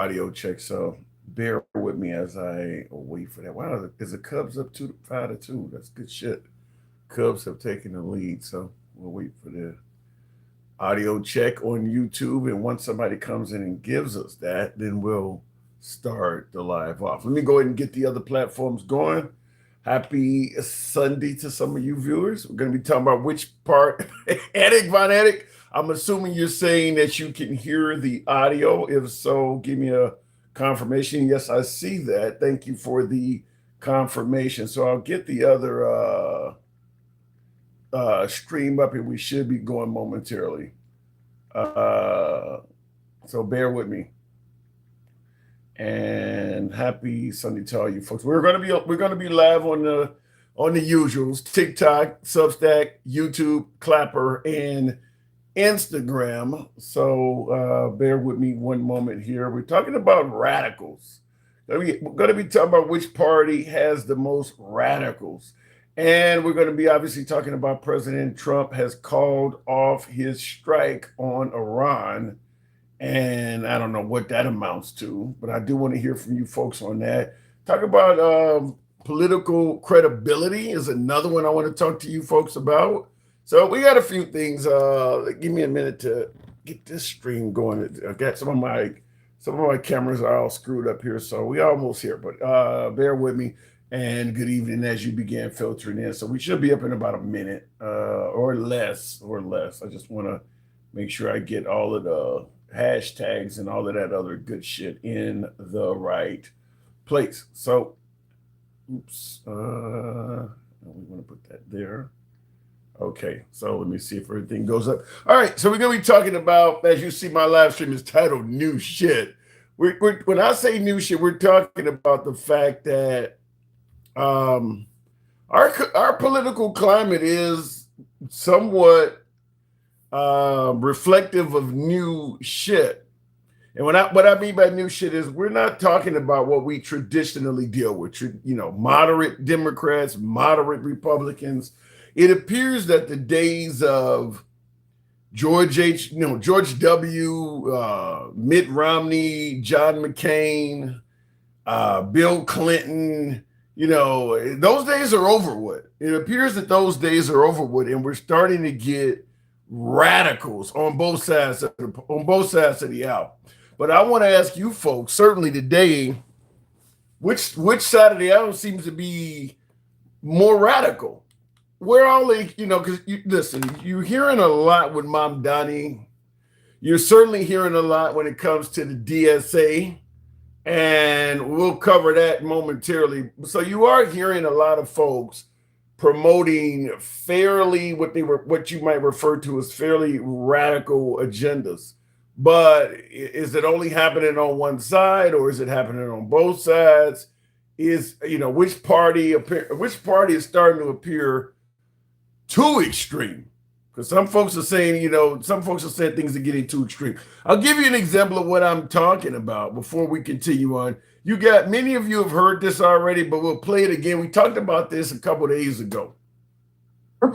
Audio check. So bear with me as I wait for that. Wow, is the Cubs up 5-2? That's good shit. Cubs have taken the lead, so we'll wait for the audio check on YouTube. And once somebody comes in and gives us that, then we'll start the live off. Let me go ahead and get the other platforms going. Happy Sunday to some of you viewers. We're going to be talking about which part, Attic Von Attic. I'm assuming you're saying that you can hear the audio. If so, give me a confirmation. Yes, I see that. Thank you for the confirmation. So I'll get the other stream up and we should be going momentarily. So bear with me. And happy Sunday to all you folks. We're gonna be live on the usuals: TikTok, Substack, YouTube, Clapper, and Instagram. So bear with me one moment here. We're talking about radicals. We're going to be talking about which party has the most radicals. And we're going to be obviously talking about President Trump has called off his strike on Iran. And I don't know what that amounts to, but I do want to hear from you folks on that. Talk about political credibility is another one I want to talk to you folks about. So we got a few things. Give me a minute to get this stream going. I got some of my cameras are all screwed up here, so we almost here. But bear with me. And good evening as you began filtering in. So we should be up in about a minute or less. I just want to make sure I get all of the hashtags and all of that other good shit in the right place. So, oops. We want to put that there. Okay, so let me see if everything goes up. All right, so we're going to be talking about, as you see, my live stream is titled New Shit. When I say new shit, we're talking about the fact that our political climate is somewhat reflective of new shit. And what I mean by new shit is we're not talking about what we traditionally deal with, moderate Democrats, moderate Republicans. It appears that the days of George W., Mitt Romney, John McCain, Bill Clinton, those days are over with. It appears that those days are over with, and we're starting to get radicals on both sides of the aisle. But I want to ask you folks, certainly today, which side of the aisle seems to be more radical? We're all, because listen, you're hearing a lot with Mamdani. You're certainly hearing a lot when it comes to the DSA, and we'll cover that momentarily. So you are hearing a lot of folks promoting fairly what you might refer to as fairly radical agendas. But is it only happening on one side, or is it happening on both sides? Which party is starting to appear too extreme? Because some folks are saying things are getting too extreme. I'll give you an example of what I'm talking about before we continue on. Many of you have heard this already, but we'll play it again. We talked about this a couple of days ago.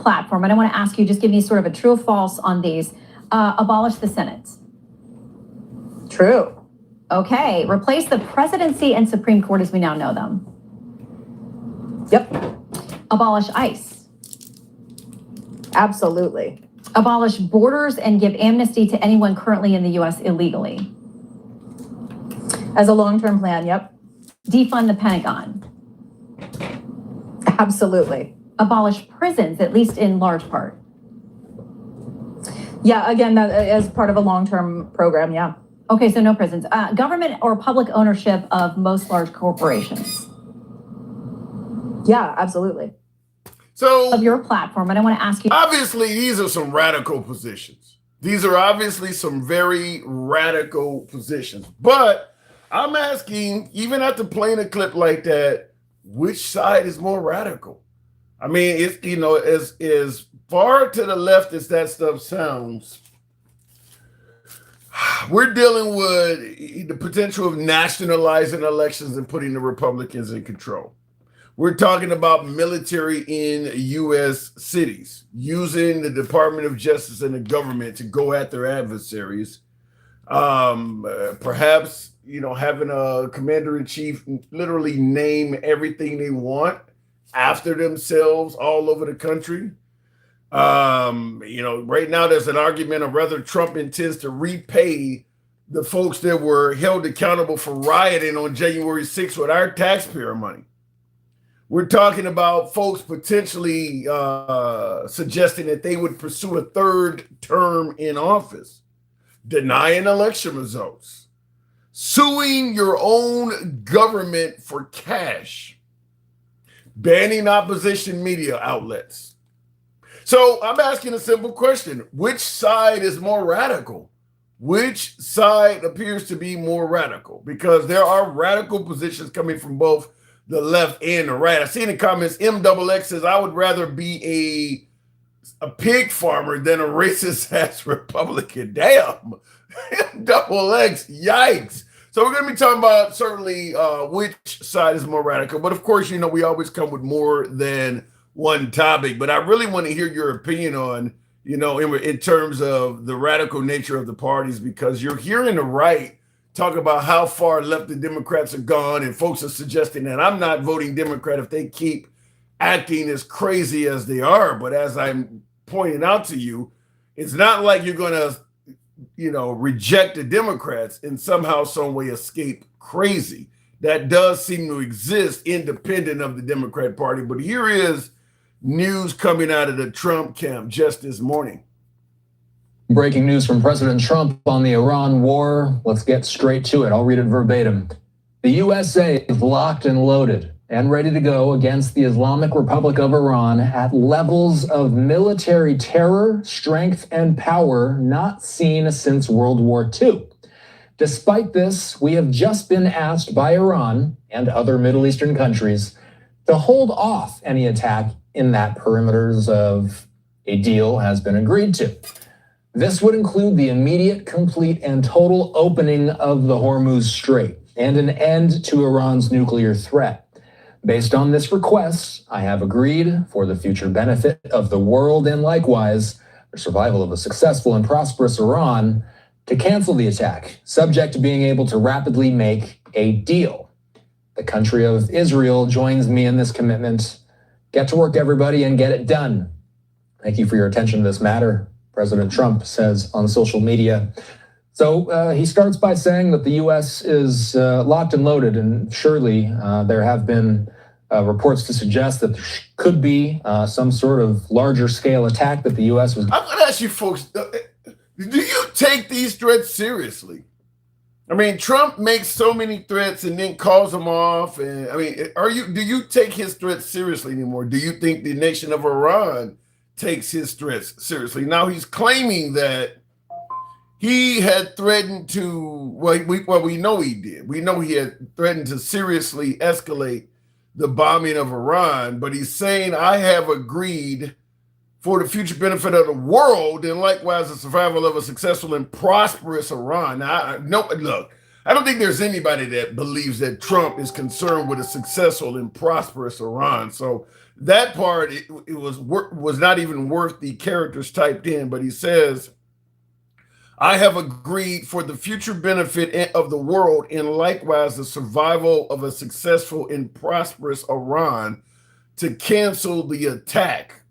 Platform, and I want to ask you, just give me sort of a true or false on these. Abolish the Senate. True. Okay. Replace the presidency and Supreme Court as we now know them. Yep. Abolish ICE. Absolutely. Abolish borders and give amnesty to anyone currently in the U.S. illegally. As a long-term plan, yep. Defund the Pentagon. Absolutely. Abolish prisons, at least in large part. Yeah, again, that as part of a long-term program, yeah. Okay, so no prisons. Government or public ownership of most large corporations. Yeah, absolutely. So of your platform, and I want to ask you. Obviously, these are some radical positions. These are obviously some very radical positions. But I'm asking, even after playing a clip like that, which side is more radical? I mean, it's as far to the left as that stuff sounds, we're dealing with the potential of nationalizing elections and putting the Republicans in control. We're talking about military in U.S. cities, using the Department of Justice and the government to go at their adversaries. Perhaps, having a commander in chief literally name everything they want after themselves all over the country. Right now there's an argument of whether Trump intends to repay the folks that were held accountable for rioting on January 6th with our taxpayer money. We're talking about folks potentially suggesting that they would pursue a third term in office, denying election results, suing your own government for cash, banning opposition media outlets. So I'm asking a simple question. Which side is more radical? Which side appears to be more radical? Because there are radical positions coming from both the left and the right. I see in the comments, MXX says, I would rather be a pig farmer than a racist ass Republican. Damn. MXX, yikes. So we're going to be talking about certainly which side is more radical. But of course, we always come with more than one topic. But I really want to hear your opinion on, in terms of the radical nature of the parties, because you're hearing the right talk about how far left the Democrats are gone, and folks are suggesting that I'm not voting Democrat if they keep acting as crazy as they are. But as I'm pointing out to you, it's not like you're going to, reject the Democrats and somehow, some way escape crazy. That does seem to exist independent of the Democrat Party. But here is news coming out of the Trump camp just this morning. Breaking news from President Trump on the Iran war. Let's get straight to it. I'll read it verbatim. The USA is locked and loaded and ready to go against the Islamic Republic of Iran at levels of military terror, strength, and power not seen since World War II. Despite this, we have just been asked by Iran and other Middle Eastern countries to hold off any attack in that perimeters of a deal has been agreed to. This would include the immediate, complete, and total opening of the Hormuz Strait and an end to Iran's nuclear threat. Based on this request, I have agreed, for the future benefit of the world and likewise the survival of a successful and prosperous Iran, to cancel the attack, subject to being able to rapidly make a deal. The country of Israel joins me in this commitment. Get to work, everybody, and get it done. Thank you for your attention to this matter, President Trump says on social media. So he starts by saying that the U.S. is locked and loaded, and surely there have been reports to suggest that there could be some sort of larger scale attack that the U.S. was. I'm going to ask you folks, do you take these threats seriously? I mean, Trump makes so many threats and then calls them off. And I mean, do you take his threats seriously anymore? Do you think the nation of Iran takes his threats seriously? Now he's claiming that he had threatened to, we know he did. We know he had threatened to seriously escalate the bombing of Iran, but he's saying, I have agreed for the future benefit of the world and likewise the survival of a successful and prosperous Iran. Now, look, I don't think there's anybody that believes that Trump is concerned with a successful and prosperous Iran. So that part, it was not even worth the characters typed in, but he says, I have agreed for the future benefit of the world and likewise the survival of a successful and prosperous Iran to cancel the attack,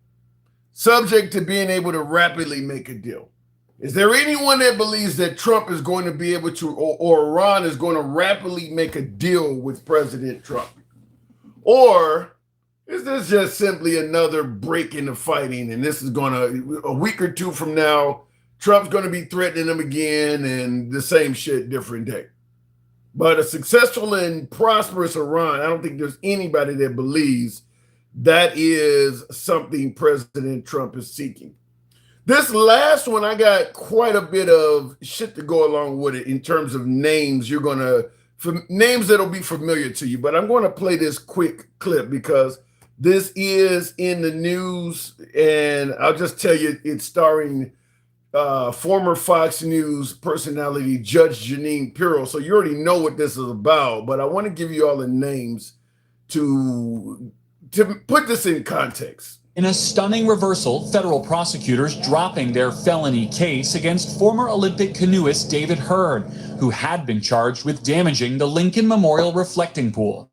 subject to being able to rapidly make a deal. Is there anyone that believes that Trump is going to be able to, or Iran is going to rapidly make a deal with President Trump? Or is this just simply another break in the fighting, and this is going to, a week or two from now, Trump's going to be threatening them again and the same shit, different day? But a successful and prosperous Iran, I don't think there's anybody that believes that is something President Trump is seeking. This last one, I got quite a bit of shit to go along with it in terms of names. You're going to, names that'll be familiar to you, but I'm going to play this quick clip because this is in the news, and I'll just tell you, it's starring former Fox News personality Judge Jeanine Pirro. So you already know what this is about, but I want to give you all the names to put this in context. In a stunning reversal, federal prosecutors dropping their felony case against former Olympic canoeist David Hearn, who had been charged with damaging the Lincoln Memorial reflecting pool.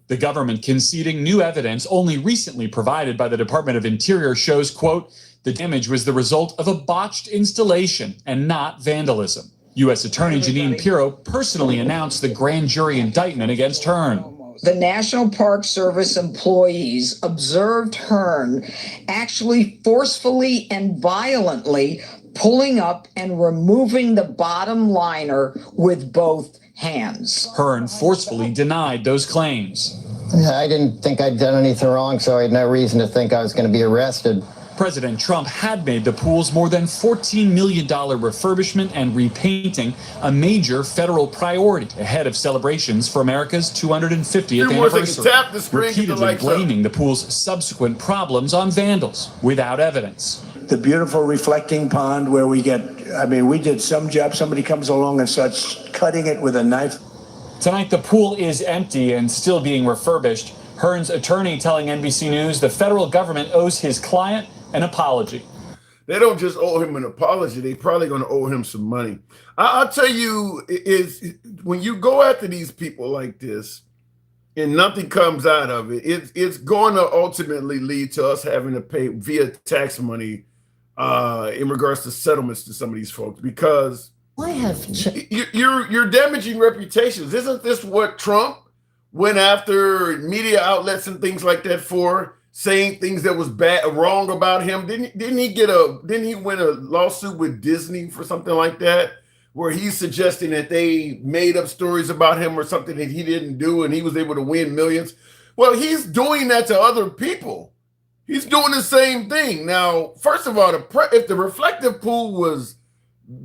The government conceding new evidence only recently provided by the Department of Interior shows, quote, the damage was the result of a botched installation and not vandalism. U.S. Attorney Jeanine Pirro personally announced the grand jury indictment against Hearn. The National Park Service employees observed Hearn actually forcefully and violently pulling up and removing the bottom liner with both hands. Hearn forcefully denied those claims. I didn't think I'd done anything wrong, so I had no reason to think I was going to be arrested. President Trump had made the pool's more than $14 million refurbishment and repainting a major federal priority ahead of celebrations for America's 250th anniversary, repeatedly blaming the pool's subsequent problems on vandals without evidence. The beautiful reflecting pond where we did some job, somebody comes along and starts cutting it with a knife. Tonight, the pool is empty and still being refurbished. Hearn's attorney telling NBC News the federal government owes his client an apology. They don't just owe him an apology. They probably going to owe him some money. I'll tell you, is when you go after these people like this and nothing comes out of it, it's going to ultimately lead to us having to pay via tax money in regards to settlements to some of these folks, because you're damaging reputations. Isn't this what Trump went after media outlets and things like that for? Saying things that was wrong about him. Didn't he win a lawsuit with Disney for something like that, where he's suggesting that they made up stories about him or something that he didn't do, and he was able to win millions? Well, he's doing that to other people. He's doing the same thing. Now, first of all, if the reflective pool was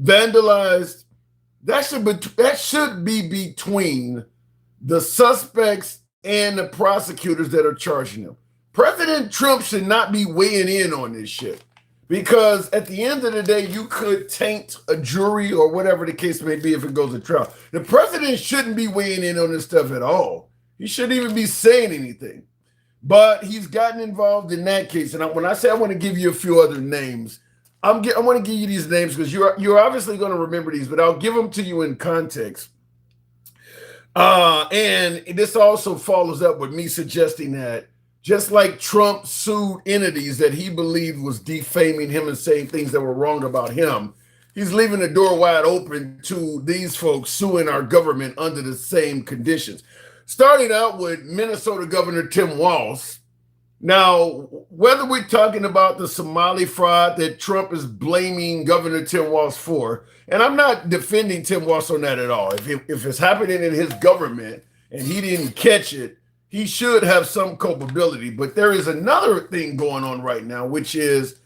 vandalized, that should be between the suspects and the prosecutors that are charging them. President Trump should not be weighing in on this shit, because at the end of the day, you could taint a jury or whatever the case may be if it goes to trial. The president shouldn't be weighing in on this stuff at all. He shouldn't even be saying anything. But he's gotten involved in that case. And when I say I want to give you a few other names, I want to give you these names because you're obviously going to remember these, but I'll give them to you in context. And this also follows up with me suggesting that just like Trump sued entities that he believed was defaming him and saying things that were wrong about him, he's leaving the door wide open to these folks suing our government under the same conditions. Starting out with Minnesota Governor Tim Walz. Now, whether we're talking about the Somali fraud that Trump is blaming Governor Tim Walz for, and I'm not defending Tim Walz on that at all. If it's happening in his government and he didn't catch it, he should have some culpability. But there is another thing going on right now, which is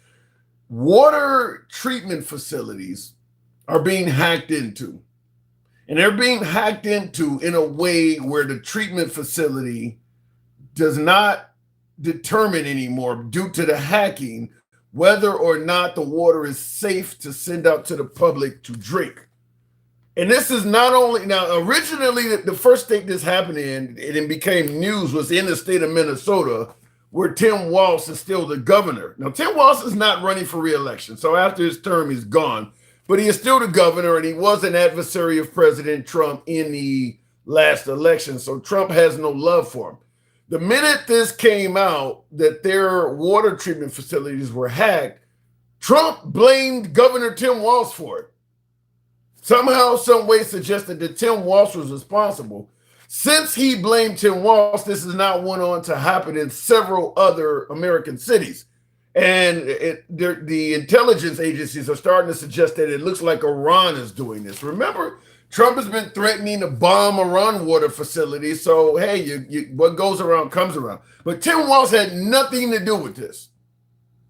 water treatment facilities are being hacked into. And they're being hacked into in a way where the treatment facility does not determine anymore, due to the hacking, whether or not the water is safe to send out to the public to drink. And this is not only, now originally the first state this happened in, and it became news, was in the state of Minnesota, where Tim Walz is still the governor. Now Tim Walz is not running for re-election, so after his term he's gone, but he is still the governor, and he was an adversary of President Trump in the last election, so Trump has no love for him. The minute this came out that their water treatment facilities were hacked, Trump blamed Governor Tim Walz for it. Somehow, some way suggested that Tim Walz was responsible. Since he blamed Tim Walz, this has now went on to happen in several other American cities. And the intelligence agencies are starting to suggest that it looks like Iran is doing this. Remember, Trump has been threatening to bomb Iran water facilities. So, hey, what goes around comes around. But Tim Walz had nothing to do with this.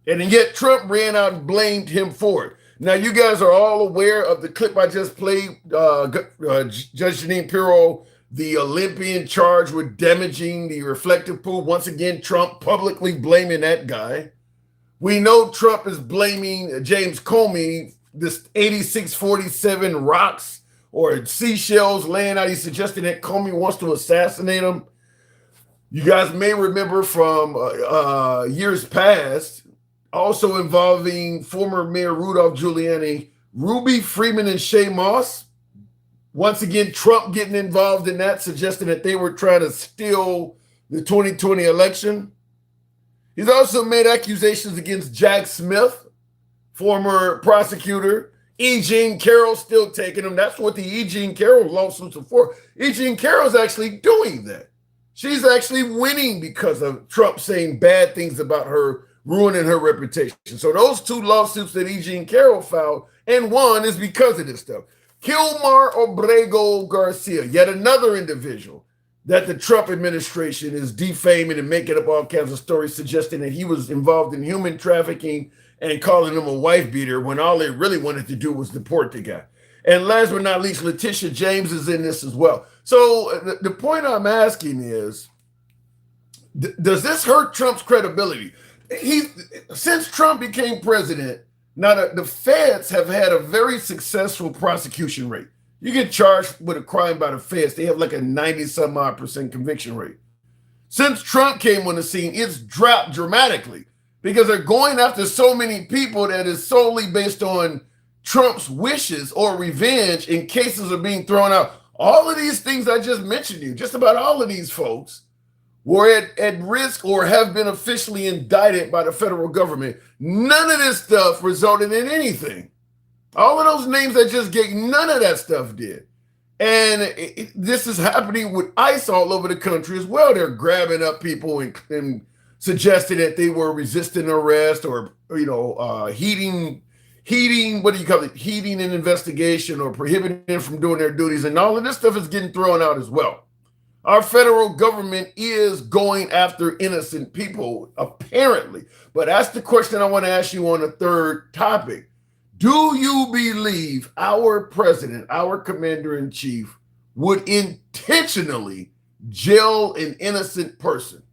And yet Trump ran out and blamed him for it. Now, you guys are all aware of the clip I just played, Judge Jeanine Pirro, the Olympian charged with damaging the reflective pool. Once again, Trump publicly blaming that guy. We know Trump is blaming James Comey, this 8647 rocks or seashells laying out. He's suggesting that Comey wants to assassinate him. You guys may remember from years past, also involving former Mayor Rudolph Giuliani, Ruby Freeman and Shay Moss. Once again, Trump getting involved in that, suggesting that they were trying to steal the 2020 election. He's also made accusations against Jack Smith, former prosecutor. E. Jean Carroll still taking them. That's what the E. Jean Carroll lawsuits are for. E. Jean Carroll's actually doing that. She's actually winning because of Trump saying bad things about her, ruining her reputation. So those two lawsuits that E. Jean Carroll filed and won is because of this stuff. Kilmar Obrego Garcia, yet another individual that the Trump administration is defaming and making up all kinds of stories suggesting that he was involved in human trafficking and calling him a wife beater when all they really wanted to do was deport the guy. And last but not least, Letitia James is in this as well. So the point I'm asking is, does this hurt Trump's credibility? Since Trump became president, now the feds have had a very successful prosecution rate. You get charged with a crime by the feds, they have like a 90-some-odd% conviction rate. Since Trump came on the scene, it's dropped dramatically because they're going after so many people that is solely based on Trump's wishes or revenge, and cases are being thrown out. All of these things I just mentioned to you, just about all of these folks were at risk or have been officially indicted by the federal government. None of this stuff resulted in anything. All of those names I just gave, none of that stuff did. And this is happening with ICE all over the country as well. They're grabbing up people and suggesting that they were resisting arrest or, heeding an investigation or prohibiting them from doing their duties. And all of this stuff is getting thrown out as well. Our federal government is going after innocent people, apparently. But that's the question I want to ask you on the third topic. Do you believe our president, our commander-in-chief, would intentionally jail an innocent person?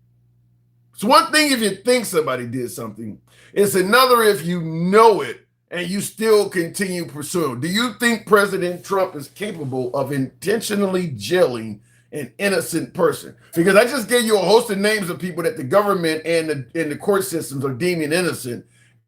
It's one thing if you think somebody did something. It's another if you know it and you still continue pursuing. Do you think President Trump is capable of intentionally jailing an innocent person? Because I just gave you a host of names of people that the government and the court systems are deeming innocent.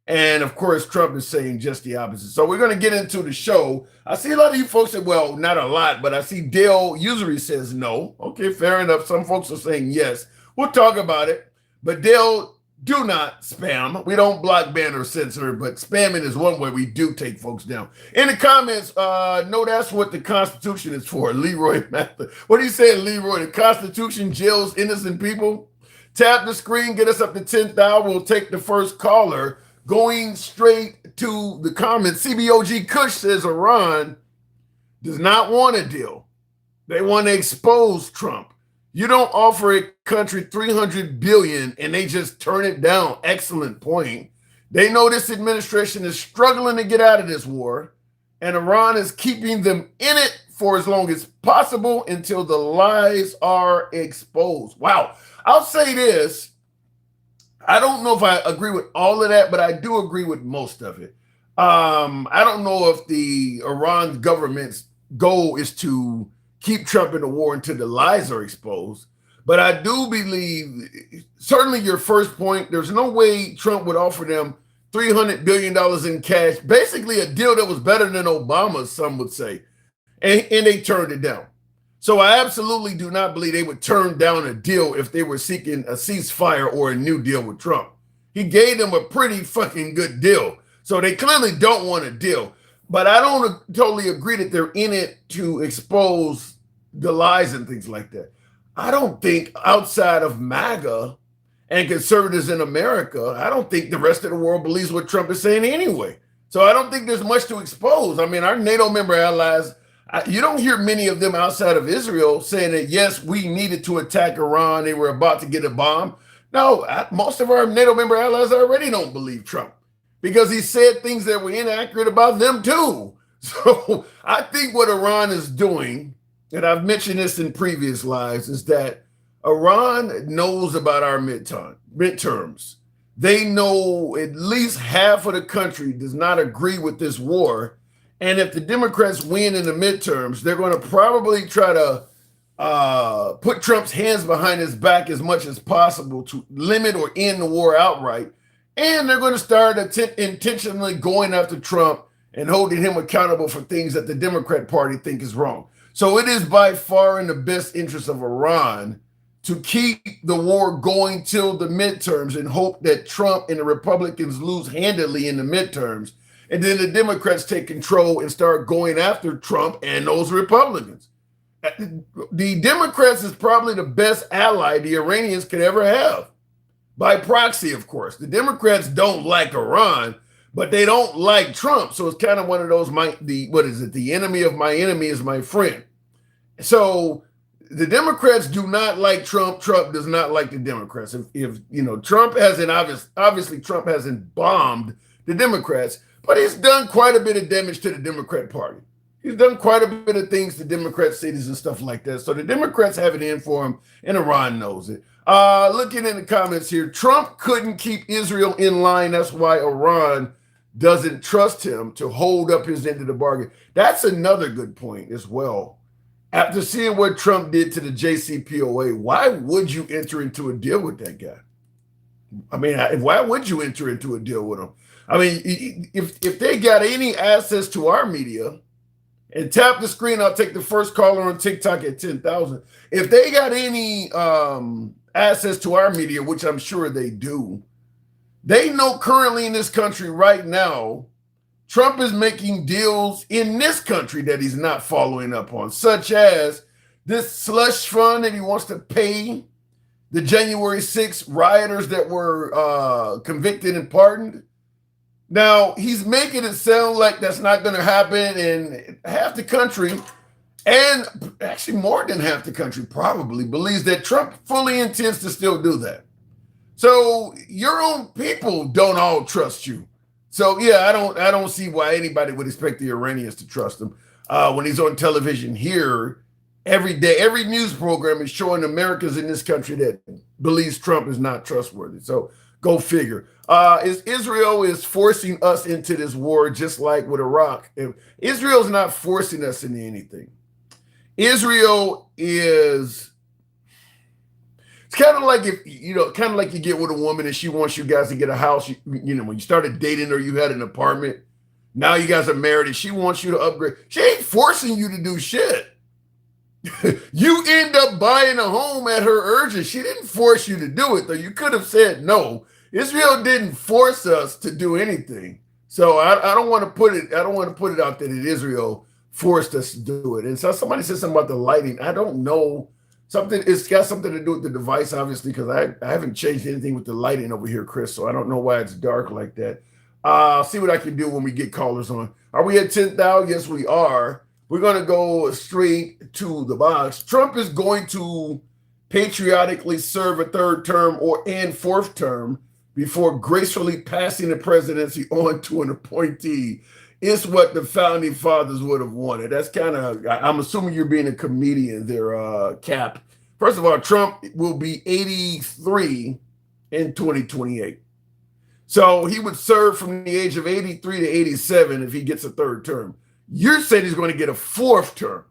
And of course, Trump is saying just the opposite. So we're going to get into the show. I see a lot of you folks say, well, not a lot, but I see Dale usually says no. Okay, fair enough. Some folks are saying yes. We'll talk about it. But Dale, do not spam. We don't block, ban, or censor, but spamming is one way we do take folks down. In the comments, no, that's what the Constitution is for. Leroy Mather. What are you saying, Leroy? The Constitution jails innocent people? Tap the screen, get us up to 10,000. We'll take the first caller. Going straight to the comments, CBOG Kush says Iran does not want a deal. They want to expose Trump. You don't offer a country $300 billion and they just turn it down. Excellent point. They know this administration is struggling to get out of this war, and Iran is keeping them in it for as long as possible until the lies are exposed. Wow. I'll say this. I don't know if I agree with all of that, but I do agree with most of it. I don't know if the Iran government's goal is to keep Trump in the war until the lies are exposed. But I do believe, certainly your first point, there's no way Trump would offer them $300 billion in cash, basically a deal that was better than Obama's, some would say, and they turned it down. So I absolutely do not believe they would turn down a deal if they were seeking a ceasefire or a new deal with Trump. He gave them a pretty fucking good deal. So they clearly don't want a deal. But I don't totally agree that they're in it to expose the lies and things like that. I don't think outside of MAGA and conservatives in America, I don't think the rest of the world believes what Trump is saying anyway. So I don't think there's much to expose. I mean, our NATO member allies, you don't hear many of them outside of Israel saying that, yes, we needed to attack Iran. They were about to get a bomb. No, most of our NATO member allies already don't believe Trump because he said things that were inaccurate about them too. So I think what Iran is doing, and I've mentioned this in previous lives, is that Iran knows about our midterms. They know at least half of the country does not agree with this war. And if the Democrats win in the midterms, they're going to probably try to put Trump's hands behind his back as much as possible to limit or end the war outright. And they're going to start intentionally going after Trump and holding him accountable for things that the Democrat Party think is wrong. So it is by far in the best interest of Iran to keep the war going till the midterms and hope that Trump and the Republicans lose handedly in the midterms. And then the Democrats take control and start going after Trump and those Republicans. The Democrats is probably the best ally the Iranians could ever have. By proxy, of course. The Democrats don't like Iran, but they don't like Trump. So it's kind of one of those, the enemy of my enemy is my friend. So the Democrats do not like Trump. Trump does not like the Democrats. If Trump hasn't, obviously Trump hasn't bombed the Democrats, but he's done quite a bit of damage to the Democrat Party. He's done quite a bit of things to Democrat cities and stuff like that. So the Democrats have it in for him, and Iran knows it. Looking in the comments here, Trump couldn't keep Israel in line. That's why Iran doesn't trust him to hold up his end of the bargain. That's another good point as well. After seeing what Trump did to the JCPOA, why would you enter into a deal with that guy? I mean, why would you enter into a deal with him? I mean, if they got any access to our media, and tap the screen, I'll take the first caller on TikTok at 10,000. If they got any access to our media, which I'm sure they do, they know currently in this country right now, Trump is making deals in this country that he's not following up on, such as this slush fund that he wants to pay the January 6th rioters that were convicted and pardoned. Now, he's making it sound like that's not going to happen in half the country, and actually more than half the country probably believes that Trump fully intends to still do that. So your own people don't all trust you. So yeah, I don't see why anybody would expect the Iranians to trust him. When he's on television here every day, every news program is showing Americans in this country that believes Trump is not trustworthy. So go figure. Israel is forcing us into this war just like with Iraq. Israel's not forcing us into anything. Israel is, it's kind of like kind of like you get with a woman and she wants you guys to get a house. When you started dating her, you had an apartment. Now you guys are married and she wants you to upgrade. She ain't forcing you to do shit. You end up buying a home at her urging. She didn't force you to do it, though. You could have said no. Israel didn't force us to do anything. So I don't want to put it out there that Israel forced us to do it. And so somebody said something about the lighting. I don't know. It's got something to do with the device, obviously, because I haven't changed anything with the lighting over here, Chris. So I don't know why it's dark like that. I'll see what I can do when we get callers on. Are we at 10,000? Yes, we are. We're going to go straight to the box. Trump is going to patriotically serve a third term and fourth term before gracefully passing the presidency on to an appointee. It's what the founding fathers would have wanted. That's kind of, I'm assuming you're being a comedian there, Cap. First of all, Trump will be 83 in 2028. So he would serve from the age of 83 to 87 if he gets a third term. You're saying he's going to get a fourth term.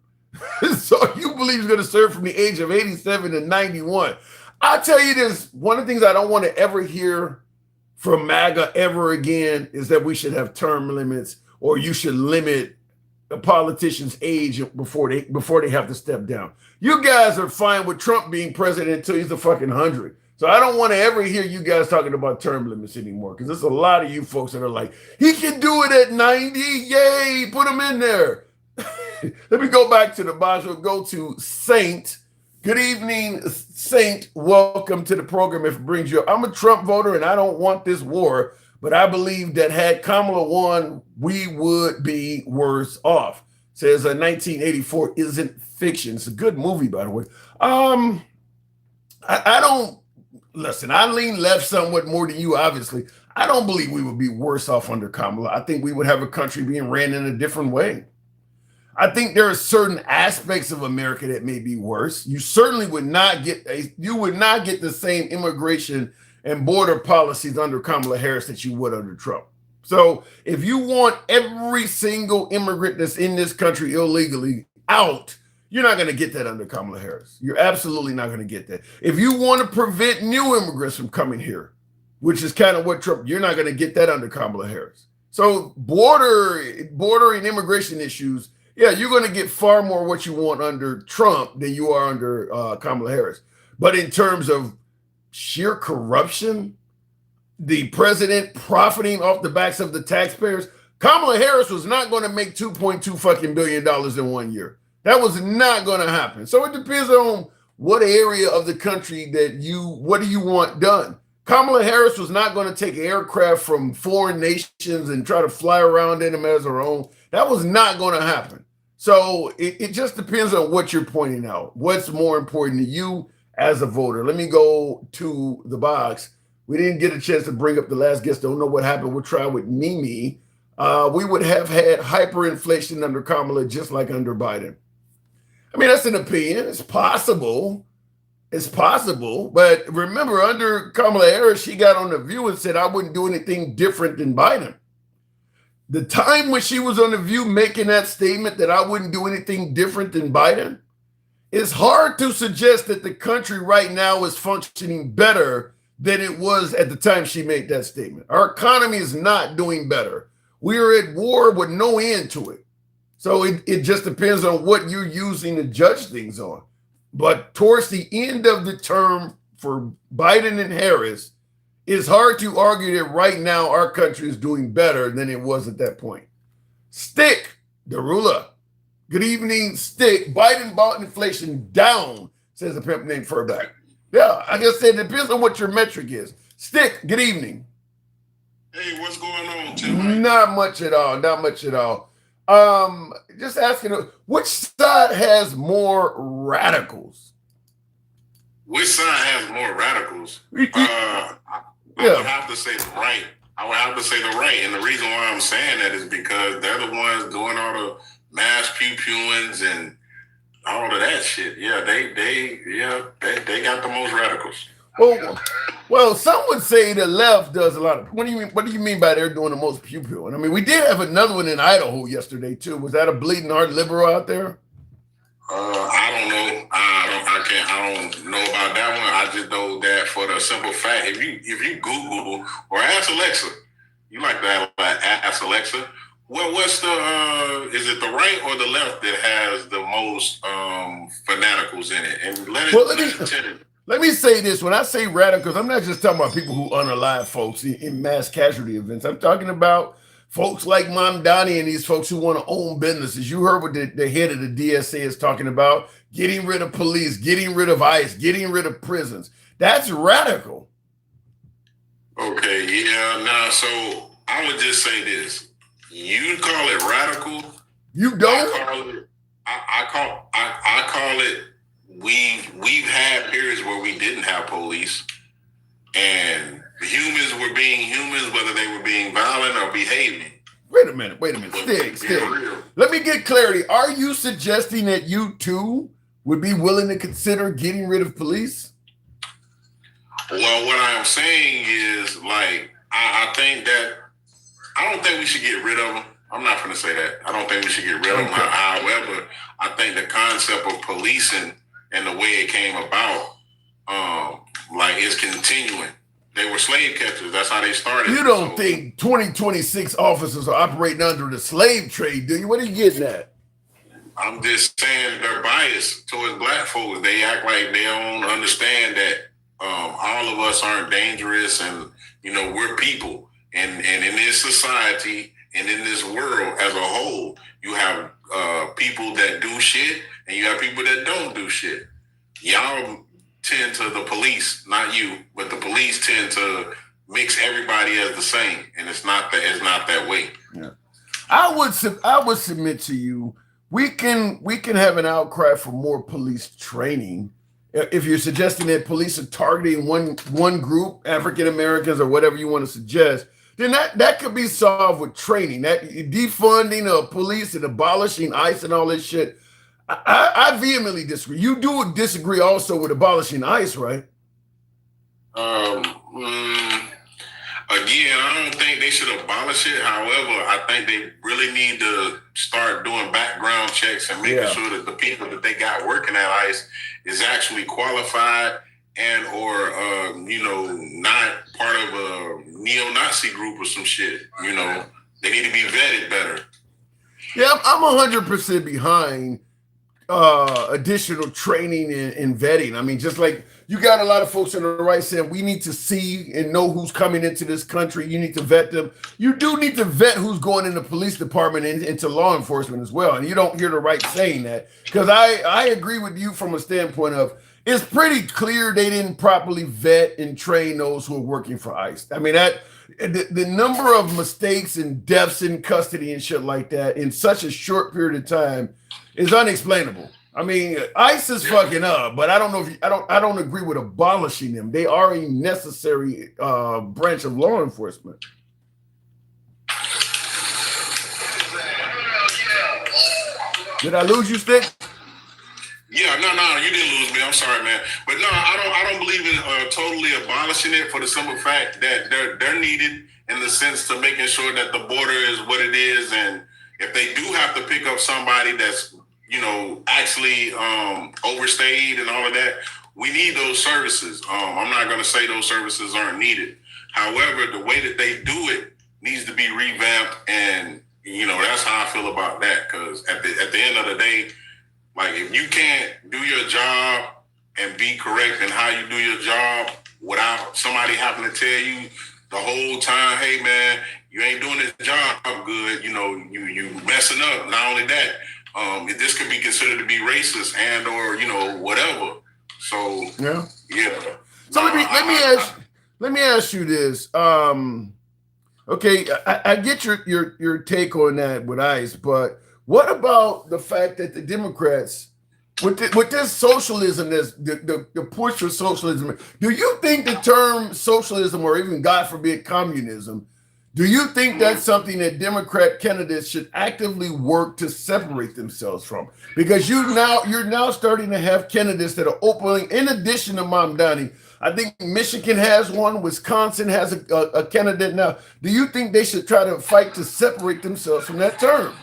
So you believe he's going to serve from the age of 87 to 91. I'll tell you this, one of the things I don't want to ever hear from MAGA ever again is that we should have term limits or you should limit a politician's age before they have to step down. You guys are fine with Trump being president until he's a fucking 100. So I don't want to ever hear you guys talking about term limits anymore because there's a lot of you folks that are like, he can do it at 90. Yay, put him in there. Let me go back to the box. We'll go to Saint. Good evening, Saint. Welcome to the program. If it brings you up, I'm a Trump voter and I don't want this war, but I believe that had Kamala won, we would be worse off. Says 1984 isn't fiction. It's a good movie, by the way. I don't listen. I lean left somewhat more than you, obviously. I don't believe we would be worse off under Kamala. I think we would have a country being ran in a different way. I think there are certain aspects of America that may be worse. You certainly would not get the same immigration and border policies under Kamala Harris that you would under Trump. So if you want every single immigrant that's in this country illegally out, You're not going to get that under Kamala Harris. You're absolutely not going to get that. If you want to prevent new immigrants from coming here, which is kind of what Trump, you're not going to get that under Kamala Harris. So border and immigration issues, yeah, you're going to get far more what you want under Trump than you are under Kamala Harris. But in terms of sheer corruption, the president profiting off the backs of the taxpayers, Kamala Harris was not going to make $2.2 billion in 1 year. That was not going to happen. So it depends on what area of the country what do you want done? Kamala Harris was not going to take aircraft from foreign nations and try to fly around in them as her own. That was not going to happen. So it just depends on what you're pointing out. What's more important to you as a voter? Let me go to the box. We didn't get a chance to bring up the last guest. Don't know what happened. We'll try with Mimi. We would have had hyperinflation under Kamala just like under Biden. I mean, that's an opinion. It's possible. It's possible. But remember, under Kamala Harris, she got on The View and said, I wouldn't do anything different than Biden. The time when she was on The View making that statement that I wouldn't do anything different than Biden, it's hard to suggest that the country right now is functioning better than it was at the time she made that statement. Our economy is not doing better. We are at war with no end to it. So it just depends on what you're using to judge things on. But towards the end of the term for Biden and Harris, it's hard to argue that right now our country is doing better than it was at that point. Stick, Darula. Good evening, Stick. Biden brought inflation down, says a pimp named Furback. Yeah, I guess it depends on what your metric is. Stick, good evening. Hey, what's going on, Tim? Not much at all. Not much at all. Just asking, which side has more radicals? Which side has more radicals? I would have to say the right. I would have to say the right. And the reason why I'm saying that is because they're the ones doing all the mass pew-pewings and all of that shit. Yeah, they got the most radicals. Well, some would say the left does a lot of. What do you mean by they're doing the most pew-pewing? I mean, we did have another one in Idaho yesterday too. Was that a bleeding heart liberal out there? I don't know. I don't know about that one. I just know that for the simple fact, if you Google or ask Alexa, you like that? Ask Alexa. Well, what's the is it the right or the left that has the most fanaticals in it? And let me say this. When I say radicals, I'm not just talking about people who unalive folks in mass casualty events. I'm talking about folks like Mamdani and these folks who want to own businesses. You heard what the head of the DSA is talking about, getting rid of police, getting rid of ICE, getting rid of prisons. That's radical. Okay, yeah. Now, so I would just say this. You call it radical. You don't? I call it we've had periods where we didn't have police and humans were being humans, whether they were being violent or behaving. Wait a minute. Stick. Let me get clarity. Are you suggesting that you too would be willing to consider getting rid of police? Well, what I'm saying is, like, I think that I don't think we should get rid of them. I'm not going to say that. I don't think we should get rid of them. However, I think the concept of policing and the way it came about, is continuing. They were slave catchers. That's how they started. You don't think 2026 officers are operating under the slave trade, do you? What are you getting at? I'm just saying they're biased towards black folks. They act like they don't understand that all of us aren't dangerous, and we're people. And in this society and in this world as a whole, you have people that do shit and you have people that don't do shit. Y'all tend to, the police, not you, but the police tend to mix everybody as the same, and it's not that way. Yeah. I would submit to you, we can have an outcry for more police training. If you're suggesting that police are targeting one group, African Americans or whatever you want to suggest, then that could be solved with training. That defunding of police and abolishing ICE and all this shit. I vehemently disagree. You do disagree also with abolishing ICE, right? Again, I don't think they should abolish it. However, I think they really need to start doing background checks and making sure that the people that they got working at ICE is actually qualified and or not part of a neo-Nazi group or some shit. You know, they need to be vetted better. Yeah, I'm 100% behind additional training and vetting. I mean, just like you got a lot of folks on the right saying we need to see and know who's coming into this country. You need to vet them. You do need to vet who's going in the police department and into law enforcement as well. And you don't hear the right saying that, because I agree with you from a standpoint of it's pretty clear they didn't properly vet and train those who are working for ICE. I mean, that the number of mistakes and deaths in custody and shit like that in such a short period of time is unexplainable. I mean, ICE is fucking up, but I don't know if I don't agree with abolishing them. They are a necessary branch of law enforcement. Did I lose you, Stick? Yeah, no, you didn't lose me. I'm sorry, man. But no, I don't believe in totally abolishing it for the simple fact that they're needed in the sense to making sure that the border is what it is, and if they do have to pick up somebody that's actually overstayed and all of that, we need those services. I'm not going to say those services aren't needed. However, the way that they do it needs to be revamped, and that's how I feel about that. Because at the end of the day, like, if you can't do your job and be correct in how you do your job without somebody having to tell you the whole time, hey man, you ain't doing this job good, you messing up. Not only that, this could be considered to be racist and or whatever. So yeah. So let me ask you this. Okay, I get your take on that with ICE, but what about the fact that the Democrats, with this socialism, the push for socialism, do you think the term socialism, or even, God forbid, communism, do you think that's something that Democrat candidates should actively work to separate themselves from? Because you're now starting to have candidates that are opening, in addition to Mamdani, I think Michigan has one, Wisconsin has a candidate now. Do you think they should try to fight to separate themselves from that term?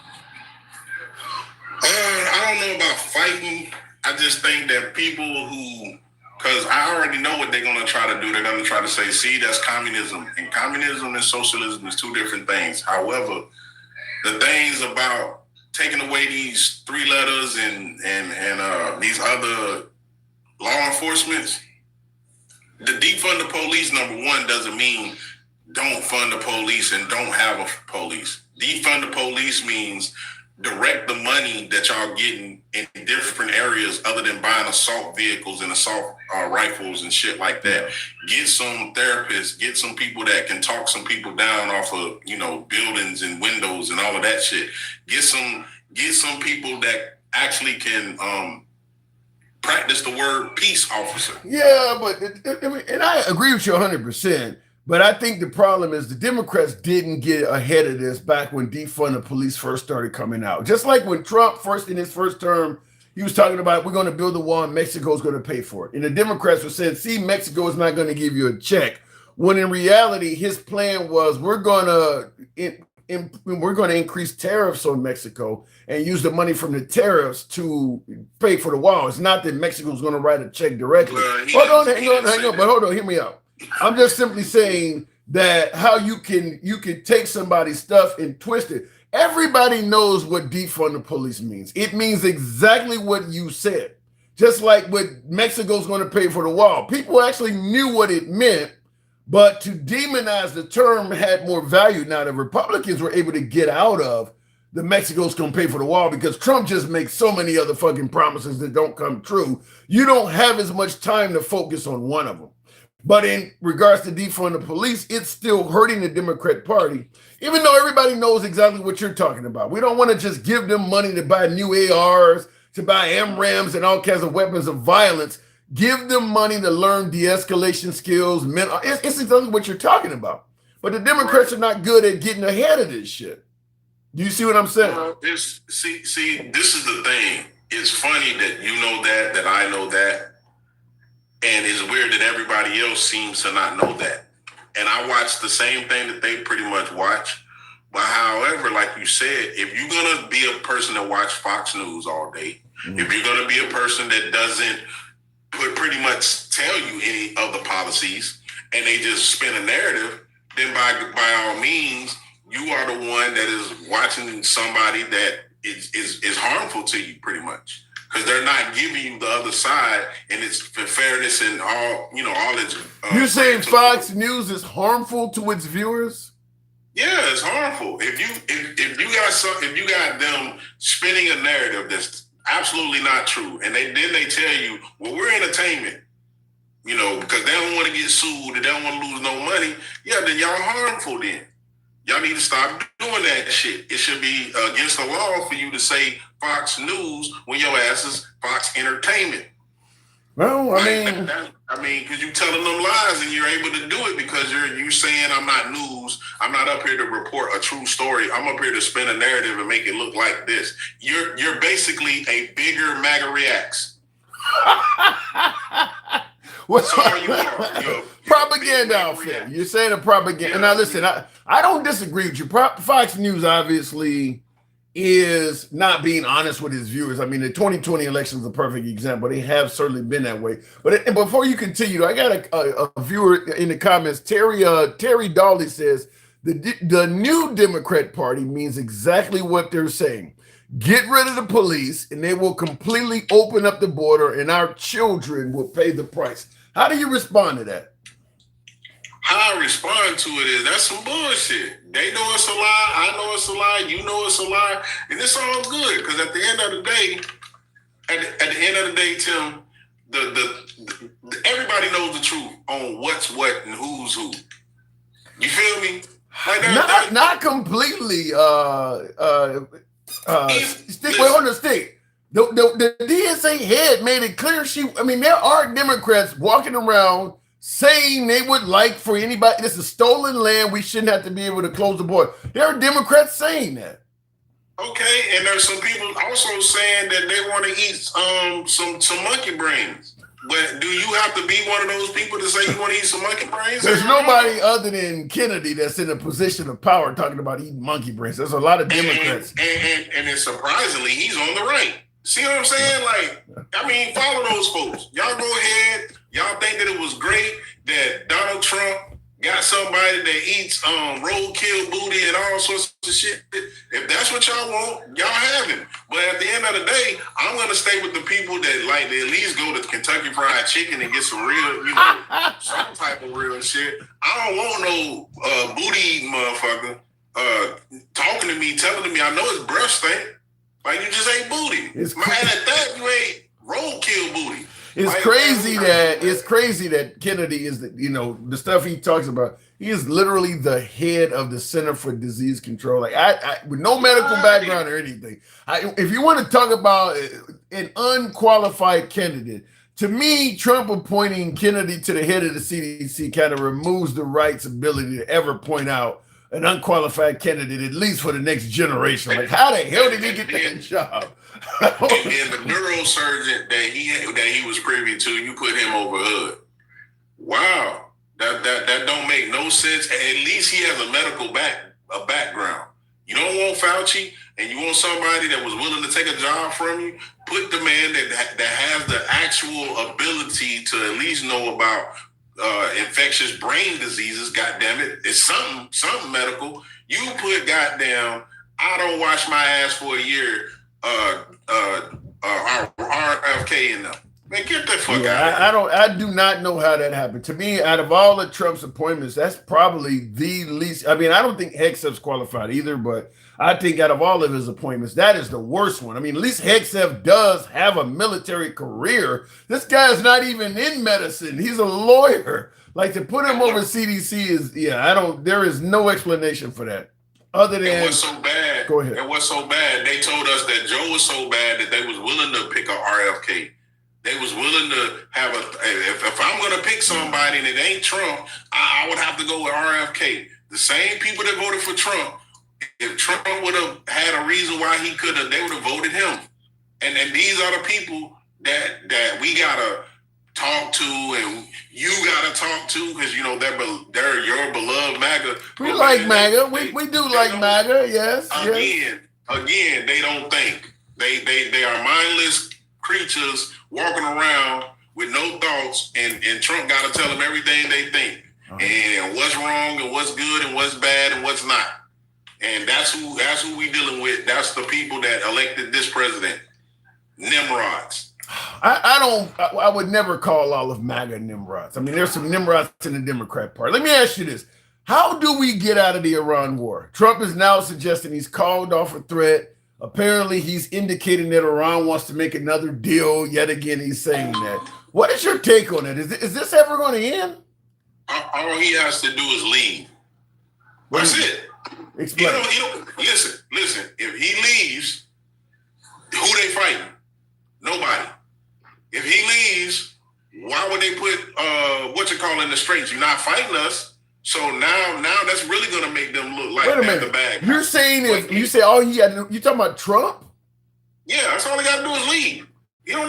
I don't know about fighting. I just think that people who, because I already know what they're going to try to do. They're going to try to say, see, that's communism. And communism and socialism is two different things. However, the things about taking away these three letters and these other law enforcements, the defund the police, number one, doesn't mean don't fund the police and don't have a police. Defund the police means direct the money that y'all getting in different areas other than buying assault vehicles and assault rifles and shit like that. Get some therapists, get some people that can talk some people down off of, buildings and windows and all of that shit. Get some people that actually can practice the word peace officer. Yeah, but and I agree with you 100%. But I think the problem is the Democrats didn't get ahead of this back when defund the police first started coming out. Just like when Trump in his first term, he was talking about, we're going to build a wall and Mexico's going to pay for it. And the Democrats were saying, see, Mexico is not going to give you a check. When in reality, his plan was, we're going to increase tariffs on Mexico and use the money from the tariffs to pay for the wall. It's not that Mexico's going to write a check directly. Hang on, but hold on, hear me out. I'm just simply saying that how you can take somebody's stuff and twist it. Everybody knows what defund the police means. It means exactly what you said. Just like what Mexico's going to pay for the wall. People actually knew what it meant, but to demonize the term had more value. Now the Republicans were able to get out of the Mexico's going to pay for the wall because Trump just makes so many other fucking promises that don't come true. You don't have as much time to focus on one of them. But in regards to defund the police, it's still hurting the Democrat Party, even though everybody knows exactly what you're talking about. We don't want to just give them money to buy new ARs, to buy MRAMs and all kinds of weapons of violence. Give them money to learn de-escalation skills. It's exactly what you're talking about. But the Democrats are not good at getting ahead of this shit. Do you see what I'm saying? See, this is the thing. It's funny that you know that I know that. And it's weird that everybody else seems to not know that. And I watch the same thing that they pretty much watch. But however, like you said, if you're gonna be a person that watch Fox News all day, if you're gonna be a person that doesn't pretty much tell you any of the policies and they just spin a narrative, then by all means, you are the one that is watching somebody that is harmful to you, pretty much, because they're not giving you the other side and its fairness and all its. You're saying Fox News is harmful to its viewers? Yeah, it's harmful. If you got them spinning a narrative that's absolutely not true, and they tell you, well, we're entertainment, because they don't want to get sued and they don't want to lose no money. Yeah, then y'all harmful. Then y'all need to stop doing that shit. It should be against the law for you to say Fox News when your ass is Fox Entertainment. Well, because you're telling them lies and you're able to do it because you're saying I'm not news. I'm not up here to report a true story. I'm up here to spin a narrative and make it look like this. You're basically a bigger MAGA Reacts. That's all you are. You're propaganda outfit. You're saying a propaganda. Yeah. Now, listen, I don't disagree with you. Fox News obviously is not being honest with his viewers. I mean, the 2020 election is a perfect example. They have certainly been that way. But before you continue, I got a viewer in the comments. Terry Dawley says the new Democrat Party means exactly what they're saying. Get rid of the police, and they will completely open up the border, and our children will pay the price. How do you respond to that? How I respond to it is that's some bullshit. They know it's a lie. I know it's a lie. You know it's a lie, and it's all good because at the end of the day, Tim, the everybody knows the truth on what's what and who's who. You feel me? Like not completely. Stick. The DSA head made it clear there are Democrats walking around saying they would like for anybody, this is stolen land, we shouldn't have to be able to close the border. There are Democrats saying that. Okay, and there's some people also saying that they want to eat some monkey brains. But do you have to be one of those people to say you want to eat some monkey brains? There's nobody other than Kennedy that's in a position of power talking about eating monkey brains. There's a lot of Democrats. And then surprisingly, he's on the right. See what I'm saying? Follow those folks. Y'all go ahead. Y'all think that it was great that Donald Trump got somebody that eats roadkill booty and all sorts of shit. If that's what y'all want, y'all have it. But at the end of the day, I'm gonna stay with the people that like to at least go to Kentucky Fried Chicken and get some real, some type of real shit. I don't want no booty eating motherfucker talking to me, telling me I know his breath stink. Like you just ate booty. And at that you ate roadkill booty. It's crazy that Kennedy is the stuff he talks about. He is literally the head of the Center for Disease Control. Like I with no medical background or anything. If you want to talk about an unqualified candidate, to me, Trump appointing Kennedy to the head of the CDC kind of removes the right's ability to ever point out an unqualified candidate, at least for the next generation. Like, how the hell did he get that job? And the neurosurgeon that he was privy to, you put him over Hood. Wow, that don't make no sense. At least he has a medical background. You don't want Fauci, and you want somebody that was willing to take a job from you. Put the man that has the actual ability to at least know about infectious brain diseases. Goddamn it, it's something medical. You put goddamn, I don't wash my ass for a year. RFK in them. Man, get the fuck out of here. I do not know how that happened. To me, out of all of Trump's appointments, that's probably the least. I don't think Hegseth's qualified either, but I think out of all of his appointments, that is the worst one. At least Hegseth does have a military career. This guy is not even in medicine. He's a lawyer. Like, to put him over CDC is, there is no explanation for that. Other than, it was so bad. Go ahead. It was so bad. They told us that Joe was so bad that they was willing to pick up RFK. They was willing to have if I'm going to pick somebody and it ain't Trump, I would have to go with RFK. The same people that voted for Trump, if Trump would have had a reason why he could have, they would have voted him. And these are the people that we got to talk to, and you got to talk to, because you know they're your beloved MAGA. We like MAGA. We do like MAGA. Yes. Again, they don't think. They are mindless creatures walking around with no thoughts, and Trump got to tell them everything they think, and what's wrong and what's good and what's bad and what's not. And that's who we dealing with. That's the people that elected this president. Nimrods. I would never call all of MAGA Nimrods. I mean, there's some Nimrods in the Democrat Party. Let me ask you this. How do we get out of the Iran war? Trump is now suggesting he's called off a threat. Apparently, he's indicating that Iran wants to make another deal. Yet again, he's saying that. What is your take on it? Is this ever going to end? All he has to do is leave. That's it. Explain. Listen. If he leaves, who they fighting? Nobody. If he leaves, why would they put in the straits? You're not fighting us. So now that's really going to make them look like the bag. You're saying if you say, oh, you talking about Trump? Yeah, that's all he got to do is leave. He don't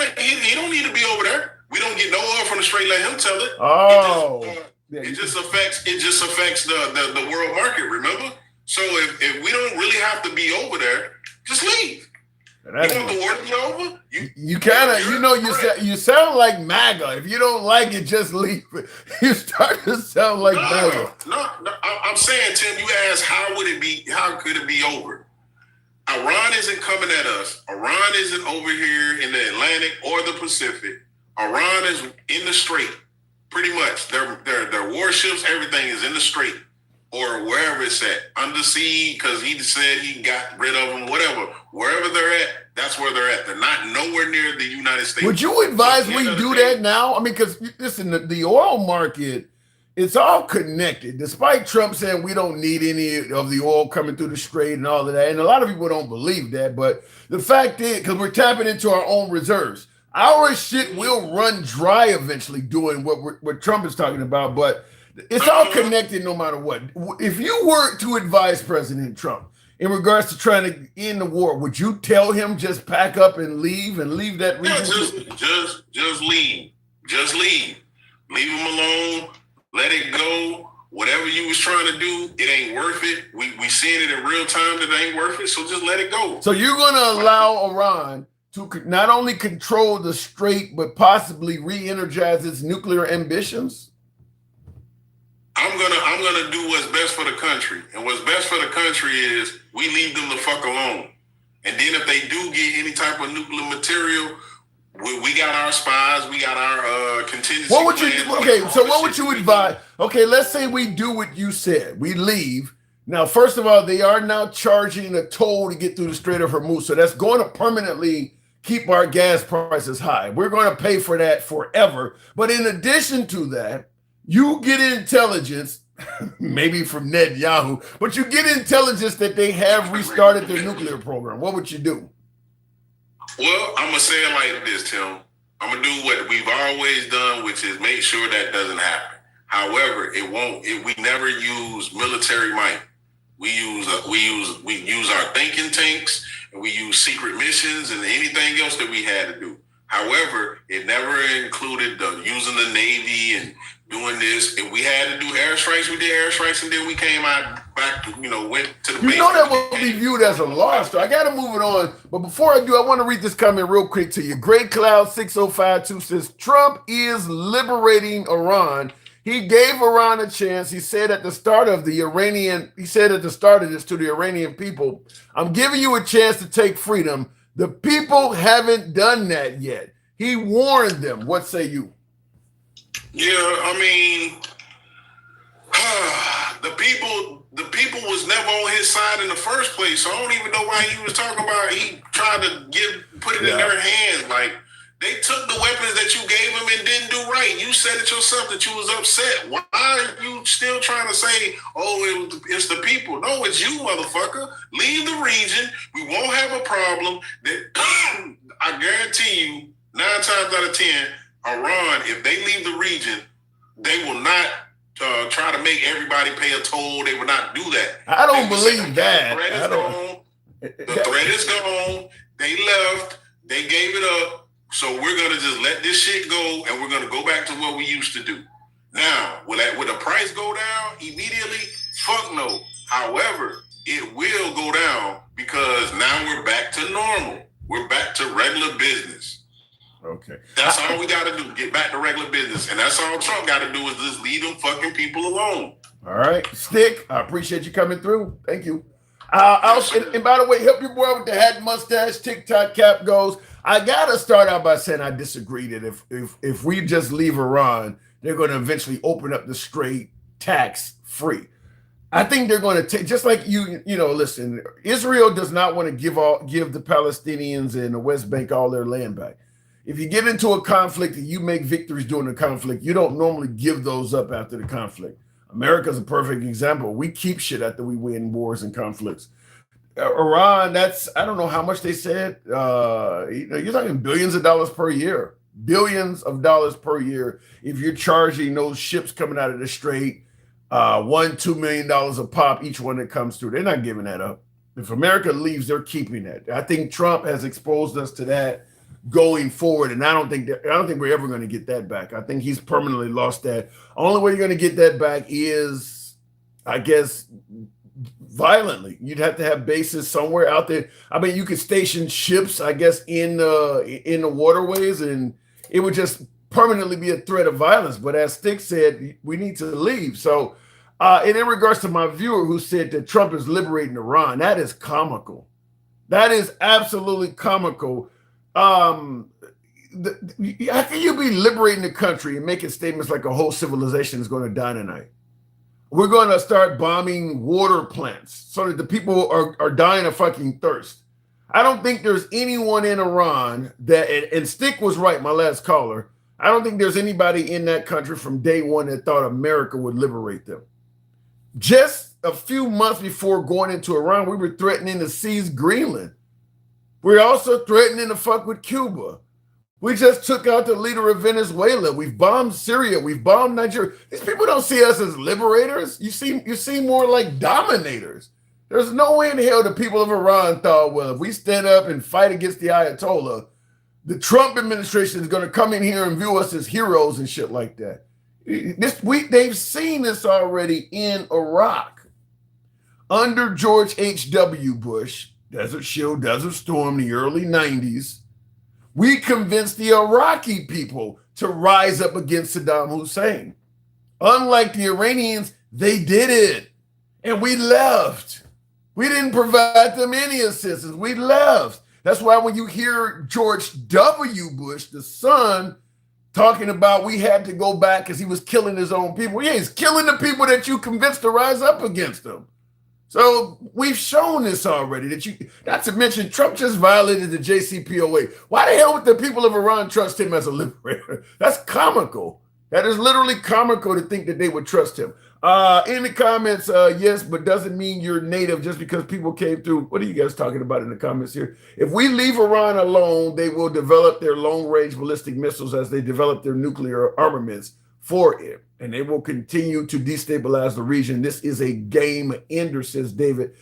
need to be over there. We don't get no oil from the strait. Let him tell it. Oh, it just affects the world market. Remember? So if we don't really have to be over there, just leave. You want the war to be over? You sound like MAGA. If you don't like it, just leave. You start to sound like MAGA. No. I'm saying, Tim, you asked how could it be over? Iran isn't coming at us. Iran isn't over here in the Atlantic or the Pacific. Iran is in the Strait, pretty much. Their warships, everything is in the Strait or wherever it's at, under sea, because he said he got rid of them, whatever. Wherever they're at, that's where they're at. They're not nowhere near the United States. Would you advise we do that now? I mean, because listen, the oil market, it's all connected. Despite Trump saying we don't need any of the oil coming through the Strait and all of that, and a lot of people don't believe that, but the fact is, because we're tapping into our own reserves, our shit will run dry eventually doing what Trump is talking about, but it's all connected no matter what. If you were to advise President Trump in regards to trying to end the war, would you tell him just pack up and leave that region? Just leave. Just leave. Leave him alone. Let it go. Whatever you was trying to do, it ain't worth it. We seeing it in real time that it ain't worth it, so just let it go. So you're going to allow Iran to not only control the Strait, but possibly re-energize its nuclear ambitions? I'm gonna do what's best for the country, and what's best for the country is we leave them the fuck alone. And then if they do get any type of nuclear material, we got our spies, we got our contingency. What would you advise? Okay, let's say we do what you said. We leave. Now, first of all, they are now charging a toll to get through the Strait of Hormuz, so that's going to permanently keep our gas prices high. We're going to pay for that forever. But in addition to that, you get intelligence, maybe from Netanyahu, but you get intelligence that they have restarted their nuclear program. What would you do? Well, I'm going to say it like this, Tim. I'm going to do what we've always done, which is make sure that doesn't happen. However, we never use military might. We use our thinking tanks, and we use secret missions and anything else that we had to do. However, it never included using the Navy and doing this. If we had to do airstrikes, we did airstrikes, and then we came out back, went to the base. That will be viewed as a loss, so I got to move it on. But before I do, I want to read this comment real quick to you. Great Cloud 6052 says, Trump is liberating Iran. He gave Iran a chance. He said at the start of this to the Iranian people, I'm giving you a chance to take freedom. The people haven't done that yet. He warned them. What say you? Yeah, I mean, the people was never on his side in the first place. So I don't even know why he was talking about. He tried to put it in their hands. Like, they took the weapons that you gave them and didn't do right. You said it yourself that you was upset. Why are you still trying to say, oh, it's the people? No, it's you, motherfucker. Leave the region. We won't have a problem. I guarantee you, 9 times out of 10, Iran, if they leave the region, they will not try to make everybody pay a toll. They will not do that. I don't believe that. The threat is gone. They left. They gave it up. So we're going to just let this shit go, and we're going to go back to what we used to do. Now, will the price go down immediately? Fuck no. However, it will go down because now we're back to normal. We're back to regular business. Okay. That's all we got to do. Get back to regular business. And that's all Trump got to do is just leave them fucking people alone. All right. Stick, I appreciate you coming through. Thank you. And by the way, help your boy with the hat, mustache, TikTok cap goes. I got to start out by saying I disagree that if we just leave Iran, they're going to eventually open up the straight tax free. I think they're going to take, just like listen, Israel does not want to give the Palestinians and the West Bank all their land back. If you get into a conflict and you make victories during the conflict, you don't normally give those up after the conflict. America's a perfect example. We keep shit after we win wars and conflicts. Iran, I don't know how much they said. You're talking billions of dollars per year. Billions of dollars per year. If you're charging those ships coming out of the Strait, $1-2 million a pop, each one that comes through, they're not giving that up. If America leaves, they're keeping that. I think Trump has exposed us to that going forward, and I don't think we're ever going to get that back. I think he's permanently lost that. Only way you're going to get that back is, I guess, violently. You'd have to have bases somewhere out there. I mean, you could station ships, I guess, in the waterways, and it would just permanently be a threat of violence. But as Stick said, we need to leave. So, and in regards to my viewer who said that Trump is liberating Iran, that is comical. That is absolutely comical. How can you be liberating the country and making statements like a whole civilization is going to die tonight? We're going to start bombing water plants so that the people are dying of fucking thirst. I don't think there's anyone in Iran and Stick was right, my last caller. I don't think there's anybody in that country from day one that thought America would liberate them. Just a few months before going into Iran, we were threatening to seize Greenland. We're also threatening to fuck with Cuba. We just took out the leader of Venezuela. We've bombed Syria. We've bombed Nigeria. These people don't see us as liberators. You seem more like dominators. There's no way in hell the people of Iran thought, well, if we stand up and fight against the Ayatollah, the Trump administration is going to come in here and view us as heroes and shit like that. They've seen this already in Iraq. Under George H.W. Bush, Desert Shield, Desert Storm, the early 90s, we convinced the Iraqi people to rise up against Saddam Hussein. Unlike the Iranians, they did it. And we left. We didn't provide them any assistance. We left. That's why when you hear George W. Bush, the son, talking about we had to go back because he was killing his own people. Yeah, he's killing the people that you convinced to rise up against him. So we've shown this already not to mention Trump just violated the JCPOA. Why the hell would the people of Iran trust him as a liberator? That's comical. That is literally comical to think that they would trust him. In the comments, yes, but doesn't mean you're native just because people came through. What are you guys talking about in the comments here? If we leave Iran alone, they will develop their long-range ballistic missiles as they develop their nuclear armaments for it. And they will continue to destabilize the region. This is a game ender, says David.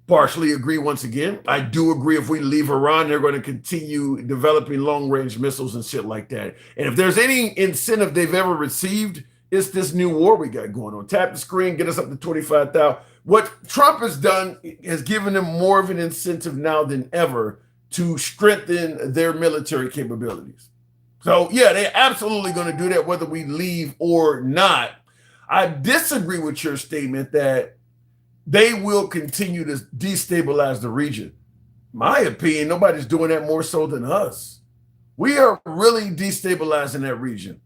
Partially agree once again. I do agree if we leave Iran, they're going to continue developing long-range missiles and shit like that. And if there's any incentive they've ever received, it's this new war we got going on. Tap the screen, get us up to 25,000. What Trump has done has given them more of an incentive now than ever to strengthen their military capabilities. So, yeah, they're absolutely going to do that whether we leave or not. I disagree with your statement that they will continue to destabilize the region. My opinion, nobody's doing that more so than us. We are really destabilizing that region.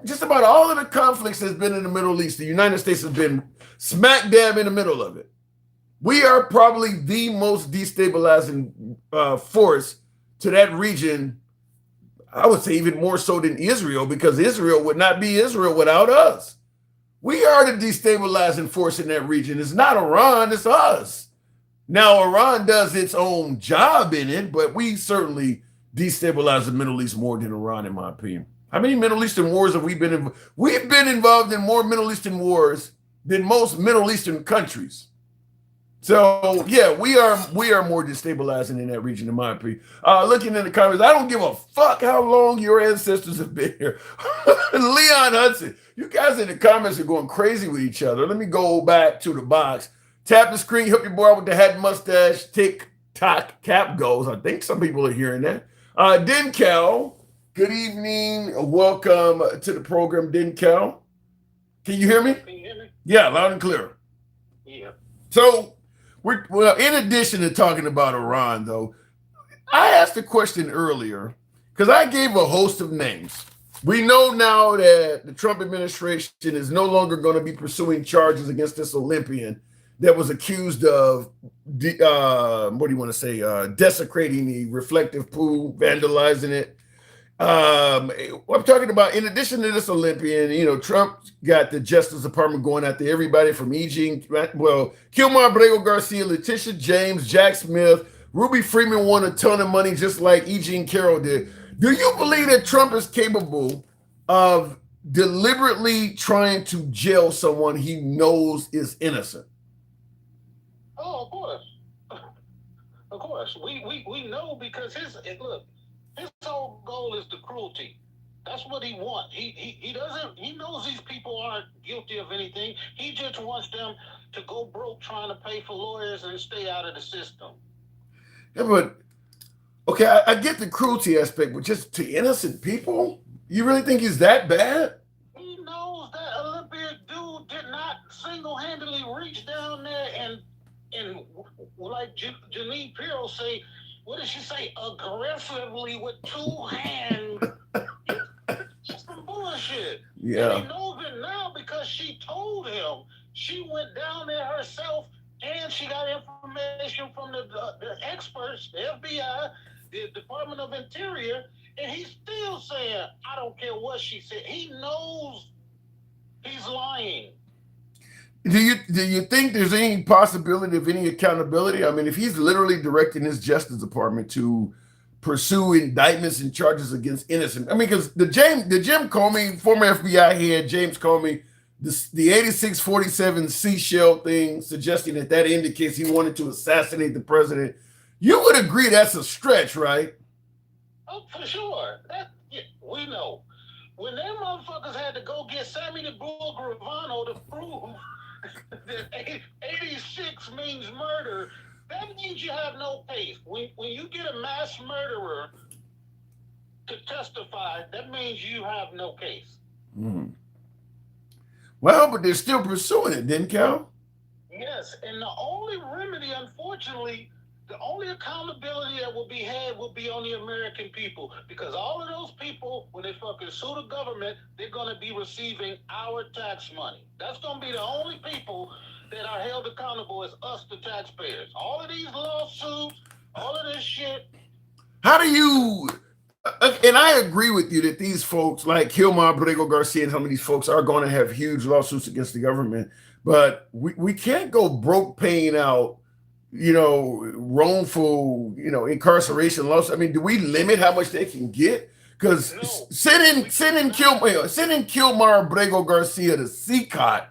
Just about all of the conflicts that's been in the Middle East, the United States has been smack dab in the middle of it. We are probably the most destabilizing force to that region. I would say even more so than Israel, because Israel would not be Israel without us. We are the destabilizing force in that region. It's not Iran, it's us. Now, Iran does its own job in it, but we certainly destabilize the Middle East more than Iran, in my opinion. How many Middle Eastern wars have we been in? We've been involved in more Middle Eastern wars than most Middle Eastern countries. So, yeah, we are more destabilizing in that region, in my opinion. Looking in the comments, I don't give a fuck how long your ancestors have been here. Leon Hudson, you guys in the comments are going crazy with each other. Let me go back to the box. Tap the screen, help your boy with the hat mustache, tick-tock cap goes. I think some people are hearing that. Denkel, good evening. Welcome to the program, Denkel. Can you hear me? Can you hear me? Yeah, loud and clear. Yeah. So, well, in addition to talking about Iran, though, I asked a question earlier because I gave a host of names. We know now that the Trump administration is no longer going to be pursuing charges against this Olympian that was accused of, desecrating the reflective pool, vandalizing it. I'm talking about, in addition to this Olympian, Trump got the Justice Department going after everybody from Kilmar Brego Garcia, Letitia James, Jack Smith, Ruby Freeman won a ton of money just like E. Jean Carroll did. Do you believe that Trump is capable of deliberately trying to jail someone he knows is innocent? Oh, of course. Of course. We know because his whole goal is the cruelty. That's what he wants. He knows these people aren't guilty of anything. He just wants them to go broke trying to pay for lawyers and stay out of the system. Yeah, but okay, I get the cruelty aspect, but just to innocent people? You really think he's that bad? He knows that Olympic dude did not single-handedly reach down there and like Janine Pirro say, what did she say? Aggressively with two hands. It's some bullshit. Yeah. And he knows it now because she told him. She went down there herself and she got information from the experts, the FBI, the Department of Interior, and he's still saying, I don't care what she said. He knows he's lying. Do you think there's any possibility of any accountability? I mean, if he's literally directing his Justice Department to pursue indictments and charges against innocent, I mean, because the Jim Comey, former FBI head James Comey, the 8647 seashell thing, suggesting that indicates he wanted to assassinate the president, you would agree that's a stretch, right? Oh, for sure. We know. When them motherfuckers had to go get Sammy the Bull Gravano to prove that 86 means murder, that means you have no case. When you get a mass murderer to testify, that means you have no case. Well, but they're still pursuing it, didn't Cal? Yes, and the only remedy, unfortunately, the only accountability that will be had will be on the American people, because all of those people, when they fucking sue the government, they're going to be receiving our tax money. That's going to be the only people that are held accountable as us, the taxpayers. All of these lawsuits, all of this shit. How do you, and I agree with you that these folks like Kilmar Brego Garcia and some of these folks are going to have huge lawsuits against the government, but we can't go broke paying out wrongful, incarceration laws. I mean, do we limit how much they can get? Because sending Kilmar Brego Garcia to CCOT,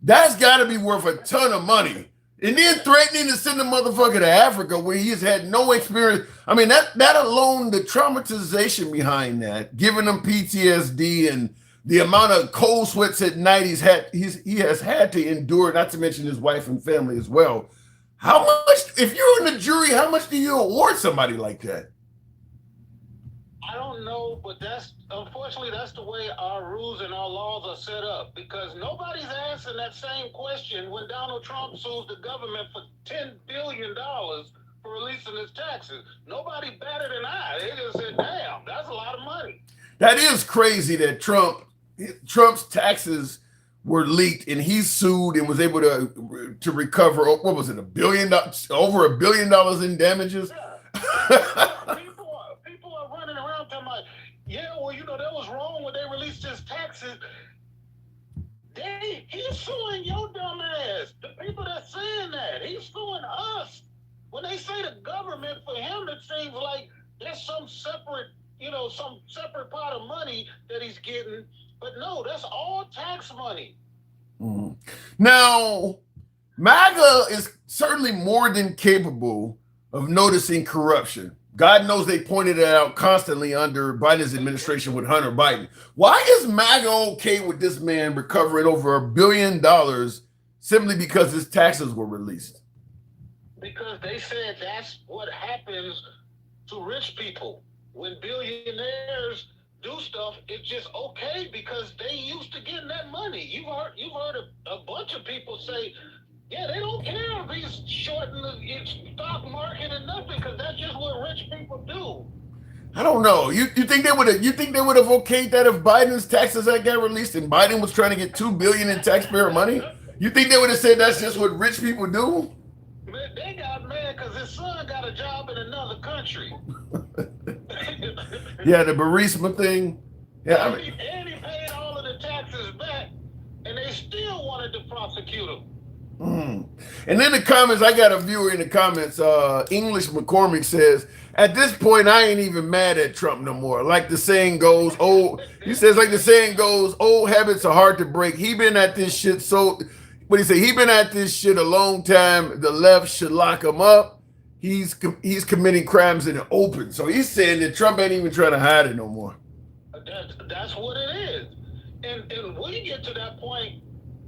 that's got to be worth a ton of money. And then threatening to send the motherfucker to Africa where he's had no experience. I mean, that alone, the traumatization behind that, giving him PTSD and the amount of cold sweats at night he has had to endure, not to mention his wife and family as well. How much, if you're in the jury, how much do you award somebody like that? I don't know, but unfortunately, that's the way our rules and our laws are set up, because nobody's answering that same question when Donald Trump sues the government for $10 billion for releasing his taxes. Nobody batted an eye. They just said, damn, that's a lot of money. That is crazy that Trump's taxes were leaked and he sued and was able to recover, what was it, over $1 billion in damages? Yeah. People are running around talking about, that was wrong when they released his taxes. He's suing your dumb ass. The people that's saying that, he's suing us. When they say the government, for him, it seems like there's some separate pot of money that he's getting. But no, that's all tax money. Now, MAGA is certainly more than capable of noticing corruption. God knows they pointed it out constantly under Biden's administration with Hunter Biden. Why is MAGA okay with this man recovering over $1 billion simply because his taxes were released? Because they said that's what happens to rich people. When billionaires do stuff, it's just okay because they used to getting that money. You've heard a bunch of people say, yeah, they don't care if he's shorting the stock market or nothing because that's just what rich people do. I don't know. You think they would have okayed that if Biden's taxes had got released and Biden was trying to get $2 billion in taxpayer money? You think they would have said that's just what rich people do? Man, they got mad because his son got a job in another country. Yeah, the Burisma thing. Yeah, and he paid all of the taxes back, and they still wanted to prosecute him. And then the comments, I got a viewer in the comments, English McCormick says, at this point, I ain't even mad at Trump no more. Like the saying goes, old habits are hard to break. He been at this shit he been at this shit a long time. The left should lock him up. He's committing crimes in the open. So he's saying that Trump ain't even trying to hide it no more. That's what it is. And we get to that point,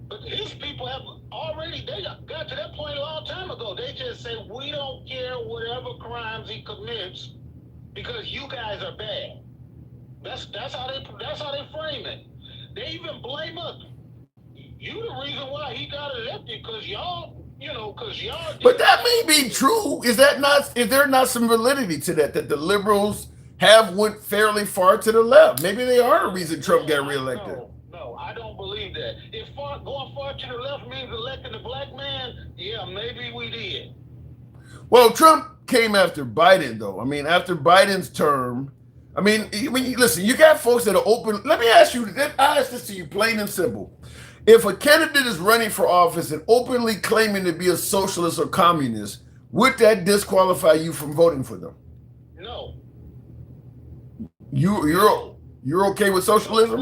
but his people have already, they got to that point a long time ago. They just say, we don't care whatever crimes he commits because you guys are bad. That's how they frame it. They even blame us. You the reason why he got elected because y'all. But that may be true. Is there not some validity to that the liberals have went fairly far to the left? Maybe they are the reason Trump got reelected. No, I don't believe that. If going far to the left means electing a black man, yeah, maybe we did. Well, Trump came after Biden, though. I mean, after Biden's term, listen, you got folks that are open. Let me ask you, I ask this to you plain and simple. If a candidate is running for office and openly claiming to be a socialist or communist, would that disqualify you from voting for them? No. You're okay with socialism?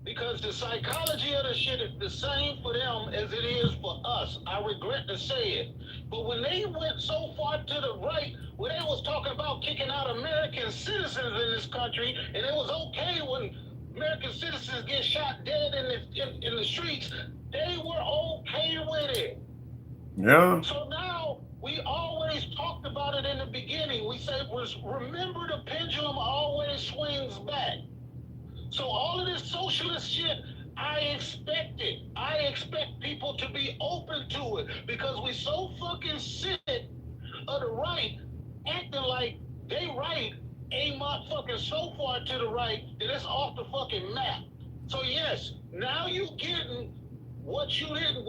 Because the psychology of the shit is the same for them as it is for us. I regret to say it. But when they went so far to the right, where they was talking about kicking out American citizens in this country, and it was okay when American citizens get shot dead in the streets, they were okay with it. Yeah. So now we always talked about it in the beginning. We said, remember the pendulum always swings back. So all of this socialist shit, I expect it. I expect people to be open to it because we so fucking sick of the right acting like they right ain't motherfucking so far to the right that it's off the fucking map. So yes, now you getting what you didn't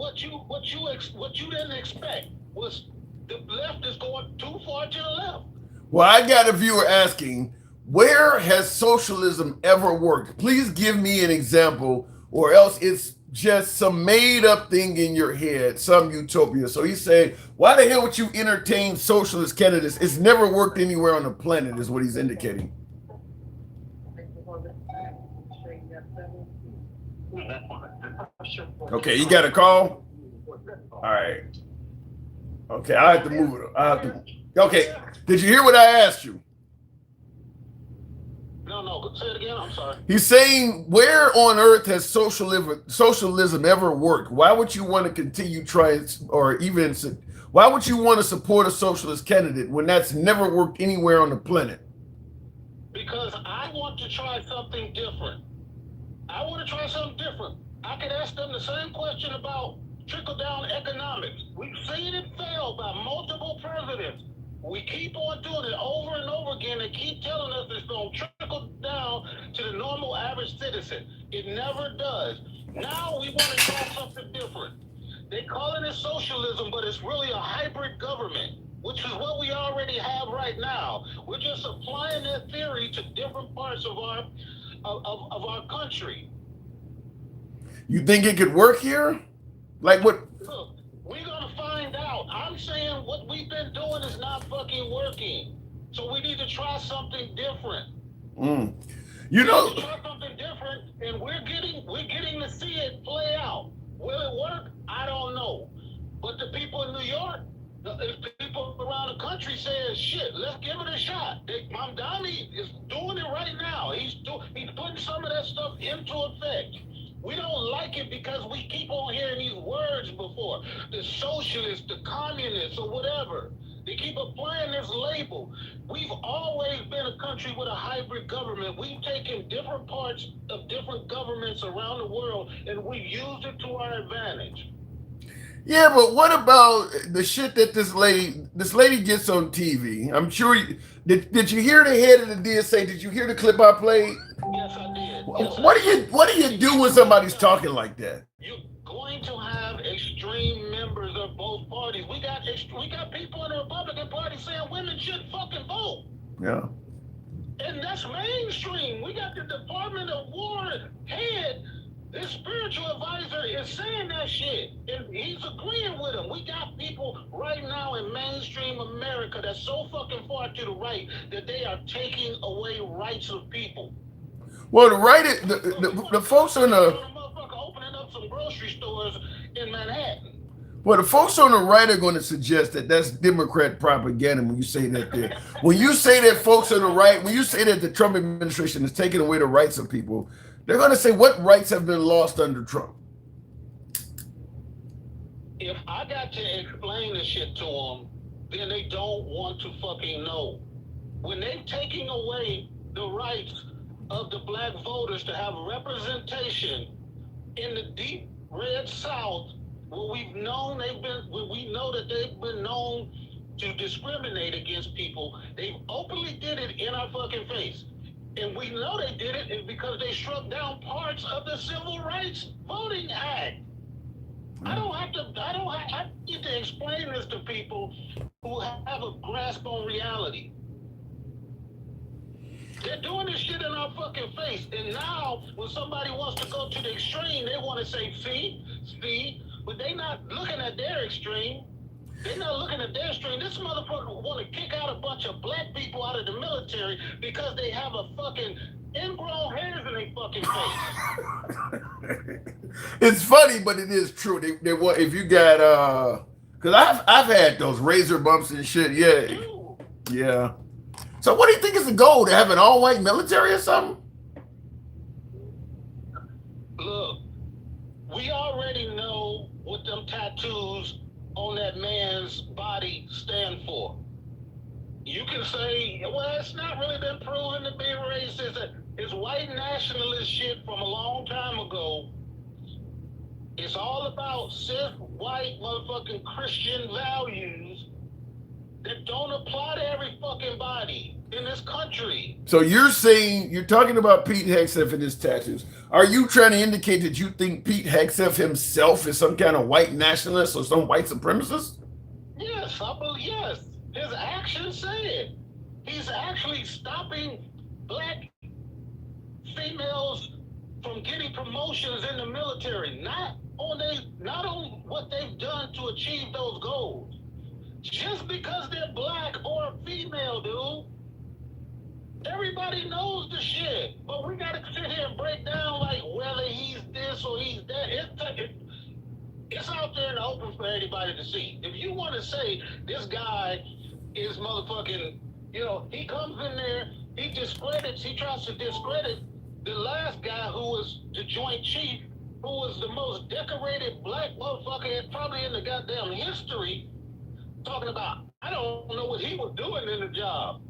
expect was the left is going too far to the left. Well, I got a viewer asking, where has socialism ever worked? Please give me an example, or else it's just some made up thing in your head, some utopia. So he's saying, why the hell would you entertain socialist candidates? It's never worked anywhere on the planet, is what he's indicating. Okay, you got a call? All right. Okay, I have to move it. Okay, did you hear what I asked you? No, say it again. I'm sorry. He's saying, where on earth has socialism ever worked? Why would you want to continue trying, why would you want to support a socialist candidate when that's never worked anywhere on the planet? Because I want to try something different. I could ask them the same question about trickle-down economics. We've seen it fail by multiple presidents. We keep on doing it over and over again. They keep telling us it's going to trickle down to the normal average citizen. It never does. Now we want to try something different. They calling it socialism, but it's really a hybrid government, which is what we already have right now. We're just applying that theory to different parts of our country. You think it could work here? Like what? Look, we're going to find out. I'm saying what we've been doing is not fucking working. So we need to try something different. You know, try something different, and we're getting to see it play out. Will it work? I don't know. But the people in New York, if people around the country saying, shit, let's give it a shot. into effect. We don't like it because we keep on hearing these words before. The socialists, the communists, or whatever. They keep applying this label. We've always been a country with a hybrid government. We've taken different parts of different governments around the world and we've used it to our advantage. Yeah, but what about the shit that this lady gets on TV? I'm sure did you hear the head of the DSA? Did you hear the clip I played? Yes, I did. What do you do when somebody's talking like that? You're going to have extreme members of both parties. We got people in the Republican Party saying women should fucking vote. Yeah. And that's mainstream. We got the Department of War head. This spiritual advisor is saying that shit, and he's agreeing with him. We got people right now in mainstream America that's so fucking far to the right that they are taking away rights of people. Well, the folks on the opening up some grocery stores in Manhattan. Well, the folks on the right are going to suggest that that's Democrat propaganda when you say that. When you say that folks on the right, when you say that the Trump administration is taking away the rights of people, they're going to say what rights have been lost under Trump. If I got to explain this shit to them, then they don't want to fucking know. When they're taking away the rights of the black voters to have representation in the deep red South, where we know that they've been known to discriminate against people, they openly did it in our fucking face. And we know they did it is because they struck down parts of the Civil Rights Voting Act. I need to explain this to people who have a grasp on reality. They're doing this shit in our fucking face. And now, when somebody wants to go to the extreme, they want to say, see, but they're not looking at their extreme. They're not looking at their extreme. This motherfucker want to kick out a bunch of black people out of the military because they have a fucking ingrown hairs in their fucking face. It's funny, but it is true. They want, if you got because I've had those razor bumps and shit. Yeah. So what do you think is the goal? To have an all-white military or something? Look, we already know what them tattoos on that man's body stand for. You can say, well, it's not really been proven to be racist. It's white nationalist shit from a long time ago. It's all about cis white motherfucking Christian values that don't apply to every fucking body in this country. So you're talking about Pete Hegseth and his tattoos. Are you trying to indicate that you think Pete Hegseth himself is some kind of white nationalist or some white supremacist? Yes, I believe, yes. His actions say it. He's actually stopping black females from getting promotions in the military, not on what they've done to achieve those goals. Just because they're black or female, dude. Everybody knows the shit, but we gotta sit here and break down like whether he's this or he's that. It's out there in the open for anybody to see. If you want to say this guy is motherfucking, he comes in there, he tries to discredit the last guy who was the Joint Chief, who was the most decorated black motherfucker probably in the goddamn history, talking about, I don't know what he was doing in the job.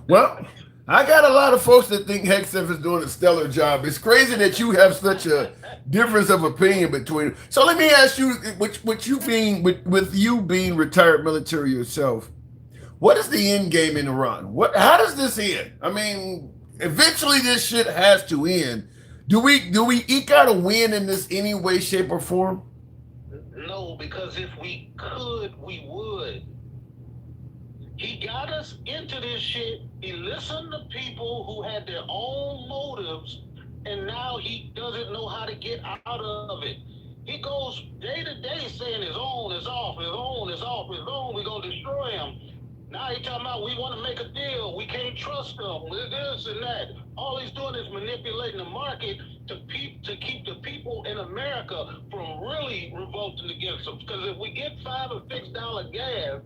Well, I got a lot of folks that think Hegseth is doing a stellar job. It's crazy that you have such a difference of opinion between. So let me ask you, with you being retired military yourself, what is the end game in Iran? How does this end? I mean, eventually this shit has to end. Do we eke out a win in this any way, shape, or form? No, because if we could, we would. He got us into this shit. He listened to people who had their own motives, and now he doesn't know how to get out of it. He goes day to day saying his own is off, his own is off, his own, we're going to destroy him. Now he's talking about we want to make a deal. We can't trust them. This and that. All he's doing is manipulating the market to keep the people in America from really revolting against him. Because if we get $5 or $6 gas,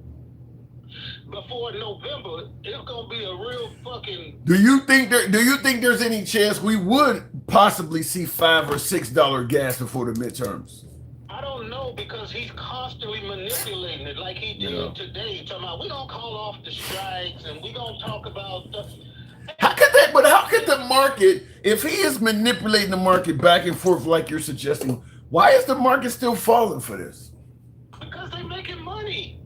before November, it's gonna be a real fucking. Do you think there's any chance we would possibly see $5 or $6 gas before the midterms? I don't know, because he's constantly manipulating it like he did today. Talking about we gonna call off the strikes and we gonna talk about How could the market, if he is manipulating the market back and forth like you're suggesting, why is the market still falling for this? because they making money.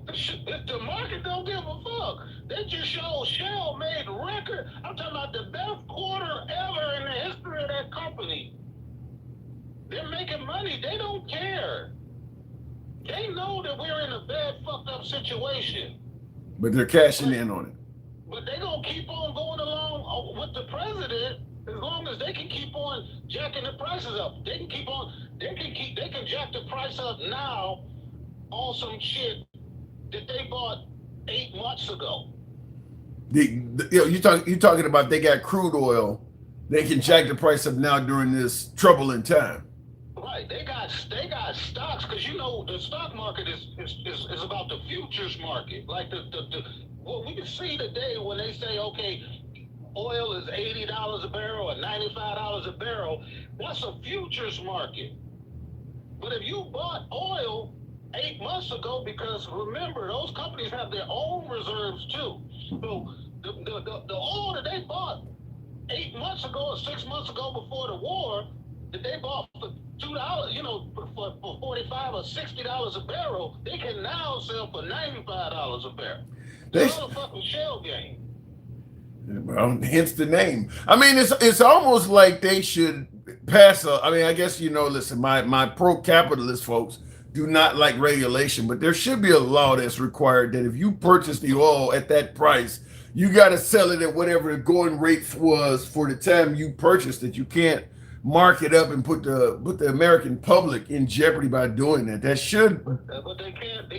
The market don't give a fuck. They just show Shell made record. I'm talking about the best quarter ever in the history of that company. They're making money. They don't care. They know that we're in a bad, fucked up situation. But they're cashing in on it. But they gonna keep on going along with the president as long as they can keep on jacking the prices up. They can keep on. They can jack the price up now on some shit that they bought 8 months ago. You're talking about they got crude oil. They can jack the price up now during this troubling time. Right, they got stocks, because you know the stock market is about the futures market. Like what we can see today when they say, okay, oil is $80 a barrel or $95 a barrel, that's a futures market. But if you bought oil 8 months ago, because remember, those companies have their own reserves too. So the oil that they bought 8 months ago or 6 months ago before the war, that they bought for $2, for $45 or $60 a barrel, they can now sell for $95 a barrel. It's a fucking shell game. Well, hence the name. I mean, it's almost like they should pass I guess, listen, my pro-capitalist folks do not like regulation, but there should be a law that's required that if you purchase the oil at that price, you got to sell it at whatever the going rate was for the time you purchased it. You can't mark it up and put the American public in jeopardy by doing that. That should. But they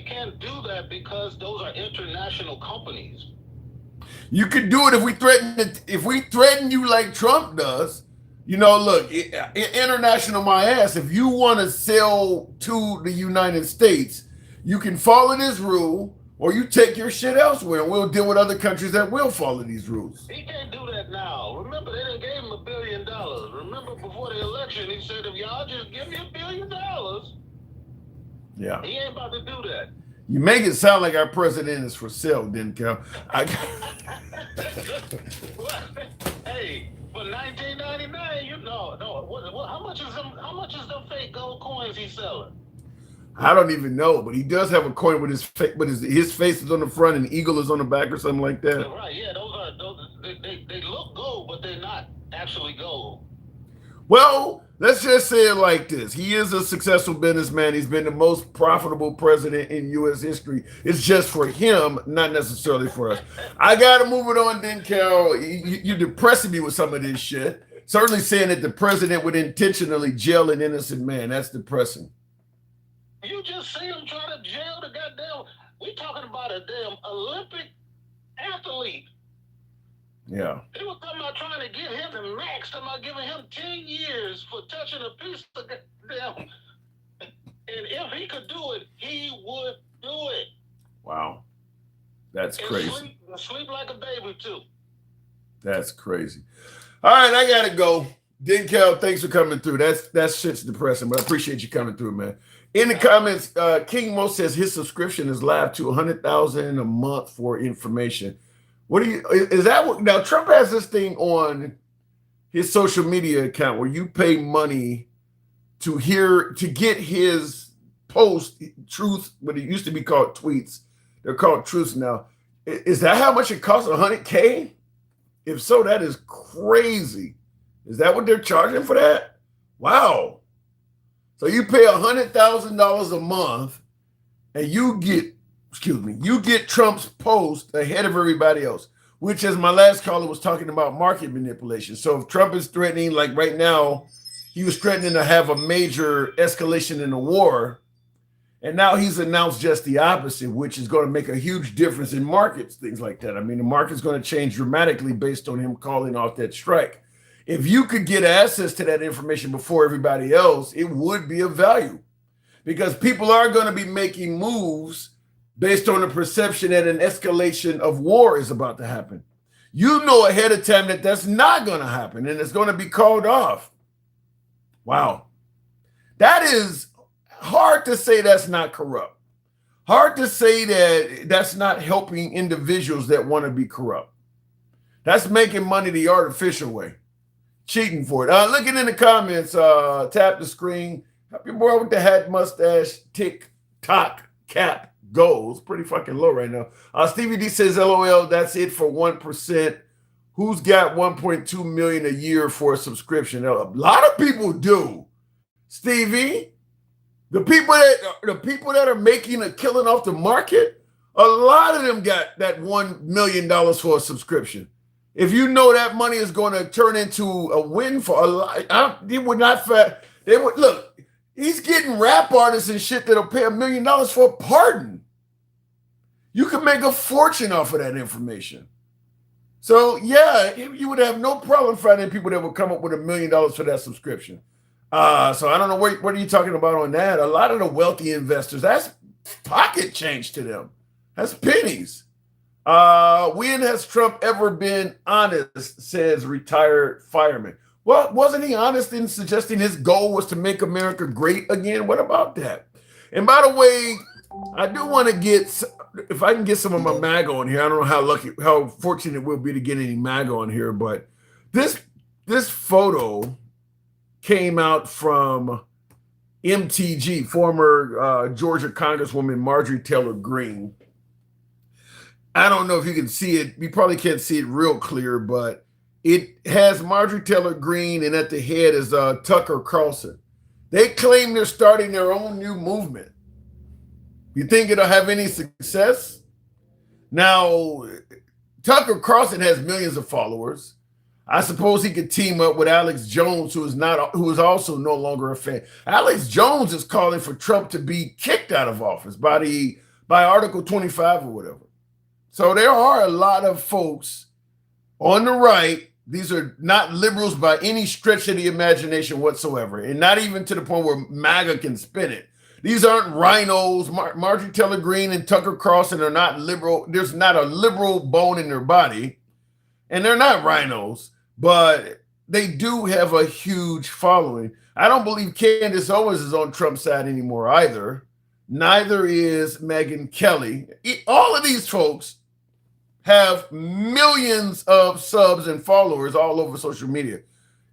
can't do that because those are international companies. You could do it if we threaten you like Trump does. Look, international my ass. If you want to sell to the United States, you can follow this rule, or you take your shit elsewhere, and we'll deal with other countries that will follow these rules. He can't do that now. Remember, they done gave him $1 billion. Remember, before the election, he said, if y'all just give me $1 billion, yeah, he ain't about to do that. You make it sound like our president is for sale, Denkel. Hey, for $19.99, no. How much is them fake gold coins he's selling? I don't even know, but he does have a coin with his face, but his face is on the front and the eagle is on the back or something like that. Right, yeah, they look gold, but they're not actually gold. Well, let's just say it like this. He is a successful businessman. He's been the most profitable president in U.S. history. It's just for him, not necessarily for us. I got to move it on, Denkel. You're depressing me with some of this shit. Certainly saying that the president would intentionally jail an innocent man. That's depressing. You just see him try to jail the goddamn. We talking about a damn Olympic athlete. Yeah. They were talking about trying to get him the max, talking about giving him 10 years for touching a piece of goddamn. And if he could do it, he would do it. Wow. That's crazy. Sleep like a baby, too. That's crazy. All right, I got to go. Denkel, thanks for coming through. That shit's depressing, but I appreciate you coming through, man. In the comments, King Mo says his subscription is live to 100,000 a month for information. Is that what, now Trump has this thing on his social media account where you pay money to get his post truth, but it used to be called tweets. They're called truths now. Is that how much it costs? $100K? If so, that is crazy. Is that what they're charging for that? Wow. So you pay $100,000 a month and you get Trump's post ahead of everybody else, which, as my last caller was talking about, market manipulation. So if Trump is threatening, like right now, he was threatening to have a major escalation in the war, and now he's announced just the opposite, which is going to make a huge difference in markets, things like that. I mean, the market's going to change dramatically based on him calling off that strike. If you could get access to that information before everybody else, it would be of value, because people are going to be making moves based on the perception that an escalation of war is about to happen. You know ahead of time that that's not going to happen and it's going to be called off. Wow. That is hard to say that's not corrupt. Hard to say that that's not helping individuals that want to be corrupt. That's making money the artificial way. Cheating for it. Looking in the comments, tap the screen. Help your boy with the hat, mustache, TikTok cap goals. Pretty fucking low right now. Stevie D says, LOL, that's it for 1%. Who's got 1.2 million a year for a subscription? A lot of people do. Stevie, the people that are making a killing off the market, a lot of them got that $1 million for a subscription. If you know that money is going to turn into a win for a lot, they would not. They would look. He's getting rap artists and shit that'll pay $1 million for a pardon. You can make a fortune off of that information. So yeah, you would have no problem finding people that would come up with $1 million for that subscription. So I don't know what are you talking about on that. A lot of the wealthy investors, that's pocket change to them. That's pennies. When has Trump ever been honest, says retired fireman. Well, wasn't he honest in suggesting his goal was to make America great again? What about that? And by the way, I do want to get, if I can get some of my MAGA on here. I don't know how fortunate we'll be to get any MAGA on here, but this photo came out from MTG, former Georgia Congresswoman Marjorie Taylor Greene. I don't know if you can see it. You probably can't see it real clear, but it has Marjorie Taylor Greene, and at the head is Tucker Carlson. They claim they're starting their own new movement. You think it'll have any success? Now, Tucker Carlson has millions of followers. I suppose he could team up with Alex Jones, who is also no longer a fan. Alex Jones is calling for Trump to be kicked out of office by Article 25 or whatever. So there are a lot of folks on the right. These are not liberals by any stretch of the imagination whatsoever, and not even to the point where MAGA can spin it. These aren't rhinos. Marjorie Taylor Greene and Tucker Carlson are not liberal. There's not a liberal bone in their body, and they're not rhinos, but they do have a huge following. I don't believe Candace Owens is on Trump's side anymore either. Neither is Megyn Kelly. All of these folks have millions of subs and followers all over social media.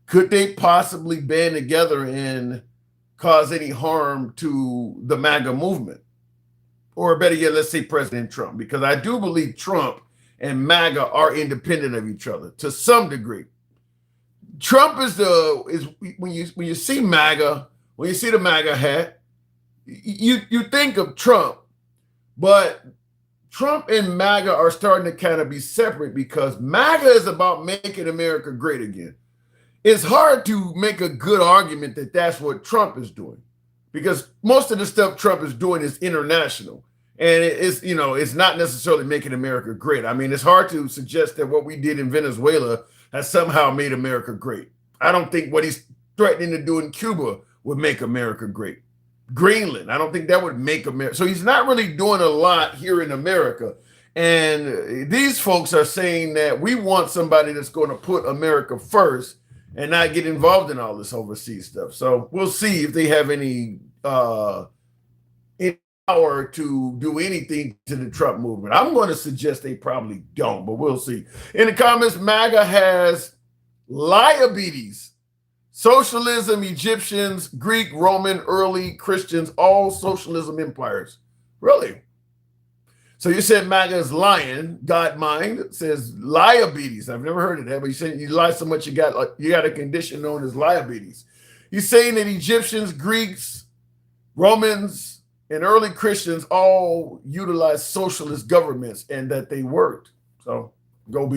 Could they possibly band together and cause any harm to the MAGA movement? Or better yet, let's say President Trump, because I do believe Trump and MAGA are independent of each other to some degree. Trump is when you see MAGA, when you see the MAGA hat, you think of Trump, but Trump and MAGA are starting to kind of be separate because MAGA is about making America great again. It's hard to make a good argument that that's what Trump is doing because most of the stuff Trump is doing is international. And it's not necessarily making America great. I mean, it's hard to suggest that what we did in Venezuela has somehow made America great. I don't think what he's threatening to do in Cuba would make America great. Greenland, I don't think that would make America. So he's not really doing a lot here in America. And these folks are saying that we want somebody that's going to put America first and not get involved in all this overseas stuff. So we'll see if they have any power to do anything to the Trump movement. I'm going to suggest they probably don't, but we'll see. In the comments, MAGA has liabilities. Socialism, Egyptians, Greek, Roman, early Christians, all socialism empires. Really? So you said MAGA is lying. God mind says liabilities. I've never heard of that, but you said you lie so much you got a condition known as liabilities. He's saying that Egyptians, Greeks, Romans, and early Christians all utilized socialist governments and that they worked. So go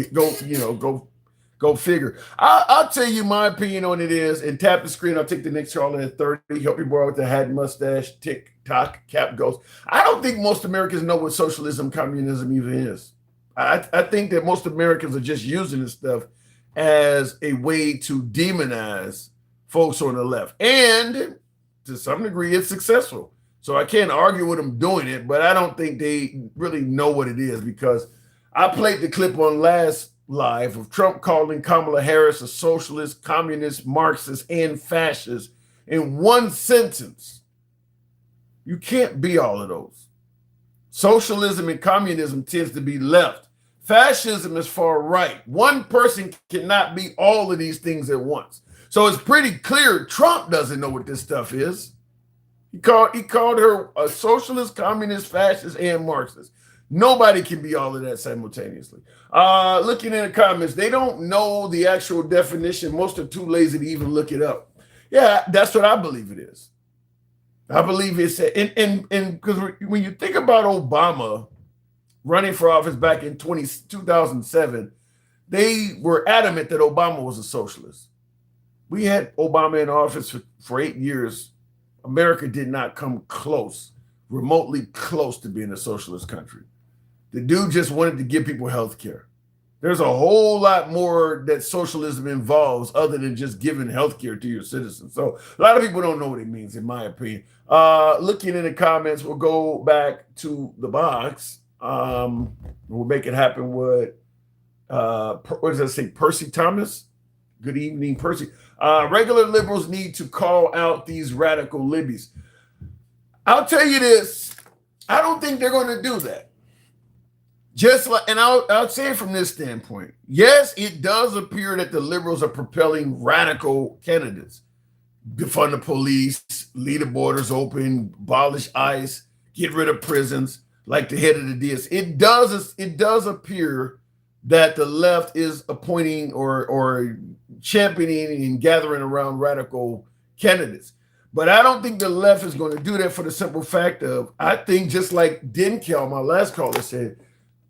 figure. I'll tell you my opinion on it is, and tap the screen. I'll take the next caller at 30. Help your boy with the hat and mustache, TikTok, cap goes. I don't think most Americans know what socialism, communism even is. I think that most Americans are just using this stuff as a way to demonize folks on the left. And to some degree, it's successful. So I can't argue with them doing it, but I don't think they really know what it is, because I played the clip on last live of Trump calling Kamala Harris a socialist, communist, Marxist, and fascist in one sentence. You can't be all of those. Socialism and communism tends to be left. Fascism is far right. One person cannot be all of these things at once. So it's pretty clear Trump doesn't know what this stuff is. He called her a socialist, communist, fascist, and Marxist. Nobody can be all of that simultaneously. Looking in the comments, they don't know the actual definition. Most are too lazy to even look it up. Yeah, that's what I believe it is. I believe it's and because when you think about Obama running for office back in 2007, they were adamant that Obama was a socialist. We had Obama in office for 8 years. America did not come close, remotely close to being a socialist country. The dude just wanted to give people health care. There's a whole lot more that socialism involves other than just giving health care to your citizens. So a lot of people don't know what it means, in my opinion. Looking in the comments, we'll go back to the box. We'll make it happen with, what does that say, Percy Thomas? Good evening, Percy. Regular liberals need to call out these radical libbies. I'll tell you this, I don't think they're going to do that. Just like, and I'll say it from this standpoint. Yes, it does appear that the liberals are propelling radical candidates. Defund the police, leave the borders open, abolish ICE, get rid of prisons, like the head of the DS. It does appear that the left is appointing or championing and gathering around radical candidates. But I don't think the left is going to do that for the simple fact of, I think just like Denkel, my last caller, said,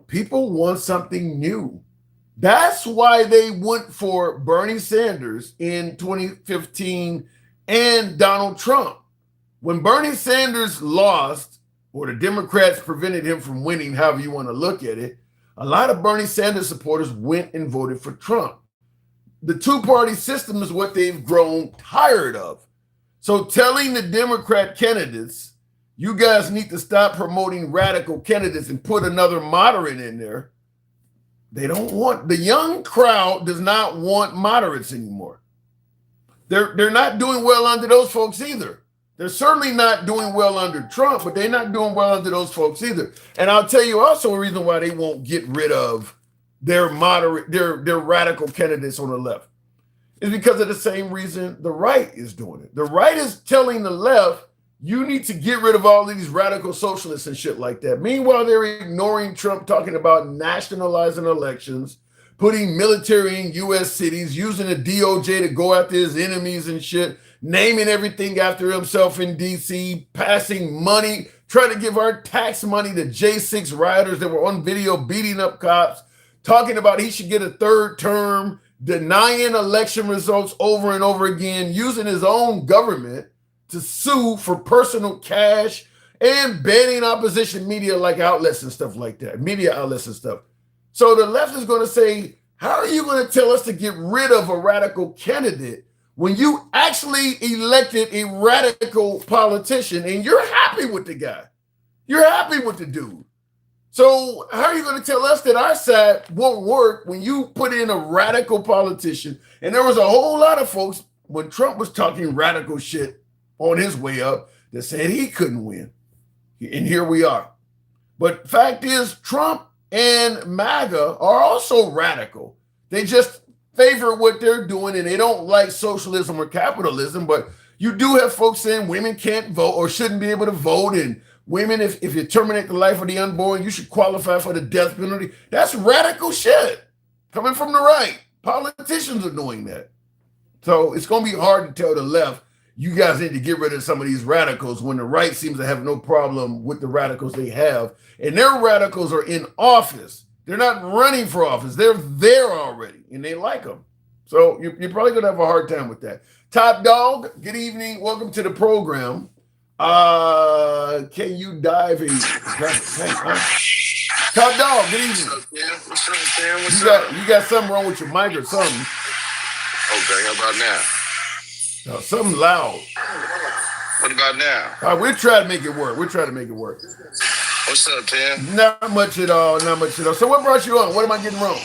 people want something new. That's why they went for Bernie Sanders in 2015 and Donald Trump. When Bernie Sanders lost, or the Democrats prevented him from winning, however you want to look at it, a lot of Bernie Sanders supporters went and voted for Trump. The two-party system is what they've grown tired of. So telling the Democrat candidates, you guys need to stop promoting radical candidates and put another moderate in there. They don't want, the young crowd does not want moderates anymore. They're not doing well under those folks either. They're certainly not doing well under Trump, but they're not doing well under those folks either. And I'll tell you also a reason why they won't get rid of their moderate, their radical candidates on the left is because of the same reason the right is doing it. The right is telling the left, you need to get rid of all of these radical socialists and shit like that. Meanwhile, they're ignoring Trump talking about nationalizing elections, putting military in U.S. cities, using the DOJ to go after his enemies and shit, naming everything after himself in D.C., passing money, trying to give our tax money to J6 rioters that were on video beating up cops, talking about he should get a third term, denying election results over and over again, using his own government to sue for personal cash, and banning opposition media like outlets and stuff like that, media outlets and stuff. So the left is going to say, how are you going to tell us to get rid of a radical candidate when you actually elected a radical politician and you're happy with the guy? You're happy with the dude. So how are you going to tell us that our side won't work when you put in a radical politician? And there was a whole lot of folks when Trump was talking radical shit on his way up that said he couldn't win. And here we are. But fact is, Trump and MAGA are also radical. They just favor what they're doing and they don't like socialism or capitalism. But you do have folks saying women can't vote or shouldn't be able to vote, and women, if you terminate the life of the unborn, you should qualify for the death penalty. That's radical shit coming from the right. Politicians are doing that. So it's going to be hard to tell the left, you guys need to get rid of some of these radicals, when the right seems to have no problem with the radicals they have. And their radicals are in office. They're not running for office. They're there already, and they like them. So you're probably going to have a hard time with that. Top Dog, good evening. Welcome to the program. Can you dive in? Top Dog, good evening. Yeah, what's up, Sam? What's up? You got something wrong with your mic or something. Okay, how about now? Something loud. What about now? All right, we're trying to make it work. We're trying to make it work. What's up, Tim? Not much at all. Not much at all. So what brought you on? What am I getting wrong?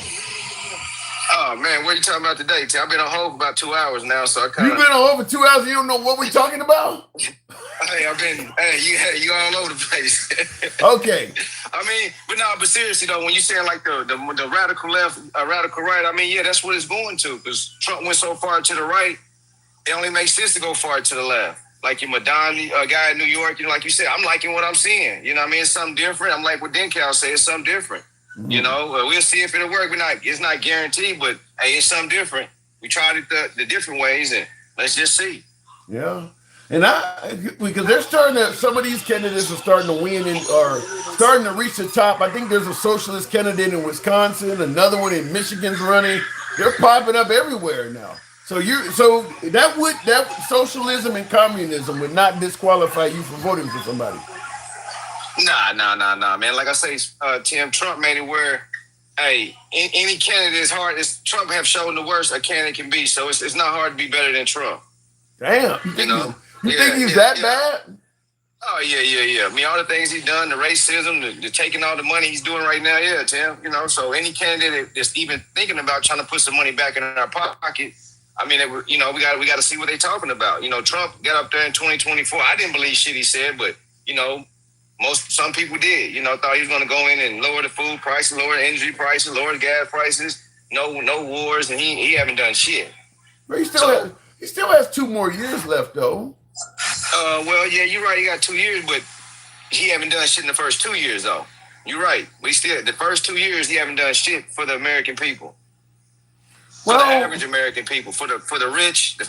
Oh man, what are you talking about today, Tim? I've been on hold for about 2 hours now, so I kind You've been on hold for 2 hours and you don't know what we're talking about? you all over the place. Okay. I mean, but seriously though, when you're saying like the radical left, radical right, I mean, yeah, that's what it's going to, because Trump went so far to the right, it only makes sense to go far to the left. Like your Madonna guy in New York, like you said, I'm liking what I'm seeing. You know what I mean? It's something different. I'm like what Dencal said, it's something different. Mm-hmm. You know, we'll see if it'll work. It's not guaranteed, but hey, it's something different. We tried it the different ways, and let's just see. Yeah. And because they're some of these candidates are starting to win or starting to reach the top. I think there's a socialist candidate in Wisconsin, another one in Michigan's running. They're popping up everywhere now. So that socialism and communism would not disqualify you from voting for somebody. Nah, man. Like I say, Tim, Trump made it where, hey, any candidate is hard. Trump have shown the worst a candidate can be, so it's not hard to be better than Trump. Damn. You think he's that bad? Oh, yeah. I mean, all the things he's done, the racism, the taking all the money he's doing right now, yeah, Tim. You know, so any candidate that's even thinking about trying to put some money back in our pocket, I mean, we got to see what they're talking about. You know, Trump got up there in 2024. I didn't believe shit he said, but, you know, some people did. You know, thought he was going to go in and lower the food prices, lower the energy prices, lower the gas prices, no wars, and he haven't done shit. But he still has 2 more years left, though. Well, yeah, you're right. He got 2 years, but he haven't done shit in the first 2 years, though. You're right. But the first 2 years, he haven't done shit for the American people. For the average American people, for the rich, the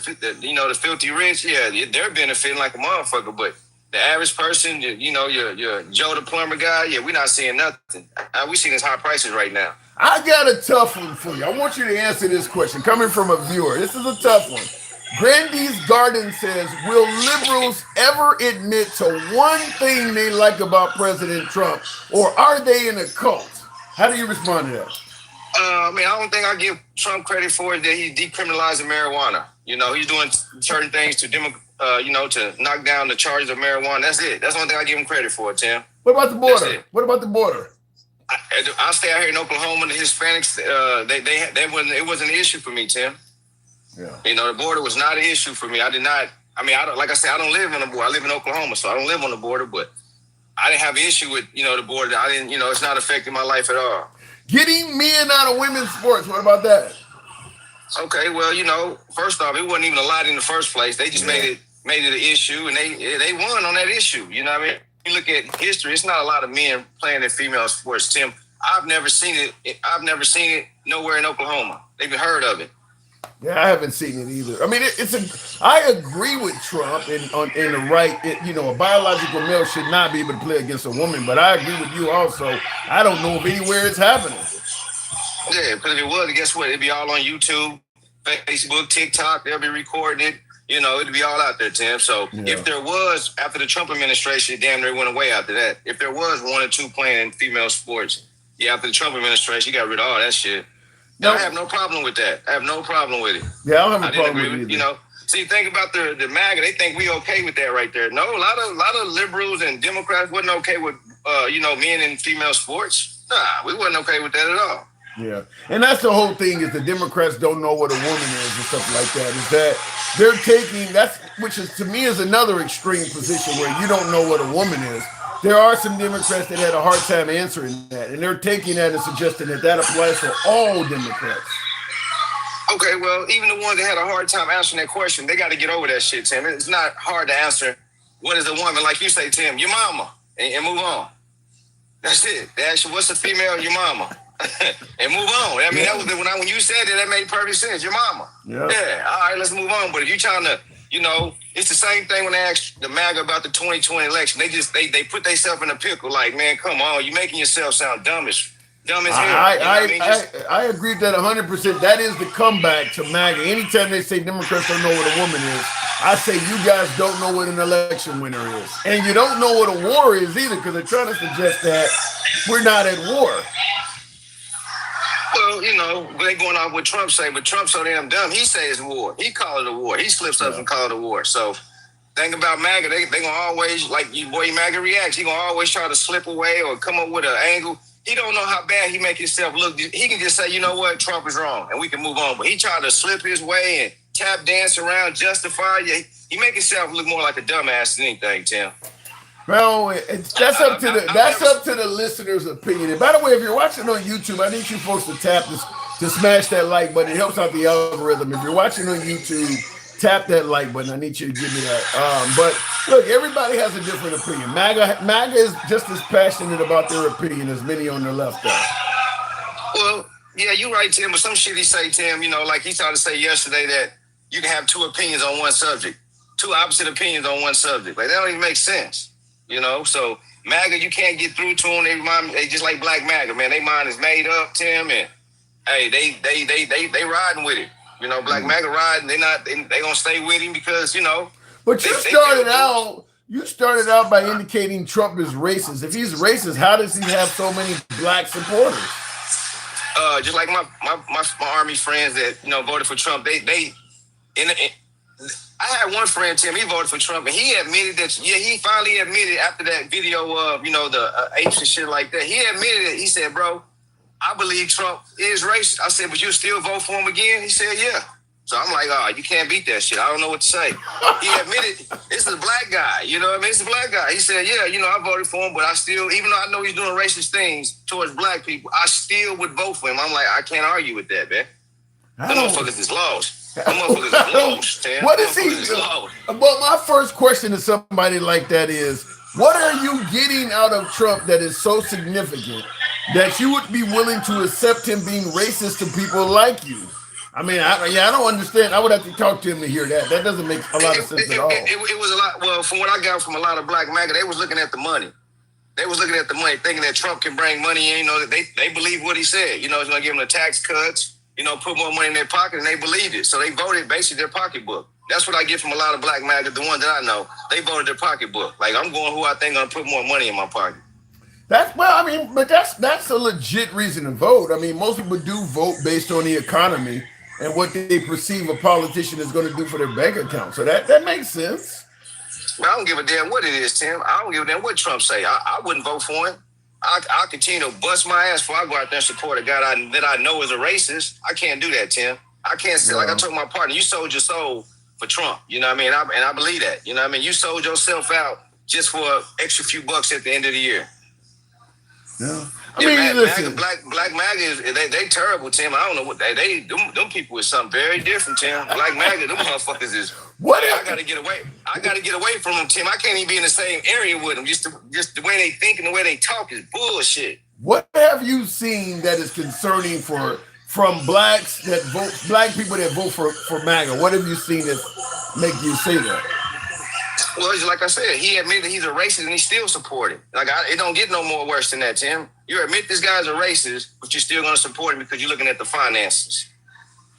filthy rich, yeah, they're benefiting like a motherfucker. But the average person, your Joe the plumber guy, yeah, we're not seeing nothing. We seeing his high prices right now. I got a tough one for you. I want you to answer this question coming from a viewer. This is a tough one. Grandy's Garden says, will liberals ever admit to one thing they like about President Trump, or are they in a cult? How do you respond to that? I mean, I don't think I give Trump credit for it that he's decriminalizing marijuana. You know, he's doing certain things to to knock down the charges of marijuana. That's it. That's the only thing I give him credit for, Tim. What about the border? What about the border? I stay out here in Oklahoma. The Hispanics, it wasn't an issue for me, Tim. Yeah. You know, the border was not an issue for me. I did not. I mean, like I said, I don't live on the border. I live in Oklahoma, so I don't live on the border. But I didn't have an issue with the border. I didn't. It's not affecting my life at all. Getting men out of women's sports. What about that? Okay, well, first off, it wasn't even a lot in the first place. They just made it an issue, and they won on that issue. You know what I mean? You look at history, it's not a lot of men playing in female sports, Tim. I've never seen it nowhere in Oklahoma. They've even heard of it. Yeah, I haven't seen it either. I mean, I agree with Trump in the right. A biological male should not be able to play against a woman, but I agree with you also. I don't know if anywhere it's happening. Yeah, because if it was, guess what? It'd be all on YouTube, Facebook, TikTok. They'll be recording it. It'd be all out there, Tim. So if there was, after the Trump administration, it damn near went away after that. If there was 1 or 2 playing in female sports, after the Trump administration, he got rid of all that shit. No, I have no problem with that. I have no problem with it. Yeah, I don't have a problem with it either. See, think about the MAGA. They think we okay with that right there. No, a lot of liberals and Democrats wasn't okay with men and female sports. Nah, we wasn't okay with that at all. Yeah, and that's the whole thing is the Democrats don't know what a woman is and stuff like that. Is that they're taking which is to me is another extreme position where you don't know what a woman is. There are some Democrats that had a hard time answering that, and they're taking that and suggesting that applies to all Democrats. Okay, well, even the ones that had a hard time answering that question, they got to get over that shit, Tim. It's not hard to answer what is a woman, like you say, Tim, your mama, and move on. That's it. They ask you, what's a female? Your mama. And move on. I mean, that was when you said that made perfect sense. Your mama. Yeah. All right, let's move on. But if you're trying to, it's the same thing when they ask the MAGA about the 2020 election. They put themselves in a pickle. Like, man, come on, you're making yourself sound dumb as hell. I agree with that 100%. That is the comeback to MAGA. Anytime they say Democrats don't know what a woman is, I say you guys don't know what an election winner is, and you don't know what a war is either, because they're trying to suggest that we're not at war. Well, they going off what Trump say, but Trump's so damn dumb. He say it's war. He call it a war. He slips up and call it a war. So Thing about MAGA, they gonna always, like you boy MAGA reacts, he gonna always try to slip away or come up with an angle. He don't know how bad he make himself look. He can just say, you know what, Trump is wrong, and we can move on. But he tried to slip his way and tap dance around, justify. He make himself look more like a dumbass than anything, Tim. Well, that's up to the listener's opinion. And by the way, if you're watching on YouTube, I need you folks to tap this, to smash that like button. It helps out the algorithm. If you're watching on YouTube, tap that like button. I need you to give me that. But look, everybody has a different opinion. MAGA is just as passionate about their opinion as many on the left are. Well, yeah, you're right, Tim. But some shit he say, Tim, you know, like he tried to say yesterday that you can have two opinions on one subject, two opposite opinions on one subject. Like that don't even make sense, you know. So MAGA, you can't get through to them. They just like Black MAGA, man. Their mind is made up, Tim, and hey, they riding with it. You know, Black MAGA riding. They gonna stay with him because, you know. But you started out by indicating Trump is racist. If he's racist, how does he have so many black supporters? Just like my army friends that, you know, voted for Trump. I had one friend, Tim. He voted for Trump, and he admitted that. Yeah, he finally admitted after that video of, you know, the apes and shit like that. He admitted it. He said, "Bro, I believe Trump is racist." I said, "But you still vote for him again?" He said, "Yeah." So I'm like, "Oh, you can't beat that shit." I don't know what to say. He admitted this is a black guy. You know what I mean? It's a black guy. He said, "Yeah, you know, I voted for him, but I still, even though I know he's doing racist things towards black people, I still would vote for him." I'm like, I can't argue with that, man. Them motherfuckers is lost. Them motherfuckers is lost, man. What is he? Well, my first question to somebody like that is, what are you getting out of Trump that is so significant that you would be willing to accept him being racist to people like you? I mean, I don't understand. I would have to talk to him to hear that. That doesn't make a lot of sense at all. It was a lot. Well, from what I got from a lot of Black MAGA, they was looking at the money. They was looking at the money, thinking that Trump can bring money in. You know, that they believe what he said. You know, he's going to give them the tax cuts, you know, put more money in their pocket, and they believed it. So they voted basically their pocketbook. That's what I get from a lot of Black MAGA, the ones that I know. They voted their pocketbook. Like, I'm going who I think going to put more money in my pocket. That's a legit reason to vote. I mean, most people do vote based on the economy and what they perceive a politician is going to do for their bank account. So that makes sense. I don't give a damn what it is, Tim. I don't give a damn what Trump say. I wouldn't vote for him. I'll continue to bust my ass before I go out there and support a guy that I know is a racist. I can't do that, Tim. I can't say, like I told my partner, you sold your soul for Trump. You know what I mean? And I believe that. You know what I mean? You sold yourself out just for an extra few bucks at the end of the year. Yeah. Listen. Black MAGA, they terrible, Tim. I don't know what them people is something very different, Tim. Black MAGA, them motherfuckers is. I gotta get away. I gotta get away from them, Tim. I can't even be in the same area with them. Just the way they think and the way they talk is bullshit. What have you seen that is concerning from black people that vote for MAGA? What have you seen that make you say that? Well, it's like I said, he admitted he's a racist and he's still supported. Like, it don't get no more worse than that, Tim. You admit this guy's a racist, but you're still going to support him because you're looking at the finances.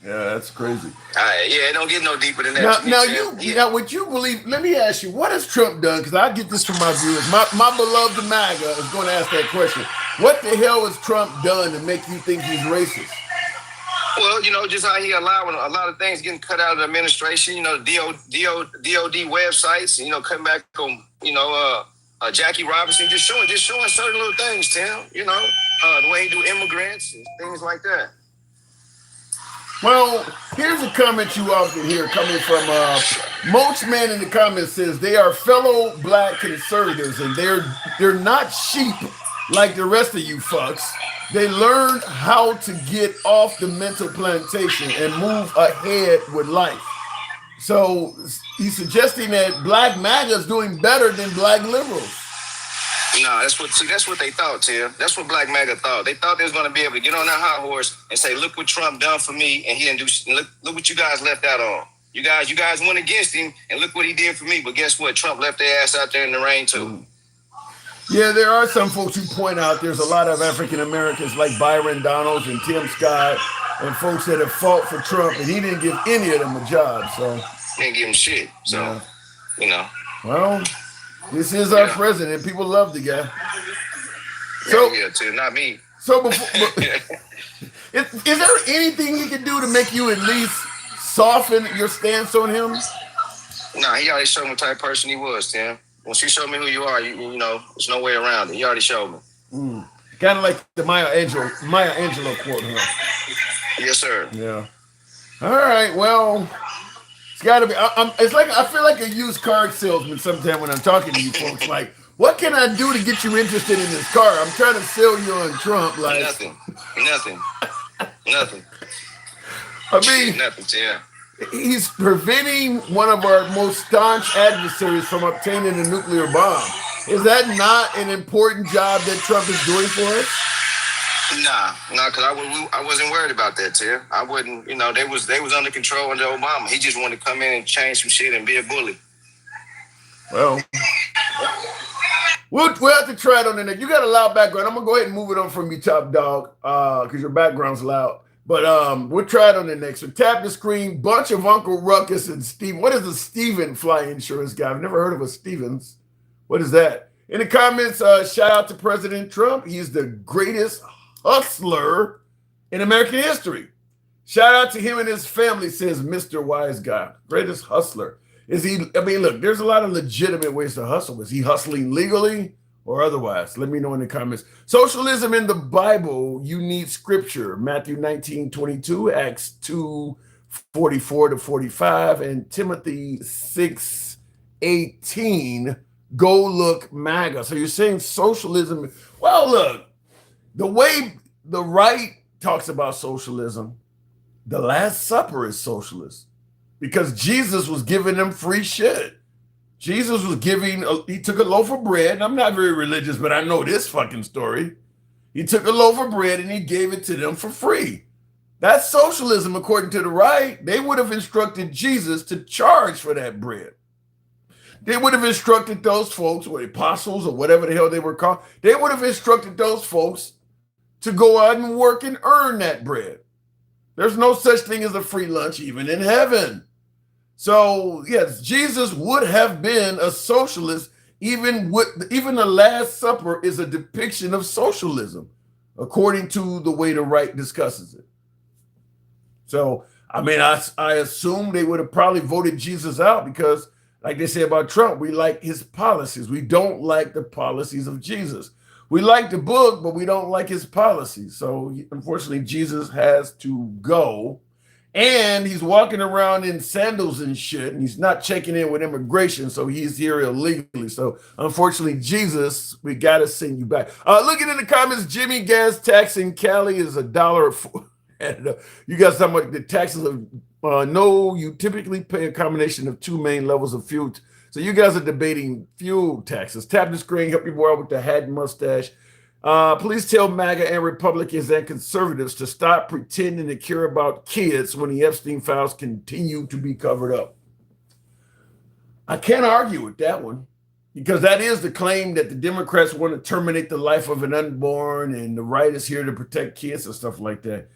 Yeah, that's crazy. It don't get no deeper than that. Now, what you believe? Let me ask you, what has Trump done? Because I get this from my viewers. My beloved MAGA is going to ask that question. What the hell has Trump done to make you think he's racist? Well, you know, just how he allowing a lot of things getting cut out of the administration. You know, DOD websites. You know, cutting back on Jackie Robinson, just showing certain little things, Tim. You know, the way he do immigrants and things like that. Well, here's a comment you often hear coming from Moachman in the comments says they are fellow black conservatives and they're not sheep like the rest of you fucks. They learned how to get off the mental plantation and move ahead with life. So he's suggesting that Black MAGA is doing better than black liberals. No, that's what they thought, Tim. That's what Black MAGA thought. They thought they was going to be able to get on that high horse and say, "Look what Trump done for me, and he didn't do. Look what you guys left out on. You guys went against him, and look what he did for me. But guess what? Trump left their ass out there in the rain too." Yeah, there are some folks who point out there's a lot of African Americans like Byron Donalds and Tim Scott and folks that have fought for Trump, and he didn't give any of them a job. So he didn't give them shit. So yeah. You know. Well, this is our president. People love the guy. So too, not me. So is there anything he can do to make you at least soften your stance on him? Nah, he already showed me what type of person he was, Tim. Once you showed me who you are, you know, there's no way around it. He already showed me. Kind of like the Maya Angelou quote, huh? Yes, sir. Yeah. All right. Well, it's got to be. It's like I feel like a used car salesman sometimes when I'm talking to you folks. Like, what can I do to get you interested in this car? I'm trying to sell you on Trump. Like nothing. I mean, nothing, Tim. He's preventing one of our most staunch adversaries from obtaining a nuclear bomb. Is that not an important job that Trump is doing for us? Nah, because I wasn't worried about that, Tim. I wouldn't, you know, they was under control under Obama. He just wanted to come in and change some shit and be a bully. Well, we'll have to try it on the next. You got a loud background. I'm gonna go ahead and move it on from you, top dog, because your background's loud. But we'll try it on the next one. Tap the screen. Bunch of Uncle Ruckus and Steve. What is a Steven fly insurance guy? I've never heard of a Stevens. What is that? In the comments, shout out to President Trump. He's the greatest hustler in American history. Shout out to him and his family, says Mr. Wise Guy. Greatest hustler. Is he? I mean, look, there's a lot of legitimate ways to hustle. Is he hustling legally or otherwise? Let me know in the comments. Socialism in the Bible, you need scripture. Matthew 19:22, Acts 2:44-45, and Timothy 6:18. Go look MAGA. So you're saying socialism. Well, look, the way the right talks about socialism, the Last Supper is socialist because Jesus was giving them free shit. Jesus was he took a loaf of bread. And I'm not very religious, but I know this fucking story. He took a loaf of bread and he gave it to them for free. That's socialism according to the right. They would have instructed Jesus to charge for that bread. They would have instructed those folks, or apostles or whatever the hell they were called, they would have instructed those folks to go out and work and earn that bread. There's no such thing as a free lunch even in heaven. So, yes, Jesus would have been a socialist. Even the Last Supper is a depiction of socialism, according to the way the right discusses it. So, I mean, I assume they would have probably voted Jesus out because, like they say about Trump, we like his policies. We don't like the policies of Jesus. We like the book, but we don't like his policies. So, unfortunately, Jesus has to go. And he's walking around in sandals and shit, and he's not checking in with immigration, so he's here illegally. So, unfortunately, Jesus, we got to send you back. Looking in the comments, Jimmy gas tax in Cali is $1. You guys talking about the taxes of no, you typically pay a combination of two main levels of fuel. So you guys are debating fuel taxes. Tap the screen, help your boy out with the hat and mustache. Please tell MAGA and Republicans and conservatives to stop pretending to care about kids when the Epstein files continue to be covered up. I can't argue with that one because that is the claim that the Democrats want to terminate the life of an unborn and the right is here to protect kids and stuff like that.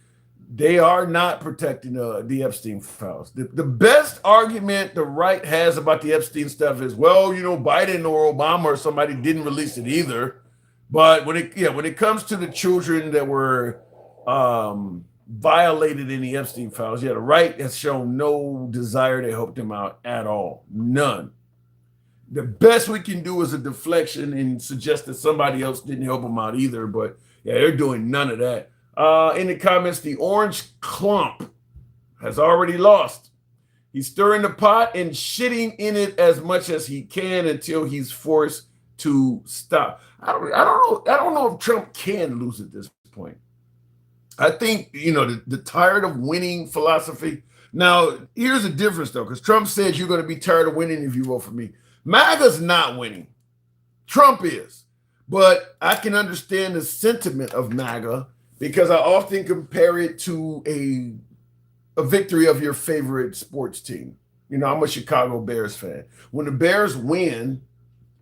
They are not protecting the Epstein files. The best argument the right has about the Epstein stuff is, well, you know, Biden or Obama or somebody didn't release it either. But when it comes to the children that were violated in the Epstein files, the right has shown no desire to help them out at all. None. The best we can do is a deflection and suggest that somebody else didn't help them out either. But yeah, they're doing none of that. In the comments, the orange clump has already lost. He's stirring the pot and shitting in it as much as he can until he's forced to stop. I don't know if Trump can lose at this point. I think, you know, the tired of winning philosophy. Now, here's the difference, though, because Trump says you're going to be tired of winning if you vote for me. MAGA's not winning. Trump is. But I can understand the sentiment of MAGA because I often compare it to a victory of your favorite sports team. You know, I'm a Chicago Bears fan. When the Bears win,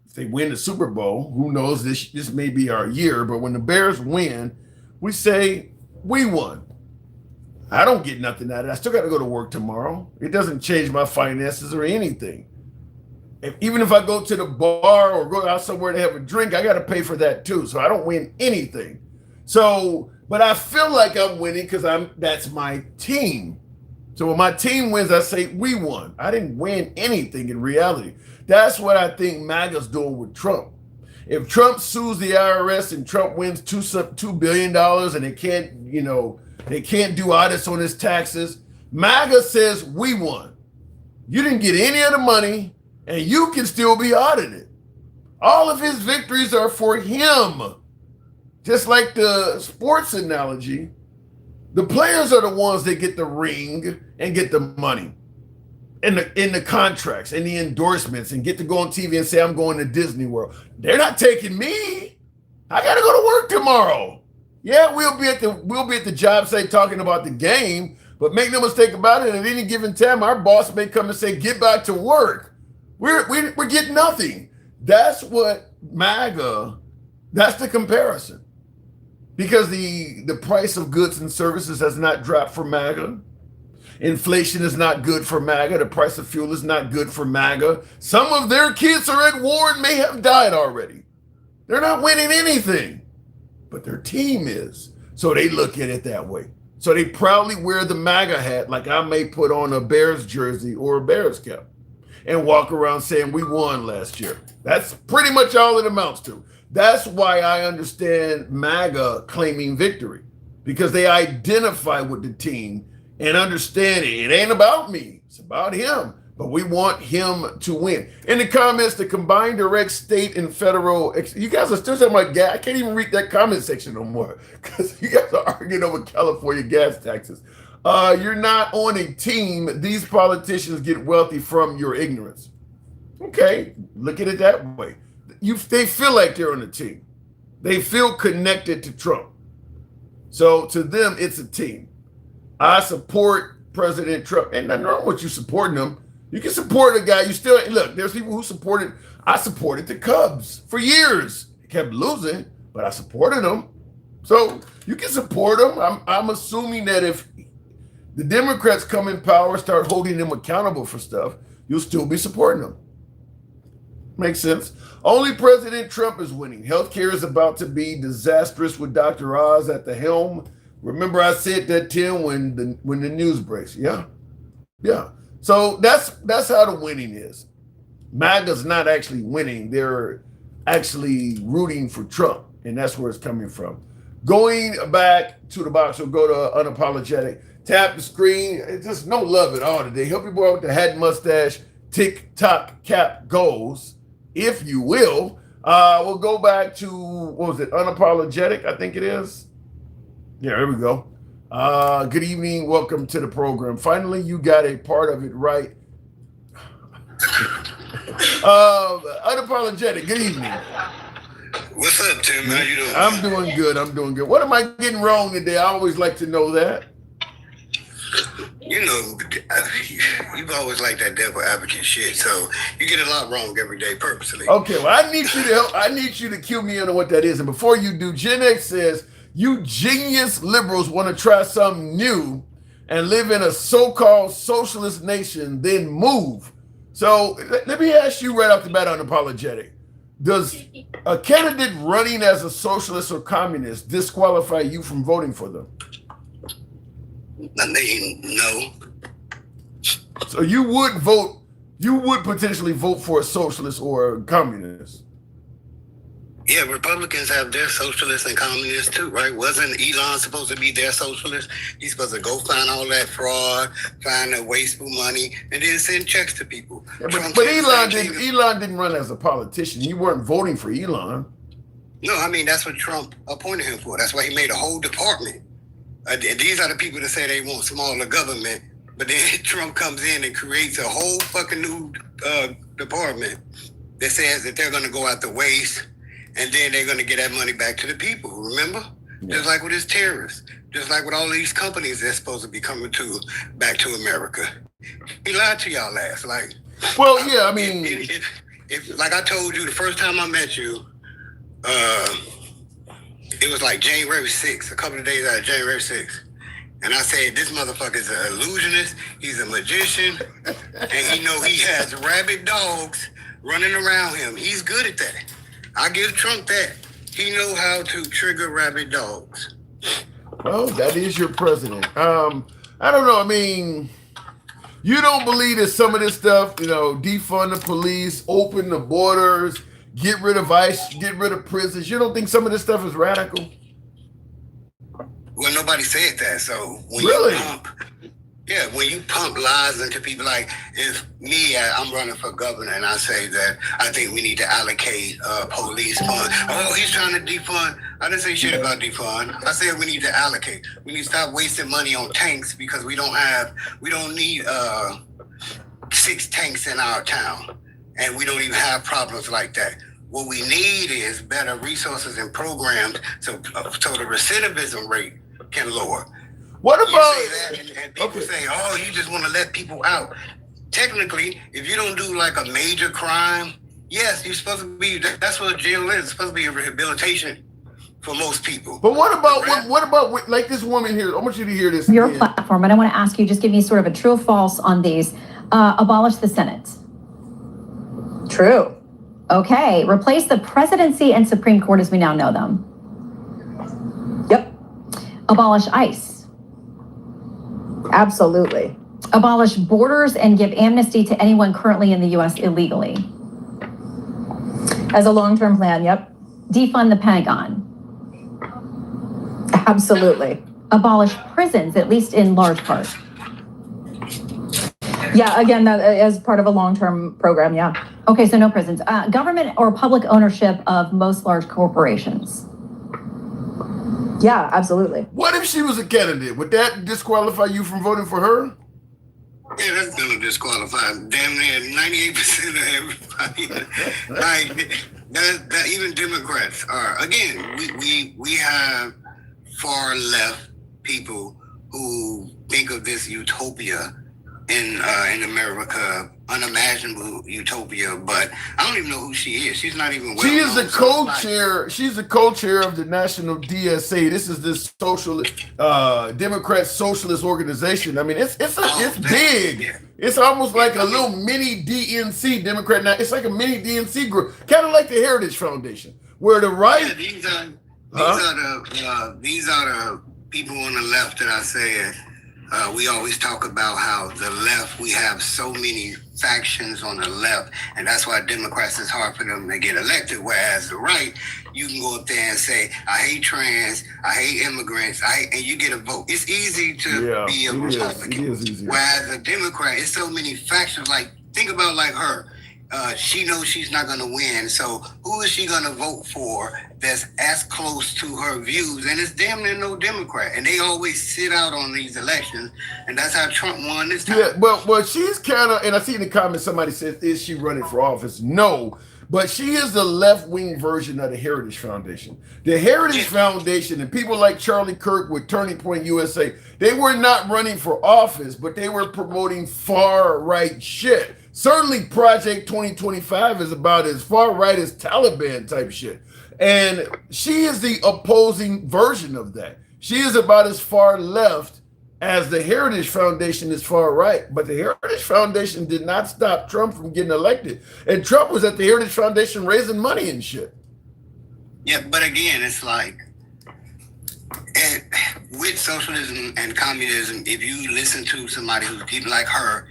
if they win the Super Bowl, who knows, this may be our year, but when the Bears win, we say, we won. I don't get nothing out of it. I still got to go to work tomorrow. It doesn't change my finances or anything. Even if I go to the bar or go out somewhere to have a drink, I got to pay for that too. So I don't win anything. So, but I feel like I'm winning because that's my team. So when my team wins, I say we won. I didn't win anything in reality. That's what I think MAGA's doing with Trump. If Trump sues the IRS and Trump wins $2 billion and they can't do audits on his taxes, MAGA says we won. You didn't get any of the money and you can still be audited. All of his victories are for him. Just like the sports analogy, the players are the ones that get the ring and get the money and the contracts and the endorsements and get to go on TV and say, I'm going to Disney World. They're not taking me. I got to go to work tomorrow. Yeah, we'll be at the job site talking about the game, but make no mistake about it, at any given time, our boss may come and say, get back to work. We're getting nothing. That's what MAGA, that's the comparison. Because the price of goods and services has not dropped for MAGA. Inflation is not good for MAGA. The price of fuel is not good for MAGA. Some of their kids are at war and may have died already. They're not winning anything, but their team is. So they look at it that way. So they proudly wear the MAGA hat, like I may put on a Bears jersey or a Bears cap and walk around saying we won last year. That's pretty much all it amounts to. That's why I understand MAGA claiming victory, because they identify with the team and understand it ain't about me, it's about him. But we want him to win. In the comments, the combined direct state and federal, you guys are still talking about gas. I can't even read that comment section no more because you guys are arguing over California gas taxes. You're not on a team. These politicians get wealthy from your ignorance. Okay, look at it that way. They feel like they're on a team. They feel connected to Trump. So to them, it's a team. I support President Trump. And nothing wrong with you supporting him. You can support a guy. You still, look, there's people who supported, I supported the Cubs for years. They kept losing, but I supported them. So you can support them. I'm assuming that if the Democrats come in power, start holding them accountable for stuff, you'll still be supporting them. Makes sense. Only President Trump is winning. Healthcare is about to be disastrous with Dr. Oz at the helm. Remember I said that, Tim, when the news breaks. Yeah. So that's how the winning is. MAGA's not actually winning. They're actually rooting for Trump, and that's where it's coming from. Going back to the box, we'll go to Unapologetic. Tap the screen. It's just no love at all today. Help your boy with the hat mustache, TikTok cap goals, if you will. We'll go back to, what was it, Unapologetic, I think it is. Yeah, here we go. Good evening. Welcome to the program. Finally, you got a part of it right. Unapologetic. Good evening. What's up, Tim? How you doing? I'm doing good. What am I getting wrong today? I always like to know that. You know, you've always liked that devil advocate shit, so you get a lot wrong every day purposely. Okay, well, I need you to help. I need you to cue me in on what that is. And before you do, Gen X says, you genius liberals want to try something new and live in a so-called socialist nation, then move. So let me ask you right off the bat, Unapologetic. Does a candidate running as a socialist or communist disqualify you from voting for them? I mean, no. So you would potentially vote for a socialist or a communist? Yeah, Republicans have their socialists and communists too, right? Wasn't Elon supposed to be their socialist? He's supposed to go find all that fraud, find the wasteful money, and then send checks to people. Yeah, but Elon didn't run as a politician. You weren't voting for Elon. No, I mean, that's what Trump appointed him for. That's why he made a whole department. These are the people that say they want smaller government, but then Trump comes in and creates a whole fucking new department that says that they're going to go out the waste, and then they're going to get that money back to the people, remember? Yeah. Just like with his terrorists. Just like with all these companies that's supposed to be coming back to America. He lied to y'all last. Like, well, yeah, I mean... If like I told you, the first time I met you, it was like January 6th, a couple of days out of January 6th. And I said, this motherfucker's an illusionist, he's a magician, and he has rabid dogs running around him. He's good at that. I give Trump that. He know how to trigger rabid dogs. Well, that is your president. I don't know. I mean, You don't believe that some of this stuff, defund the police, open the borders, get rid of ICE, get rid of prisons. You don't think some of this stuff is radical? Well, nobody said that. So when really? when you pump lies into people, like if me, I'm running for governor, and I say that I think we need to allocate police fund. Oh, he's trying to defund. I didn't say shit about defund. I said we need to allocate. We need to stop wasting money on tanks because we don't need 6 tanks in our town, and we don't even have problems like that. What we need is better resources and programs so the recidivism rate can lower. What about you say that and people say, oh, you just want to let people out. Technically, if you don't do like a major crime, yes, you're supposed to be, that's what jail is. It's supposed to be a rehabilitation for most people. But what about like this woman here? I want you to hear this. Your platform, and I want to ask you, just give me sort of a true or false on these. Abolish the Senate. True. Okay. Replace the presidency and Supreme Court as we now know them. Yep. Abolish ICE. Absolutely. Abolish borders and give amnesty to anyone currently in the U.S. illegally. As a long-term plan, yep. Defund the Pentagon. Absolutely. Abolish prisons, at least in large part. Yeah, again, that as part of a long-term program, yeah. Okay, so no prisons. Government or public ownership of most large corporations. Yeah, absolutely. What if she was a candidate? Would that disqualify you from voting for her? Yeah, that's gonna disqualify damn near 98% of everybody. Like that even Democrats are. Again, we have far left people who think of this utopia in America, unimaginable utopia, but I don't even know who she is. She's not even well. She is the co-chair. She's the co-chair of the National DSA. This is this socialist, Democrat socialist organization. I mean, it's big. Yeah. It's almost like a little mini DNC, Democrat. Now it's like a mini DNC group, kind of like the Heritage Foundation, where the right. Yeah, these are the people on the left that I said. We always talk about how the left, we have so many factions on the left, and that's why Democrats, it's hard for them to get elected, whereas the right, you can go up there and say, I hate trans, I hate immigrants, and you get a vote. It's easy to be a Republican. Whereas a Democrat, it's so many factions. Like, think about like her. She knows she's not going to win. So who is she going to vote for that's as close to her views? And it's damn near no Democrat. And they always sit out on these elections. And that's how Trump won this time. Yeah, well, she's kind of, and I see in the comments somebody says, is she running for office? No, but she is the left-wing version of the Heritage Foundation. The Heritage Foundation and people like Charlie Kirk with Turning Point USA, they were not running for office, but they were promoting far-right shit. Certainly Project 2025 is about as far right as Taliban type shit. And she is the opposing version of that. She is about as far left as the Heritage Foundation is far right. But the Heritage Foundation did not stop Trump from getting elected. And Trump was at the Heritage Foundation raising money and shit. Yeah, but again, it's like, with socialism and communism, if you listen to somebody who's people like her,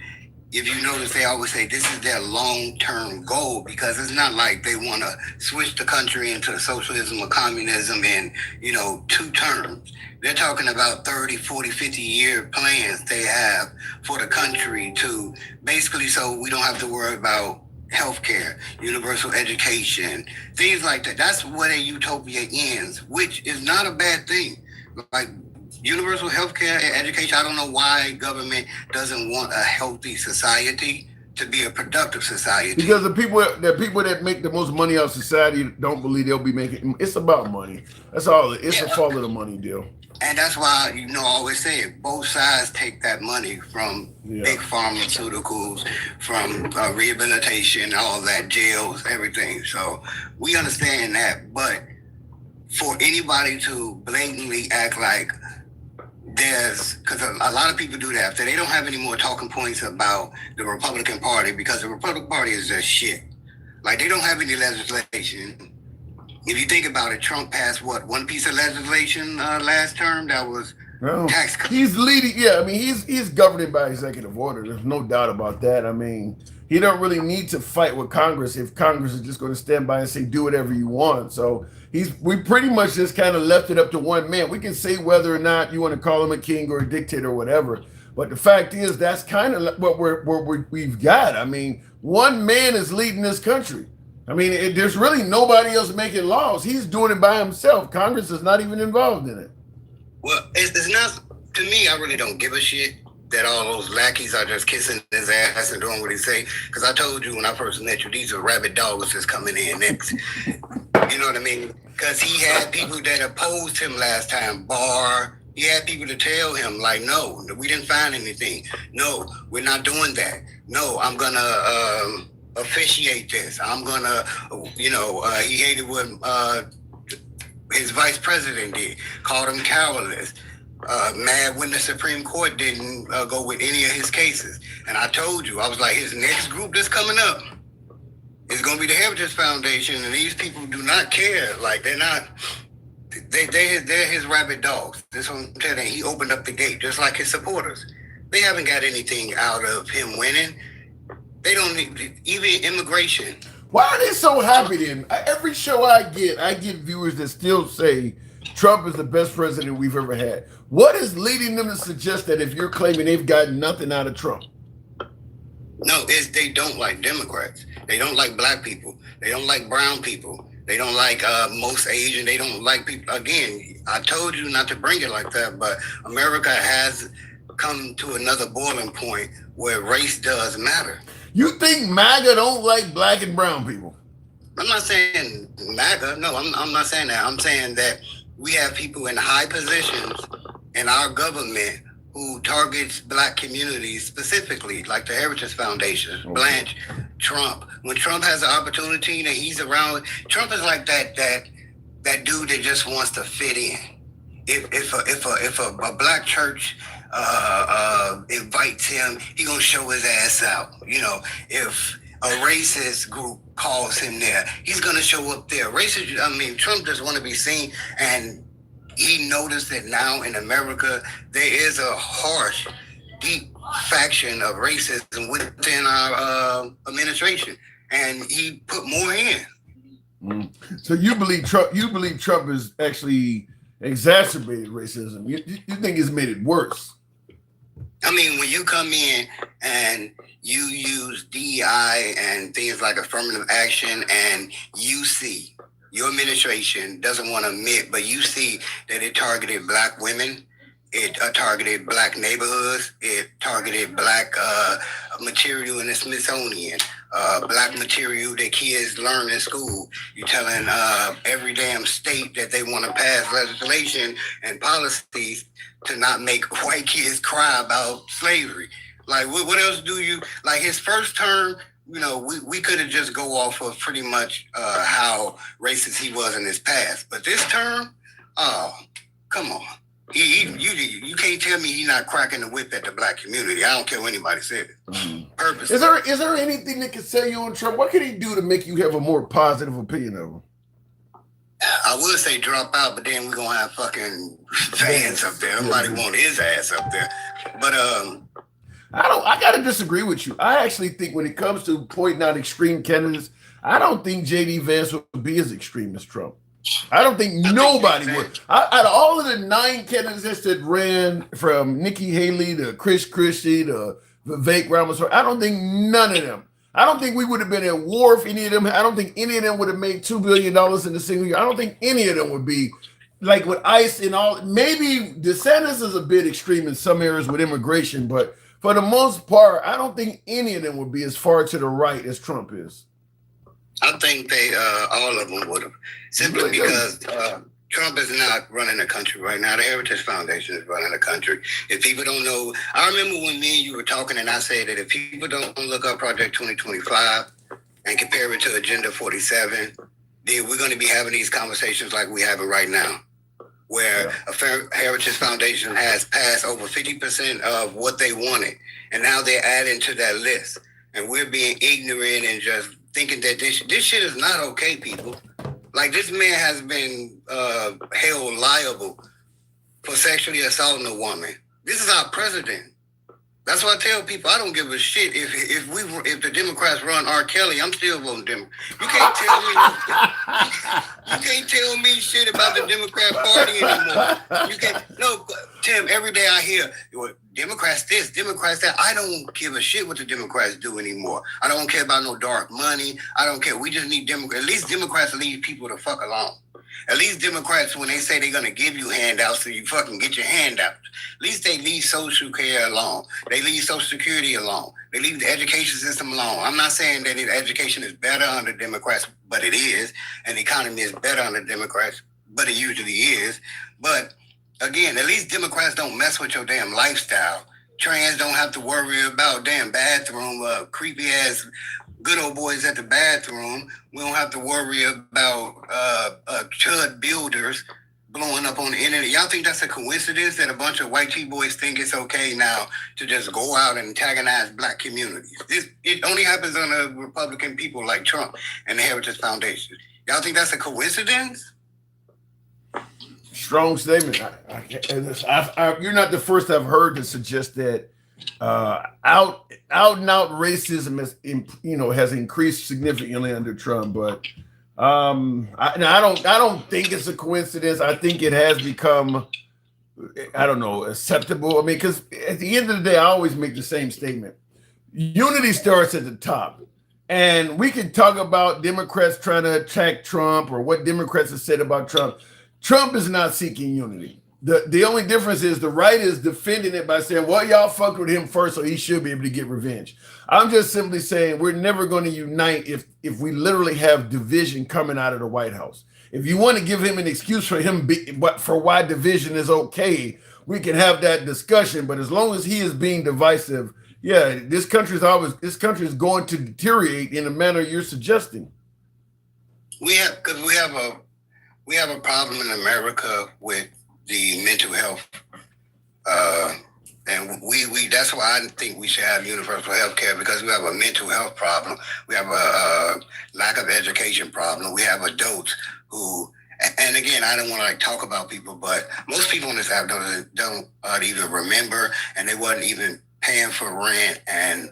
if you notice, they always say this is their long-term goal, because it's not like they want to switch the country into socialism or communism in, 2 terms. They're talking about 30, 40, 50-year plans they have for the country to basically, so we don't have to worry about healthcare, universal education, things like that. That's where their utopia ends, which is not a bad thing. Like, universal health care and education, I don't know why government doesn't want a healthy society to be a productive society. Because the people that make the most money out of society don't believe they'll be making, it's about money. That's all. It's a fall of the money deal. And that's why, I always say it, both sides take that money from big pharmaceuticals, from rehabilitation, all that, jails, everything. So we understand that. But for anybody to blatantly act like because a lot of people do that after they don't have any more talking points about the Republican Party, because the Republican Party is just shit. Like, they don't have any legislation. If you think about it, Trump passed one piece of legislation last term that was Well, tax cuts. he's leading. Yeah, I mean, he's governing by executive order. There's no doubt about that. I mean, he don't really need to fight with Congress if Congress is just going to stand by and say do whatever you want. So we pretty much just kind of left it up to one man. We can say whether or not you want to call him a king or a dictator or whatever, but the fact is that's kind of what we've got. I mean, one man is leading this country. I mean, there's really nobody else making laws. He's doing it by himself. Congress is not even involved in it. Well, it's not, to me, I really don't give a shit that all those lackeys are just kissing his ass and doing what he say. Because I told you when I first met you, these are rabid dogs that's coming in next. You know what I mean? Because he had people that opposed him last time, Barr. He had people to tell him, like, no, we didn't find anything. No, we're not doing that. No, I'm going to officiate this. I'm going to, he hated what his vice president did, called him cowardice. Mad when the Supreme Court didn't go with any of his cases. And I told you, I was like, his next group that's coming up is going to be the Heritage Foundation, and these people do not care. Like, they're not, they're his rabid dogs. That's what I'm telling you. He opened up the gate, just like his supporters. They haven't got anything out of him winning. They don't need, even immigration. Why are they so happy then? Every show I get viewers that still say Trump is the best president we've ever had. What is leading them to suggest that if you're claiming they've gotten nothing out of Trump? No, they don't like Democrats. They don't like black people. They don't like brown people. They don't like most Asian. They don't like people. Again, I told you not to bring it like that, but America has come to another boiling point where race does matter. You think MAGA don't like black and brown people? I'm not saying MAGA. No, I'm not saying that. I'm saying that we have people in high positions in our government who targets black communities specifically, like the Heritage Foundation, okay. Blanche, Trump. When Trump has an opportunity that he's around, Trump is like that dude that just wants to fit in. If a black church invites him, he gonna show his ass out. You know, if a racist group calls him there, he's gonna show up there. Trump just want to be seen, and he noticed that now in America there is a harsh, deep faction of racism within our administration, and he put more in. So you believe Trump has actually exacerbated racism? You think it's made it worse? I mean, when you come in and you use DEI and things like affirmative action, and you see your administration doesn't want to admit, but you see that it targeted black women, it targeted black neighborhoods, it targeted black material in the Smithsonian, black material that kids learn in school. You're telling every damn state that they want to pass legislation and policies to not make white kids cry about slavery. Like, what else do you, like his first term, you know, we could have just go off of pretty much how racist he was in his past. But this term, oh, come on. You can't tell me he's not cracking the whip at the black community. I don't care what anybody said. Purpose. Is there anything that can sell you on Trump? What can he do to make you have a more positive opinion of him? I would say drop out, but then we're gonna have fucking fans up there. Nobody want his ass up there. But I gotta disagree with you. I actually think when it comes to pointing out extreme candidates, I don't think JD Vance would be as extreme as Trump. I don't think nobody would. Out of all of the 9 candidates that ran, from Nikki Haley to Chris Christie to Vivek Ramaswamy, I don't think none of them. I don't think we would have been at war if any of them. I don't think any of them would have made $2 billion in a single year. I don't think any of them would be like with ICE and all. Maybe DeSantis is a bit extreme in some areas with immigration, but for the most part, I don't think any of them would be as far to the right as Trump is. I think they, all of them would have, simply because Trump is not running the country right now. The Heritage Foundation is running the country. If people don't know, I remember when me and you were talking, and I said that if people don't look up Project 2025 and compare it to Agenda 47, then we're going to be having these conversations like we have it right now, where a Heritage Foundation has passed over 50% of what they wanted, and now they're adding to that list. And we're being ignorant and just thinking that this shit is not okay, people. Like, this man has been held liable for sexually assaulting a woman. This is our president. That's why I tell people I don't give a shit if the Democrats run R. Kelly. I'm still voting Democrat. You can't tell me you can't tell me shit about the Democrat Party anymore. You can't. No, Tim. Every day I hear Democrats this, Democrats that. I don't give a shit what the Democrats do anymore. I don't care about no dark money. I don't care. We just need Democrats. At least Democrats leave people the fuck alone. At least Democrats, when they say they're going to give you handouts, so you fucking get your handouts. At least they leave Social Care alone. They leave Social Security alone. They leave the education system alone. I'm not saying that education is better under Democrats, but it is. And the economy is better under Democrats, but it usually is. But again, at least Democrats don't mess with your damn lifestyle. Trans don't have to worry about damn bathroom, creepy ass good old boys at the bathroom. We don't have to worry about chud builders blowing up on the internet. Y'all think that's a coincidence that a bunch of white T-boys think it's okay now to just go out and antagonize black communities? It only happens on the Republican people like Trump and the Heritage Foundation. Y'all think that's a coincidence? Strong statement. You're not the first I've heard to suggest that out and out racism has increased significantly under Trump, but I don't think it's a coincidence. I think it has become, I don't know, acceptable. I mean, because at the end of the day, I always make the same statement. Unity starts at the top. And we can talk about Democrats trying to attack Trump or what Democrats have said about Trump. Trump is not seeking unity. The only difference is the right is defending it by saying, well, y'all fucked with him first, so he should be able to get revenge. I'm just simply saying we're never going to unite if we literally have division coming out of the White House. If you want to give him an excuse for why division is okay, we can have that discussion. But as long as he is being divisive, yeah, this country is going to deteriorate in the manner you're suggesting. We have a problem in America with the mental health, and we that's why I think we should have universal health care, because we have a mental health problem. We have a lack of education problem. We have adults who, and again, I don't want to talk about people, but most people in this app don't even remember, and they wasn't even paying for rent and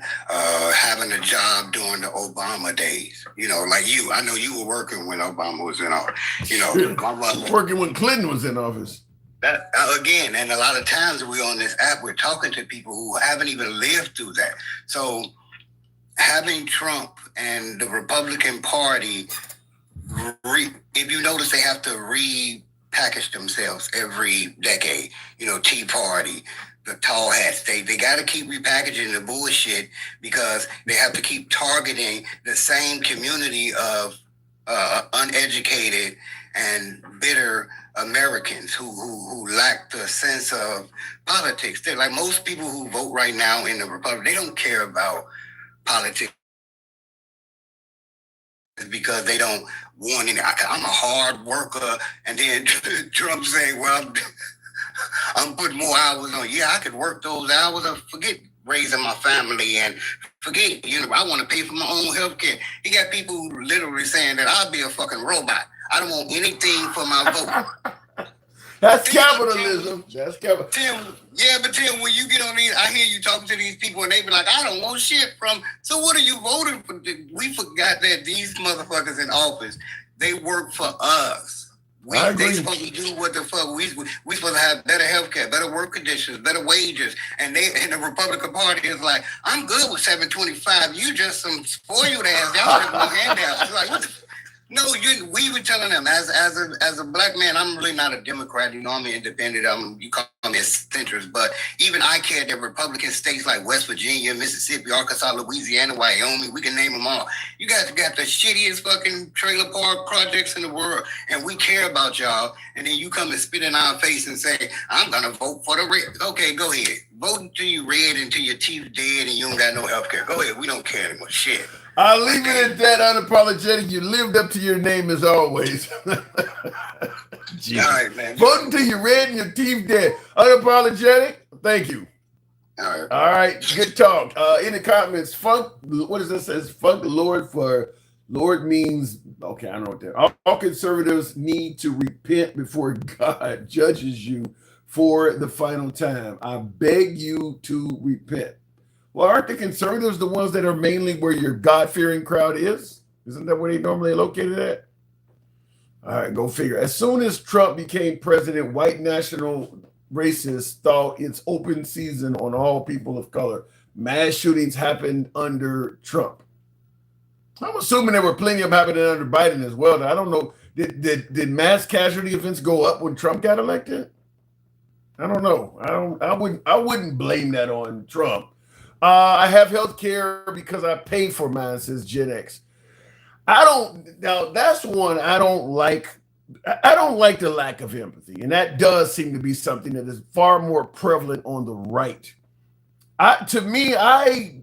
having a job during the Obama days. Like you. I know you were working when Obama was in office. Working when Clinton was in office. Again, and a lot of times we're on this app, we're talking to people who haven't even lived through that. So having Trump and the Republican Party, if you notice, they have to repackage themselves every decade. Tea Party, the tall hats, they got to keep repackaging the bullshit because they have to keep targeting the same community of uneducated and bitter Americans who lack the sense of politics. They're like most people who vote right now in the Republic, they don't care about politics because they don't want any. I'm a hard worker, and then Trump saying, well, I'm putting more hours on. Yeah, I could work those hours. I forget raising my family and forget, I want to pay for my own health care. He got people literally saying that I'll be a fucking robot. I don't want anything for my vote. That's capitalism. That's capitalism. Tim, when you get on these, I hear you talking to these people and they be like, I don't want shit from. So what are you voting for? We forgot that these motherfuckers in office, they work for us. They supposed to do what the fuck we supposed to have better health care, better work conditions, better wages, and the Republican Party is like, I'm good with $7.25. You just some spoiled ass. Y'all just want handouts. It's like, what the? No, we were telling them as a black man, I'm really not a Democrat. I'm an independent. You call me a centrist, but even I care that Republican states like West Virginia, Mississippi, Arkansas, Louisiana, Wyoming, we can name them all. You guys got the shittiest fucking trailer park projects in the world, and we care about y'all. And then you come and spit in our face and say, I'm gonna vote for the red. Okay, go ahead. Vote until you red, until your teeth dead, and you don't got no health care. Go ahead. We don't care anymore. Shit. I'll leave it at that, unapologetic. You lived up to your name as always. All right, man. Vote until you're red and your teeth dead. Unapologetic. Thank you. All right. Good talk. In the comments, funk. What does this says? Funk the Lord for Lord means. Okay, I don't know what that. All conservatives need to repent before God judges you for the final time. I beg you to repent. Well, aren't the conservatives the ones that are mainly where your God-fearing crowd is? Isn't that where they normally located at? All right, go figure. As soon as Trump became president, white national racists thought it's open season on all people of color. Mass shootings happened under Trump. I'm assuming there were plenty of happening under Biden as well. I don't know. Did mass casualty events go up when Trump got elected? I don't know. I wouldn't blame that on Trump. I have health care because I pay for mine, says Gen X. Now that's one I don't like. I don't like the lack of empathy, and that does seem to be something that is far more prevalent on the right. To me, I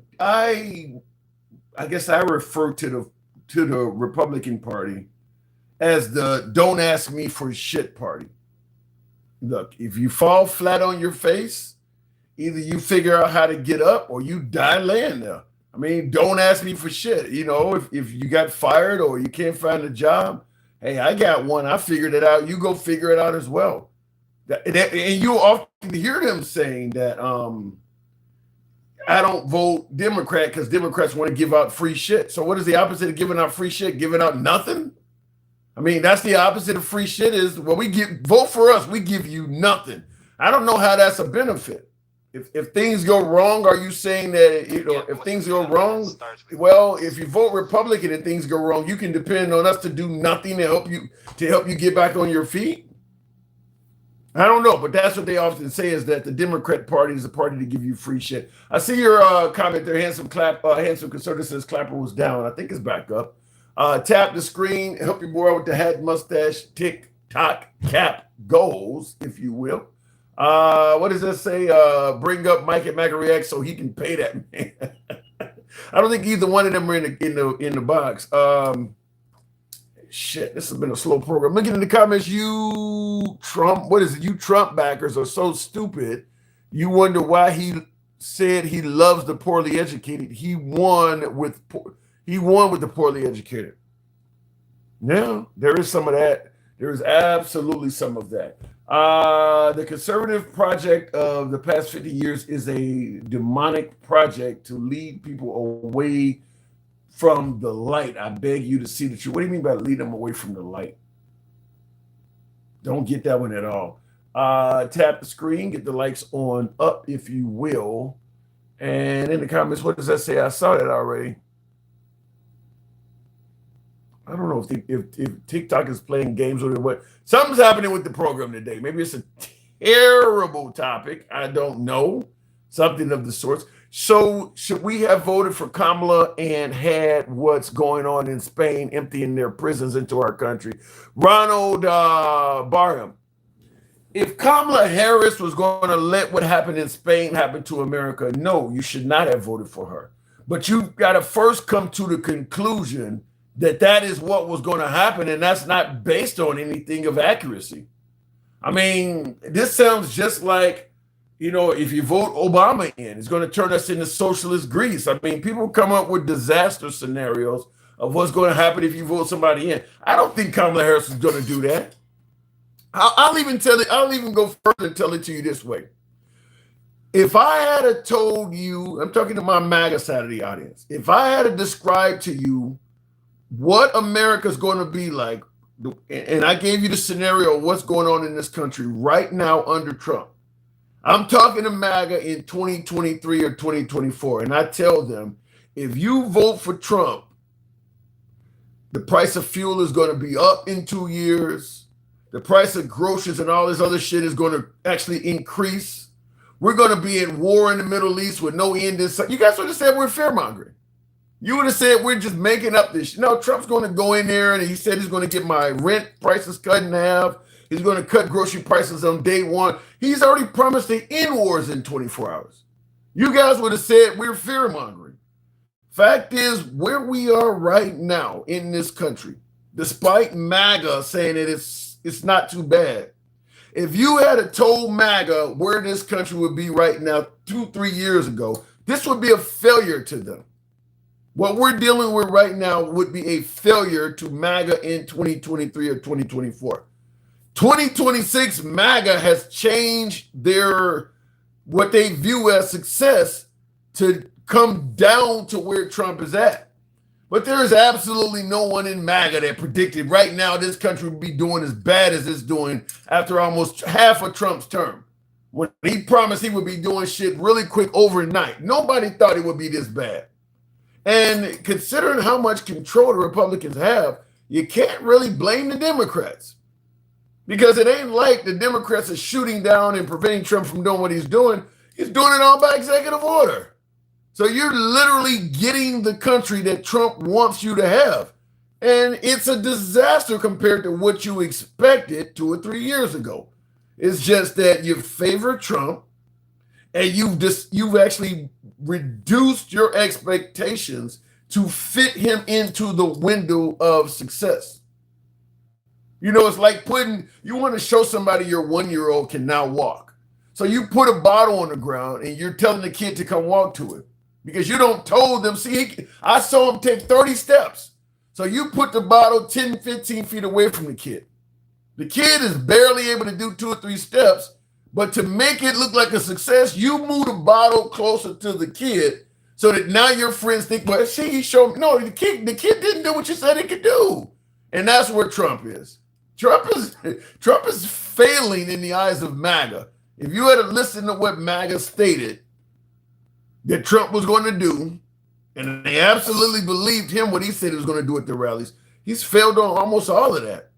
guess I refer to the Republican Party as the "don't ask me for shit" party. Look, if you fall flat on your face, either you figure out how to get up or you die laying there. I mean, don't ask me for shit. You know, if you got fired or you can't find a job, hey, I got one. I figured it out. You go figure it out as well. And you often hear them saying that I don't vote Democrat because Democrats want to give out free shit. So what is the opposite of giving out free shit? Giving out nothing? I mean, that's the opposite of free shit is, well, vote for us. We give you nothing. I don't know how that's a benefit. If things go wrong, are you saying that, if things go wrong, well, if you vote Republican and things go wrong, you can depend on us to do nothing to help you get back on your feet? I don't know, but that's what they often say is that the Democrat Party is a party to give you free shit. I see your comment there, handsome conservative says Clapper was down. I think it's back up. Tap the screen, help your boy with the hat, mustache, TikTok cap goals, if you will. What does that say? Bring up Mike at Maga React so he can pay that man. I don't think either one of them are in the box. Shit, this has been a slow program. Looking in the comments, you Trump backers are so stupid. You wonder why he said he loves the poorly educated. He won with the poorly educated. Yeah, there is some of that. There is absolutely some of that. The conservative project of the past 50 years is a demonic project to lead people away from the light. I beg you to see the truth. What do you mean by lead them away from the light? Don't get that one at all. Tap the screen, get the likes on up if you will. And in the comments, what does that say? I saw that already. I don't know if TikTok is playing games with it. What something's happening with the program today. Maybe it's a terrible topic. I don't know. Something of the sorts. So should we have voted for Kamala and had what's going on in Spain emptying their prisons into our country? Ronald Barham. If Kamala Harris was going to let what happened in Spain happen to America, no, you should not have voted for her. But you've got to first come to the conclusion that is what was going to happen, and that's not based on anything of accuracy. I mean, this sounds just like, if you vote Obama in, it's going to turn us into socialist Greece. I mean, people come up with disaster scenarios of what's going to happen if you vote somebody in. I don't think Kamala Harris is going to do that. I'll even go further and tell it to you this way. If I had told you, I'm talking to my MAGA side of the audience, if I had described to you what America's going to be like, and I gave you the scenario of what's going on in this country right now under Trump, I'm talking to MAGA in 2023 or 2024, and I tell them, if you vote for Trump, the price of fuel is going to be up in 2 years. The price of groceries and all this other shit is going to actually increase. We're going to be in war in the Middle East with no end in sight. You guys would have said we're fear-mongering. You would have said we're just making up this. No, Trump's going to go in there and he said he's going to get my rent prices cut in half. He's going to cut grocery prices on day one. He's already promised to end wars in 24 hours. You guys would have said we're fear-mongering. Fact is, where we are right now in this country, despite MAGA saying that it's not too bad, if you had told MAGA where this country would be right now 2-3 years ago, this would be a failure to them. What we're dealing with right now would be a failure to MAGA in 2023 or 2024. 2026 MAGA has changed what they view as success to come down to where Trump is at. But there is absolutely no one in MAGA that predicted right now this country would be doing as bad as it's doing after almost half of Trump's term. When he promised he would be doing shit really quick overnight, nobody thought it would be this bad. And considering how much control the Republicans have, you can't really blame the Democrats. Because it ain't like the Democrats are shooting down and preventing Trump from doing what he's doing. He's doing it all by executive order. So you're literally getting the country that Trump wants you to have. And it's a disaster compared to what you expected 2 or 3 years ago. It's just that you favor Trump and you've actually reduced your expectations to fit him into the window of success. You know, it's like you want to show somebody your 1-year-old can now walk. So you put a bottle on the ground and you're telling the kid to come walk to it because you don't told them, I saw him take 30 steps. So you put the bottle 10, 15 feet away from the kid. The kid is barely able to do 2 or 3 steps, but to make it look like a success, you move the bottle closer to the kid so that now your friends think, well, see, he showed me. No, the kid didn't do what you said he could do. And that's where Trump is. Trump is failing in the eyes of MAGA. If you had to listen to what MAGA stated that Trump was going to do, and they absolutely believed him what he said he was going to do at the rallies, he's failed on almost all of that.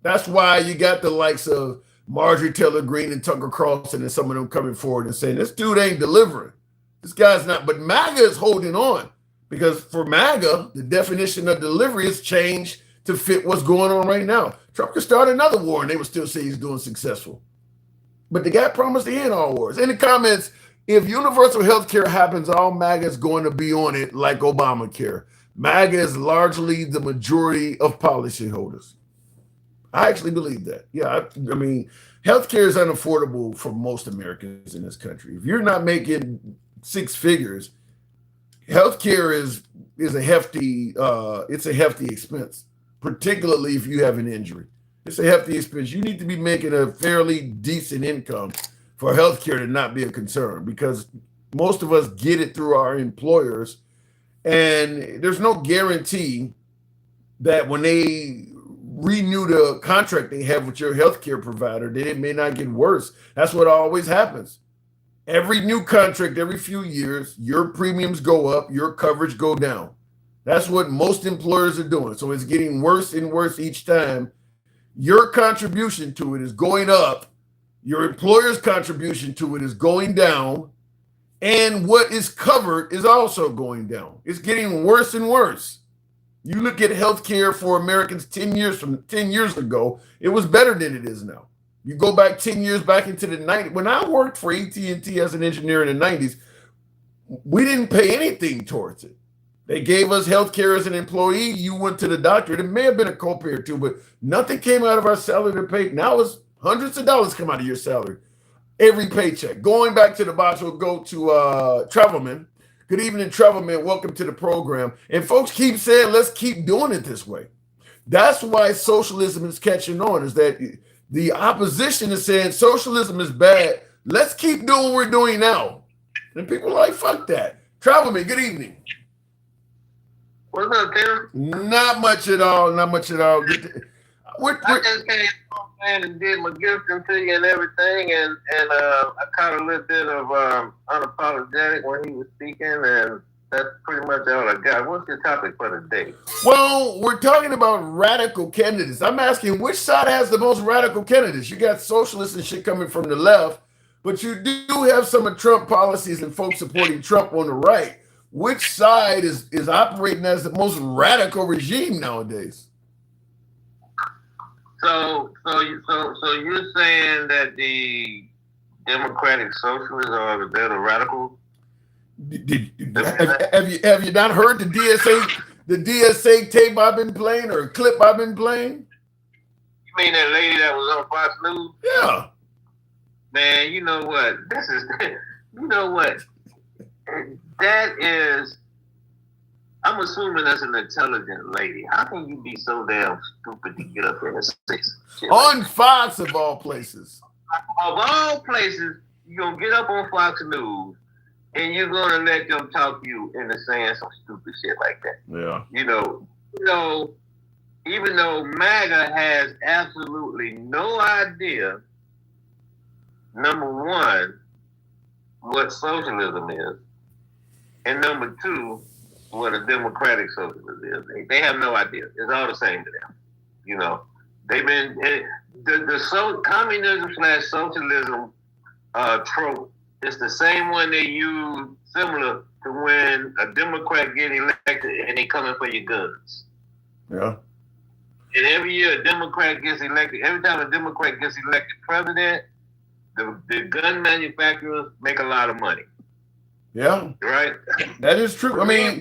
That's why you got the likes of Marjorie Taylor Greene and Tucker Carlson and some of them coming forward and saying, this dude ain't delivering. This guy's not. But MAGA is holding on because for MAGA, the definition of delivery has changed to fit what's going on right now. Trump could start another war and they would still say he's doing successful. But the guy promised to end all wars. In the comments, if universal health care happens, all MAGA is going to be on it like Obamacare. MAGA is largely the majority of policyholders. I actually believe that. Yeah, I mean, healthcare is unaffordable for most Americans in this country. If you're not making 6 figures, healthcare is a hefty expense, particularly if you have an injury. It's a hefty expense. You need to be making a fairly decent income for healthcare to not be a concern because most of us get it through our employers, and there's no guarantee that when they renew the contract they have with your healthcare provider, that it may not get worse. That's what always happens. Every new contract, every few years, your premiums go up, your coverage go down. That's what most employers are doing. So it's getting worse and worse each time. Your contribution to it is going up. Your employer's contribution to it is going down. And what is covered is also going down. It's getting worse and worse. You look at healthcare for Americans 10 years ago, it was better than it is now. You go back 10 years back into the 90s. When I worked for AT&T as an engineer in the 90s, we didn't pay anything towards it. They gave us healthcare as an employee. You went to the doctor. There may have been a copay or two, but nothing came out of our salary to pay. Now it's hundreds of dollars come out of your salary every paycheck. Going back to the box, we'll go to Travelman. Good evening, Travelman. Welcome to the program. And folks keep saying, let's keep doing it this way. That's why socialism is catching on, is that the opposition is saying socialism is bad. Let's keep doing what we're doing now. And people are like, fuck that. Travelman, good evening. What's up, Terry? Not much at all. Not much at all. I just came and did my gifting to you and everything, and I caught a little bit of unapologetic when he was speaking, and that's pretty much all I got. What's your topic for the day? Well, we're talking about radical candidates. I'm asking which side has the most radical candidates? You got socialists and shit coming from the left, but you do have some of Trump policies and folks supporting Trump on the right. Which side is operating as the most radical regime nowadays? So you're saying that the Democratic Socialists are the better radical? Have you not heard the DSA tape I've been playing or clip I've been playing? You mean that lady that was on Fox News? Yeah. Man, you know what? You know what? That is, I'm assuming that's an intelligent lady. How can you be so damn stupid to get up there and say shit On Fox of all places. Of all places, you're gonna get up on Fox News and you're gonna let them talk you into saying some stupid shit like that. Yeah. You know, even though MAGA has absolutely no idea, number one, what socialism is, and number two, what a democratic socialism is. They have no idea. It's all the same to them. You know, they've been communism / socialism trope. It's the same one they use, similar to when a Democrat get elected and they coming for your guns. Yeah. And every year a Democrat gets elected. Every time a Democrat gets elected president, the gun manufacturers make a lot of money. Yeah. Right? That is true. I mean,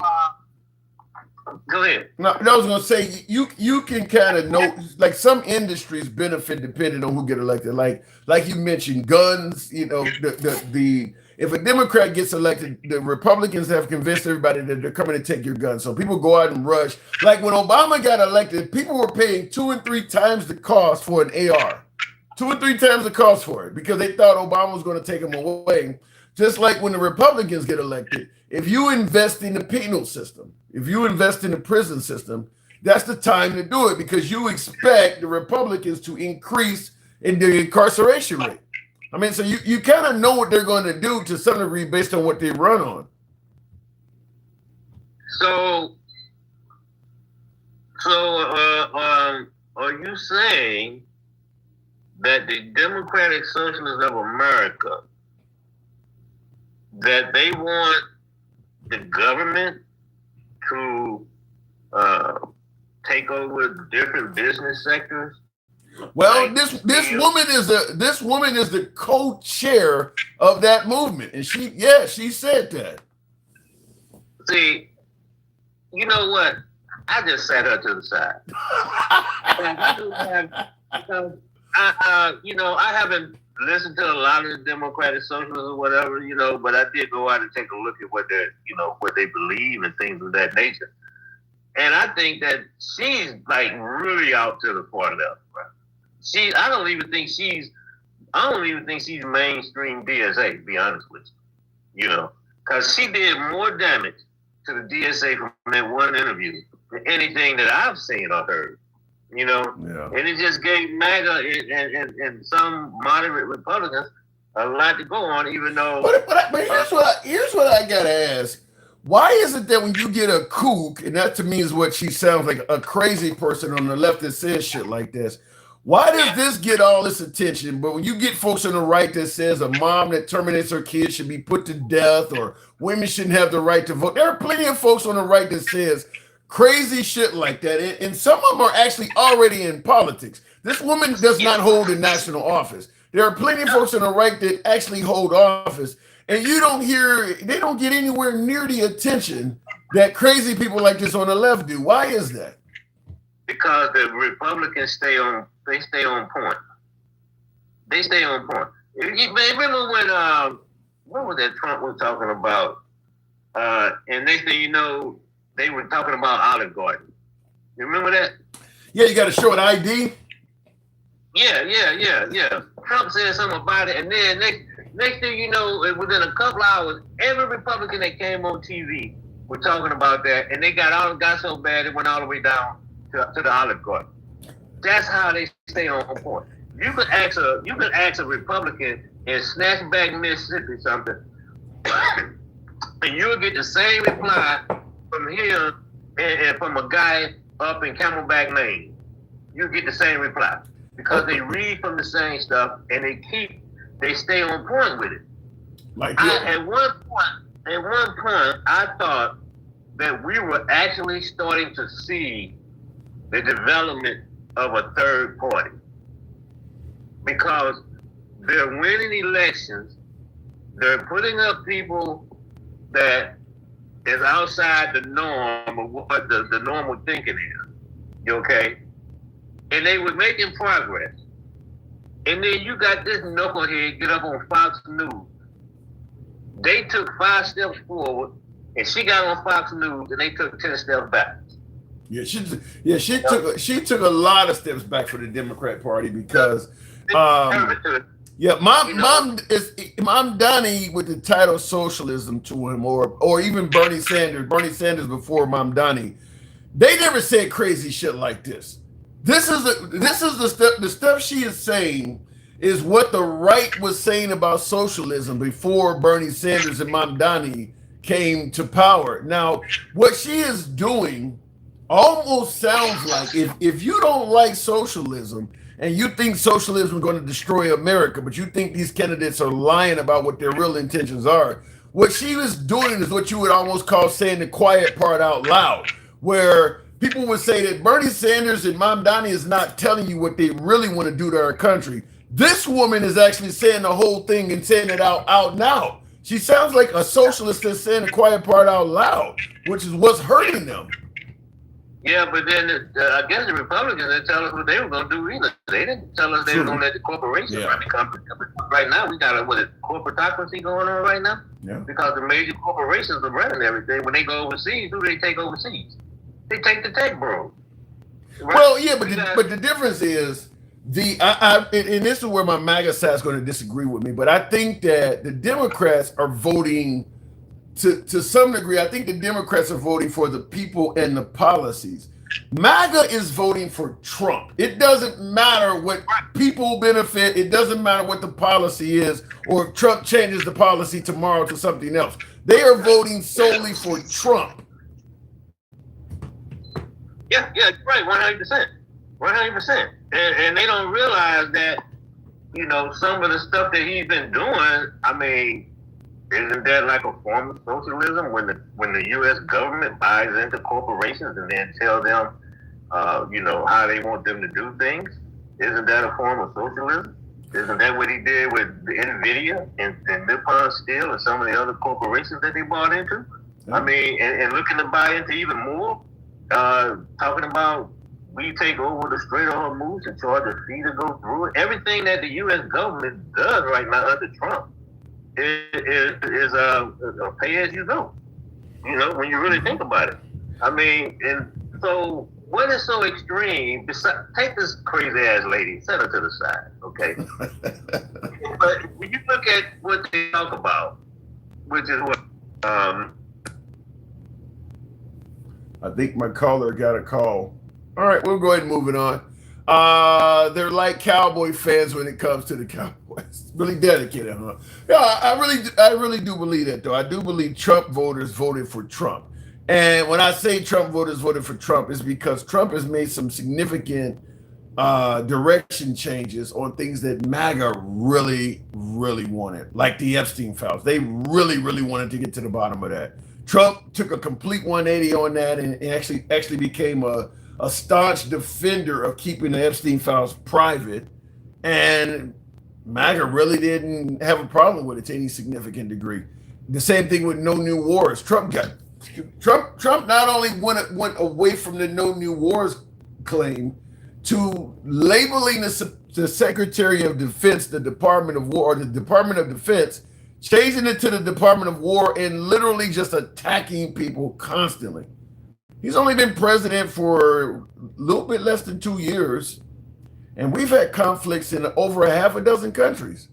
go ahead. No, I was gonna say you can kind of know, like, some industries benefit depending on who get elected. Like you mentioned, guns. You know, the if a Democrat gets elected, the Republicans have convinced everybody that they're coming to take your guns. So people go out and rush. Like when Obama got elected, people were paying 2 and 3 times the cost for an AR, 2 and 3 times the cost for it, because they thought Obama was going to take them away. Just like when the Republicans get elected, if you invest in the penal system, if you invest in the prison system, that's the time to do it, because you expect the Republicans to increase in the incarceration rate. I mean, so you kind of know what they're going to do to some degree based on what they run on. So are you saying that the Democratic Socialists of America, that they want the government to take over different business sectors? Well, this woman is the co-chair of that movement, and she said that. See, you know what? I just sat her to the side. I haven't listened to a lot of the Democratic Socialists or whatever, but I did go out and take a look at what they believe and things of that nature. And I think that she's like really out to the far left, right? I don't even think she's mainstream DSA, to be honest with you. Because she did more damage to the DSA from that one interview than anything that I've seen or heard. Yeah. And it just gave MAGA and some moderate Republicans a lot to go on, even though. But here's what I gotta ask. Why is it that when you get a kook, and that to me is what she sounds like, a crazy person on the left that says shit like this, why does this get all this attention? But when you get folks on the right that says a mom that terminates her kid should be put to death, or women shouldn't have the right to vote, there are plenty of folks on the right that says crazy shit like that. And some of them are actually already in politics. This woman does not hold a national office. There are plenty of folks on the right that actually hold office. And they don't get anywhere near the attention that crazy people like this on the left do. Why is that? Because the Republicans stay on point. They stay on point. Remember when what was that Trump was talking about? And next thing you know, they were talking about Olive Garden. You remember that? Yeah, you got to show an ID. Yeah. Trump said something about it, and then next thing you know, within a couple hours, every Republican that came on TV were talking about that, and they got so bad it went all the way down to the Olive Garden. That's how they stay on point. You could ask a Republican in Snatchback, Mississippi, something, and you'll get the same reply from him and from a guy up in Camelback Lane. You get the same reply because they read from the same stuff and they stay on point with it. At one point, I thought that we were actually starting to see the development of a third party, because they're winning elections, they're putting up people that is outside the norm of what the normal thinking is, okay? And they were making progress. And then you got this knucklehead get up on Fox News. They took 5 steps forward and she got on Fox News, and they took 10 steps back. She took a lot of steps back for the Democrat Party because Mom Donnie with the title socialism to him, or even Bernie Sanders before Mom Donnie, they never said crazy shit like this. This is the stuff she is saying is what the right was saying about socialism before Bernie Sanders and Mom Donnie came to power. Now, what she is doing almost sounds like if you don't like socialism and you think socialism is going to destroy America, but you think these candidates are lying about what their real intentions are, what she was doing is what you would almost call saying the quiet part out loud, where people would say that Bernie Sanders and Mom Donnie is not telling you what they really want to do to our country. This woman is actually saying the whole thing and saying it out now. She sounds like a socialist that's saying the quiet part out loud, which is what's hurting them. Yeah, but then I guess the Republicans didn't tell us what they were going to do either. They didn't tell us they were going to let the corporations run the company. Right now, we got a corporatocracy going on right now. Yeah. Because the major corporations are running everything. When they go overseas, who do they take overseas? They take the tech bros. Right? Well, yeah, but the difference is and this is where my MAGA side is going to disagree with me, but I think that the Democrats are voting to some degree. I think the Democrats are voting for the people and the policies. MAGA is voting for Trump. It doesn't matter what people benefit. It doesn't matter what the policy is, or if Trump changes the policy tomorrow to something else. They are voting solely for Trump. Yeah, right, 100%. 100%. And they don't realize that, some of the stuff that he's been doing, I mean, isn't that like a form of socialism when the U.S. government buys into corporations and then tell them, how they want them to do things? Isn't that a form of socialism? Isn't that what he did with the NVIDIA and Nippon Steel and some of the other corporations that they bought into? I mean, and looking to buy into even more, talking about we take over the Strait of Hormuz and charge a fee to go through it. Everything that the U.S. government does right now under Trump is a pay as you go. When you really think about it. I mean, and so what is so extreme? Take this crazy ass lady, set her to the side, okay? But when you look at what they talk about, which is what I think my caller got a call. All right, we'll go ahead and move it on. They're like Cowboy fans when it comes to the Cowboys. Really dedicated, huh? Yeah, I really do believe that, though. I do believe Trump voters voted for Trump. And when I say Trump voters voted for Trump, it's because Trump has made some significant direction changes on things that MAGA really, really wanted, like the Epstein files. They really, really wanted to get to the bottom of that. Trump took a complete 180 on that and actually became a staunch defender of keeping the Epstein files private, and MAGA really didn't have a problem with it to any significant degree. The same thing with No New Wars. Trump not only went away from the No New Wars claim to labeling the Secretary of Defense, the Department of War, or the Department of Defense, changing it to the Department of War, and literally just attacking people constantly. He's only been president for a little bit less than 2 years, and we've had conflicts in over half a dozen countries.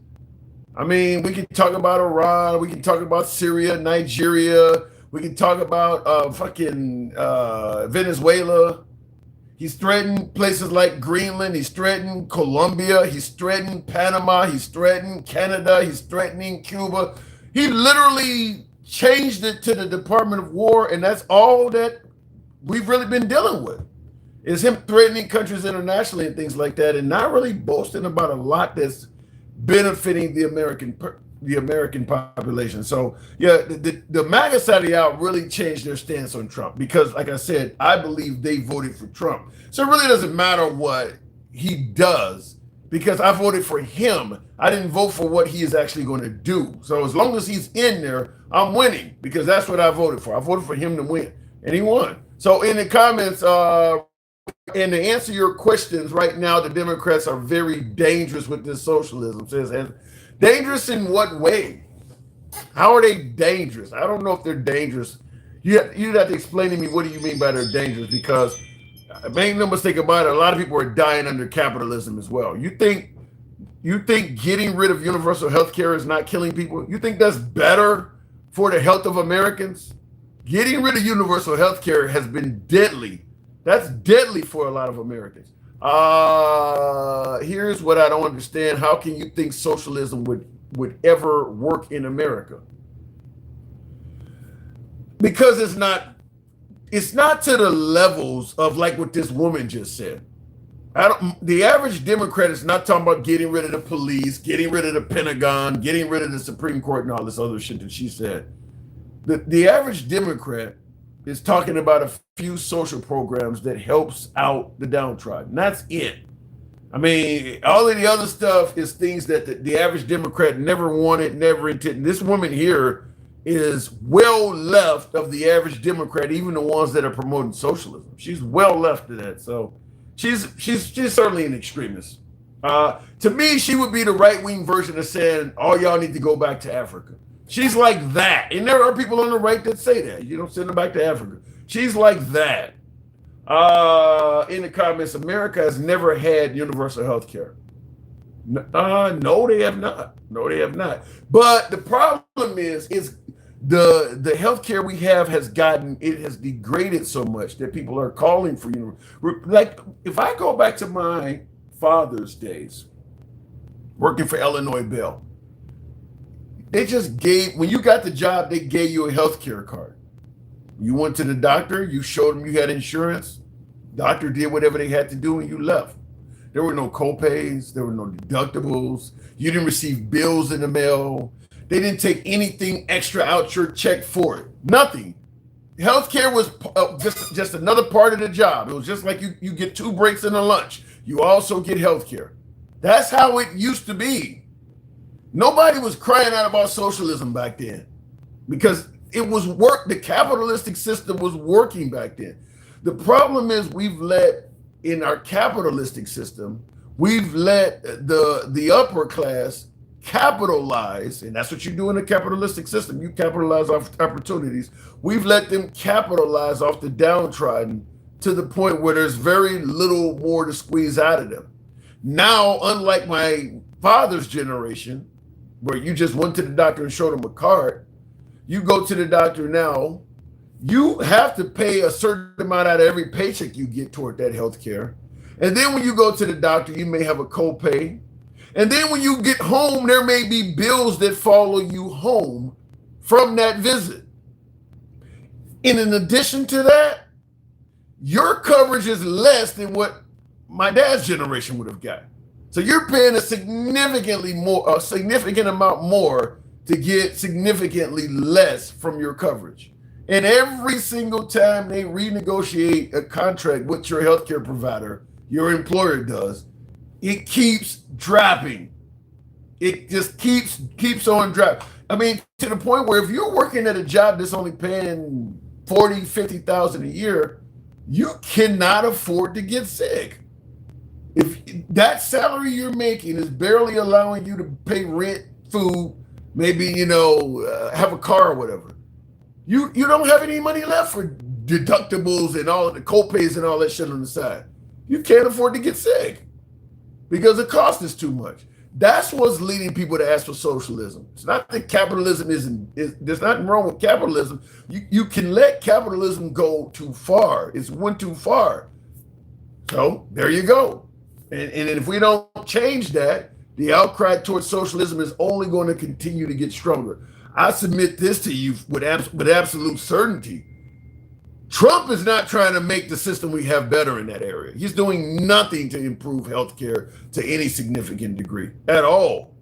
I mean, we can talk about Iran, we can talk about Syria, Nigeria, we can talk about Venezuela. He's threatened places like Greenland, he's threatened Colombia, he's threatened Panama, he's threatened Canada, he's threatening Cuba. He literally changed it to the Department of War, and that's all that we've really been dealing with, is him threatening countries internationally and things like that, and not really boasting about a lot that's benefiting the American population. So yeah, the MAGA side of the aisle really changed their stance on Trump because, like I said, I believe they voted for Trump. So it really doesn't matter what he does because I voted for him. I didn't vote for what he is actually going to do. So as long as he's in there, I'm winning because that's what I voted for. I voted for him to win, and he won. So in the comments, and to answer your questions right now, the Democrats are very dangerous with this socialism. Says, dangerous in what way? How are they dangerous? I don't know if they're dangerous. You'd have to explain to me what do you mean by they're dangerous, because make no mistake about it, a lot of people are dying under capitalism as well. You think getting rid of universal health care is not killing people? You think that's better for the health of Americans? Getting rid of universal health care has been deadly. That's deadly for a lot of Americans. Here's what I don't understand. How can you think socialism would ever work in America? Because it's not to the levels of like what this woman just said. The average Democrat is not talking about getting rid of the police, getting rid of the Pentagon, getting rid of the Supreme Court and all this other shit that she said. The average Democrat is talking about a few social programs that helps out the downtrodden. That's it. I mean, all of the other stuff is things that the average Democrat never wanted, never intended. This woman here is well left of the average Democrat, even the ones that are promoting socialism. She's well left of that. So she's certainly an extremist. To me, she would be the right-wing version of saying, all y'all need to go back to Africa. She's like that. And there are people on the right that say that. You don't send them back to Africa. She's like that. In the comments, America has never had universal health care. No, they have not. No, they have not. But the problem is the health care we have has degraded so much that people are calling for, like, if I go back to my father's days, working for Illinois Bell, they just when you got the job, they gave you a health care card. You went to the doctor, you showed them you had insurance, doctor did whatever they had to do, and you left. There were no co-pays, there were no deductibles, you didn't receive bills in the mail, they didn't take anything extra out your check for it, nothing. Healthcare was just another part of the job. It was just like you get 2 breaks and a lunch. You also get healthcare. That's how it used to be. Nobody was crying out about socialism back then because it was the capitalistic system was working back then. The problem is in our capitalistic system, we've let the upper class capitalize, and that's what you do in a capitalistic system. You capitalize off opportunities. We've let them capitalize off the downtrodden to the point where there's very little more to squeeze out of them. Now, unlike my father's generation, where you just went to the doctor and showed them a card, you go to the doctor now, you have to pay a certain amount out of every paycheck you get toward that health care. And then when you go to the doctor, you may have a copay. And then when you get home, there may be bills that follow you home from that visit. And in addition to that, your coverage is less than what my dad's generation would have got. So you're paying a significant amount more to get significantly less from your coverage. And every single time they renegotiate a contract with your healthcare provider, your employer does, it keeps dropping. It just keeps on dropping. I mean, to the point where if you're working at a job that's only paying $40,000, $50,000 a year, you cannot afford to get sick. If that salary you're making is barely allowing you to pay rent, food, maybe, have a car or whatever, you don't have any money left for deductibles and all of the co-pays and all that shit on the side. You can't afford to get sick because the cost is too much. That's what's leading people to ask for socialism. It's not that capitalism there's nothing wrong with capitalism. You can let capitalism go too far. It's went too far. So there you go. And if we don't change that, the outcry towards socialism is only going to continue to get stronger. I submit this to you with absolute certainty. Trump is not trying to make the system we have better in that area. He's doing nothing to improve healthcare to any significant degree at all.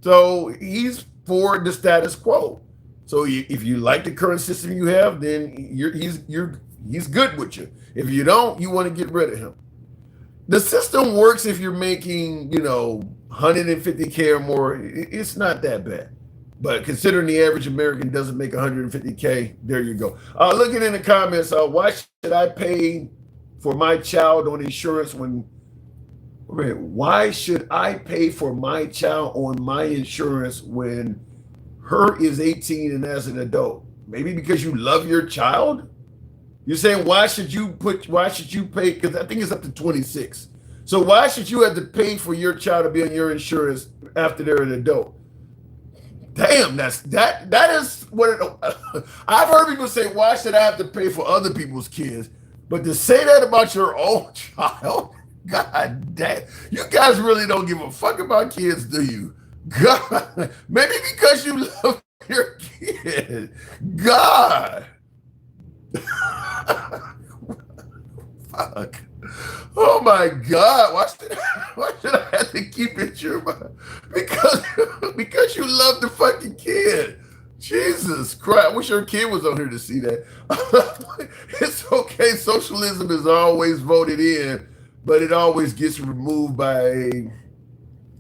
So he's for the status quo. So if you like the current system you have, then he's good with you. If you don't, you want to get rid of him. The system works if you're making, $150K or more. It's not that bad. But considering the average American doesn't make $150K, there you go. Looking in the comments, why should I pay for my child on insurance why should I pay for my child on my insurance when her is 18 and as an adult? Maybe because you love your child. You're saying why should you pay? Because I think it's up to 26. So why should you have to pay for your child to be on your insurance after they're an adult? Damn, that is what it, I've heard people say, why should I have to pay for other people's kids? But to say that about your own child, God damn, you guys really don't give a fuck about kids, do you? God, maybe because you love your kid. God. Fuck. Oh my God! Why should I have to keep it your mind? Because you love the fucking kid. Jesus Christ! I wish your kid was on here to see that. It's okay. Socialism is always voted in, but it always gets removed by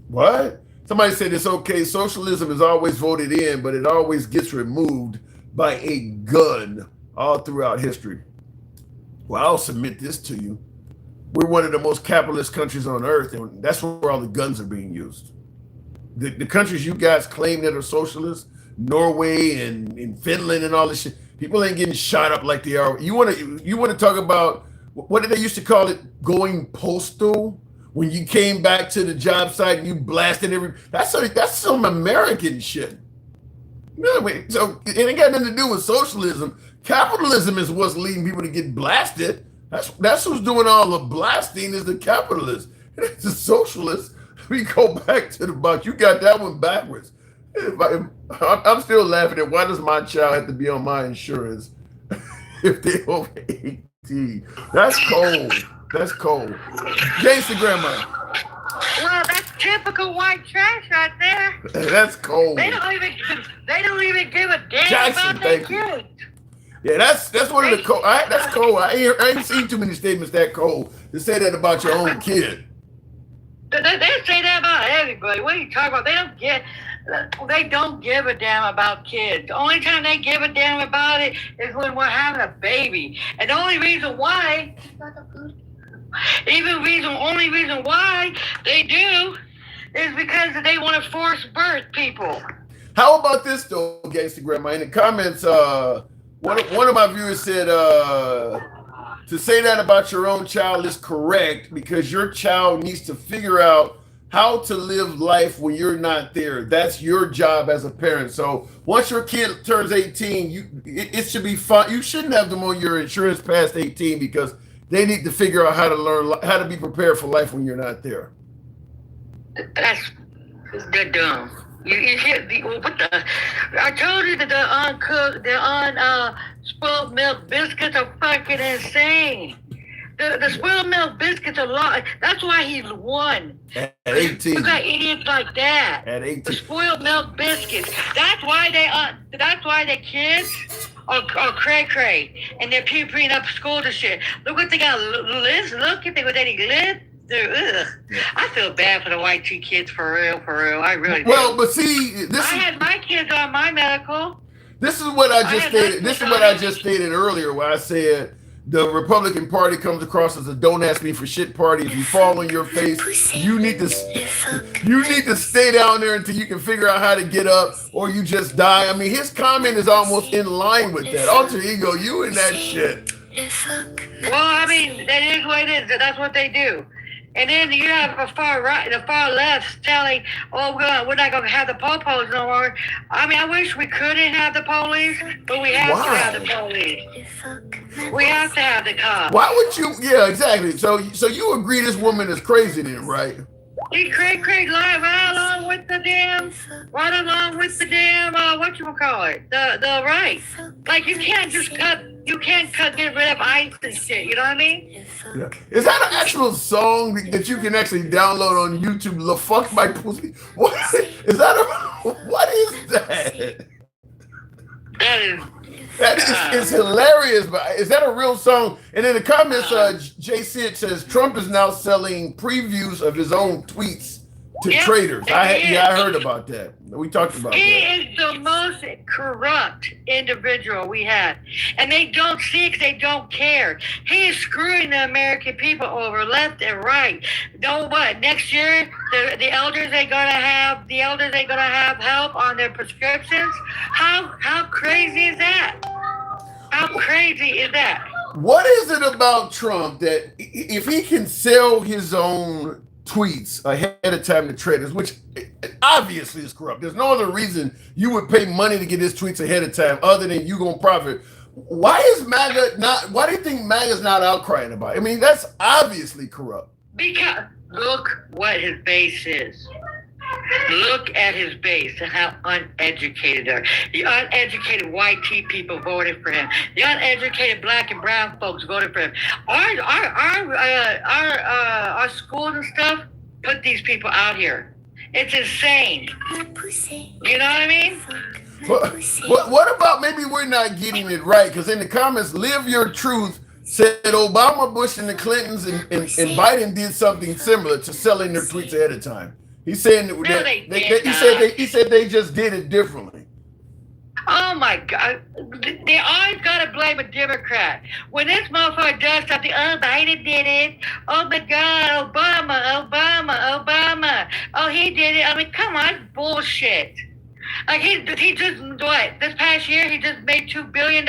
what? Somebody said it's okay. Socialism is always voted in, but it always gets removed by a gun all throughout history. Well, I'll submit this to you. We're one of the most capitalist countries on earth, and that's where all the guns are being used. The countries you guys claim that are socialist, Norway and Finland and all this shit, people ain't getting shot up like they are. You want to talk about, what did they used to call it, going postal? When you came back to the job site and you blasted that's some American shit. No, so it ain't got nothing to do with socialism. Capitalism is what's leading people to get blasted. That's who's doing all the blasting is the capitalist. It's the socialist. We go back to the box. You got that one backwards. I'm still laughing at, why does my child have to be on my insurance if they're over 18? That's cold. That's cold. Gangsta grandma. Well, that's typical white trash right there. That's cold. They don't even give a damn Jackson, about their thank you. kids. Yeah, that's one of the cold. That's cold. I ain't seen too many statements that cold to say that about your own kid. They say that about everybody. What are you talking about? They don't give a damn about kids. The only time they give a damn about it is when we're having a baby. And the only reason why, only reason why they do is because they want to force birth people. How about this though, Gangsta Grandma? In the comments, one of my viewers said, to say that about your own child is correct because your child needs to figure out how to live life when you're not there. That's your job as a parent. So once your kid turns 18, it should be fine. You shouldn't have them on your insurance past 18 because they need to figure out how to learn, how to be prepared for life when you're not there. They're dumb. What the? I told you that the spoiled milk biscuits are fucking insane. The spoiled milk biscuits are lot. That's why he won. At 18. You got idiots like that. At 18. The spoiled milk biscuits. That's why the kids are cray-cray and they're peeing up school to shit. Look what they got. Look at what they live. I feel bad for the white tea kids, for real. I really do. Well, but see, I had my kids on my medical. This is what I just stated. This is what I just stated earlier, where I said the Republican Party comes across as a "don't ask me for shit" party. If you fall on your face, you need to stay down there until you can figure out how to get up, or you just die. I mean, his comment is almost in line with that. Alter ego, you and that shit. Well, I mean, that is what it is. That's what they do. And then you have the far right, the far left telling, "Oh, we're not going to have the po-pos no more." I mean, I wish we couldn't have the police, but we have to have the police. We have to have the cops. Why would you? Yeah, exactly. So you agree this woman is crazy then, right? He crazy right along with the damn, whatchamacallit, the right. Like you can't just get rid of ICE and shit, you know what I mean? Yeah. Is that an actual song that you can actually download on YouTube? La fuck my pussy. What is that? What is that? That is hilarious, but is that a real song? And in the comments, Jay Sid says Trump is now selling previews of his own tweets to Yep, traders. he I is. heard about that. We talked about He that. is the most corrupt individual we have. And they don't see it 'cause they don't care. He is screwing the American people over left and right. Know what? Next year, the elders ain't gonna have help on their prescriptions. How crazy is that? How crazy is that? What is it about Trump that if he can sell his own tweets ahead of time to traders, which obviously is corrupt. There's no other reason you would pay money to get his tweets ahead of time other than you gonna profit. Why is MAGA not? Why do you think MAGA's not outcrying about it? I mean, that's obviously corrupt. Because look what his base is. Look at his base and how uneducated they are. The uneducated white tea people voted for him. The uneducated black and brown folks voted for him. Our schools and stuff put these people out here. It's insane. You know what I mean? What about maybe we're not getting it right? Because in the comments, Live Your Truth said Obama, Bush, and the Clintons and Biden did something similar to selling their tweets ahead of time. He's saying that he said they just did it differently. Oh my God. They always got to blame a Democrat. When this motherfucker does something, oh, Biden did it. Oh my God, Obama. Oh, he did it. I mean, come on, bullshit. Like he just, what, this past year he just made $2 billion?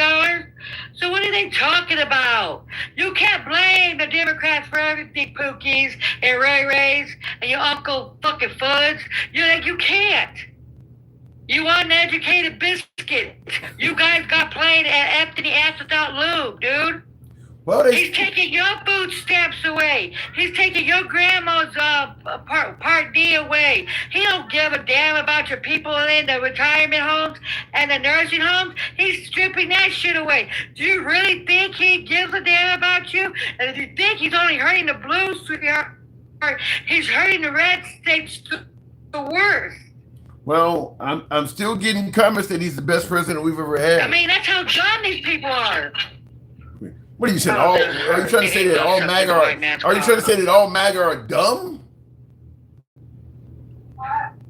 So what are they talking about? You can't blame the Democrats for everything, Pookies and Ray Rays and your Uncle fucking Fuds. You can't. You uneducated biscuit. You guys got played at empty ass without lube, dude. Well, he's taking your food stamps away. He's taking your grandma's Part D away. He don't give a damn about your people in the retirement homes and the nursing homes. He's stripping that shit away. Do you really think he gives a damn about you? And if you think he's only hurting the blue, sweetheart, he's hurting the red states the worst. Well, I'm still getting comments that he's the best president we've ever had. I mean, that's how dumb these people are. What are you saying? Are you trying to say that all MAGA are? Are you trying to say that all MAGA are dumb?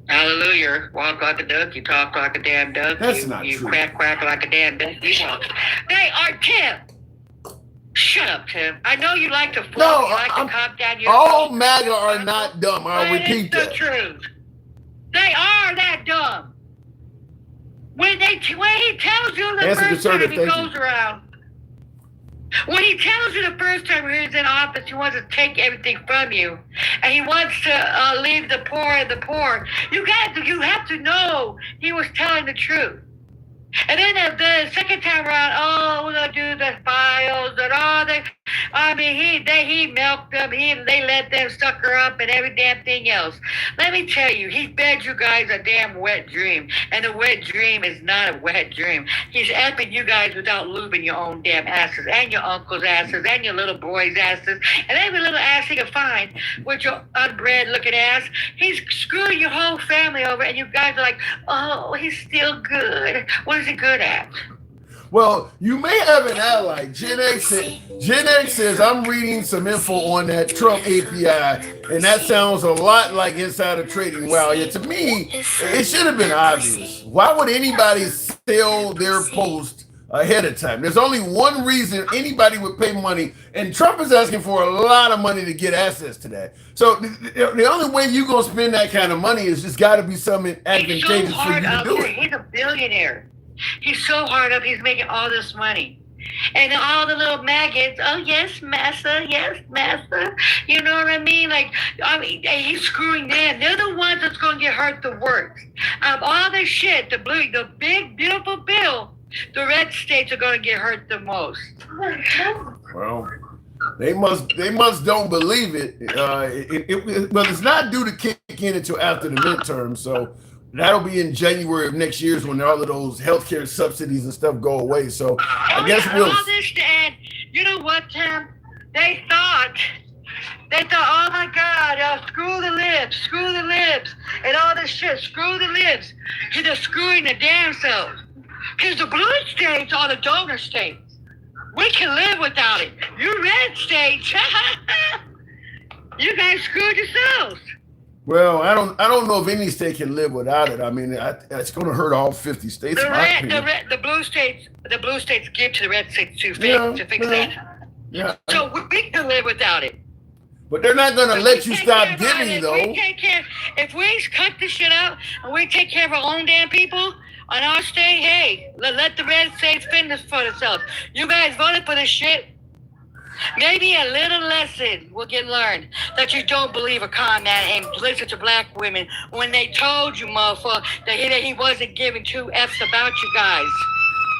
Hallelujah. Walk like a duck, you talk like a damn duck. That's not you true. Quack like a damn duck. They are Tim. Shut up, Tim. I know you like to flow. You like to calm down your all MAGA are not dumb. I'll repeat that. It's the truth. They are that dumb. When he tells you the first time he goes around. When he tells you the first time he was in office, he wants to take everything from you, and he wants to leave the poor and the poor. You have to know he was telling the truth. And then the second time around, we're gonna do the files and all that. I mean, he milked them. They let them sucker up and every damn thing else. Let me tell you, he fed you guys a damn wet dream, and the wet dream is not a wet dream. He's effing you guys without lubing your own damn asses and your uncle's asses and your little boy's asses and every little ass he can find with your unbred looking ass. He's screwing your whole family over, and you guys are like, oh, he's still good. What is he good at? Well, you may have an ally. Gen X says, I'm reading some info on that Trump API, and that sounds a lot like insider trading. Well, yeah, to me, it should have been obvious. Why would anybody sell their post ahead of time? There's only one reason anybody would pay money, and Trump is asking for a lot of money to get access to that. So the only way you're going to spend that kind of money is just got to be something advantageous for you to do it. He's a billionaire. He's so hard up, he's making all this money. And all the little maggots, oh, yes, massa. You know what I mean? He's screwing them. They're the ones that's going to get hurt the worst. Of all this shit, the big, beautiful bill, the red states are going to get hurt the most. Well, they must don't believe it. But it's not due to kick in until after the midterm, so that'll be in January of next year when all of those healthcare subsidies and stuff go away. So I guess we'll. All this, and you know what, Tim? They thought, oh my God, screw the libs, and all this shit, screw the libs. They're screwing the damn selves. Because the blue states are the donor states. We can live without it. You red states, you guys screwed yourselves. Well, I don't know if any state can live without it. I mean, it's going to hurt all 50 states. The blue states give to the red states to fix that. Yeah. So we can live without it. But they're not going to let you stop giving, though. If we cut this shit out and we take care of our own damn people on our state, hey, let the red states fend this for themselves. You guys voted for this shit. Maybe a little lesson will get learned that you don't believe a con man and listen to black women when they told you, motherfucker, that he wasn't giving two F's about you guys.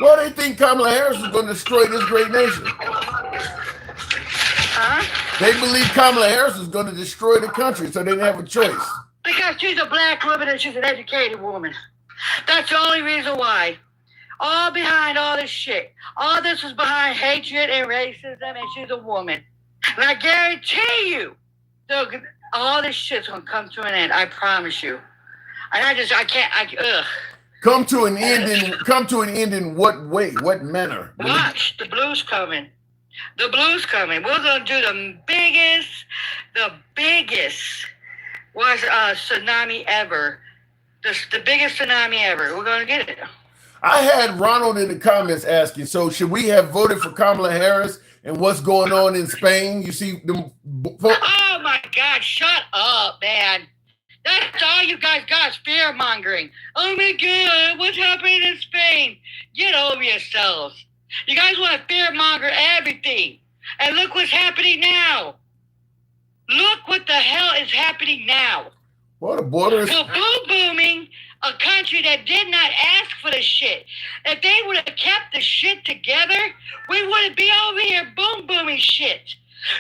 Well, they think Kamala Harris is going to destroy this great nation. Huh? They believe Kamala Harris is going to destroy the country, so they didn't have a choice. Because she's a black woman and she's an educated woman. That's the only reason why. All behind all this shit. All this is behind hatred and racism, and she's a woman. And I guarantee you, all this shit's gonna come to an end. I promise you. And ugh. Come to an end in what way? What manner? Watch, the blues coming. The blues coming. We're gonna do the biggest tsunami ever. The biggest tsunami ever. We're gonna get it. I had Ronald in the comments asking, so should we have voted for Kamala Harris and what's going on in Spain? You see them. Oh my God, shut up, man. That's all you guys got is fear mongering. Oh my God, what's happening in Spain? Get over yourselves. You guys want to fear monger everything. And look what's happening now. Look what the hell is happening now. Well, the border is. So booming. A country that did not ask for the shit. If they would have kept the shit together, we wouldn't be over here booming shit.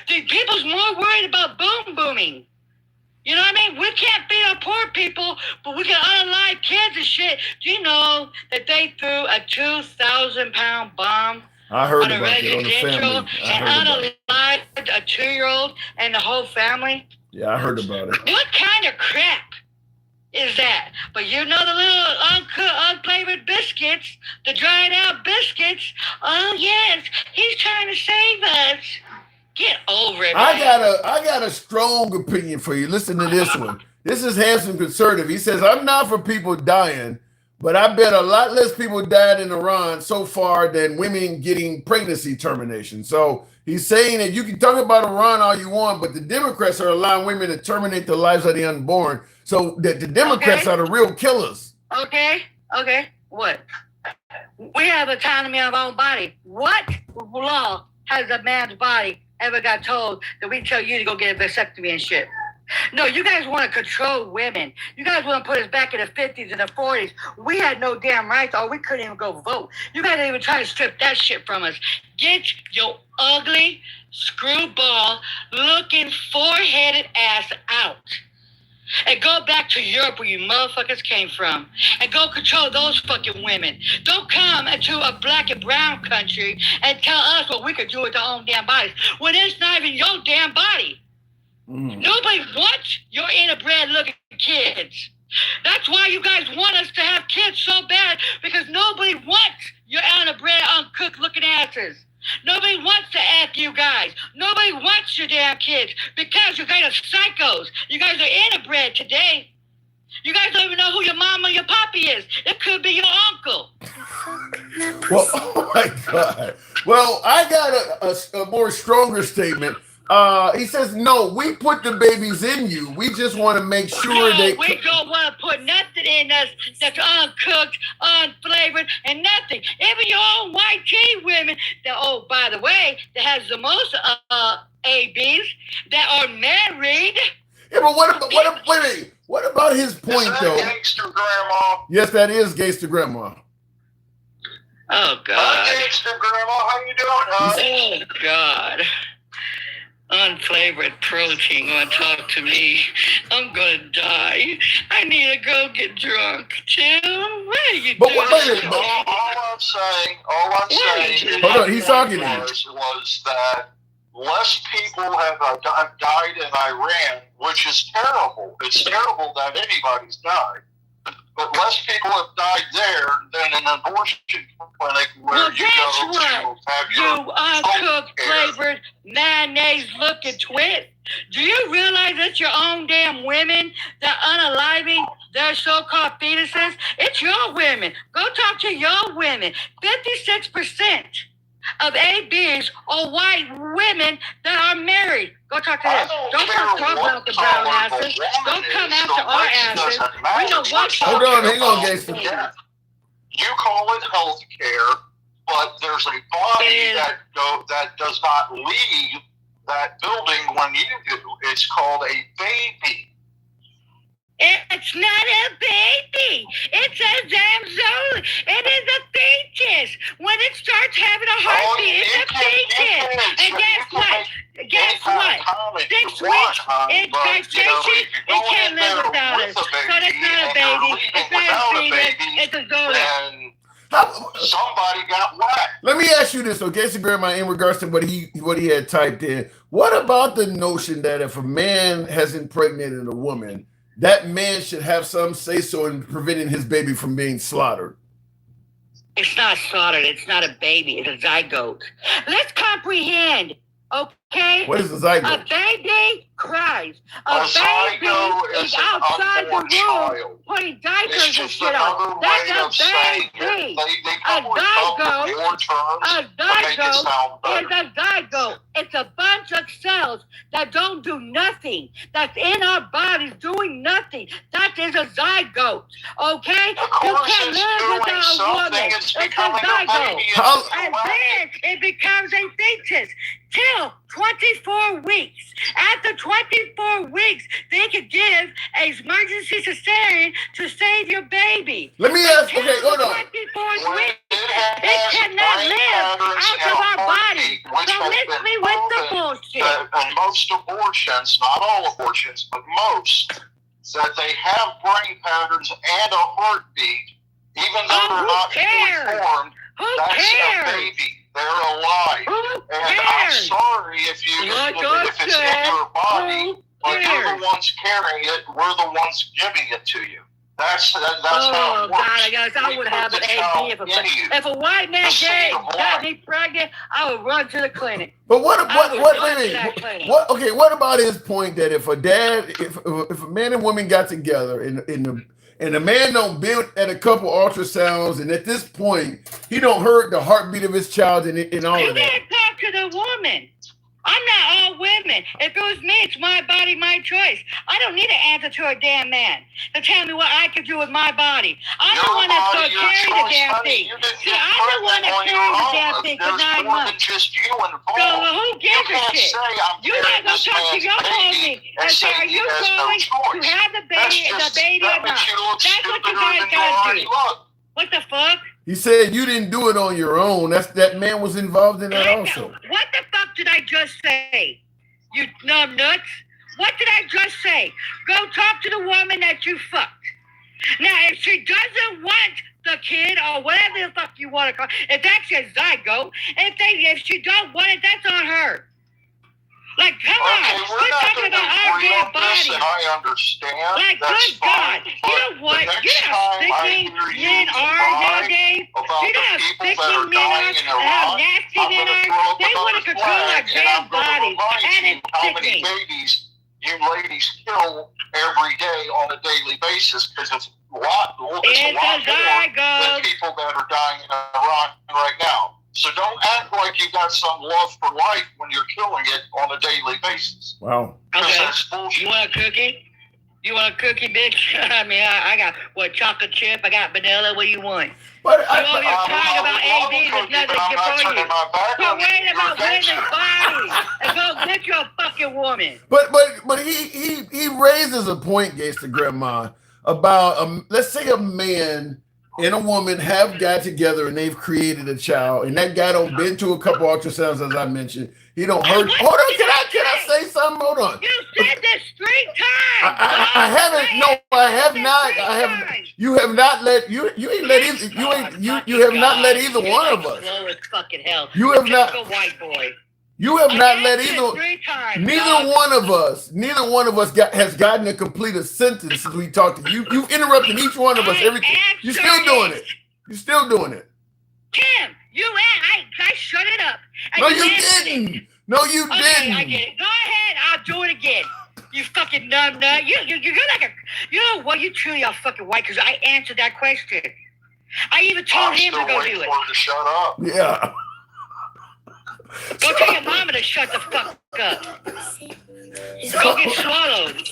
The people's more worried about booming. You know what I mean? We can't feed our poor people, but we can unalive kids and shit. Do you know that they threw a 2,000-pound bomb I heard on a about it on the residential family. and unalived a 2-year-old and the whole family? Yeah, I heard about it. What kind of crap is that? But you know the little unflavored biscuits, the dried out biscuits. Oh yes, he's trying to save us. Get over it. I got a strong opinion for you. Listen to this one. This is Handsome Conservative. He says, I'm not for people dying, but I bet a lot less people died in Iran so far than women getting pregnancy termination. So he's saying that you can talk about Iran all you want, but the Democrats are allowing women to terminate the lives of the unborn. So that the Democrats are the real killers. Okay. What? We have autonomy of our own body. What law has a man's body ever got told that we tell you to go get a vasectomy and shit? No, you guys want to control women. You guys want to put us back in the 50s and the 40s. We had no damn rights, or we couldn't even go vote. You guys ain't even trying to strip that shit from us. Get your ugly, screwball, looking, four-headed ass out. And go back to Europe where you motherfuckers came from. And go control those fucking women. Don't come into a black and brown country and tell us what we could do with our own damn bodies when it's not even your damn body. Nobody wants your interbred looking kids. That's why you guys want us to have kids so bad, because nobody wants your interbred, uncooked looking asses. Nobody wants to F you guys. Nobody wants your damn kids because you guys are psychos. You guys are interbred today. You guys don't even know who your mama and your papi is. It could be your uncle. Well, oh my God. Well, I got a more stronger statement. He says, no, we put the babies in you. We just want to make sure we don't want to put nothing in us that's uncooked, unflavored, and nothing. Even your own white tea women that, oh, by the way, that has the most ABs that are married. Yeah, but what about his point, though? Gangster grandma. Yes, that is Gangster Grandma. Oh, God. Gangster grandma, how you doing, Oh, God. Unflavored protein gonna talk to me. I'm gonna die. I need to go get drunk. Tim, what are you doing? All I'm saying hold on, he's talking to you. Was that less people have died in Iran, which is terrible. It's terrible that anybody's died. but less people have died there than in an abortion clinic where Well, you guess go what? to have You your uncooked, care. flavored, mayonnaise-looking twit. Do you realize it's your own damn women that unaliving their so-called fetuses? It's your women. Go talk to your women. 56% of ABs are white women that are married. Go talk to them. Don't talk about the brown asses. Don't come after our asses. We don't want Hold on, hang on, Gangster. You call it health care, but there's a body that does not leave that building when you do. It's called a baby. It's not a baby. It's a zamzoli. It is a fetus. When it starts having a heartbeat, it's a fetus. And guess what? Guess what? 6 weeks, it's gestation. It can't live without us. So it's not a baby. It's not a fetus. It's a zola. Somebody got whacked. Let me ask you this, okay, so Grandma, in regards to what he had typed in. What about the notion that if a man has impregnated a woman, that man should have some say-so in preventing his baby from being slaughtered? It's not slaughtered. It's not a baby. It's a zygote. Let's comprehend, okay? What is a zygote? A baby cries. A baby is outside the room putting diapers and shit on. That's a baby. A zygote is a zygote. It's a bunch of cells that don't do nothing. That's in our bodies doing nothing. That is a zygote. Okay? You can't live without a woman. It's a zygote. And then it becomes a fetus till 24 weeks. After 24 weeks, they could give an emergency cesarean to save your baby. Let me ask, okay, hold on. 24 weeks, it cannot live out of our body. So listen me with the bullshit. And most abortions, not all abortions, but most, that they have brain patterns and a heartbeat, even though they're not fully formed. That's a baby. They're alive. And I'm sorry if it's in your body, but you're the ones carrying it. We're the ones giving it to you. That's how it works. God, I guess I would have an AB if a white man got me pregnant, I would run to the clinic. But what about his point that if a man and woman got together and the man don't build at a couple ultrasounds, and at this point he don't hurt the heartbeat of his child and all of that. You can't talk to the woman. I'm not all women. If it was me, it's my body, my choice. I don't need to answer to a damn man to tell me what I could do with my body. I'm the one that's going to carry the damn thing. See, I'm the one that carries the damn thing for 9 months. So who gives a shit? You gotta go talk to your homie and say, are you going to have the baby or not? That's what you guys gotta do. What the fuck? He said you didn't do it on your own. That man was involved in that also. What the fuck did I just say? You numb nuts? What did I just say? Go talk to the woman that you fucked. Now, if she doesn't want the kid or whatever the fuck you want to call it, if that's a zygote, if she don't want it, that's on her. Like, come on, we're talking about our damn body. I understand. Like, good God, you know what? You know how sickening men are nowadays? You know how sickening men are and how nasty men are? They want to control our damn bodies, and it's sickening. How many babies you ladies kill every day on a daily basis, because it's a lot more than people that are dying in Iran right now. So don't act like you got some love for life when you're killing it on a daily basis. Wow. Okay. You want a cookie? You want a cookie, bitch? I mean, I got, chocolate chip? I got vanilla. What do you want? But you're talking about AB, there's nothing for you. So worry about women's bodies and go get your fucking woman. But he raises a point, Gangsta Grandma, about let's say a man and a woman have got together and they've created a child, and that guy don't been to a couple ultrasounds, as I mentioned. He don't hurt. Hold on, can I say something? Hold on. You said this 3 times. I haven't. No, I have not. I have. You have not let you ain't let either. You have not let either one of us. Low as fucking hell. You have not. White boy. You have not let asked either. it 3 times. Neither dog. one of us has gotten to complete a sentence since we talked to you. You've interrupted each one of us. Everything. You're still doing it. You're still doing it. Tim, I shut it up. And No, you answered it. didn't. No, you Okay, didn't. I get it. Go ahead. I'll do it again. You fucking numb nut. You're like a. You know what? You truly are fucking white because I answered that question. I even told him to go do it. To shut up. Yeah. Go tell your mama to shut the fuck up. Go get swallowed.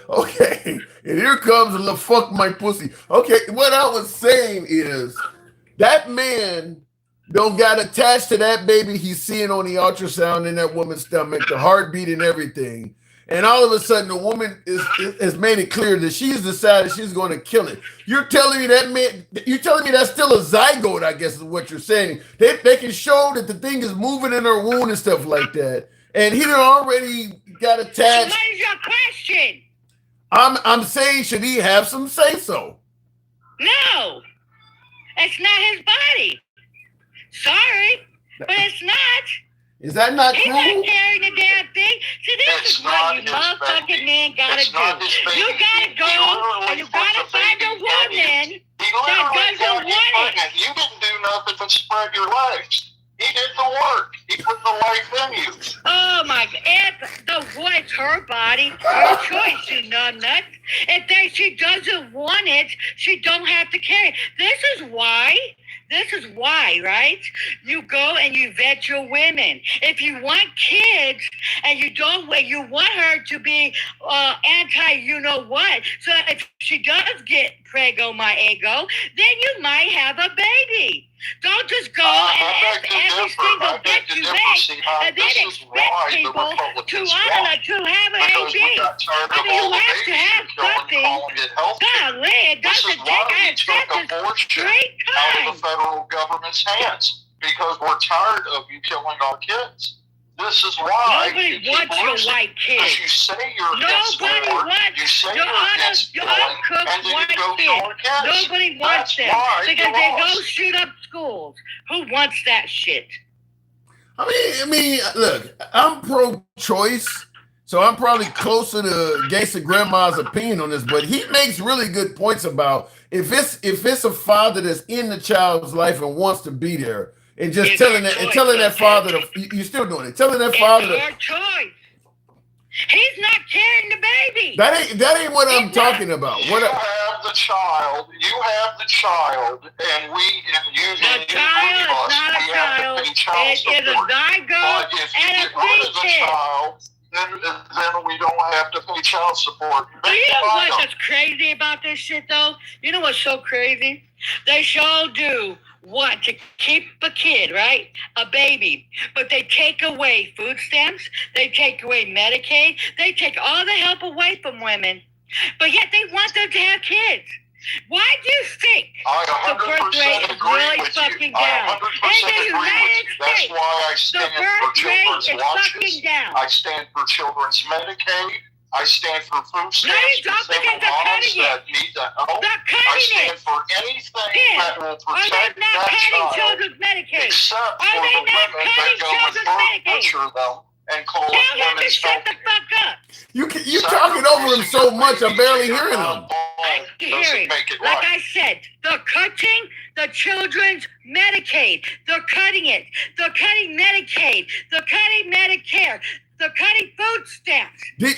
Okay, and here comes the fuck my pussy. Okay, what I was saying is that man don't got attached to that baby he's seeing on the ultrasound in that woman's stomach, the heartbeat and everything. And all of a sudden, the woman has made it clear that she's decided she's going to kill it. You're telling me that man? You're telling me that's still a zygote? I guess is what you're saying. They can show that the thing is moving in her wound and stuff like that. And he done already got attached. So what is your question? I'm saying, should he have some say so? No, it's not his body. Sorry, but it's not. Is that not He's true? not carrying the damn thing. See, this is what you motherfucking man gotta do. You gotta go and you gotta find a woman that doesn't want it. You didn't do nothing but spread your legs. He did the work. He put the life in you. Oh my God! It's her body, her choice. You numbnut. If she doesn't want it, she don't have to carry it. This is why, right? You go and you vet your women. If you want kids and you want her to be anti, you know what? So if she does get prego my ego, then you might have a baby. Don't just go and every single bitch you make, and then expect people to have an AB. I mean, you have to have something. Golly, it doesn't take. I said this 3 out of times. the federal government's hands because we're tired of you killing our kids. This is why Nobody wants your white kids. You say you're against Nobody war, wants you say your you're against killing, uncooked and then white you go kids. kill our kids. Nobody wants That's them why because you they go lost. shoot up schools. Who wants that shit? I mean, look, I'm pro-choice, so I'm probably closer to Gangsta Grandma's opinion on this. But he makes really good points about if it's a father that's in the child's life and wants to be there, and just It's telling her that and choice, telling that okay? father you're still doing it, telling that father It's your choice. He's not carrying the baby. that ain't what I'm talking about. You have the child, and The child is not a child. It is a zygote and a fetus. Then we don't have to pay child support. Do you know what's crazy about this shit, though? You know what's so crazy? They sure do want to keep a kid, right? A baby. But they take away food stamps. They take away Medicaid. They take all the help away from women. But yet they want them to have kids. Why do you think the birth rate is really fucking down? In the United States, the birth rate is fucking down. I stand for children's Medicaid. I stand for food stamps. No, you don't, because they're cutting it. That need the help. They're I cutting stand it. for anything Tim, that will are they protect not that cutting child, children's Medicaid? except Are for they the not women that cutting go and children's Medicaid? butcher them and call Tell it him to women's shut health. the fuck up. You're talking over him so much, I'm barely hearing him. I can hear him. Like I said, they're cutting the children's Medicaid. They're cutting it. They're cutting Medicaid. They're cutting Medicare. They're cutting food stamps. Amos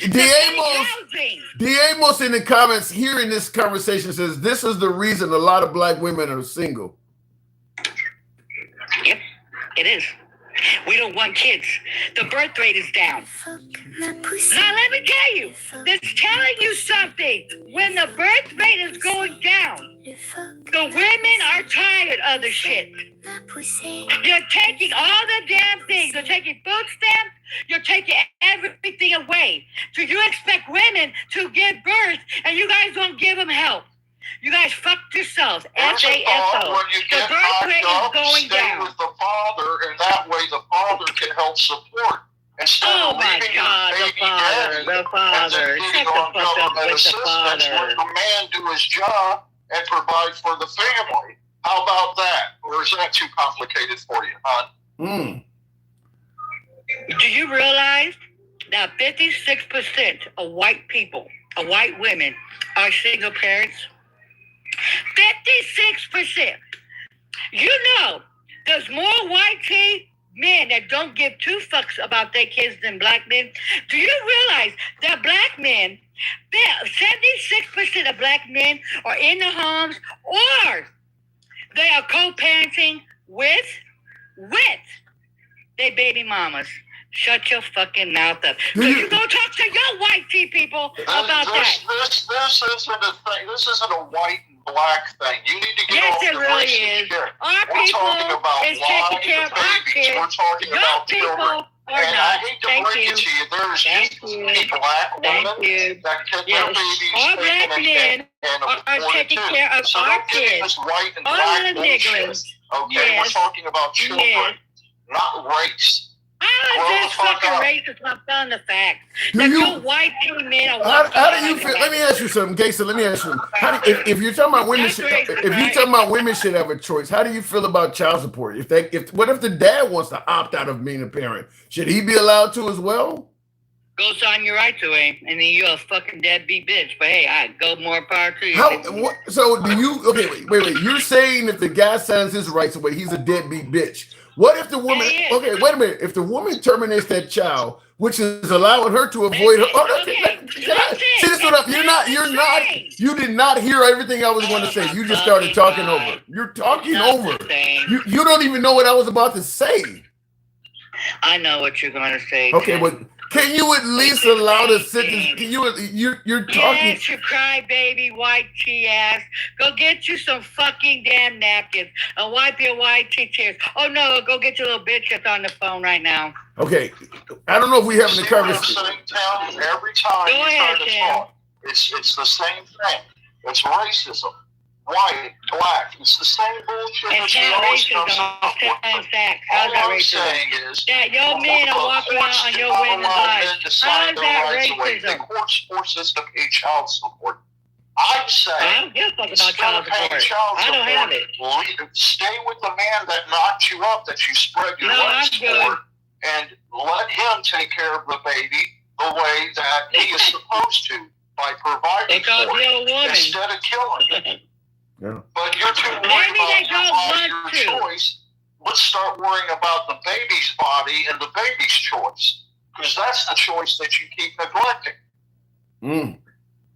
in the comments hearing this conversation says this is the reason a lot of black women are single. Yep, it is. We don't want kids. The birth rate is down. Now let me tell you, that's telling you something. When the birth rate is going down, the women are tired of the shit. You're taking all the damn things. You're taking food stamps. You're taking everything away. So you expect women to give birth, and you guys don't give them help. You guys fucked yourselves. FASO. The birth rate is going down. With the father, and that way the father can help support. Oh my God, the father. Shut the fuck up with the father. Let the man do his job and provide for the family. How about that? Or is that too complicated for you, huh? Do you realize that 56% of white people, of white women, are single parents? 56%. You know, there's more white men that don't give two fucks about their kids than black men. Do you realize that black men, 76% of black men are in the homes or they are co-parenting with their baby mamas? Shut your fucking mouth up. So you go talk to your white people about that. This isn't a thing. This isn't a white and black thing. You need to get yes, off it the really racist is. shit. Our We're talking people about is taking care of our kids. We're talking Your about people children. are And not. I hate to break it to you, there's just many black women that get their babies Our black men and are taking care of so our don't give me kids. this white and All black the bullshit. niggas. Okay, Yes. we're talking about children, not race. How is this fucking racist? I'm telling the fact that your white men are How do you feel? Let me ask you something, Gayson. Let me ask you. If you're talking about women, women should have a choice. How do you feel about child support? What if the dad wants to opt out of being a parent? Should he be allowed to as well? Go sign your right to him, and then you're a fucking deadbeat bitch. But hey, I go more power to you. So do you? Okay, wait. You're saying if the guy signs his rights away, he's a deadbeat bitch. What if the woman? Okay, wait a minute. If the woman terminates that child, which is allowing her to avoid her. Oh, see, this what you did not hear everything I was going to say. You just started talking over. You're talking over. You don't even know what I was about to say. I know what you're going to say. Okay, but can you at least allow the sentence? Can you're talking? Yes, you crybaby white tea ass. Go get you some fucking damn napkins and wipe your white tea tears. Oh no, go get your little bitch that's on the phone right now. Okay, I don't know if we having a conversation. Every time Go ahead, you start to talk, it's the same thing. It's racism. White, black, it's the same bullshit. It's not racism, it's facts. How's that racism? That your men are walking out on your women's lives. How is that racism? The court's forced us to pay child support. I'm saying, I don't give a fuck about child support. I don't have it. Stay with the man that knocked you up, that you spread your legs for, and let him take care of the baby the way that he is supposed to by providing for it instead of killing it. Yeah. But you're too worried about your choice. Let's start worrying about the baby's body and the baby's choice, because that's the choice that you keep neglecting.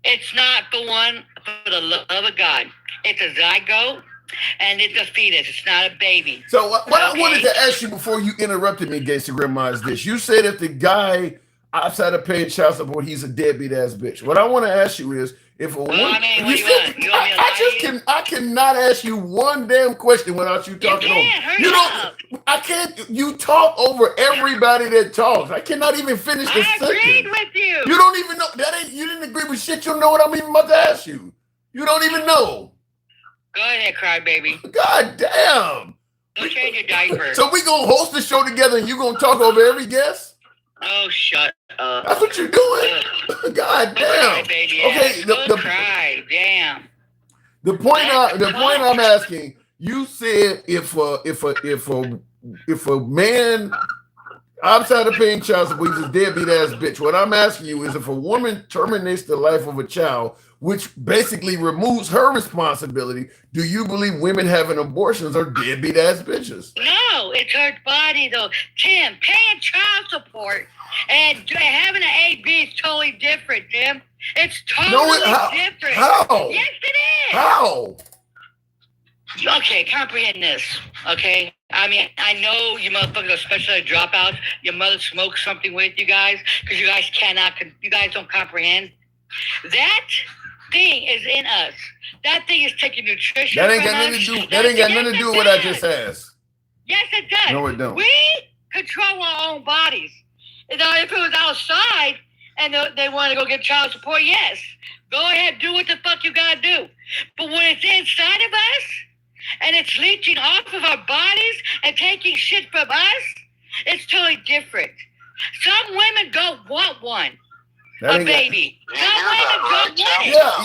It's not the one for the love of God. It's a zygote and it's a fetus. It's not a baby. So what I wanted to ask you before you interrupted me, Gayson Grandma, is this. You said if the guy outside of paying child support, he's a deadbeat ass bitch. What I want to ask you is, if a woman, I cannot ask you one damn question without you talking over. I can't. You talk over everybody that talks. I cannot even finish the sentence. I agreed with you. You don't even know you didn't agree with shit. You don't know what I'm even about to ask you. You don't even know. Go ahead, crybaby. God damn. Go change your diaper. So we gonna host the show together, and you gonna talk over every guest? Oh, shut up. That's what you're doing. God damn. Okay, cry. Damn. The point I'm asking, you said if a man outside of paying child support, he's a deadbeat ass bitch. What I'm asking you is if a woman terminates the life of a child, which basically removes her responsibility, do you believe women having abortions are deadbeat ass bitches? No, it's her body though. Tim, paying child support and having an AB is totally different, Tim. It's totally different. How? Yes, it is. How? Okay, comprehend this, okay? I mean, I know you motherfuckers, especially dropouts, your mother smokes something with you guys because you guys don't comprehend. That thing is in us. That thing is taking nutrition. That ain't got nothing to do with what I just asked. Yes, it does. No, it don't. We control our own bodies. You know, if it was outside and they want to go get child support, yes. Go ahead, do what the fuck you gotta do. But when it's inside of us and it's leaching off of our bodies and taking shit from us, it's totally different. Some women don't want one. A baby. Some women don't want it.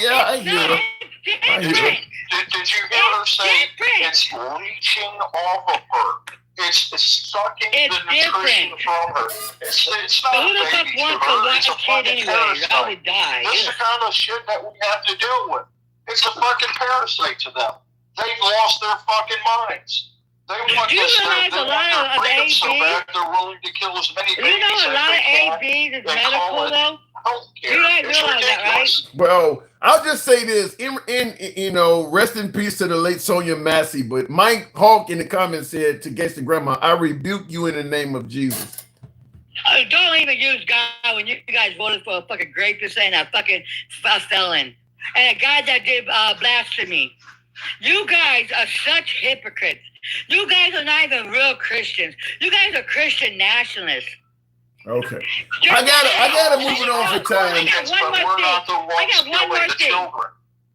Yeah, I hear it. Did you hear her say it's leaching off of her? It's sucking It's the nutrition different. from her. It's not But who a the fuck baby to wants her. to watch It's a a kid fucking anyway? I parasite. would die. This is the kind of shit that we have to deal with. It's a fucking parasite to them. They've lost their fucking minds. They want Do you this. realize They a want lot their of freedom so ABs? bad they're willing to kill as many You babies know a as lot they of can ABs is and medical call it though? healthcare. You guys It's realize that, right? ridiculous. Well, I'll just say this: in you know, rest in peace to the late Sonia Massey. But Mike Hawk in the comments said to Gangsta Grandma, "I rebuke you in the name of Jesus." Don't even use God when you guys voted for a fucking rapist and a fucking felon. And a guy that did blasphemy. You guys are such hypocrites. You guys are not even real Christians. You guys are Christian nationalists. Okay, I gotta move it on for time. I got one more thing. I got one more thing.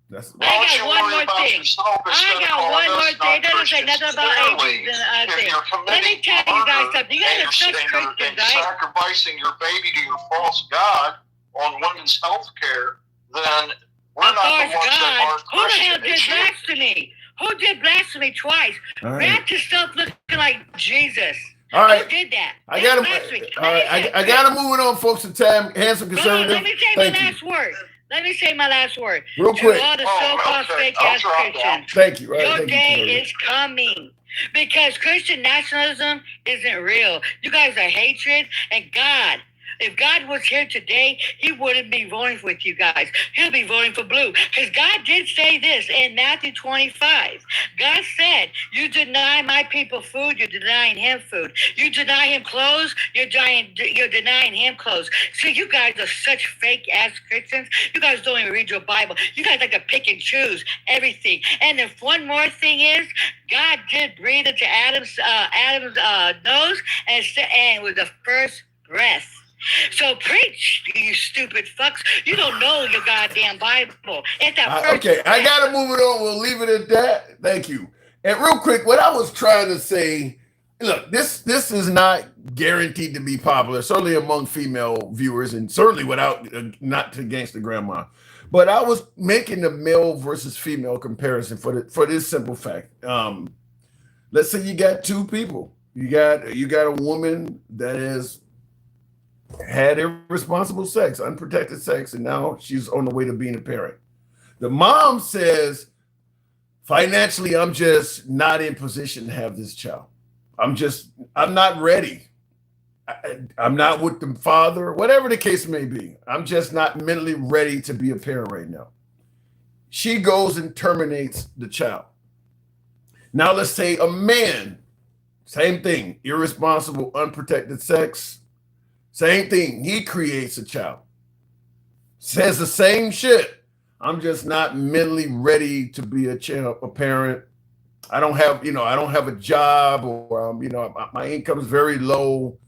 That's I got one more thing. I got one more thing. It doesn't say nothing about ages and things. Let me tell you guys something. You guys are such Christians, right? Sacrificing your baby to your false god on women's health care, then we're Of not the course, ones that God. are Who the hell Christian. did It's you. blasphemy? Who did blasphemy twice? All right. Back to stuff looking like Jesus. All right. Who did that? I gotta, all right, I gotta move it on, folks. The time, handsome Hold on, conservative. let me say Thank my you. last word. Let me say my last word. Real To quick. all the so-called fake-ass Christians. Thank you. All right, Your thank you, day conservative. is coming. Because Christian nationalism isn't real. You guys are hatred, and God. If God was here today, he wouldn't be voting with you guys. He'll be voting for blue. Because God did say this in Matthew 25. God said, you deny my people food, you're denying him food. You deny him clothes, you're denying him clothes. See, you guys are such fake-ass Christians. You guys don't even read your Bible. You guys like to pick and choose everything. And if one more thing is, God did breathe into Adam's nose, and it was the first breath. So preach, you stupid fucks. You don't know your goddamn Bible. It's that first Okay, I gotta move it on. We'll leave it at that. Thank you. And real quick, what I was trying to say, look, this is not guaranteed to be popular, certainly among female viewers, and certainly without not to Gangsta Grandma. But I was making the male versus female comparison for this simple fact. Let's say you got two people. You got a woman that is had irresponsible sex, unprotected sex, and now she's on the way to being a parent. The mom says, financially, I'm just not in position to have this child. I'm not ready. I'm not with the father, whatever the case may be. I'm just not mentally ready to be a parent right now. She goes and terminates the child. Now let's say a man, same thing, irresponsible, unprotected sex, same thing. He creates a child. Says the same shit. I'm just not mentally ready to be a parent. I don't have a job, or my income is very low.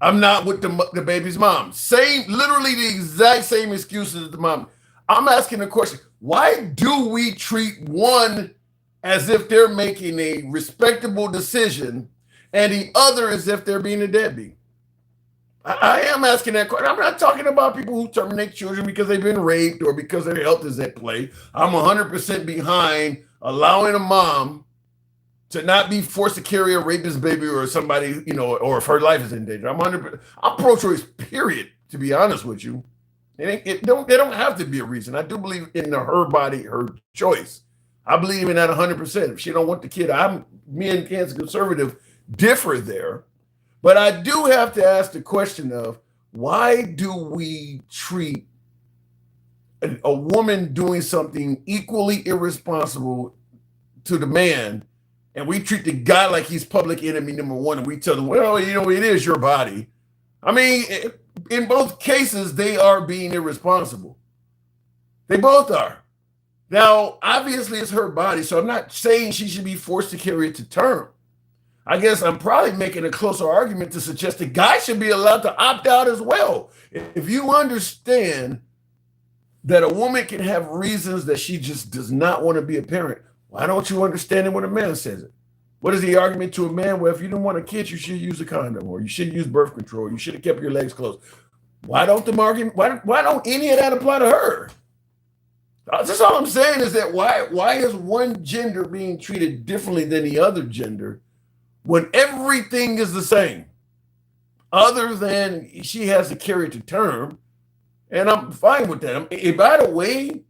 I'm not with the baby's mom. Literally the exact same excuses as the mom. I'm asking the question: why do we treat one as if they're making a respectable decision, and the other as if they're being a deadbeat? I am asking that question. I'm not talking about people who terminate children because they've been raped or because their health is at play. I'm 100% behind allowing a mom to not be forced to carry a rapist baby or somebody, or if her life is in danger. I'm pro-choice, period, to be honest with you. They don't have to be a reason. I do believe in her body, her choice. I believe in that 100%. If she don't want the kid, me and Cancer Conservative differ there. But I do have to ask the question of, why do we treat a woman doing something equally irresponsible to the man, and we treat the guy like he's public enemy number one, and we tell them, well, it is your body. I mean, in both cases, they are being irresponsible. They both are. Now, obviously, it's her body, so I'm not saying she should be forced to carry it to term. I guess I'm probably making a closer argument to suggest the guy should be allowed to opt out as well. If you understand that a woman can have reasons that she just does not want to be a parent, why don't you understand it when a man says it? What is the argument to a man? Well, if you don't want a kid, you should use a condom, or you should use birth control. You should have kept your legs closed. Why don't any of that apply to her? That's all I'm saying, is that why is one gender being treated differently than the other gender when everything is the same, other than she has to carry it to term, and I'm fine with that. And by the way,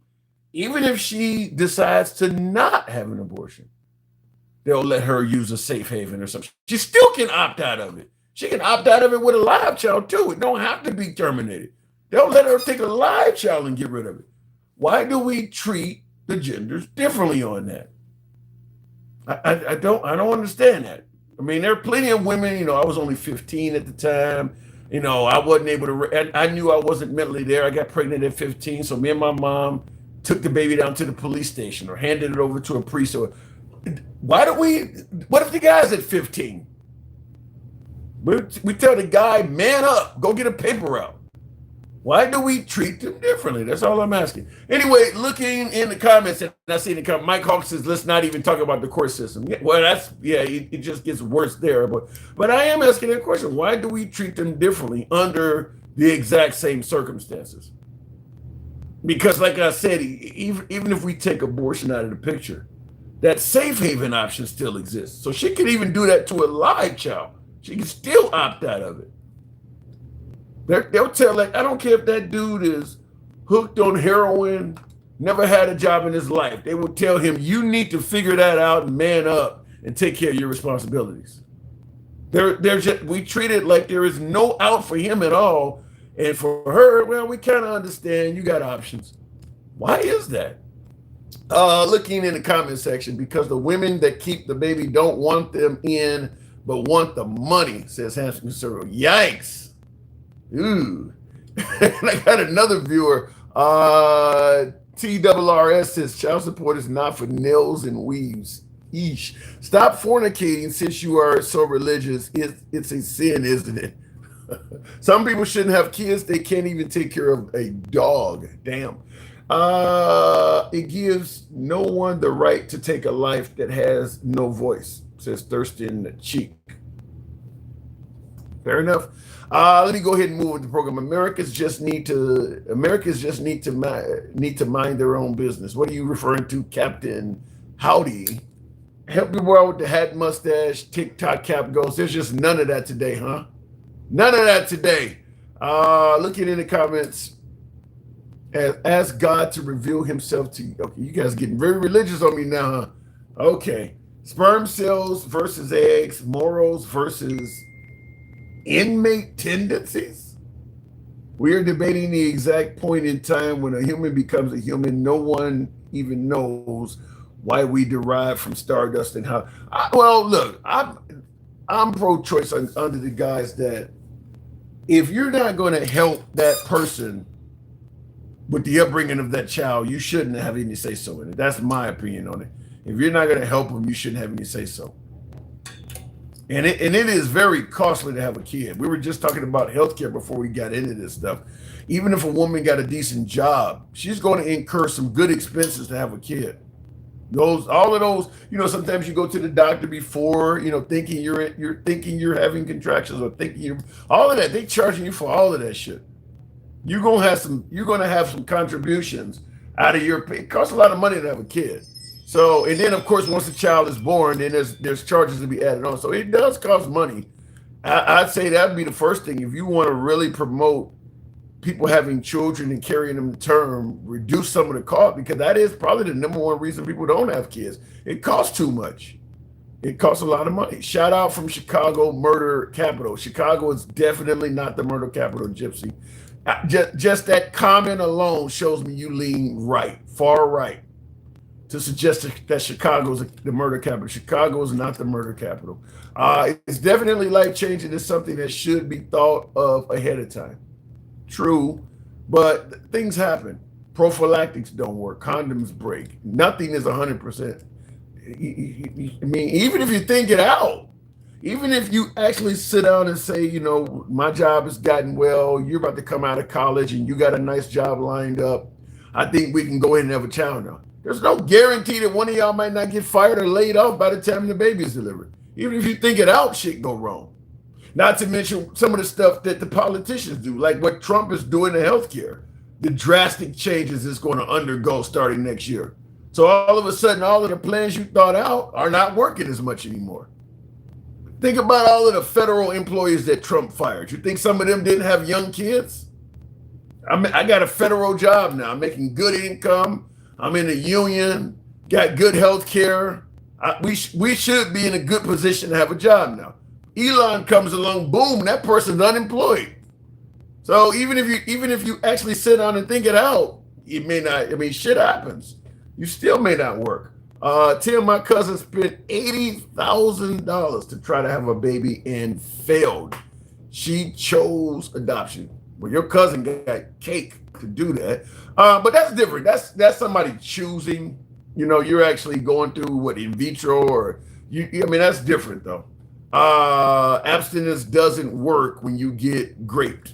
even if she decides to not have an abortion, they'll let her use a safe haven or something. She still can opt out of it. She can opt out of it with a live child too. It don't have to be terminated. They'll let her take a live child and get rid of it. Why do we treat the genders differently on that? I don't understand that. I mean, there are plenty of women, you know, I was only 15 at the time. You know, I wasn't able to, I knew I wasn't mentally there. I got pregnant at 15. So me and my mom took the baby down to the police station or handed it over to a priest. Or what if the guy's at 15? We tell the guy, man up, go get a paper route. Why do we treat them differently? That's all I'm asking. Anyway, looking in the comments, and I see the comment, Mike Hawk says, let's not even talk about the court system. Yeah, well, it just gets worse there. But I am asking that question. Why do we treat them differently under the exact same circumstances? Because like I said, even if we take abortion out of the picture, that safe haven option still exists. So she could even do that to a live child. She can still opt out of it. They'll tell, like, I don't care if that dude is hooked on heroin, never had a job in his life. They will tell him, you need to figure that out and man up and take care of your responsibilities. We treat it like there is no out for him at all. And for her, well, we kind of understand you got options. Why is that? Looking in the comment section, because the women that keep the baby don't want them in, but want the money, says Hanson Conservative. Yikes. Ooh. And I got another viewer. TRRS says child support is not for nails and weaves. Eesh. Stop fornicating since you are so religious. It's a sin, isn't it? Some people shouldn't have kids. They can't even take care of a dog. Damn. It gives no one the right to take a life that has no voice, says Thurston Cheek. Fair enough. Let me go ahead and move with the program. Americans just need to mind their own business. What are you referring to, Captain Howdy? Help me out with the hat, mustache, TikTok cap goes. There's just none of that today, huh? None of that today. Looking in the comments, ask God to reveal himself to you. Okay, you guys are getting very religious on me now, huh? Okay. Sperm cells versus eggs, morals versus inmate tendencies. We are debating the exact point in time when a human becomes a human. No one even knows why we derive from stardust and how. Look, I'm pro-choice under the guise that if you're not going to help that person with the upbringing of that child, you shouldn't have any say-so in it. That's my opinion on it. If you're not going to help them, you shouldn't have any say-so. And it is very costly to have a kid. We were just talking about healthcare before we got into this stuff. Even if a woman got a decent job, she's going to incur some good expenses to have a kid. All of those, sometimes you go to the doctor before, thinking you're having contractions or all of that. They charging you for all of that shit. You're going to have some contributions out of your pay. It costs a lot of money to have a kid. So, and then of course, once the child is born, then there's charges to be added on. So it does cost money. I'd say that'd be the first thing. If you want to really promote people having children and carrying them to term, reduce some of the cost, because that is probably the number one reason people don't have kids. It costs too much. It costs a lot of money. Shout out from Chicago, murder capital. Chicago is definitely not the murder capital, Gypsy. Just that comment alone shows me you lean right, far right, to suggest that Chicago is the murder capital. Chicago is not the murder capital. It's definitely life-changing. It's something that should be thought of ahead of time. True, but things happen. Prophylactics don't work. Condoms break. Nothing is 100%. I mean, even if you think it out, even if you actually sit down and say, my job has gotten well, you're about to come out of college and you got a nice job lined up, I think we can go ahead and have a child now. There's no guarantee that one of y'all might not get fired or laid off by the time the baby is delivered. Even if you think it out, shit go wrong. Not to mention some of the stuff that the politicians do, like what Trump is doing to healthcare, the drastic changes it's going to undergo starting next year. So all of a sudden, all of the plans you thought out are not working as much anymore. Think about all of the federal employees that Trump fired. You think some of them didn't have young kids? I got a federal job now. I'm making good income. I'm in a union, got good health care. We should be in a good position to have a job now. Elon comes along, boom, that person's unemployed. So even if you actually sit down and think it out, it may not. I mean, shit happens. You still may not work. Tim, my cousin spent $80,000 to try to have a baby and failed. She chose adoption. Well, your cousin got cake to do that. But that's different. That's somebody choosing. You know, you're actually going through what, in vitro, or I mean, that's different though. Abstinence doesn't work when you get graped.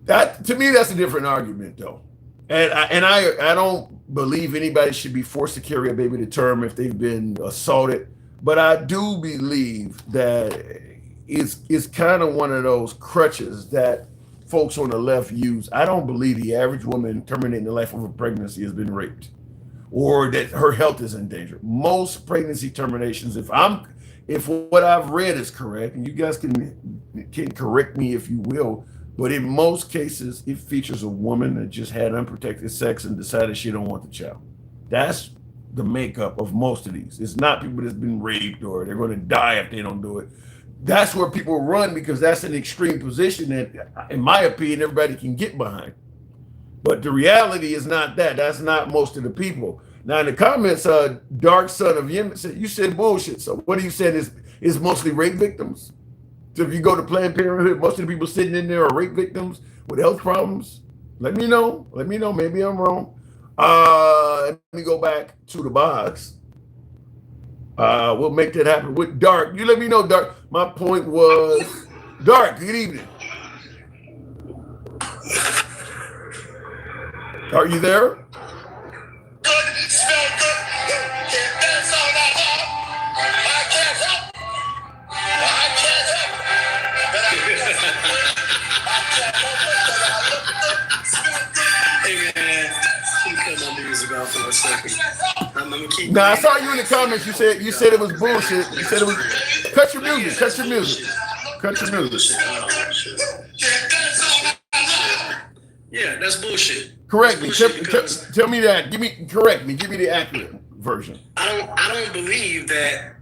That, to me, that's a different argument though. And I don't believe anybody should be forced to carry a baby to term if they've been assaulted. But I do believe that it's kind of one of those crutches that folks on the left use. I don't believe the average woman terminating the life of a pregnancy has been raped or that her health is in danger. Most pregnancy terminations, if what I've read is correct, and you guys can correct me if you will, but in most cases, it features a woman that just had unprotected sex and decided she don't want the child. That's the makeup of most of these. It's not people that's been raped or they're going to die if they don't do it. That's where people run, because that's an extreme position that, in my opinion, everybody can get behind. But the reality is not that. That's not most of the people. Now in the comments, Dark Son of Yemen said, you said bullshit. So what are you saying is mostly rape victims? So if you go to Planned Parenthood, most of the people sitting in there are rape victims with health problems. Let me know. Let me know. Maybe I'm wrong. Let me go back to the box. We'll make that happen with Dark. You let me know, Dark. My point was, Dark, good evening. Are you there? For a second. Now I saw you in the comments. You said it was bullshit. You said it was. Cut your music. Cut your music. Cut your music. Yeah, that's bullshit. Correct me. Tell me that. Correct me. Give me the accurate version. I don't believe that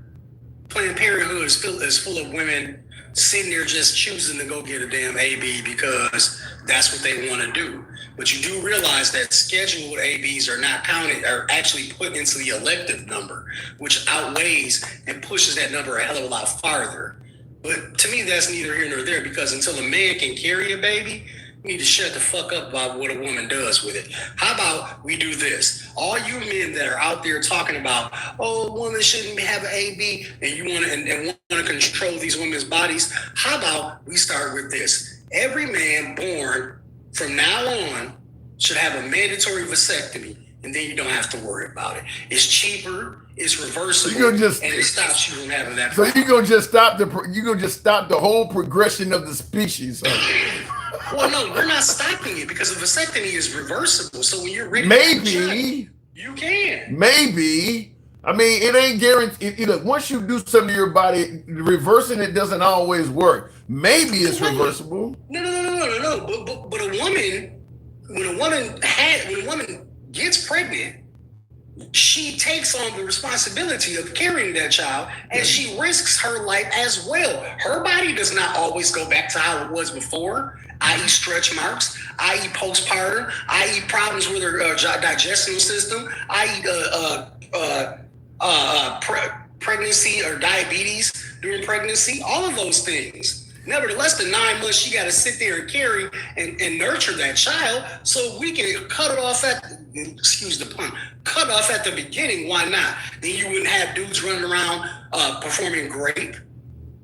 Planned Parenthood is full of women sitting there just choosing to go get a damn AB because that's what they want to do. But you do realize that scheduled ABs are not counted, are actually put into the elective number, which outweighs and pushes that number a hell of a lot farther. But to me, that's neither here nor there, because until a man can carry a baby, we need to shut the fuck up about what a woman does with it. How about we do this? All you men that are out there talking about, oh, women shouldn't have an AB, and you want to control these women's bodies. How about we start with this? Every man born from now on should have a mandatory vasectomy, and then you don't have to worry about it. It's cheaper, it's reversible, and it stops you from having that problem. So you're gonna just stop the whole progression of the species. Well, no, we're not stopping it, because a vasectomy is reversible. So when you're ready, maybe you can. Maybe. I mean, it ain't guaranteed. Look, once you do something to your body, reversing it doesn't always work. Maybe it's reversible. No. But a woman, when a woman gets pregnant, she takes on the responsibility of carrying that child, and she risks her life as well. Her body does not always go back to how it was before, i.e. stretch marks, i.e. postpartum, i.e. problems with her digestive system, i.e. Pregnancy or diabetes during pregnancy, all of those things. Nevertheless, the 9 months she got to sit there and carry and nurture that child, so we can cut it off excuse the pun, cut off at the beginning. Why not? Then you wouldn't have dudes running around performing grape.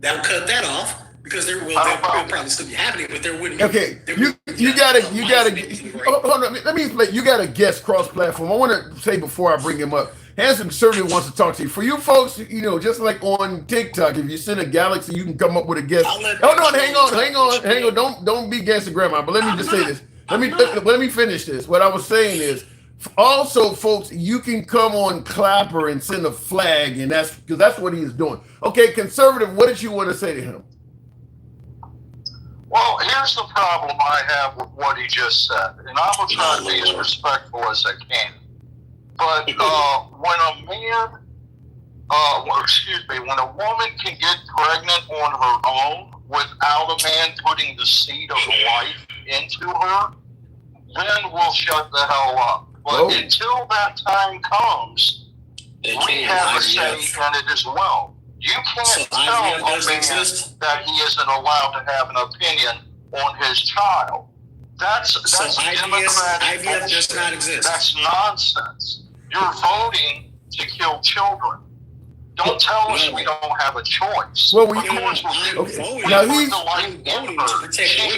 That would cut that off, because there will probably still be happening, but there wouldn't be. Okay, you gotta hold on. Let me explain. You got a guest cross-platform. I want to say before I bring him up, Handsome certainly wants to talk to you. For you folks, just like on TikTok, if you send a galaxy, you can come up with a guest. Hold on, hang on. Don't be gangster grandma. But let me just say this. Let me finish this. What I was saying is, Also, folks, you can come on Clapper and send a flag, and that's because that's what he's doing. Okay, conservative, what did you want to say to him? Well, here's the problem I have with what he just said, and I'm going to try to be as respectful as I can. But when a man, when a woman can get pregnant on her own without a man putting the seed of life into her, then we'll shut the hell up. But until that time comes, we have a say in it as well. You can't tell a man that he isn't allowed to have an opinion on his child. That's democratic. IVF does not exist. That's nonsense. You're voting to kill children. Don't tell us we don't have a choice. Well, now he's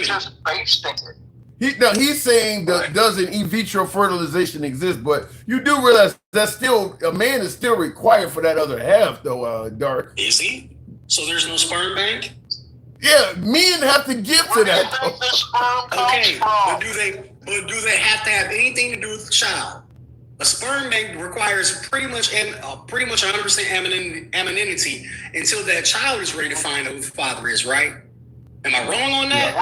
just basting it. He's saying that doesn't in vitro fertilization exist, but you do realize that's still a man is still required for that other half, though. Dark. Is he? So there's no sperm bank? Yeah, men have to get to that. Okay, but do they have to have anything to do with the child? A sperm bank requires pretty much 100% anonymity until that child is ready to find out who the father is, right? Am I wrong on that?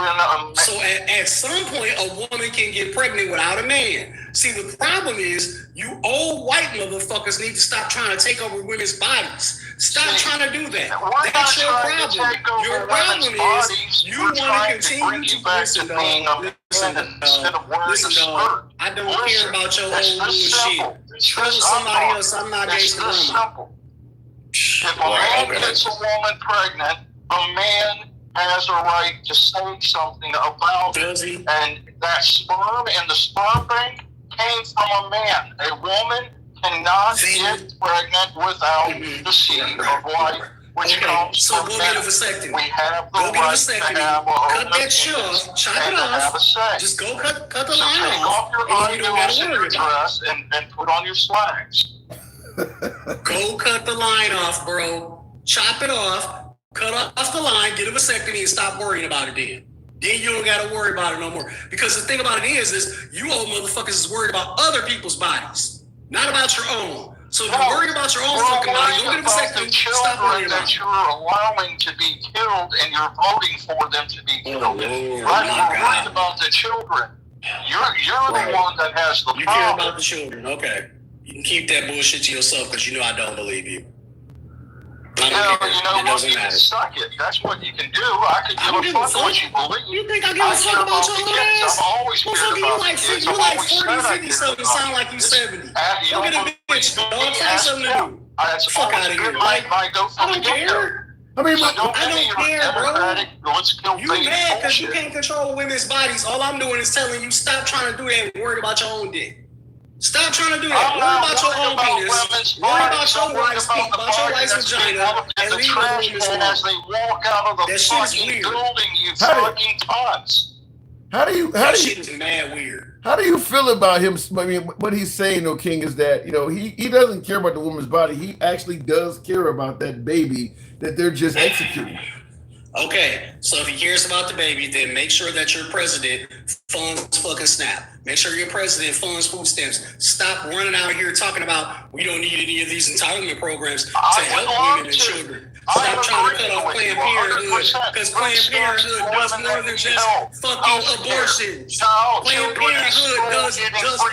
So at some point, a woman can get pregnant without a man. See, the problem is you old white motherfuckers need to stop trying to take over women's bodies. Stop trying to do that. That's your problem. Your problem is you want to continue to listen, dog. Listen, dog. I don't care about your old bullshit. Show somebody else I'm not gay to grandma. If a man gets a woman pregnant, a man has a right to say something about it. And that sperm in the sperm bank came from a man. A woman cannot get pregnant without the seed of life, which comes from men. We have the right to have cut that shit off, chop it off. Just go cut the line off. Take off your high dress and put on your slacks. Go cut the line off, bro. Chop it off. Cut off the line, get a vasectomy, and stop worrying about it then. Then you don't got to worry about it no more. Because the thing about it is you old motherfuckers is worried about other people's bodies, not about your own. So if you're worried about your own fucking body, go get a vasectomy, stop worrying about it. You're allowing to be killed and you're voting for them to be killed. You're worried about the children. You're the one that has the problem. You care about the children, okay. You can keep that bullshit to yourself because you know I don't believe you. You can suck it. That's what you can do. I could give a fuck what you believe. You think I give a fuck about your old ass? I've always cared about the kids. You like 40, 50 something, sound like you 70. Go get a bitch, dog. Find something to do. Fuck out of here. I don't care. I mean, I don't care, bro. You mad because you can't control women's bodies. All I'm doing is telling you stop trying to do that and worry about your own dick. Stop trying to do that. Worry about your own penis. Worry about your wife's penis, about your wife's vagina, and leave the woman's alone. As they walk out of the fucking building, you fucking cunts. That shit is mad weird. How do you feel about him? I mean, what he's saying, though, King, is that he doesn't care about the woman's body. He actually does care about that baby that they're just executing. Okay, so if he cares about the baby, then make sure that your president funds fucking SNAP. Make sure your president funds food stamps. Stop running out here talking about we don't need any of these entitlement programs to help women and children. Stop trying to cut off Planned Parenthood because Planned Parenthood does more than just fucking abortion. Planned Parenthood does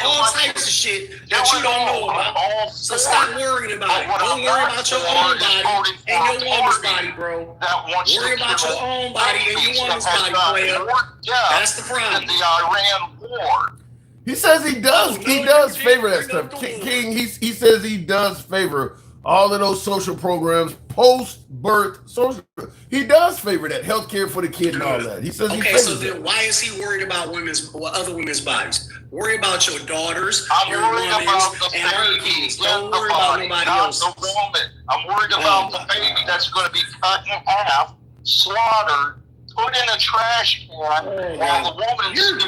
all types of shit that you don't know about. So stop worrying about it. Don't worry about your own body and your woman's body, bro. Worry about your own body and your woman's body, player. That's the problem. The Iran war. He says he does. He does favor that stuff. King, he says he does favor all of those social programs, post-birth social. He does favor that healthcare for the kid and all that. He says he favors then that. why is he worried about other women's bodies? Worry about your daughters, your worried about the and her baby kids. in Don't the worry about body, nobody not else. the woman. I'm worried about the baby that's going to be cut in half, slaughtered, put in a trash can while the woman is in the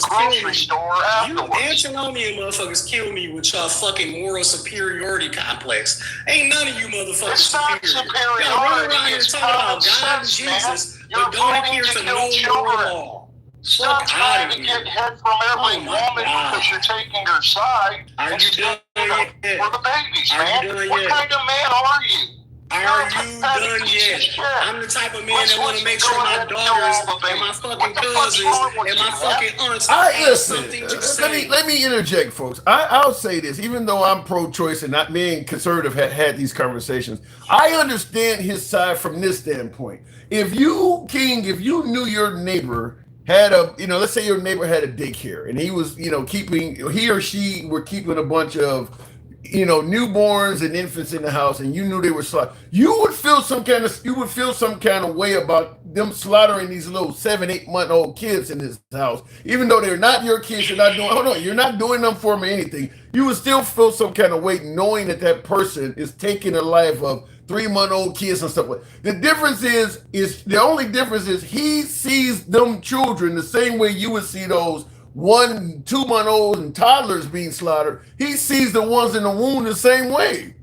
grocery store afterwards. You antinomian motherfuckers kill me with your fucking moral superiority complex. Ain't none of you motherfuckers it's not superiority. Y'all run around here talking about God and Jesus, but don't adhere to no moral law. Stop trying to get head from every woman because you're taking her side and standing up for the babies, man. What kind of man are you? Are you done yet? I'm the type of man that want to make sure my daughters and my fucking cousins and my fucking aunts have something to say. Let me interject, folks. I'll say this, even though I'm pro-choice and not me and conservative had these conversations, I understand his side from this standpoint. If you knew your neighbor had let's say your neighbor had a daycare and he was, he or she were keeping a bunch of newborns and infants in the house, and you knew they were slaughtered, you would feel some kind of way about them slaughtering these little 7-8 month old kids in this house, even though they're not your kids. You're not doing them for them or anything. You would still feel some kind of weight knowing that person is taking the life of 3-month-old kids and stuff like that. The only difference is he sees them children the same way you would see those 1-2-month-olds and toddlers being slaughtered. He sees the ones in the womb the same way.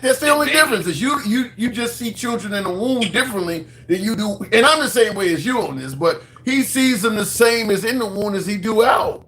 That's the only difference. Is you just see children in the womb differently than you do. And I'm the same way as you on this, but he sees them the same as in the womb as he do out.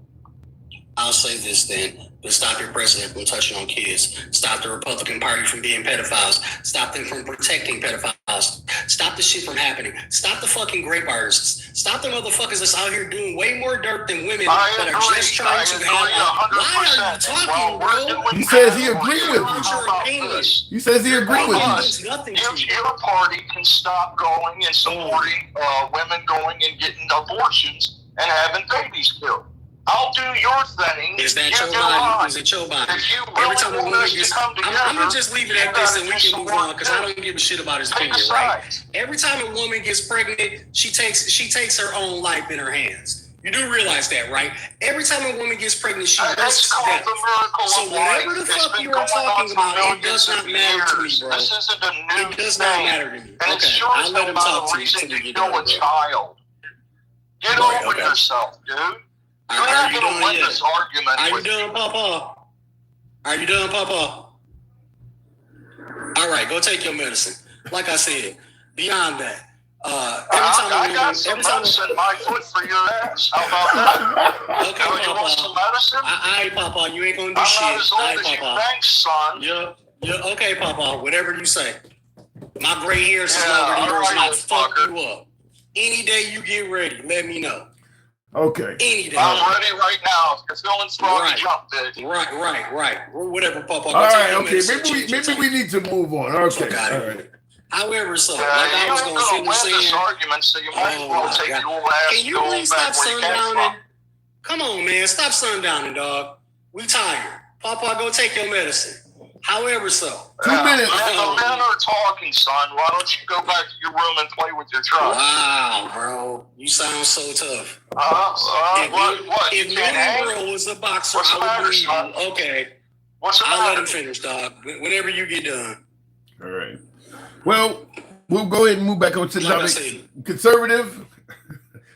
I'll say this then. But stop your president from touching on kids. Stop the Republican Party from being pedophiles. Stop them from protecting pedophiles. Stop the shit from happening. Stop the fucking grape artists. Stop the motherfuckers that's out here doing way more dirt than women that are just trying to have. Why are you talking, bro? He says he agrees with you. He says he agrees with you. If your party can stop going and supporting women going and getting abortions and having babies killed, I'll do your thing. Is that your body? Is it your body? Every time a woman gets, I'm gonna just leave it at this and we can move on because I don't give a shit about his opinion, right? Every time a woman gets pregnant, she takes her own life in her hands. You do realize that, right? Every time a woman gets pregnant, she risks death. So whatever the fuck you are talking about, it does not matter to me, bro. It does not matter to me. Okay, I'll let him talk to you until you get done, bro. Get over yourself, dude. You're not going to win this argument. Are you done, Papa? Are you done, Papa? All right, go take your medicine. Like I said, beyond that, I got some medicine in my foot for your ass. How about that? Okay, Papa. You want some medicine? All right, Papa, you ain't going to do shit. I'm not as old as you think, son. Yeah, okay, Papa, whatever you say. My gray hairs is longer than yours, and I'll fuck you up. Any day you get ready, let me know. Okay. Any day. I'm ready right now. If you're feeling strong, jump, bitch. Right. Whatever, Papa. All right, okay. Maybe we need to move on. Okay. All right. However, so like I was going to finish saying, this argument, so you might as well take your ass. Can you please stop sundowning? Come on, man. Stop sundowning, dog. We tired. Papa, go take your medicine. However, so. 2 minutes. The men are talking, son. Why don't you go back to your room and play with your truck? Wow, bro. You sound so tough. If Manny Bro was a boxer, I would believe you. Okay. I'll let him finish, dog. Whenever you get done. All right. Well, we'll go ahead and move back on to the topic. Conservative.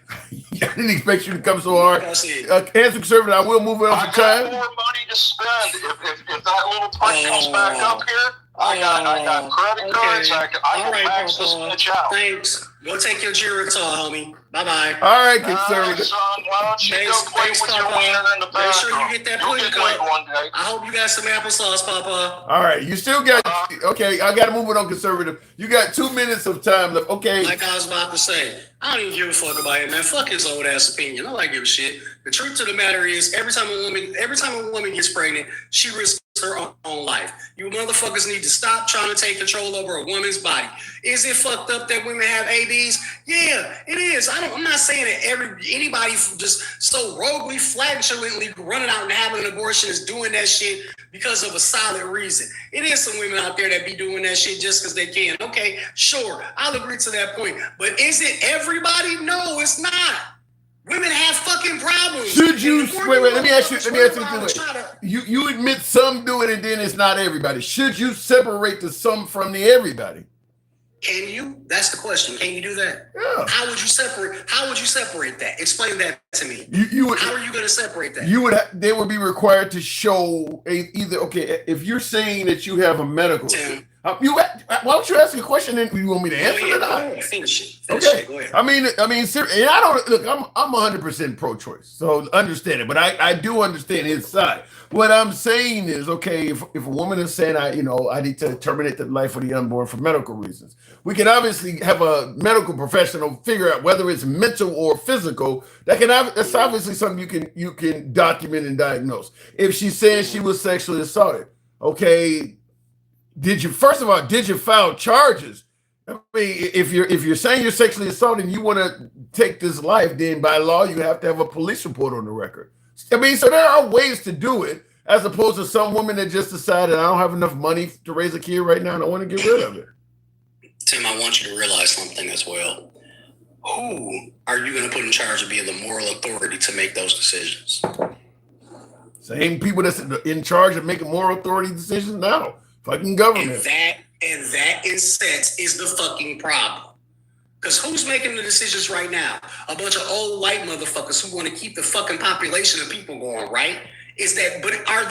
I didn't expect you to come so hard. Answer conservative. I will move it on for time. I got more money to spend. If that little prick comes back up here, I got credit cards. I can max this bitch out. Thanks. Go take your Geritol, homie. Bye-bye. All right, conservative. Son, why don't you go play with your wiener in the bathroom? Make sure you get that pudding cup. I hope you got some applesauce, Papa. All right, you still got, okay, I got to move it on conservative. You got 2 minutes of time left. Okay. Like I was about to say, I don't even give a fuck about it, man. Fuck his old ass opinion. I don't give a shit. The truth of the matter is, every time a woman gets pregnant, she risks her own life. You motherfuckers need to stop trying to take control over a woman's body. Is it fucked up that women have ABs? Yeah, it is. I'm not saying that anybody just so roguely, flatulently running out and having an abortion is doing that shit because of a solid reason. It is some women out there that be doing that shit just because they can. Okay, sure, I'll agree to that point. But is it everybody? No, it's not. Women have fucking problems. Should you wait? Let me ask you. You admit some do it, and then it's not everybody. Should you separate the some from the everybody? Can you? That's the question. Can you do that? Yeah. How would you separate that? Explain that to me. How are you going to separate that? They would be required to show either. Okay, if you're saying that you have a medical, Why don't you ask a question and you want me to answer it? Finish it. Okay. Go ahead. I mean, and I don't look. I'm 100% pro-choice, so understand it. But I do understand his side. What I'm saying is, okay, if a woman is saying I need to terminate the life of the unborn for medical reasons, we can obviously have a medical professional figure out whether it's mental or physical. That's obviously something you can document and diagnose. If she's saying she was sexually assaulted, okay, did you file charges? I mean, if you're saying you're sexually assaulted and you want to take this life, then by law you have to have a police report on the record. I mean, so there are ways to do it, as opposed to some women that just decided I don't have enough money to raise a kid right now and I want to get rid of it. Tim, I want you to realize something as well. Who are you going to put in charge of being the moral authority to make those decisions? Same people that's in charge of making moral authority decisions now. Fucking government. And that in sense is the fucking problem. Because who's making the decisions right now? A bunch of old white motherfuckers who want to keep the fucking population of people going, right? But are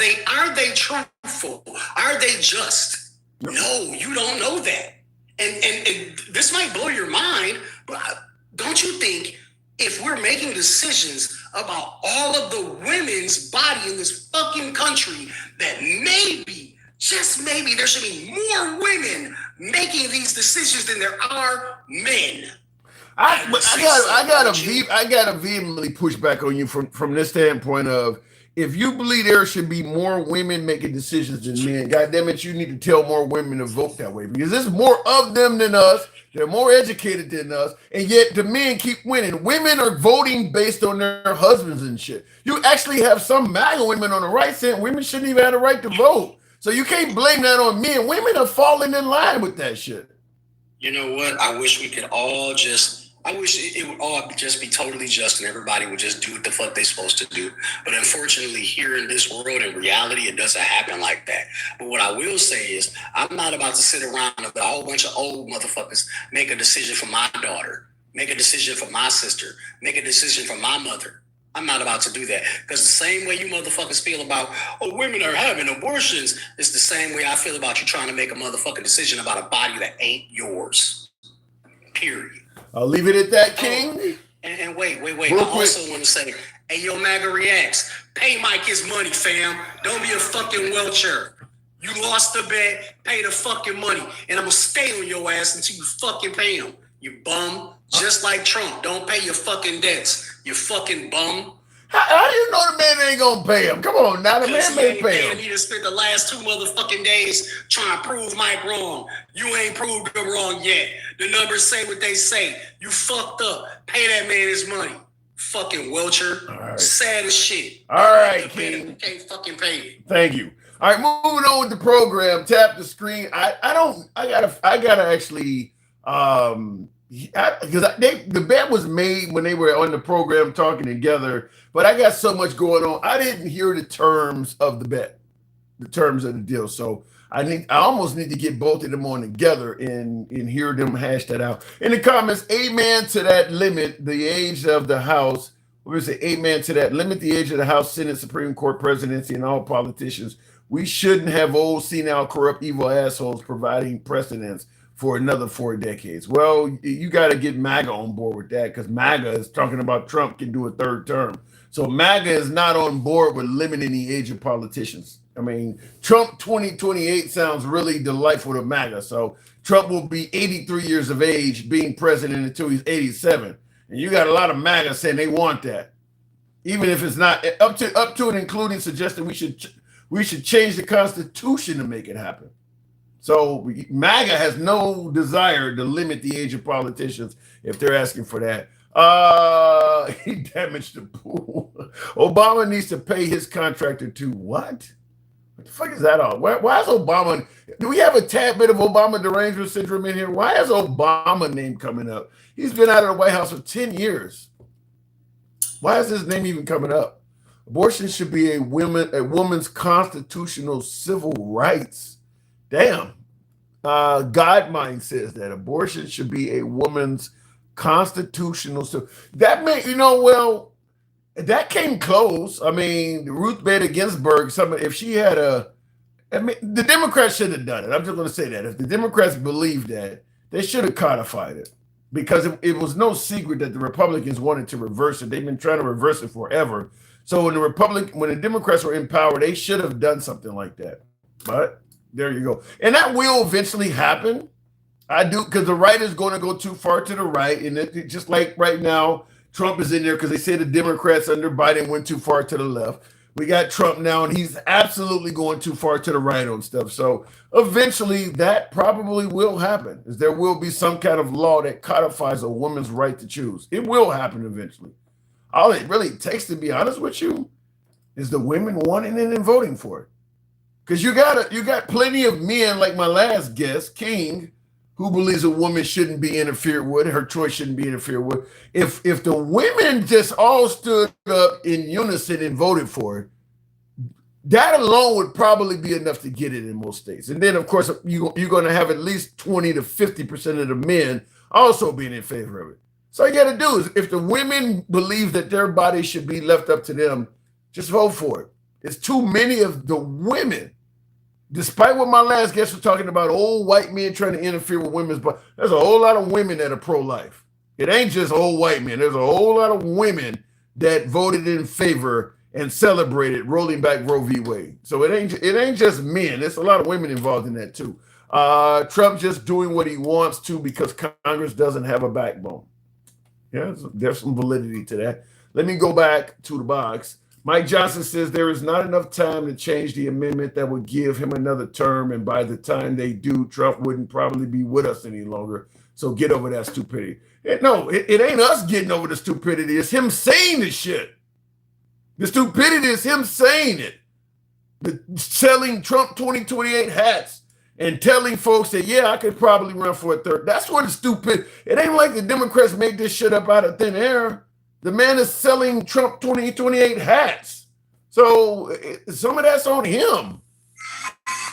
they truthful? Are they just? No, you don't know that. And this might blow your mind, but don't you think if we're making decisions about all of the women's body in this fucking country, that maybe, just maybe, there should be more women making these decisions than there are men? I gotta vehemently push back on you from this standpoint of, if you believe there should be more women making decisions than men, goddamn it, you need to tell more women to vote that way, because there's more of them than us. They're more educated than us, and yet the men keep winning. Women are voting based on their husbands and shit. You actually have some MAGA women on the right saying women shouldn't even have the right to vote. So you can't blame that on men. Women are falling in line with that shit. You know what? I wish it would all just be totally just and everybody would just do what the fuck they're supposed to do. But unfortunately, here in this world, in reality, it doesn't happen like that. But what I will say is, I'm not about to sit around with a whole bunch of old motherfuckers make a decision for my daughter, make a decision for my sister, make a decision for my mother. I'm not about to do that, because the same way you motherfuckers feel about, women are having abortions, it's the same way I feel about you trying to make a motherfucking decision about a body that ain't yours. Period. I'll leave it at that, King. And wait. I also want to say, hey, yo, MAGA Reacts, pay Mike his money, fam. Don't be a fucking welcher. You lost the bet, pay the fucking money. And I'm going to stay on your ass until you fucking pay him. You bum. Just like Trump. Don't pay your fucking debts. You fucking bum. How do you know the man ain't gonna pay him? Come on, now the man may pay him. He just spent the last 2 motherfucking days trying to prove Mike wrong. You ain't proved him wrong yet. The numbers say what they say. You fucked up. Pay that man his money. Fucking welcher. Right. Sad as shit. All right, King. You can't fucking pay it. Thank you. All right, moving on with the program. Tap the screen. I gotta actually because the bet was made when they were on the program talking together, but I got so much going on, I didn't hear the terms of the bet, the terms of the deal. So I almost need to get both of them on together and hear them hash that out in the comments. Amen to that. Limit the age of the House. What is it? Amen to that. Limit the age of the House, Senate, Supreme Court, presidency, and all politicians. We shouldn't have old, senile, corrupt, evil assholes providing precedents for another 4 decades. Well, you got to get MAGA on board with that, because MAGA is talking about Trump can do a 3rd term. So MAGA is not on board with limiting the age of politicians. I mean, Trump 2028 sounds really delightful to MAGA. So Trump will be 83 years of age being president until he's 87. And you got a lot of MAGA saying they want that. Even if it's not up to and including suggesting we should change the Constitution to make it happen. So MAGA has no desire to limit the age of politicians if they're asking for that. He damaged the pool. Obama needs to pay his contractor to what? What the fuck is that all? Why is Obama? Do we have a tad bit of Obama derangement syndrome in here? Why is Obama name coming up? He's been out of the White House for 10 years. Why is his name even coming up? Abortion should be a woman's constitutional civil rights. Damn. Godmind says that abortion should be a woman's constitutional. So that may, that came close. I mean, Ruth Bader Ginsburg, if she had I mean, the Democrats should have done it. I'm just going to say that. If the Democrats believed that, they should have codified it, because it was no secret that the Republicans wanted to reverse it. They've been trying to reverse it forever. So when the Democrats were in power, they should have done something like that. But there you go. And that will eventually happen. I do, because the right is going to go too far to the right. And it just like right now, Trump is in there because they say the Democrats under Biden went too far to the left. We got Trump now, and he's absolutely going too far to the right on stuff. So eventually that probably will happen. Is there will be some kind of law that codifies a woman's right to choose. It will happen eventually. All it really takes, to be honest with you, is the women wanting it and voting for it. Because you got plenty of men like my last guest, King, who believes a woman shouldn't be interfered with, her choice shouldn't be interfered with. If the women just all stood up in unison and voted for it, that alone would probably be enough to get it in most states. And then, of course, you're going to have at least 20 to 50% of the men also being in favor of it. So all you got to do is, if the women believe that their body should be left up to them, just vote for it. It's too many of the women. Despite what my last guest was talking about, old white men trying to interfere with women's bodies, there's a whole lot of women that are pro-life. It ain't just old white men. There's a whole lot of women that voted in favor and celebrated rolling back Roe v. Wade. So it ain't just men. There's a lot of women involved in that too. Trump just doing what he wants to because Congress doesn't have a backbone. Yeah, there's some validity to that. Let me go back to the box. Mike Johnson says there is not enough time to change the amendment that would give him another term, and by the time they do, Trump wouldn't probably be with us any longer. So get over that stupidity. It ain't us getting over the stupidity. It's him saying the shit. The stupidity is him saying it. Selling Trump 2028 hats and telling folks that, yeah, I could probably run for a third. That's what it's stupid. It ain't like the Democrats made this shit up out of thin air. The man is selling Trump 2028 hats. So some of that's on him.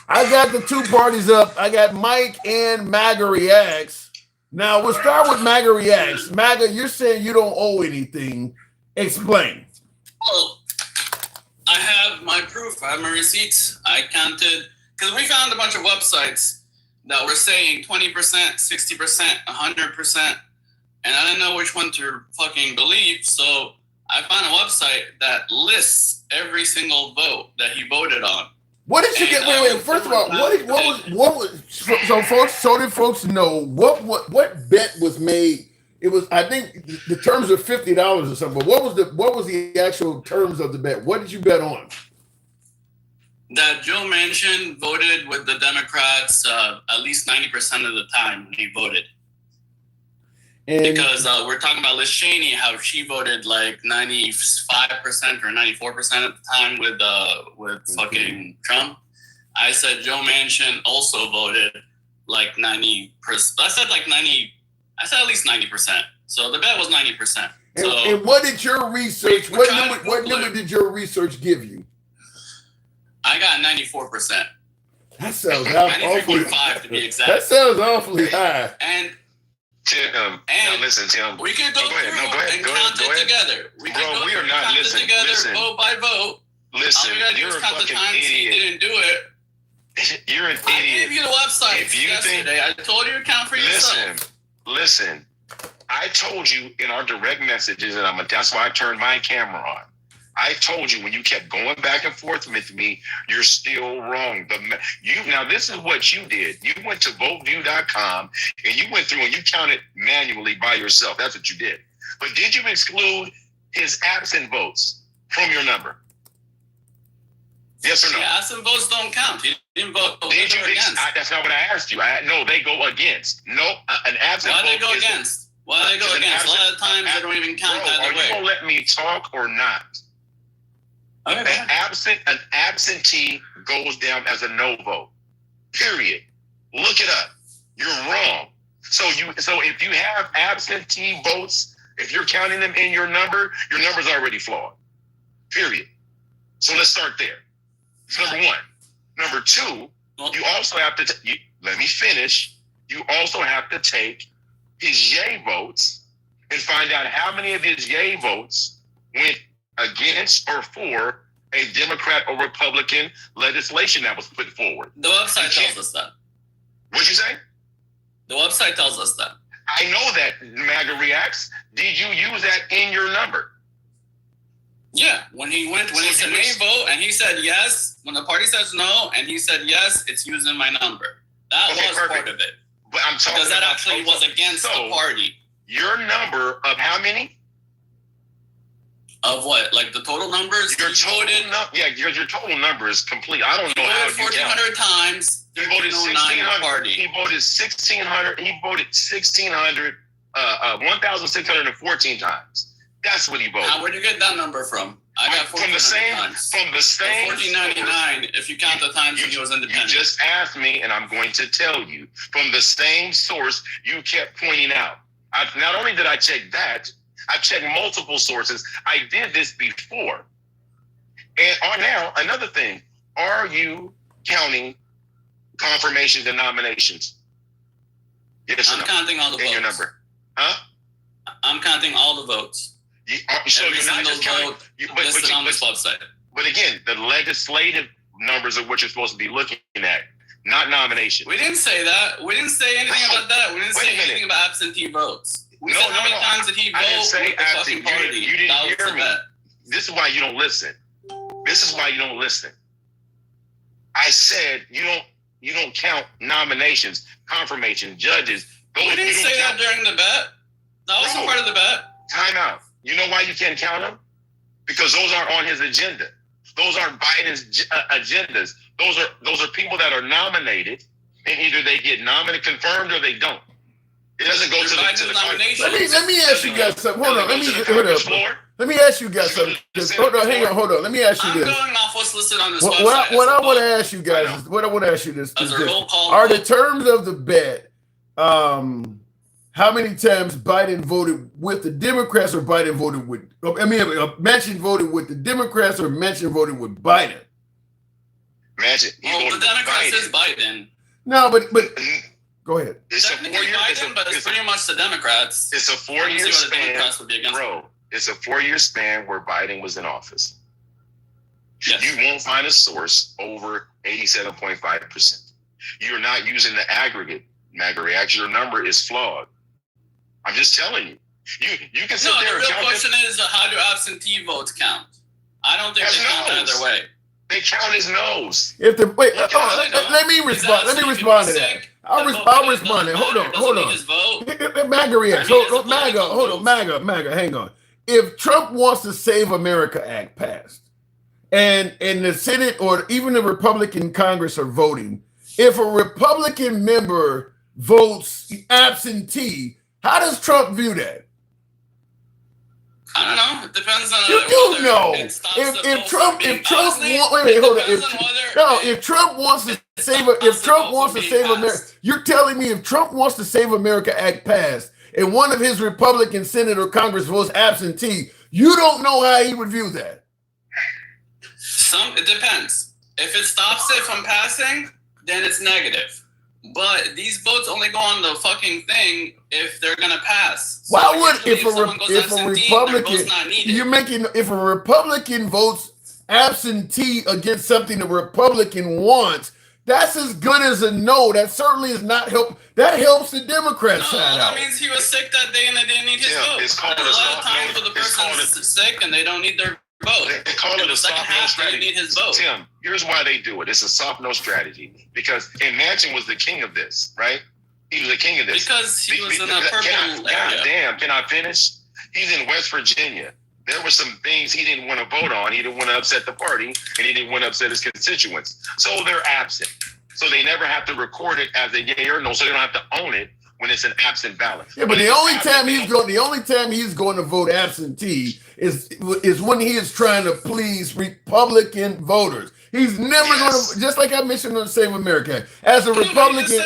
I got the two parties up. I got Mike and MAGA Reacts. Now, we'll start with MAGA Reacts. MAGA, you're saying you don't owe anything. Explain. Well, I have my proof. I have my receipts. I counted, because we found a bunch of websites that were saying 20%, 60%, 100%. And I didn't know which one to fucking believe, so I found a website that lists every single vote that he voted on. What did you get? Wait. First of all, what was? So did folks know what bet was made? It was, I think, the terms are $50 or something. But what was the actual terms of the bet? What did you bet on? That Joe Manchin voted with the Democrats at least 90% of the time when he voted. Because we're talking about Liz Cheney, how she voted like 95% or 94% at the time with fucking Trump. I said Joe Manchin also voted like 90%. I said at least 90%. So the bet was 90%. And what did your research? What number did your research give you? I got 94%. That sounds awfully high. To be exact. That sounds awfully high. And Tim, now listen, Tim. We can go through and count it together. We are not listening. Together, vote by vote. Listen, all we gotta do is count the times he didn't do it. You're an idiot. I gave you the website yesterday. I told you to count for yourself. Listen. I told you in our direct messages, and that's why I turned my camera on. I told you when you kept going back and forth with me, you're still wrong. Now, this is what you did. You went to voteview.com and you went through and you counted manually by yourself. That's what you did. But did you exclude his absent votes from your number? Yes or no? Yeah, absent votes don't count. He didn't vote. Did you against? That's not what I asked you. No, they go against. No, an absent vote. Why they go against? Why they go against? A lot of times they don't even count either way. Are you going to let me talk or not? Okay. An absentee goes down as a no vote. Period. Look it up. You're wrong. So if you have absentee votes, if you're counting them in your number's already flawed. Period. So let's start there. That's number one. Number two, you also have to let me finish. You also have to take his yay votes and find out how many of his yay votes went against or for a Democrat or Republican legislation that was put forward. The website tells us that. What'd you say? The website tells us that. I know that, MAGA Reacts. Did you use that in your number? Yeah, when he said nay vote and he said yes, when the party says no and he said yes, it's using my number. That was part of it. But I'm talking because that about actually was against the party. Your number of how many? Of what? Like the total numbers? Your total number is complete. I don't know how you count. 1,400 times. He voted 1,600. Party. He voted 1,600. He voted 1,614 times. That's what he voted. Where'd you get that number from? I got from the same. times. From the same. 1,499. If you count the times he was independent. You just asked me, and I'm going to tell you from the same source you kept pointing out. Not only did I check that, I checked multiple sources. I did this before. And now another thing: are you counting confirmations and nominations? Yes or no? I'm counting all the votes. In your number, huh? I'm counting all the votes. So you're not just counting, listed on this website. But again, the legislative numbers are what you're supposed to be looking at, not nominations. We didn't say that. We didn't say anything about that. We didn't say anything about absentee votes. We said how many times did he vote with the fucking party? You didn't hear me. This is why you don't listen. This is why you don't listen. I said you don't count nominations, confirmation, judges. We didn't say that during the bet. That wasn't part of the bet. Time out. You know why you can't count them? Because those aren't on his agenda. Those aren't Biden's agendas. Those are people that are nominated, and either they get nominated, confirmed, or they don't. It doesn't go to the nomination. Let me ask you guys something. Hold on. Let me ask you guys something. Hold on. Let me ask you this. I'm going off what's listed on this website. What I want to ask you guys is, are the terms of the bet, how many times Biden voted with the Democrats or Biden voted with, Manchin voted with the Democrats or Manchin voted with Biden? Manchin. The Democrats is Biden. No, but go ahead. It's Biden, but it's pretty much the Democrats. It's a 4-year span, bro. It's a 4-year span where Biden was in office. Yes. You won't find a source over 87.5%. You're not using the aggregate, MAGA Reacts. Your number is flawed. I'm just telling you. You can sit there and count. The real question is, how do absentee votes count? I don't think they count either way. They count as no's. Let me respond. Let me respond to that. I'll respond to that. Hold on. MAGA Reacts. MAGA, hang on. If Trump wants to Save America Act passed, and the Senate or even the Republican Congress are voting, if a Republican member votes absentee, how does Trump view that? I don't know. It depends on. You do know. If Trump wants to save America, you're telling me if Trump wants to Save America Act passed and one of his Republican Senate or Congress votes absentee, you don't know how he would view that. It depends. If it stops it from passing, then it's negative. But these votes only go on the fucking thing if they're gonna pass. So why would if a Republican votes absentee against something the Republican wants, that's as good as a no. That certainly is not help. That helps the Democrat side out. That means he was sick that day and they didn't need his vote. There's a lot of times for the person who's sick and they don't need their vote. They call it a soft no strategy. Need his vote. Tim, here's why they do it. It's a soft no strategy because Manchin was the king of this, right? He was the king of this because he was in a purple area. God damn! Can I finish? He's in West Virginia. There were some things he didn't want to vote on. He didn't want to upset the party, and he didn't want to upset his constituents. So they're absent. So they never have to record it as a yay or no. So they don't have to own it when it's an absent ballot. Yeah, but the only time he's going to vote absentee is when he is trying to please Republican voters. He's never going to, just like I mentioned on Save America, as a Republican,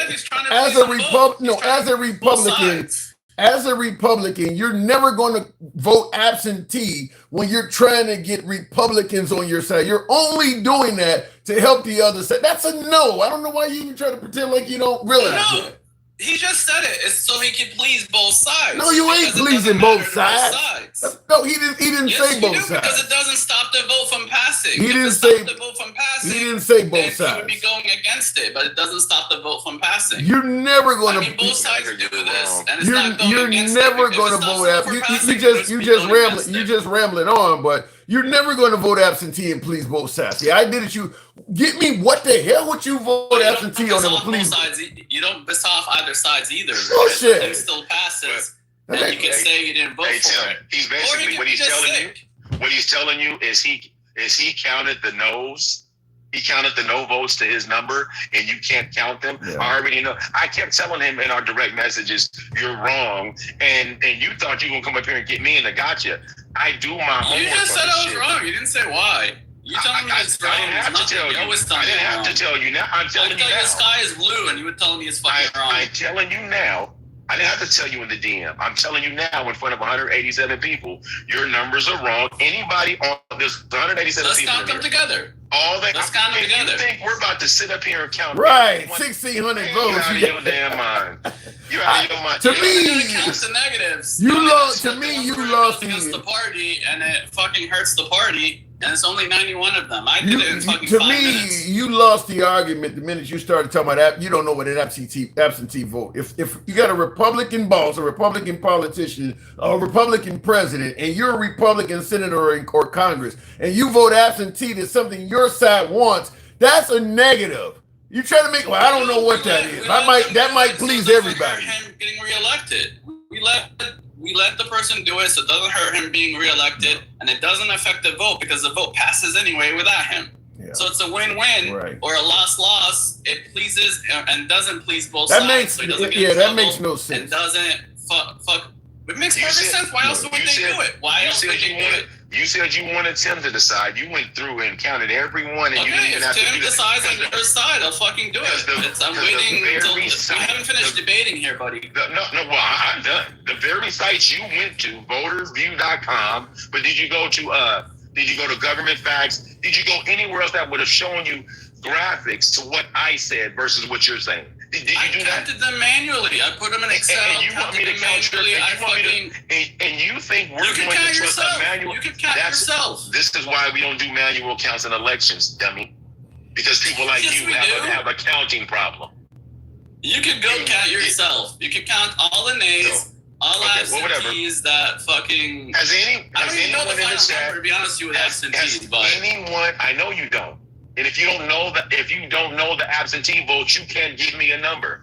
you're never going to vote absentee when you're trying to get Republicans on your side. You're only doing that to help the other side. That's a no. I don't know why you even try to pretend like you don't realize that. He just said it. It's so he can please both sides. No, you ain't Because it pleasing doesn't both matter to sides. No, he didn't Yes, say you both do, sides. because it doesn't stop the vote from passing. He If didn't it say- stopped the vote from passing. He didn't say then both he would be sides. going against it, but it doesn't stop the vote from passing. You're never going I mean, both to. sides do this, and it's not going You're against never it. If going it to stops vote the out. vote from You passing, just be going rambling. against You it. just rambling on, but you're never going to vote absentee and please both sides. Yeah, I did it. You get me. What the hell would you vote But you don't absentee piss on? And off both please. sides. You don't piss off either sides either. Bullshit. It still passes, But- and you can say you didn't vote Hey, for Tim, it. he's Or basically he what could he's be just telling sick. you. What he's telling you is he counted the no's. He counted the no votes to his number, and you can't count them. Yeah. I already know. I kept telling him in our direct messages, "You're wrong," and you thought you were gonna come up here and get me in a gotcha. I do my homework. You just on said this I was shit. wrong. You didn't say why. You telling me it's wrong. I didn't have to tell you. You always tell I me didn't have wrong. to tell you now. I'm I telling tell you you now. the sky is blue, and you would tell me it's fucking wrong. I'm telling you now. I didn't have to tell you in the DM. I'm telling you now in front of 187 people, your numbers are wrong. Anybody on this 187 Let's people count them in here, together. all that. Let's count them if together. You think we're about to sit up here and count? Right, everyone- 1,600 You're votes. out of your damn mind. You're out of your mind. To You me, gotta count the negatives. you gotta lost. To count the me, number you that lost. goes against the party, and it fucking hurts the party. And it's only 91 of them. I did it in fucking To 5 me, minutes. you lost the argument the minute you started talking about that. You don't know what an absentee vote. If you got a Republican boss, a Republican politician, a Republican president, and you're a Republican senator or Congress, and you vote absentee to something your side wants, that's a negative. You try to make. Well, I don't know what that is. That might please everybody. Him getting reelected. We let the person do it, so it doesn't hurt him being reelected, and it doesn't affect the vote because the vote passes anyway without him. Yeah. So it's a win-win Right. or a loss-loss. It pleases and doesn't please both That sides. makes so he doesn't get yeah. in That trouble makes no and sense. doesn't fuck. It makes You perfect said- sense. Why else would they do it? Why else would they do it? You said you wanted Tim to decide. You went through and counted everyone, and you didn't Okay, even if have to Tim do that. decides on your side, I'll fucking do it. I'm waiting until we haven't finished debating here, buddy. Well, I'm done. The very sites you went to, votersview.com, but did you go to Government Facts? Did you go anywhere else that would have shown you graphics to what I said versus what you're saying? Did you do that? Counted them manually. I put them in Excel. And you want me to count your, and you think we're You can going count to trust yourself. a manual? You can count yourself. This is why we don't do manual counts in elections, dummy. Because people like Yes, you we do. have a counting problem. You can go count yourself. You can count all the nays, all absentees that fucking. Has I don't even know the anyone in the final chat? number, to be honest with you, with absentees, but. Anyone? I know you don't. And if you don't know the absentee votes, you can't give me a number.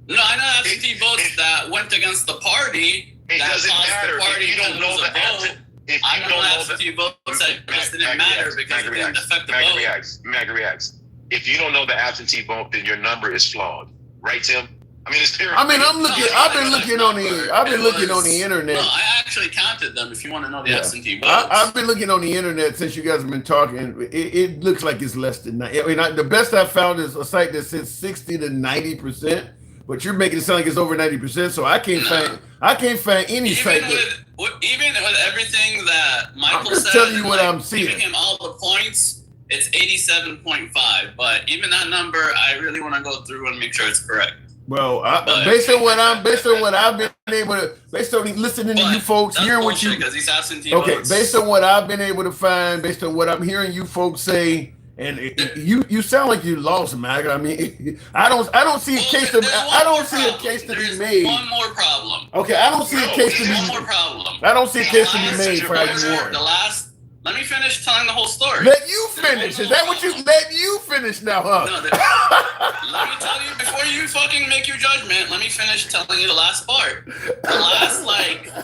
No, I know absentee votes that went against the party. It that doesn't caused matter the party if you don't to know lose the a vote. If I you know don't know absentee votes that just didn't matter because it didn't affect the vote. Maggie reacts. If you don't know the absentee vote, then your number is flawed, right, Tim? I mean, it's pure. I mean, I've been looking on the internet. No, I actually counted them. If you want to know the absentee votes. I've been looking on the internet since you guys have been talking. It looks like it's less than 90. I mean, the best I found is a site that says 60 to 90%, but you're making it sound like it's over 90%. So I can't find any site that. Even with everything that Michael I'm just said, telling you what like, I'm seeing. giving him all the points, it's 87.5. But even that number, I really want to go through and make sure it's correct. Well, based on what I've been able to, based on listening to you folks, hearing what you, because he's absentee okay, votes. based on what I've been able to find, based on what I'm hearing you folks say, and you sound like you lost, Mag. I mean, I don't see a case to be made. One more problem. Okay, I don't see a case to be. One more problem. I don't see a case to be made for how you won. Let me finish telling the whole story. Let you finish. Is that what you? Let you finish now, huh? No, let me tell you before you fucking make your judgment. Let me finish telling you the last part. The last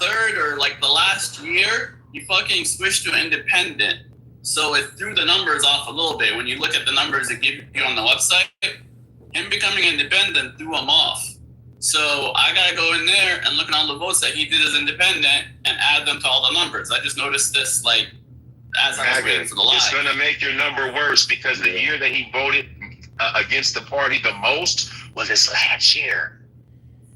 third or the last year, you fucking switched to independent, so it threw the numbers off a little bit. When you look at the numbers it give you on the website, him becoming independent threw him off. So I gotta go in there and look at all the votes that he did as independent and add them to all the numbers. I just noticed this as I was waiting for the live. It's going to make your number worse because the year that he voted against the party the most was this last year.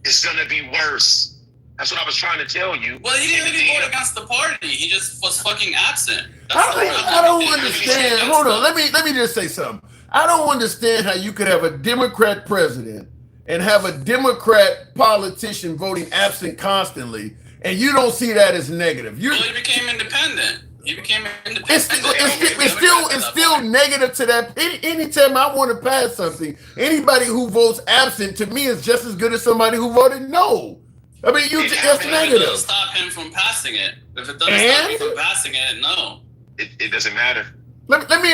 It's going to be worse. That's what I was trying to tell you. Well, he didn't really vote against the party. He just was fucking absent. I don't understand. Hold on. Let me just say something. I don't understand how you could have a Democrat president and have a Democrat politician voting absent constantly, and you don't see that as negative. Well, he became independent. He became independent. It's still negative to that. Anytime I want to pass something, anybody who votes absent to me is just as good as somebody who voted no. I mean, that's negative. It doesn't stop him from passing it. If it doesn't stop him from passing it, no. It doesn't matter. Let me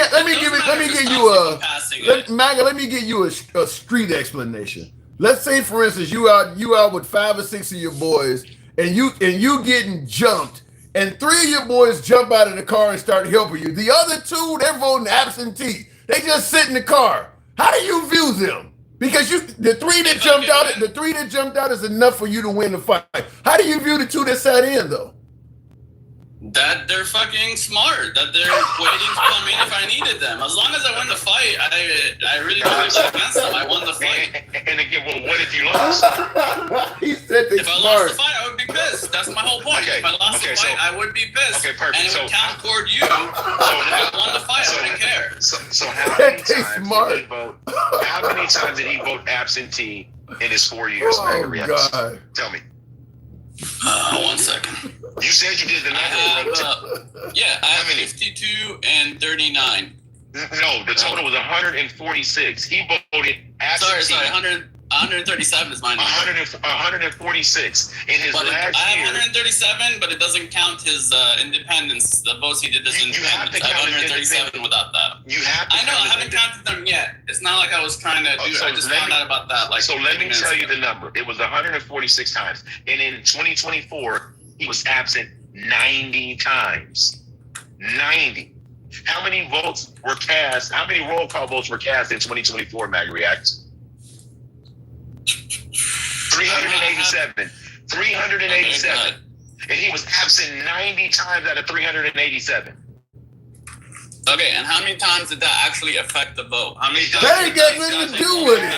give you a street explanation. Let's say, for instance, you out with 5 or 6 of your boys, and you getting jumped, and 3 of your boys jump out of the car and start helping you. The other 2, they're voting absentee. They just sit in the car. How do you view them? Because the 3 that jumped out is enough for you to win the fight. How do you view the 2 that sat in though? That they're fucking smart. That they're waiting to come in if I needed them. As long as I win the fight, I really don't have that against them. I won the fight. And again, well, what if you lost? He said they if I lost the fight, I would be pissed. That's my whole point. If I lost the fight, I would be pissed. Okay, perfect. And it would count toward you. So if I won the fight, I wouldn't care. So how many times did he vote? How many times did he vote absentee in his 4 years? God. Tell me. 1 second. You said you did the number. I have 52 and 39. No, the total was 146. He voted absentee. Sorry, 137 is mine. 146 in his last year. I have 137, but it doesn't count his independence. The votes he did as independence. I have 137 without that. You have to. I know. I haven't counted them yet. It's not like I was trying to do. I just found out about that. So let me tell you the number. It was 146 times, and in 2024, he was absent 90 times. 90. How many votes were cast? How many roll call votes were cast in 2024, Mag Reacts? 387. 387. And he was absent 90 times out of 387. Okay, and how many times did that actually affect the vote? How many times? That ain't got nothing to do with it.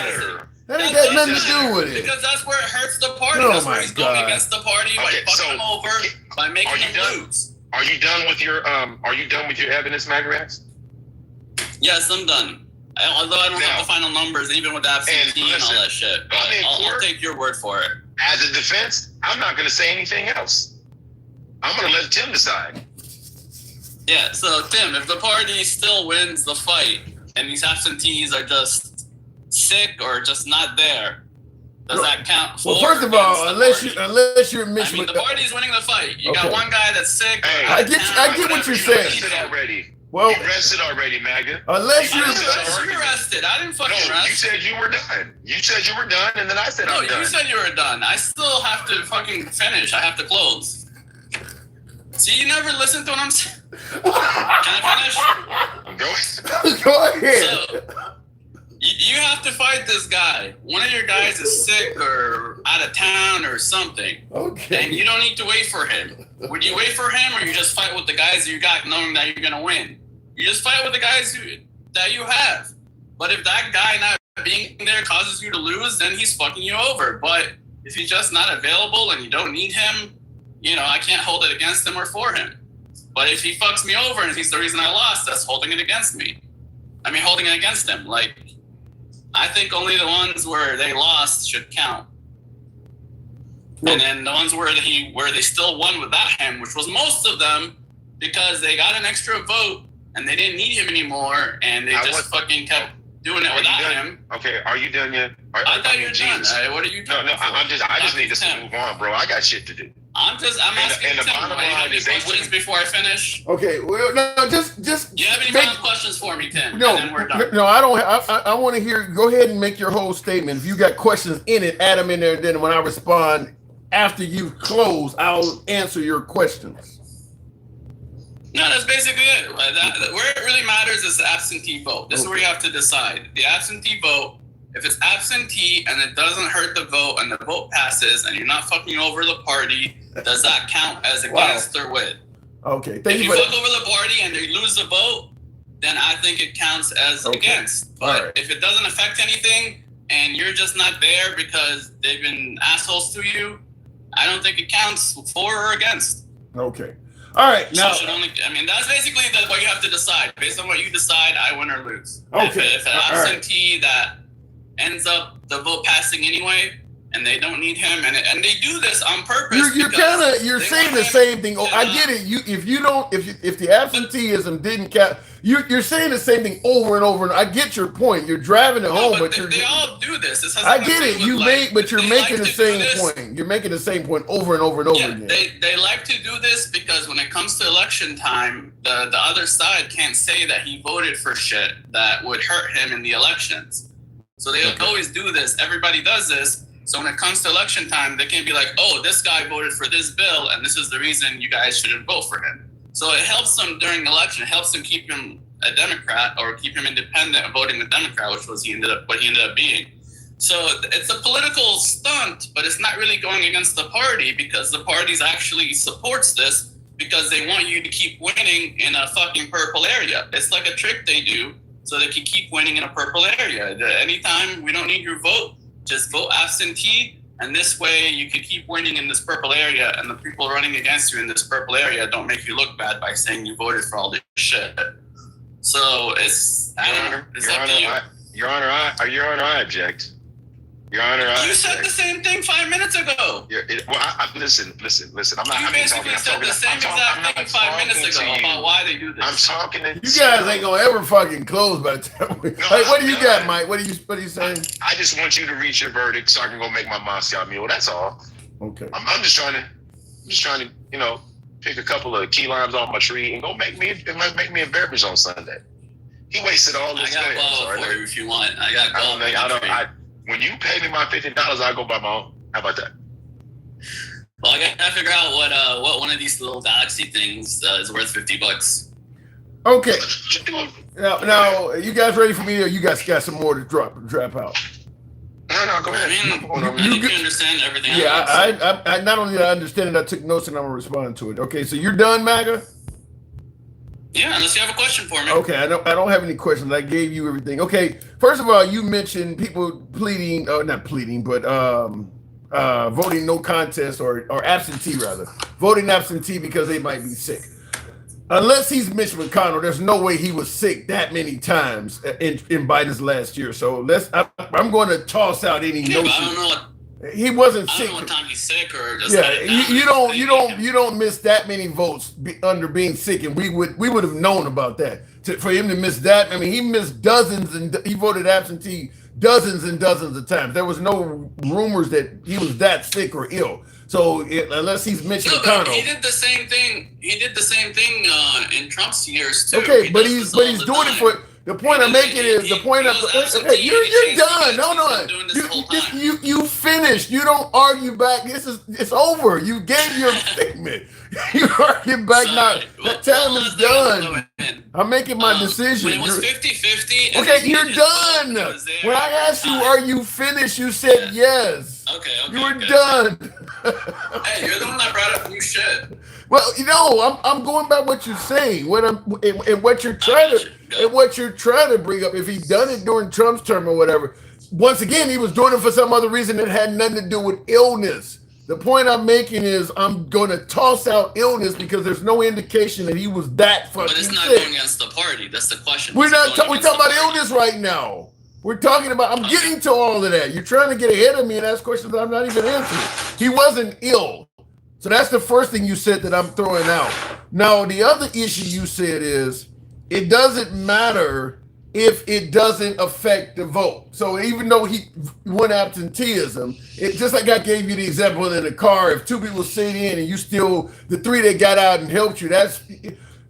That ain't got nothing to do with it. Because that's where it hurts the party. Oh That's where my he's God. going against the party by fucking them over, by making them lose. Are you done with your evidence, Mag Reacts? Yes, I'm done. Although I don't have the final numbers, even with the absentee and all that shit. But I'll take your word for it. As a defense, I'm not going to say anything else. I'm going to let Tim decide. Yeah, so Tim, if the party still wins the fight and these absentees are just sick or just not there, does that count? Well, first of all, unless you're I mean, the party's winning the fight. You got one guy that's sick. Hey, I get what you're saying. Rested already. Well, you rested already, Magda. Unless you rested. I didn't fucking rest. You said you were done. You said you were done, and then I said I'm done. No, you said you were done. I still have to fucking finish. I have to close. See, you never listen to what I'm saying. Can I finish? Go ahead. So, you have to fight this guy. One of your guys is sick or out of town or something. Okay. And you don't need to wait for him. Would you wait for him, or you just fight with the guys you got, knowing that you're gonna win? You just fight with the guys that you have. But if that guy not being there causes you to lose, then he's fucking you over. But if he's just not available and you don't need him, I can't hold it against him or for him. But if he fucks me over and he's the reason I lost, that's holding it against me. I mean, holding it against him. I think only the ones where they lost should count. And then the ones where they still won without him, which was most of them, because they got an extra vote and they didn't need him anymore, and they fucking kept doing it without him. Okay, are you done yet? I thought you were done. What are you doing? No, I just need to move on, bro. I got shit to do. I'm asking you any questions before I finish. Okay, well, no, just. Do you have any final questions for me, Tim? No, and then we're done. No, I don't. I want to hear. Go ahead and make your whole statement. If you got questions in it, add them in there. Then when I respond after you close, I'll answer your questions. No, that's basically it. Where it really matters is the absentee vote. This is where you have to decide. The absentee vote. If it's absentee and it doesn't hurt the vote and the vote passes and you're not fucking over the party, does that count as against or with? Okay, if you fuck over the party and they lose the vote, then I think it counts as against. But if it doesn't affect anything and you're just not there because they've been assholes to you, I don't think it counts for or against. Okay. All right. Now, that's basically what you have to decide. Based on what you decide, I win or lose. Okay. If an absentee that ends up the vote passing anyway, and they don't need him, and they do this on purpose. You're saying the same thing. Oh, I get it. If the absenteeism didn't count, you're saying the same thing over and over. And I get your point. You're driving it home, but they all do this. I get it. You're making the same point. You're making the same point over and over and over again. They like to do this because when it comes to election time, the other side can't say that he voted for shit that would hurt him in the elections. So they always do this. Everybody does this. So when it comes to election time, they can't be like, oh, this guy voted for this bill, and this is the reason you guys shouldn't vote for him. So it helps them during the election. It helps them keep him a Democrat or keep him independent of voting a Democrat, which was what he ended up being. So it's a political stunt, but it's not really going against the party because the party actually supports this because they want you to keep winning in a fucking purple area. It's like a trick they do so they can keep winning in a purple area. Anytime we don't need your vote, just vote absentee, and this way you can keep winning in this purple area, and the people running against you in this purple area don't make you look bad by saying you voted for all this shit. So it's Your Honor, I object. Your Honor, you said the same thing 5 minutes ago. Listen. I'm not. You basically said the same exact thing 5 minutes ago about why they do this. I'm talking to you guys. Ain't gonna ever fucking close by the time. What do you got, Mike? What are you saying? I just want you to reach your verdict so I can go make my Moscow Mule. That's all. Okay. I'm just trying to, pick a couple of key limes off my tree and go make me a beverage on Sunday. He wasted all this. I got guava for you if you want. I got guava. When you pay me my $50, I'll go buy my own. How about that? Well, I gotta figure out what one of these little galaxy things is worth $50. Okay. Now, you guys ready for me, or you guys got some more to drop out? No, go ahead. I think you understand everything. Yeah, I not only did I understand it, I took notes and I'm gonna respond to it. Okay, so you're done, MAGA? Yeah, unless you have a question for me. Okay, I don't have any questions. I gave you everything. Okay, first of all, you mentioned people pleading, not pleading, but voting no contest or absentee rather, voting absentee because they might be sick. Unless he's Mitch McConnell, there's no way he was sick that many times in Biden's last year. So I'm going to toss out any notion. I don't know. He wasn't sick. I don't know what time he's sick or just you don't miss that many votes under being sick, and we would have known about that. For him to miss that, I mean, he missed dozens and he voted absentee dozens and dozens of times. There was no rumors that he was that sick or ill. So unless he's Mitch McConnell, he did the same thing. He did the same thing in Trump's years too. Okay, but he's doing it for. The point I'm making is you're done. No. You finished. You don't argue back. It's over. You gave your statement. You argue back now. That time is done. I'm making my decision. When it was 50-50. Okay, you're done. When I asked you, are you finished? You said yes. Okay. You were done. Hey, you're the one that brought up new shit. Well, I'm going by what you're saying. What you're trying to bring up. If he done it during Trump's term or whatever, once again, he was doing it for some other reason that had nothing to do with illness. The point I'm making is I'm going to toss out illness because there's no indication that he was that fucking sick. But it's not going against the party. That's the question. We're talking about illness right now. We're talking about, I'm getting to all of that. You're trying to get ahead of me and ask questions that I'm not even answering. He wasn't ill. So that's the first thing you said that I'm throwing out. Now, the other issue you said is it doesn't matter if it doesn't affect the vote. So even though he won absenteeism, it just like I gave you the example in the car, if two people sit in and you still, the three that got out and helped you, that's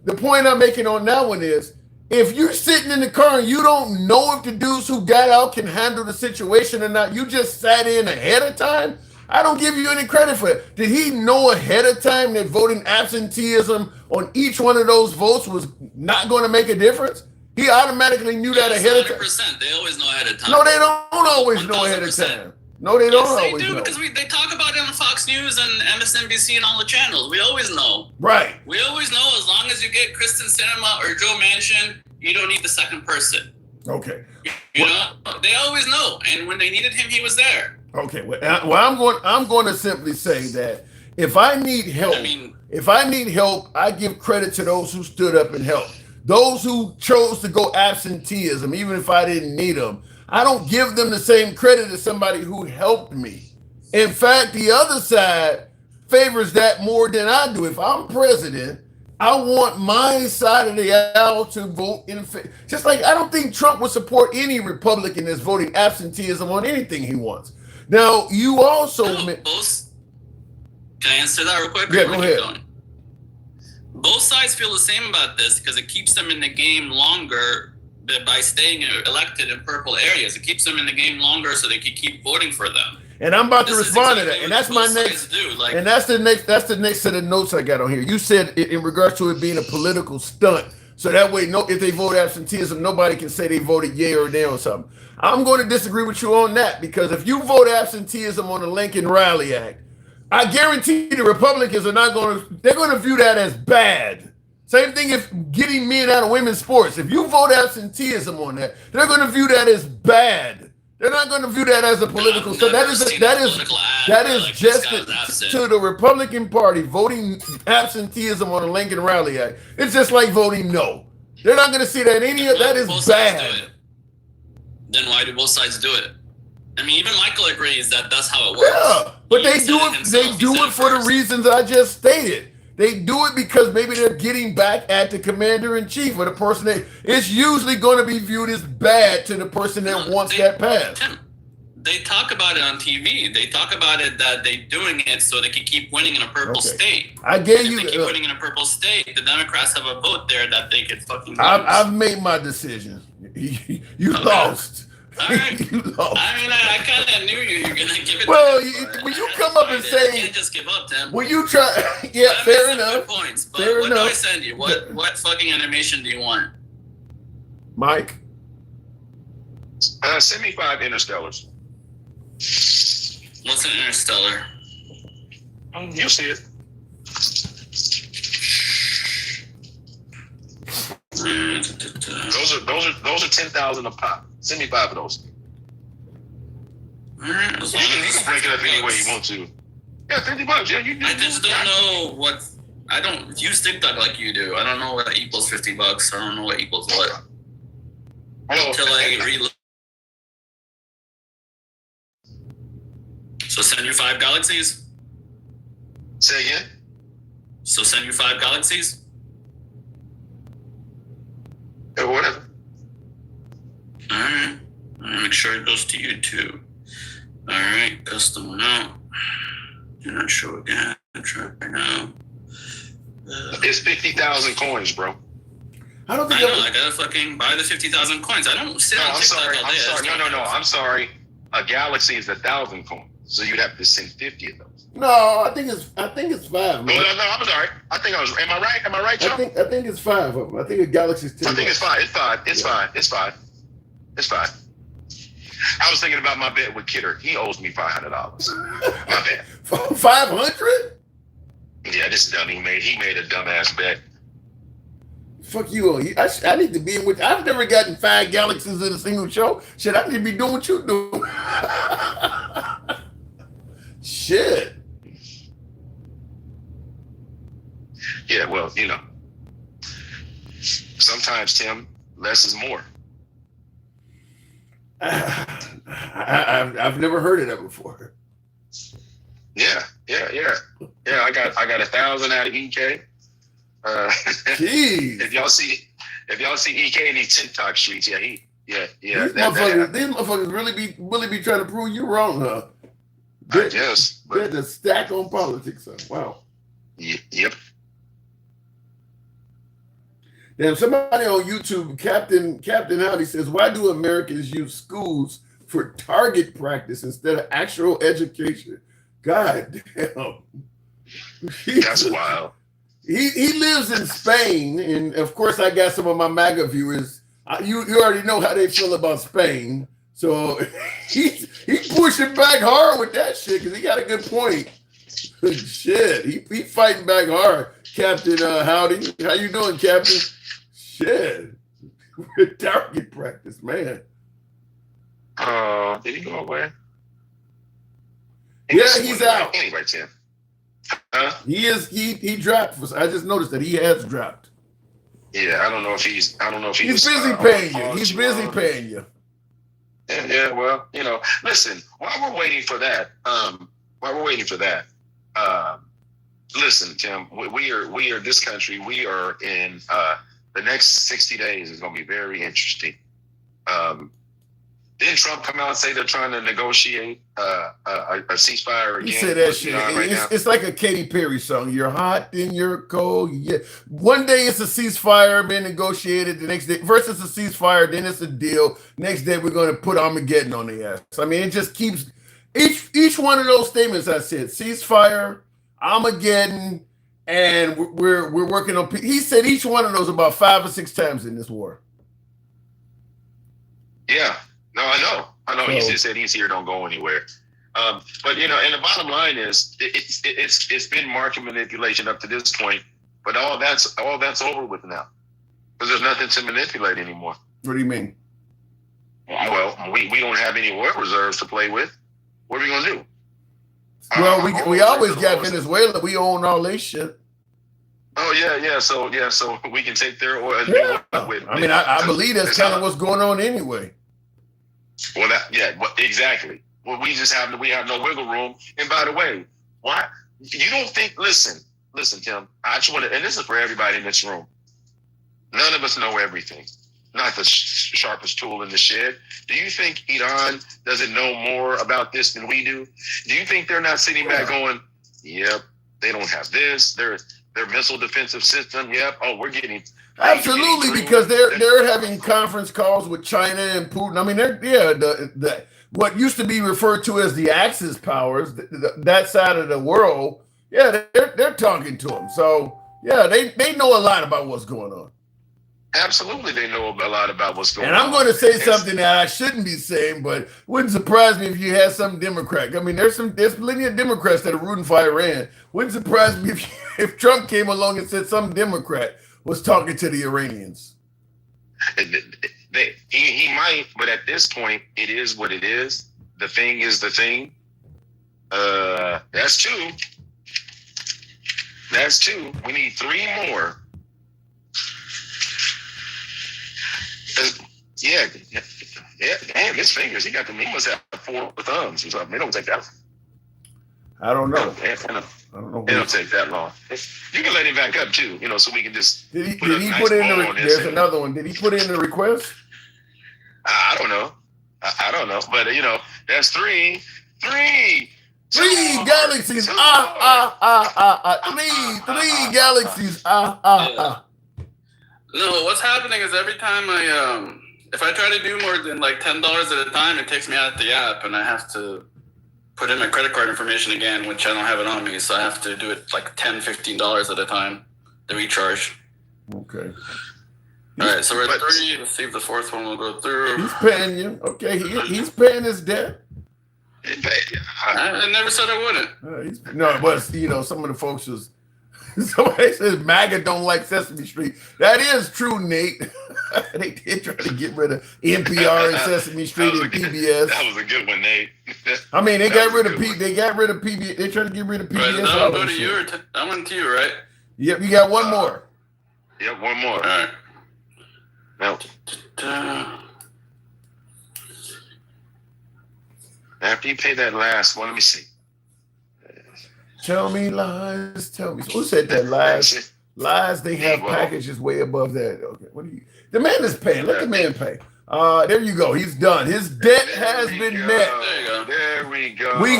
the point I'm making on that one is, if you're sitting in the car and you don't know if the dudes who got out can handle the situation or not, you just sat in ahead of time, I don't give you any credit for it. Did he know ahead of time that voting absenteeism on each one of those votes was not going to make a difference? He automatically knew that ahead of time. 100%. They always know ahead of time. No, they don't always know ahead of time. No, they don't always know. Because they talk about it on Fox News and MSNBC and all the channels. We always know. Right. We always know as long as you get Kristen Sinema or Joe Manchin, you don't need the second person. Okay. You know, they always know. And when they needed him, he was there. Okay. Well, I'm going to simply say that if I need help, I give credit to those who stood up and helped. Those who chose to go absenteeism, even if I didn't need them, I don't give them the same credit as somebody who helped me. In fact, the other side favors that more than I do. If I'm president, I want my side of the aisle to vote in favor. Just like I don't think Trump would support any Republican that's voting absenteeism on anything he wants. Now, you also... Can I answer that real quick? Yeah, go ahead. Both sides feel the same about this because it keeps them in the game longer by staying elected in purple areas. It keeps them in the game longer so they can keep voting for them. And I'm about to respond to that. And that's my next. And that's the next set of notes I got on here. You said in regards to it being a political stunt. So that way, if they vote absenteeism, nobody can say they voted yay or nay or something. I'm going to disagree with you on that because if you vote absenteeism on the Lincoln Rally Act, I guarantee the Republicans are not they're going to view that as bad. Same thing if getting men out of women's sports. If you vote absenteeism on that, they're going to view that as bad. They're not going to view that as a political stuff. That is just to the Republican Party voting absenteeism on the Lincoln Rally Act. It's just like voting no. They're not going to see that that is bad. Then why do both sides do it? I mean, even Michael agrees that that's how it works. Yeah, but they do it. They do it for the reasons I just stated. They do it because maybe they're getting back at the commander in chief or the person that it's usually going to be viewed as bad to the person that wants that passed. They talk about it on TV. They talk about it that they're doing it so they can keep winning in a purple state. I gave if you. They keep winning in a purple state. The Democrats have a vote there that they could fucking. I've made my decision. You lost. All right. I mean, I kind of knew you were gonna give it. Well, when you come up and say, you can't just give up, Tim. When you try, yeah, fair enough. Points, but what do I send you? What fucking animation do you want, Mike? Send me 5 Interstellars. What's an Interstellar? You'll see it. Those are 10,000 a pop. Send me 5 of those. All right, you can break it up any way you want to. Yeah, $50. Yeah, I just don't know what. I don't use TikTok like you do. I don't know what equals $50. I don't know what equals what. Until I reload. So send you 5 galaxies. Say again. So send you 5 galaxies. Yeah, whatever. All right. Make sure it goes to you too. All right. Custom one out. Do not show again. Try right now. It's 50,000 coins, bro. I don't think I gotta fucking buy the 50,000 coins. I don't sit on TikTok all day. I'm sorry. No. I'm sorry. A galaxy is 1,000 coins, so you'd have to send 50 of those. No, I think it's 5. Man. No, I'm sorry. I think I was. Am I right? Am I right, Joe? I think it's 5 of them. I think a galaxy's 10. I think it's 5. It's 5. It's 5. I was thinking about my bet with Kidder. He owes me $500. My bad. 500? Yeah, this dummy made a dumbass bet. Fuck you. I need to be in with. I've never gotten 5 galaxies in a single show. Shit, I need to be doing what you do. Shit. Yeah, well, sometimes, Tim, less is more. I've never heard of that before. Yeah. I got 1,000 out of EK. Jeez. If y'all see EK in these TikTok streets, yeah. These motherfuckers really be trying to prove you wrong, huh? I guess. They're the stack on politics, huh? Wow. Yep. Damn, somebody on YouTube, Captain Howdy says, why do Americans use schools for target practice instead of actual education? God damn. That's wild. He lives in Spain, and of course I got some of my MAGA viewers. You already know how they feel about Spain. So he's pushing back hard with that shit because he got a good point. Shit, he fighting back hard. Captain Howdy, how you doing, Captain? Shit, target practice, man. Did he go away? He's out. Anyway, Tim. He dropped. I just noticed that he has dropped. Yeah, I don't know if he's busy paying you. He's busy paying you. Yeah, well, listen, while we're waiting for that, listen, Tim, we are this country. We are in the next 60 days is going to be very interesting. Didn't Trump come out and say they're trying to negotiate a ceasefire again? He said that shit. It's like a Katy Perry song. You're hot, then you're cold. Yeah. One day it's a ceasefire being negotiated. The next day, first it's a ceasefire, then it's a deal. Next day we're going to put Armageddon on the ass. I mean, it just keeps each one of those statements. I said ceasefire, Armageddon, and we're working on. He said each one of those about 5 or 6 times in this war. Yeah. No, I know. So, he just said he's here, don't go anywhere. But and the bottom line is it's been market manipulation up to this point, but all that's over with now because there's nothing to manipulate anymore. What do you mean? Well, we don't have any oil reserves to play with. What are we gonna do? Well, we always got Venezuela. We own all this shit. Oh yeah. So we can take their oil. Yeah. I mean, I believe that's kind of what's going on anyway. Well, exactly. Well, we have no wiggle room. And by the way, why you don't think? Listen, Tim. I just want to, and this is for everybody in this room. None of us know everything. Not the sharpest tool in the shed. Do you think Iran doesn't know more about this than we do? Do you think they're not sitting back going, "Yep, they don't have this. Their missile defensive system. Yep. Oh, we're getting." Absolutely, because they're having conference calls with China and Putin. I mean, the what used to be referred to as the Axis powers, that side of the world. Yeah, they're talking to them. So yeah, they know a lot about what's going on. Absolutely, they know a lot about what's going on. And I'm going to say something that I shouldn't be saying, but wouldn't surprise me if you had some Democrat. I mean, there's plenty of Democrats that are rooting for Iran. Wouldn't surprise me if Trump came along and said some Democrat was talking to the Iranians. He might, but at this point, it is what it is. The thing is the thing. That's 2. That's 2. We need 3 more. Yeah. Damn, his fingers. He must have 4 thumbs or something. They don't take that. I don't know. I don't know. It don't take that long. You can let him back up too, so we can just. Did he put in there's another one. Did he put in the request? I don't know. I don't know. But that's 3. 3 galaxies. 3 galaxies. No, what's happening is every time if I try to do more than like $10 at a time, it takes me out of the app, and I have to put in my credit card information again, which I don't have it on me, so I have to do it like $10, $15 at a time to recharge. Okay. All right, so we're at 3. Let's see if the 4th one will go through. He's paying you. Okay, he's paying his debt. I never said I wouldn't. No, it was, some of the folks was. Somebody says MAGA don't like Sesame Street. That is true, Nate. They did try to get rid of NPR and Sesame Street and PBS. That was a good one, Nate. I mean, they got rid of PBS. They tried to get rid of PBS. Right, that'll go to you, or that one to you, right? Yep, you got one more. Yep, one more. All right. Now, after you pay that last one, let me see. Tell me lies. Tell me. Who said that? Lies. Lies. They have packages way above that. Okay. What do you? The man is paying. Let the man pay. There you go. He's done. His debt has been met. There you go. There we go. We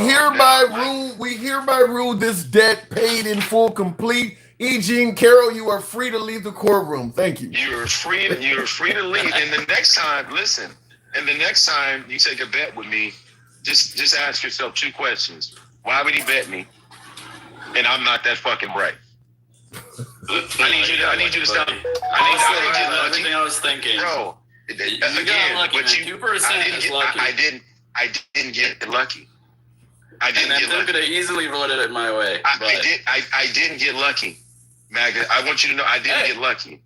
hereby rule this debt paid in full, complete. E. Jean Carroll, you are free to leave the courtroom. Thank you. You're free to leave. And the next time, listen. And the next time you take a bet with me, just ask yourself 2 questions. Why would he bet me? And I'm not that fucking bright. I need you to stop. Everything I was thinking, bro. You got lucky. 2% is lucky. I didn't get lucky. I could have easily voted it my way. I didn't get lucky, MAGA. I want you to know I didn't get lucky.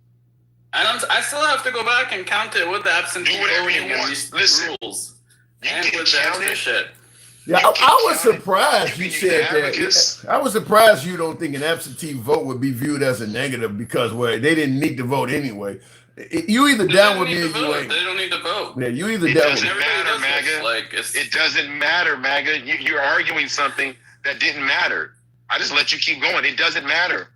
I still have to go back and count it with the absentee voting and these rules. And with the extra shit. Yeah, I was surprised you said that. I was surprised you don't think an absentee vote would be viewed as a negative because they didn't need to vote anyway. You either They down don't with need me to or you vote. ain't. They don't need to vote. Yeah, you either It down with doesn't me. matter, MAGA. Like, It doesn't matter, MAGA. You're arguing something that didn't matter. I just let you keep going. It doesn't matter.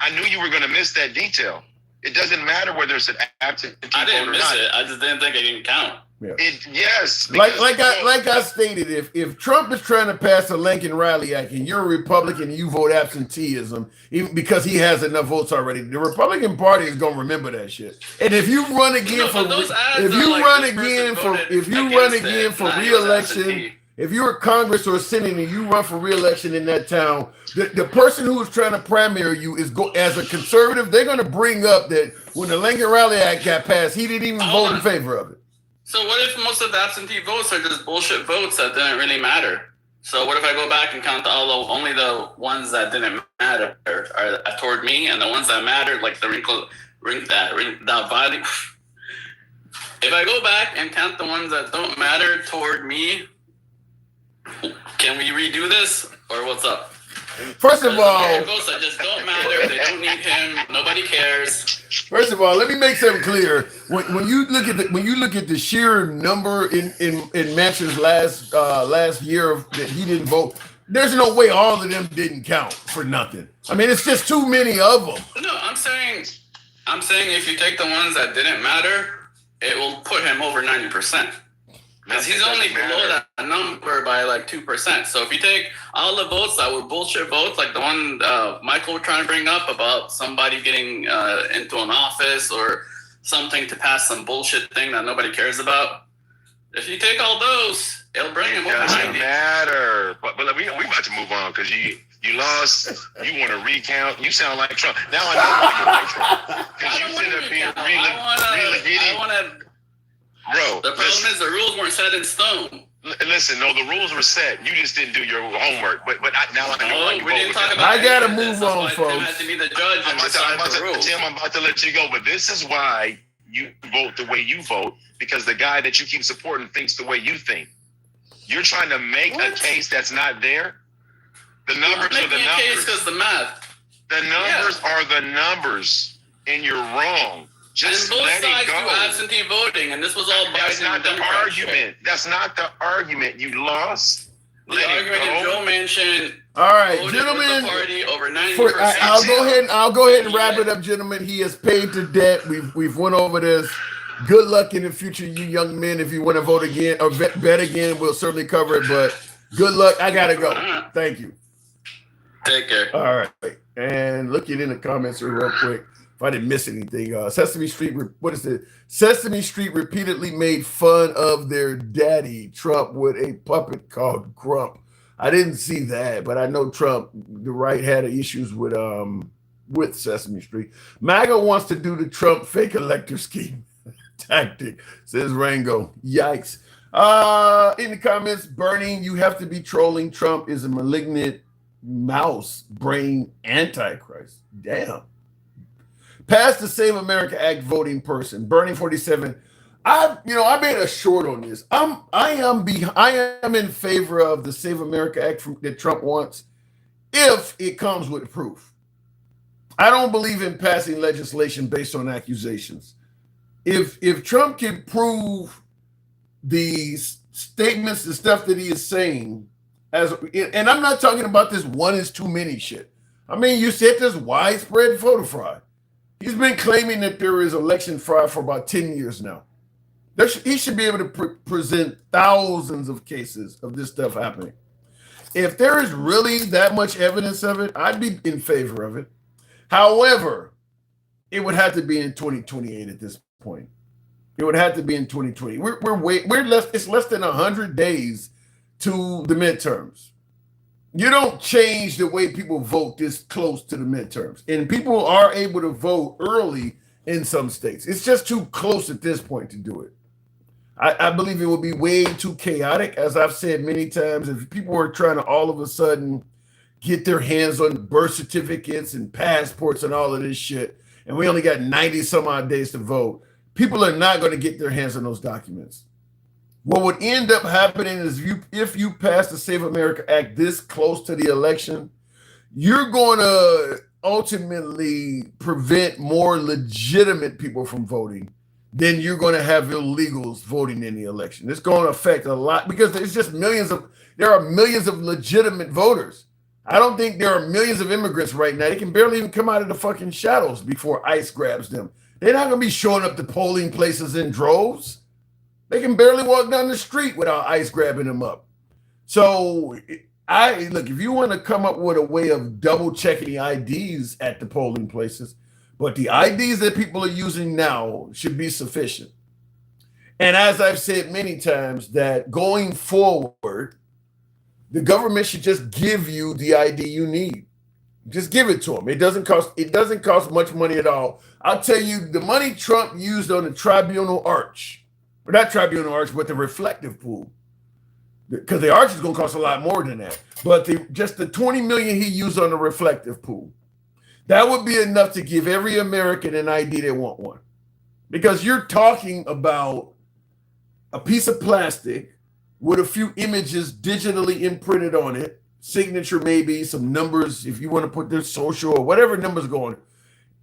I knew you were going to miss that detail. It doesn't matter whether it's an absentee I didn't vote or miss not. it. I just didn't think it didn't count. Yeah. Yes. Like I stated, if Trump is trying to pass a Lincoln Rally Act and you're a Republican and you vote absenteeism, even because he has enough votes already, the Republican Party is gonna remember that shit. And if you run again for re-election, if you're a Congress or a Senate and you run for re-election in that town, the person who's trying to primary you is as a conservative. They're gonna bring up that when the Lincoln Rally Act got passed, he didn't even vote in favor of it. So what if most of the absentee votes are just bullshit votes that didn't really matter? So what if I go back and count only the ones that didn't matter are toward me, and the ones that mattered, like the that value. If I go back and count the ones that don't matter toward me, can we redo this, or what's up? First of all, votes that just don't matter. They don't need him. Nobody cares. First of all, let me make something clear. When you look at the sheer number in Manchin's last year that he didn't vote, there's no way all of them didn't count for nothing. I mean, it's just too many of them. No, I'm saying if you take the ones that didn't matter, it will put him over 90%. Because he's only below that number by like 2%. So if you take all the votes that were bullshit votes, like the one Michael was trying to bring up about somebody getting into an office or something to pass some bullshit thing that nobody cares about, if you take all those, it'll bring him over 90. It doesn't matter. But we about to move on because you lost. You want to recount. You sound like Trump. Now I know why you like Trump. Because you sit up here really. Bro, the problem is the rules weren't set in stone. Listen, no, the rules were set. You just didn't do your homework. But now I know why you didn't talk about I gotta move on, folks. Tim had to be the judge and decide the rules. Tim, I'm about to let you go. But this is why you vote the way you vote, because the guy that you keep supporting thinks the way you think. You're trying to make a case that's not there. The numbers are the numbers. Because the math. The numbers are the numbers, and you're wrong. Just and both let sides it go. do absentee voting, and this was all Biden. That's not the argument. That's not the argument. You lost. The argument is Joe Manchin. All right, voted gentlemen. with the party over 90%. I'll go ahead and wrap it up, gentlemen. He has paid the debt. We've went over this. Good luck in the future, you young men. If you want to vote again or bet again, we'll certainly cover it. But good luck. I gotta go. Thank you. Take care. All right, and looking in the comments here real quick. If I didn't miss anything, Sesame Street, what is it? Sesame Street repeatedly made fun of their daddy, Trump, with a puppet called Grump. I didn't see that, but I know Trump, the right, had issues with Sesame Street. MAGA wants to do the Trump fake elector scheme tactic, says Rango. Yikes. In the comments, Bernie, you have to be trolling. Trump is a malignant mouse brain antichrist. Damn. Pass the Save America Act voting person. Bernie 47. I made a short on this. I am in favor of the Save America Act that Trump wants if it comes with proof. I don't believe in passing legislation based on accusations. If Trump can prove the statements, the stuff that he is saying, and I'm not talking about this one is too many shit. I mean, you said there's widespread voter fraud. He's been claiming that there is election fraud for about 10 years now. He should be able to present thousands of cases of this stuff happening. If there is really that much evidence of it, I'd be in favor of it. However, it would have to be in 2028 at this point. It would have to be in 2020. It's less than 100 days to the midterms. You don't change the way people vote this close to the midterms. And people are able to vote early in some states. It's just too close at this point to do it. I believe it would be way too chaotic. As I've said many times, if people are trying to all of a sudden get their hands on birth certificates and passports and all of this shit, and we only got 90 some odd days to vote, people are not going to get their hands on those documents. What would end up happening is if you pass the Save America Act this close to the election, you're going to ultimately prevent more legitimate people from voting, then you're going to have illegals voting in the election. It's going to affect a lot because there are millions of legitimate voters. I don't think there are millions of immigrants right now. They can barely even come out of the fucking shadows before ICE grabs them. They're not going to be showing up to polling places in droves. They can barely walk down the street without ICE grabbing them up. So look, if you want to come up with a way of double checking the IDs at the polling places, but the IDs that people are using now should be sufficient. And as I've said many times, that going forward, the government should just give you the ID you need. Just give it to them. It doesn't cost much money at all. I'll tell you, the money Trump used on the tribunal arch, or not tribunal arch, but the reflective pool, because the arch is going to cost a lot more than that. But just the $20 million he used on the reflective pool, that would be enough to give every American an ID that want one. Because you're talking about a piece of plastic with a few images digitally imprinted on it, signature maybe, some numbers if you want to put their social or whatever numbers going.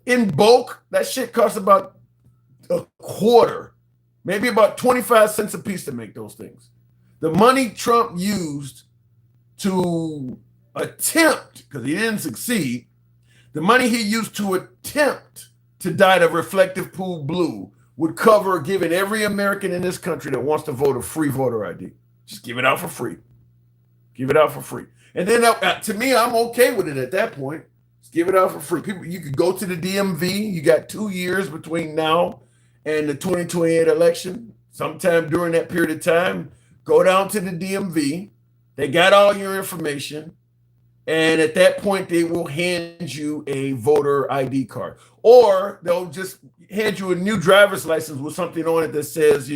In bulk, that shit costs about a quarter, maybe about 25 cents a piece to make those things. The money Trump used to attempt, because he didn't succeed, the money he used to attempt to dye the reflective pool blue would cover giving every American in this country that wants to vote a free voter ID. Just give it out for free. Give it out for free. And then to me, I'm okay with it at that point. Just give it out for free. People, you could go to the DMV. You got 2 years between now and the 2028 election. Sometime during that period of time, go down to the DMV. They got all your information. And at that point, they will hand you a voter ID card. Or they'll just hand you a new driver's license with something on it that says,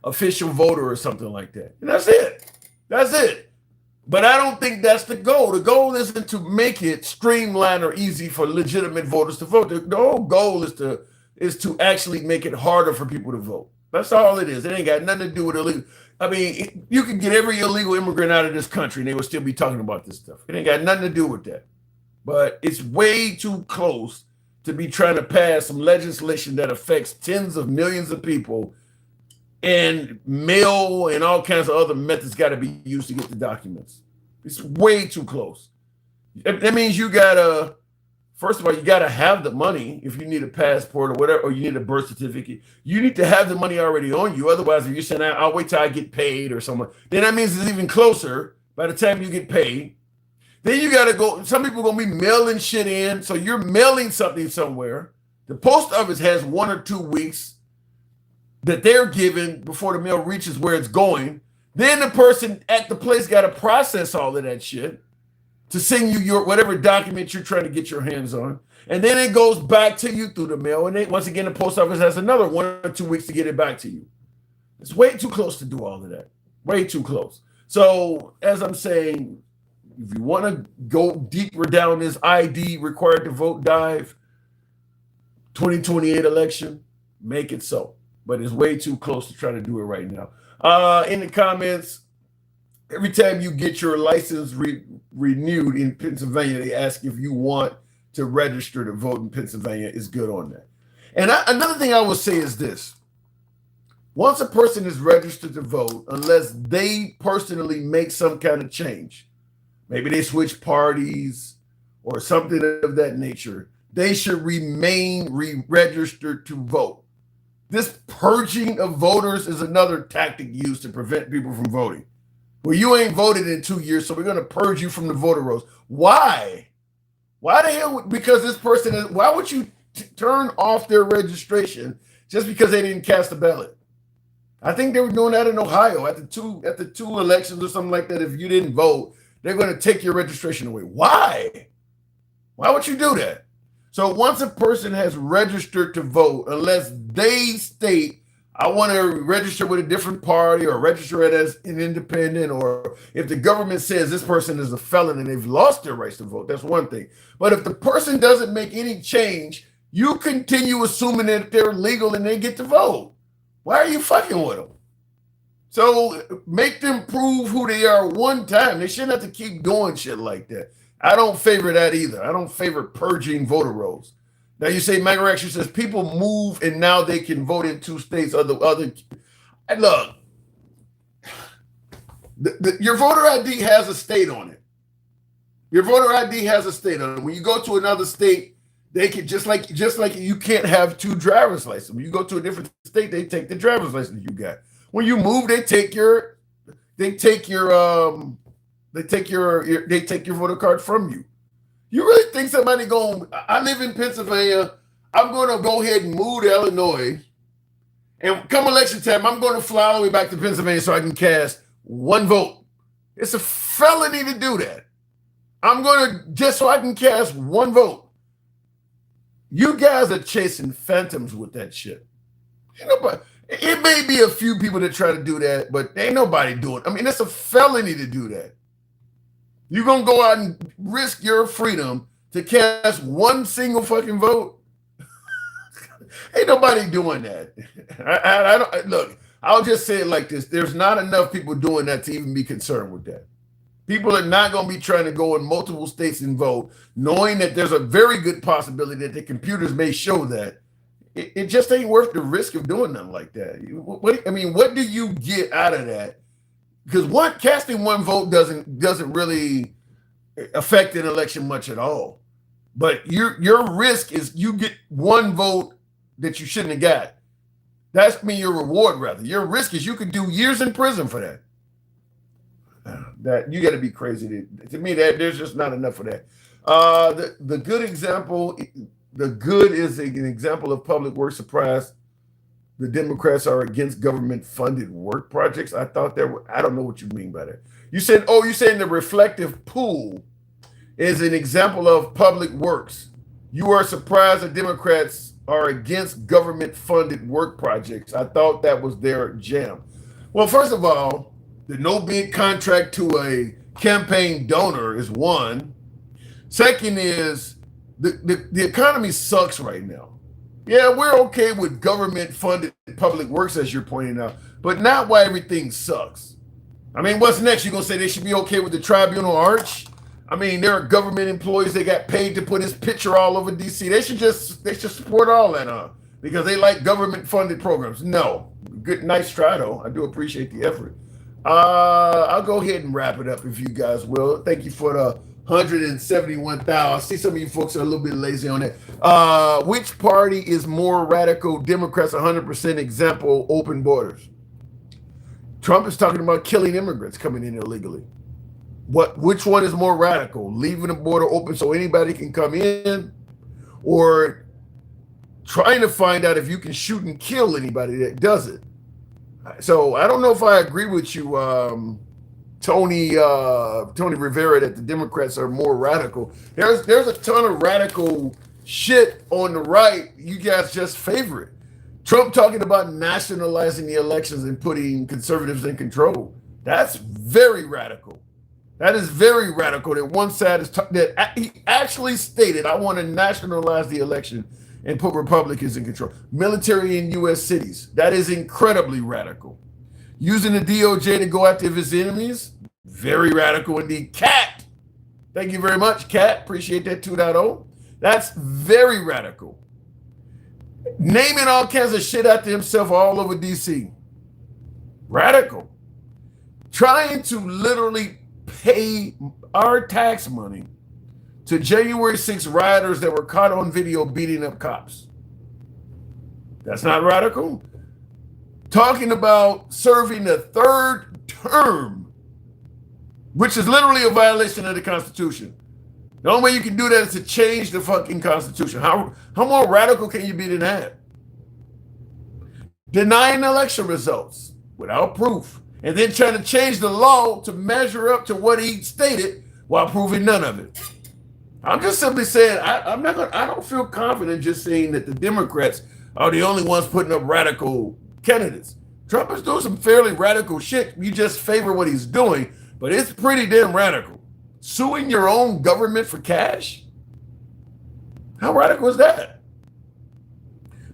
official voter or something like that. And that's it. That's it. But I don't think that's the goal. The goal isn't to make it streamlined or easy for legitimate voters to vote. The whole goal is to actually make it harder for people to vote. That's all it is. It ain't got nothing to do with illegal. I mean, you can get every illegal immigrant out of this country and they will still be talking about this stuff. It ain't got nothing to do with that. But it's way too close to be trying to pass some legislation that affects tens of millions of people, and mail and all kinds of other methods got to be used to get the documents. It's way too close. That means you gotta, first of all, you gotta have the money if you need a passport or whatever, or you need a birth certificate. You need to have the money already on you. Otherwise, if you're saying, I'll wait till I get paid or something, then that means it's even closer by the time you get paid. Then you gotta go, some people are gonna be mailing shit in. So you're mailing something somewhere. The post office has 1 or 2 weeks that they're given before the mail reaches where it's going. Then the person at the place got to process all of that shit to send you your whatever document you're trying to get your hands on. And then it goes back to you through the mail. And then once again, the post office has another 1 or 2 weeks to get it back to you. It's way too close to do all of that. Way too close. So as I'm saying, if you want to go deeper down this ID required to vote dive, 2028 election, make it so. But it's way too close to try to do it right now. In the comments, every time you get your license renewed in Pennsylvania, they ask if you want to register to vote in Pennsylvania. Is good on that. And another thing I will say is this. Once a person is registered to vote, unless they personally make some kind of change, maybe they switch parties or something of that nature, they should remain re-registered to vote. This purging of voters is another tactic used to prevent people from voting. Well, you ain't voted in 2 years, so we're going to purge you from the voter rolls. Why? Why the hell? Because this person is, why would you turn off their registration just because they didn't cast a ballot? I think they were doing that in Ohio at the two elections or something like that. If you didn't vote, they're going to take your registration away. Why? Why would you do that? So once a person has registered to vote, unless they state, I want to register with a different party or register it as an independent, or if the government says this person is a felon and they've lost their rights to vote, that's one thing. But if the person doesn't make any change, you continue assuming that they're legal and they get to vote. Why are you fucking with them? So make them prove who they are one time. They shouldn't have to keep doing shit like that. I don't favor that either. I don't favor purging voter rolls. Now you say Mega Rex says people move and now they can vote in 2 states. Other. And look, your voter ID has a state on it. Your voter ID has a state on it. When you go to another state, they can just like you can't have 2 driver's licenses. When you go to a different state, they take the driver's license you got. When you move, they take your voter card from you. You really think somebody going? I live in Pennsylvania. I'm going to go ahead and move to Illinois, and come election time, I'm going to fly all the way back to Pennsylvania so I can cast 1 vote. It's a felony to do that. I'm going to just so I can cast 1 vote. You guys are chasing phantoms with that shit. It may be a few people that try to do that, but ain't nobody doing it. I mean, it's a felony to do that. You're going to go out and risk your freedom to cast 1 single fucking vote? Ain't nobody doing that. I don't look, I'll just say it like this. There's not enough people doing that to even be concerned with that. People are not going to be trying to go in multiple states and vote, knowing that there's a very good possibility that the computers may show that. It just ain't worth the risk of doing nothing like that. What do you get out of that? Because casting 1 vote doesn't really affect an election much at all. But your risk is you get 1 vote that you shouldn't have got. That's your reward, rather. Your risk is you could do years in prison for that. That you got to be crazy. To me, that there's just not enough of that. The good example. The good is an example of public work surprise. The Democrats are against government-funded work projects. I thought I don't know what you mean by that. You said the reflective pool is an example of public works. You are surprised that Democrats are against government-funded work projects. I thought that was their jam. Well, first of all, the no-bid contract to a campaign donor is one. Second is the economy sucks right now. Yeah, we're okay with government-funded public works, as you're pointing out, but not why everything sucks. I mean, what's next? You're going to say they should be okay with the Tribunal Arch? I mean, there are government employees that got paid to put his picture all over D.C. They should support all that, because they like government-funded programs. No. Good, nice try, though. I do appreciate the effort. I'll go ahead and wrap it up if you guys will. Thank you for the 171,000. I see some of you folks are a little bit lazy on that. Which party is more radical? Democrats 100% example, open borders. Trump is talking about killing immigrants coming in illegally. Which one is more radical? Leaving the border open so anybody can come in, or trying to find out if you can shoot and kill anybody that does it? So I don't know if I agree with you, Tony Rivera, that the Democrats are more radical. There's a ton of radical shit on the right. You guys just favor it. Trump talking about nationalizing the elections and putting conservatives in control. That's very radical. That is very radical. That one side is that he actually stated, "I want to nationalize the election and put Republicans in control." Military in U.S. cities. That is incredibly radical. Using the DOJ to go after his enemies. Very radical indeed. Cat. Thank you very much, Cat. Appreciate that 2.0. That's very radical. Naming all kinds of shit after himself all over D.C. Radical. Trying to literally pay our tax money to January 6 rioters that were caught on video beating up cops. That's not radical. Talking about serving the 3rd term, which is literally a violation of the Constitution. The only way you can do that is to change the fucking Constitution. How more radical can you be than that? Denying election results without proof, and then trying to change the law to measure up to what he stated while proving none of it. I'm just simply saying I don't feel confident just saying that the Democrats are the only ones putting up radical candidates. Trump is doing some fairly radical shit. You just favor what he's doing, but it's pretty damn radical. Suing your own government for cash? How radical is that?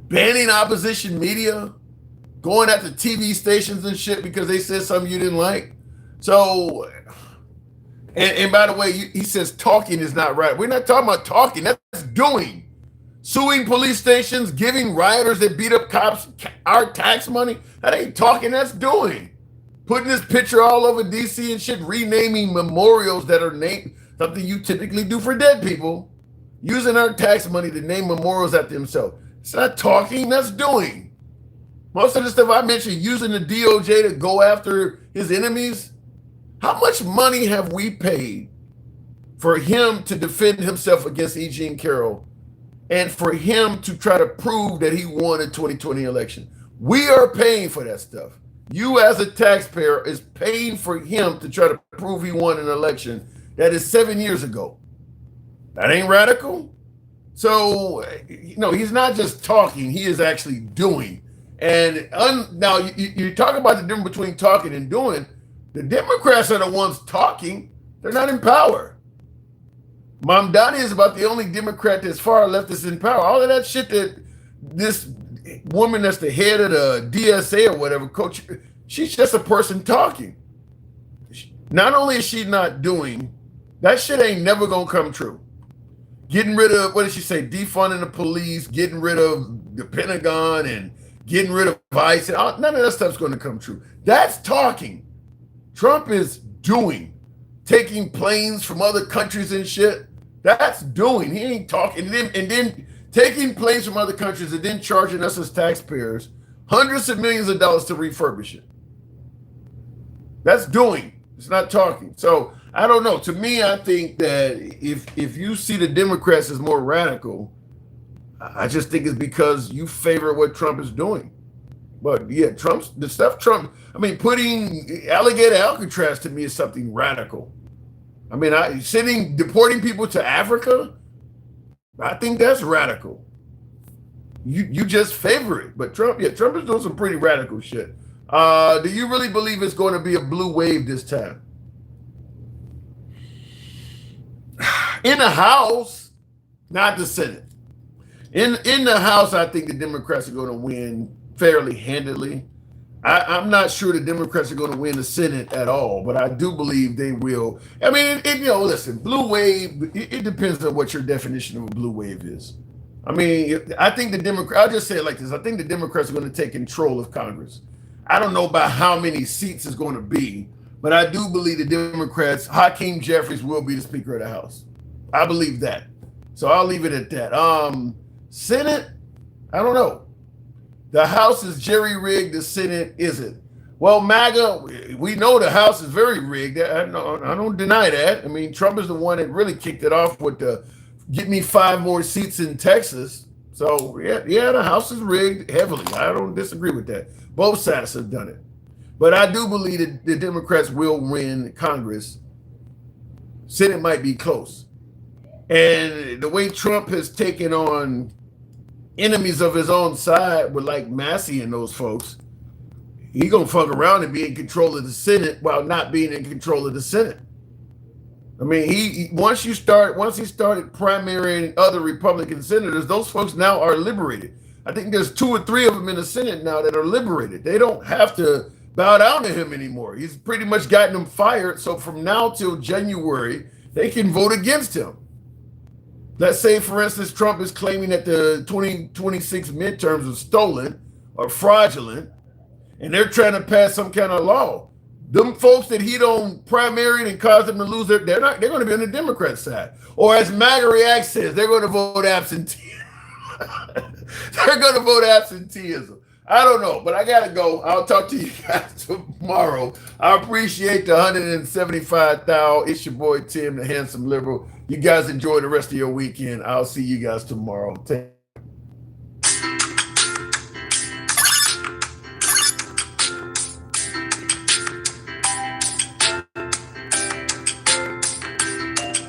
Banning opposition media, going after TV stations and shit because they said something you didn't like. So And by the way, he says talking is not right. We're not talking about talking. That's doing. Suing police stations, giving rioters that beat up cops our tax money. That ain't talking, that's doing. Putting this picture all over DC and shit, renaming memorials that are named, something you typically do for dead people. Using our tax money to name memorials after themselves. It's not talking, that's doing. Most of the stuff I mentioned, using the DOJ to go after his enemies. How much money have we paid for him to defend himself against E. Jean Carroll and for him to try to prove that he won the 2020 election? We are paying for that stuff. You as a taxpayer is paying for him to try to prove he won an election that is 7 years ago. That ain't radical. So, he's not just talking, he is actually doing. And now you talk about the difference between talking and doing. The Democrats are the ones talking. They're not in power. Mamdani is about the only Democrat that's far left that's in power. All of that shit that this woman that's the head of the DSA or whatever, coach, she's just a person talking. Not only is she not doing, that shit ain't never gonna come true. Getting rid of, what did she say, defunding the police, getting rid of the Pentagon and getting rid of ICE, none of that stuff's gonna come true. That's talking. Trump is doing, taking planes from other countries and shit. That's doing. He ain't talking. And then taking planes from other countries and then charging us as taxpayers hundreds of millions of dollars to refurbish it. That's doing. It's not talking. So I don't know. To me, I think that if you see the Democrats as more radical, I just think it's because you favor what Trump is doing. But yeah, putting alligator Alcatraz to me is something radical. I mean, deporting people to Africa, I think that's radical. You just favor it. But Trump is doing some pretty radical shit. Do you really believe it's going to be a blue wave this time? In the House, not the Senate. In the House, I think the Democrats are going to win fairly handedly. I'm not sure the Democrats are going to win the Senate at all, but I do believe they will. I mean, listen, blue wave, it depends on what your definition of a blue wave is. I mean, I think I'll just say it like this. I think the Democrats are going to take control of Congress. I don't know about how many seats it's going to be, but I do believe the Democrats, Hakeem Jeffries will be the Speaker of the House. I believe that. So I'll leave it at that. Senate, I don't know. The House is jerry-rigged, the Senate isn't. Well, MAGA, we know the House is very rigged. I don't deny that. I mean, Trump is the one that really kicked it off with the get me 5 more seats in Texas. So, yeah, the House is rigged heavily. I don't disagree with that. Both sides have done it. But I do believe that the Democrats will win Congress. Senate might be close. And the way Trump has taken on enemies of his own side with like Massey and those folks, he gonna fuck around and be in control of the Senate while not being in control of the Senate. I mean, once he started primarying other Republican senators, those folks now are liberated. I think there's 2 or 3 of them in the Senate now that are liberated. They don't have to bow down to him anymore. He's pretty much gotten them fired. So from now till January, they can vote against him. Let's say, for instance, Trump is claiming that the 2026 midterms are stolen or fraudulent, and they're trying to pass some kind of law. Them folks that he don't primary and cause them to lose they're going to be on the Democrat side. Or as MAGA React says, they're going to vote absentee. They're going to vote absenteeism. I don't know, but I got to go. I'll talk to you guys tomorrow. I appreciate the 175,000. It's your boy, Tim, the handsome liberal. You guys enjoy the rest of your weekend. I'll see you guys tomorrow.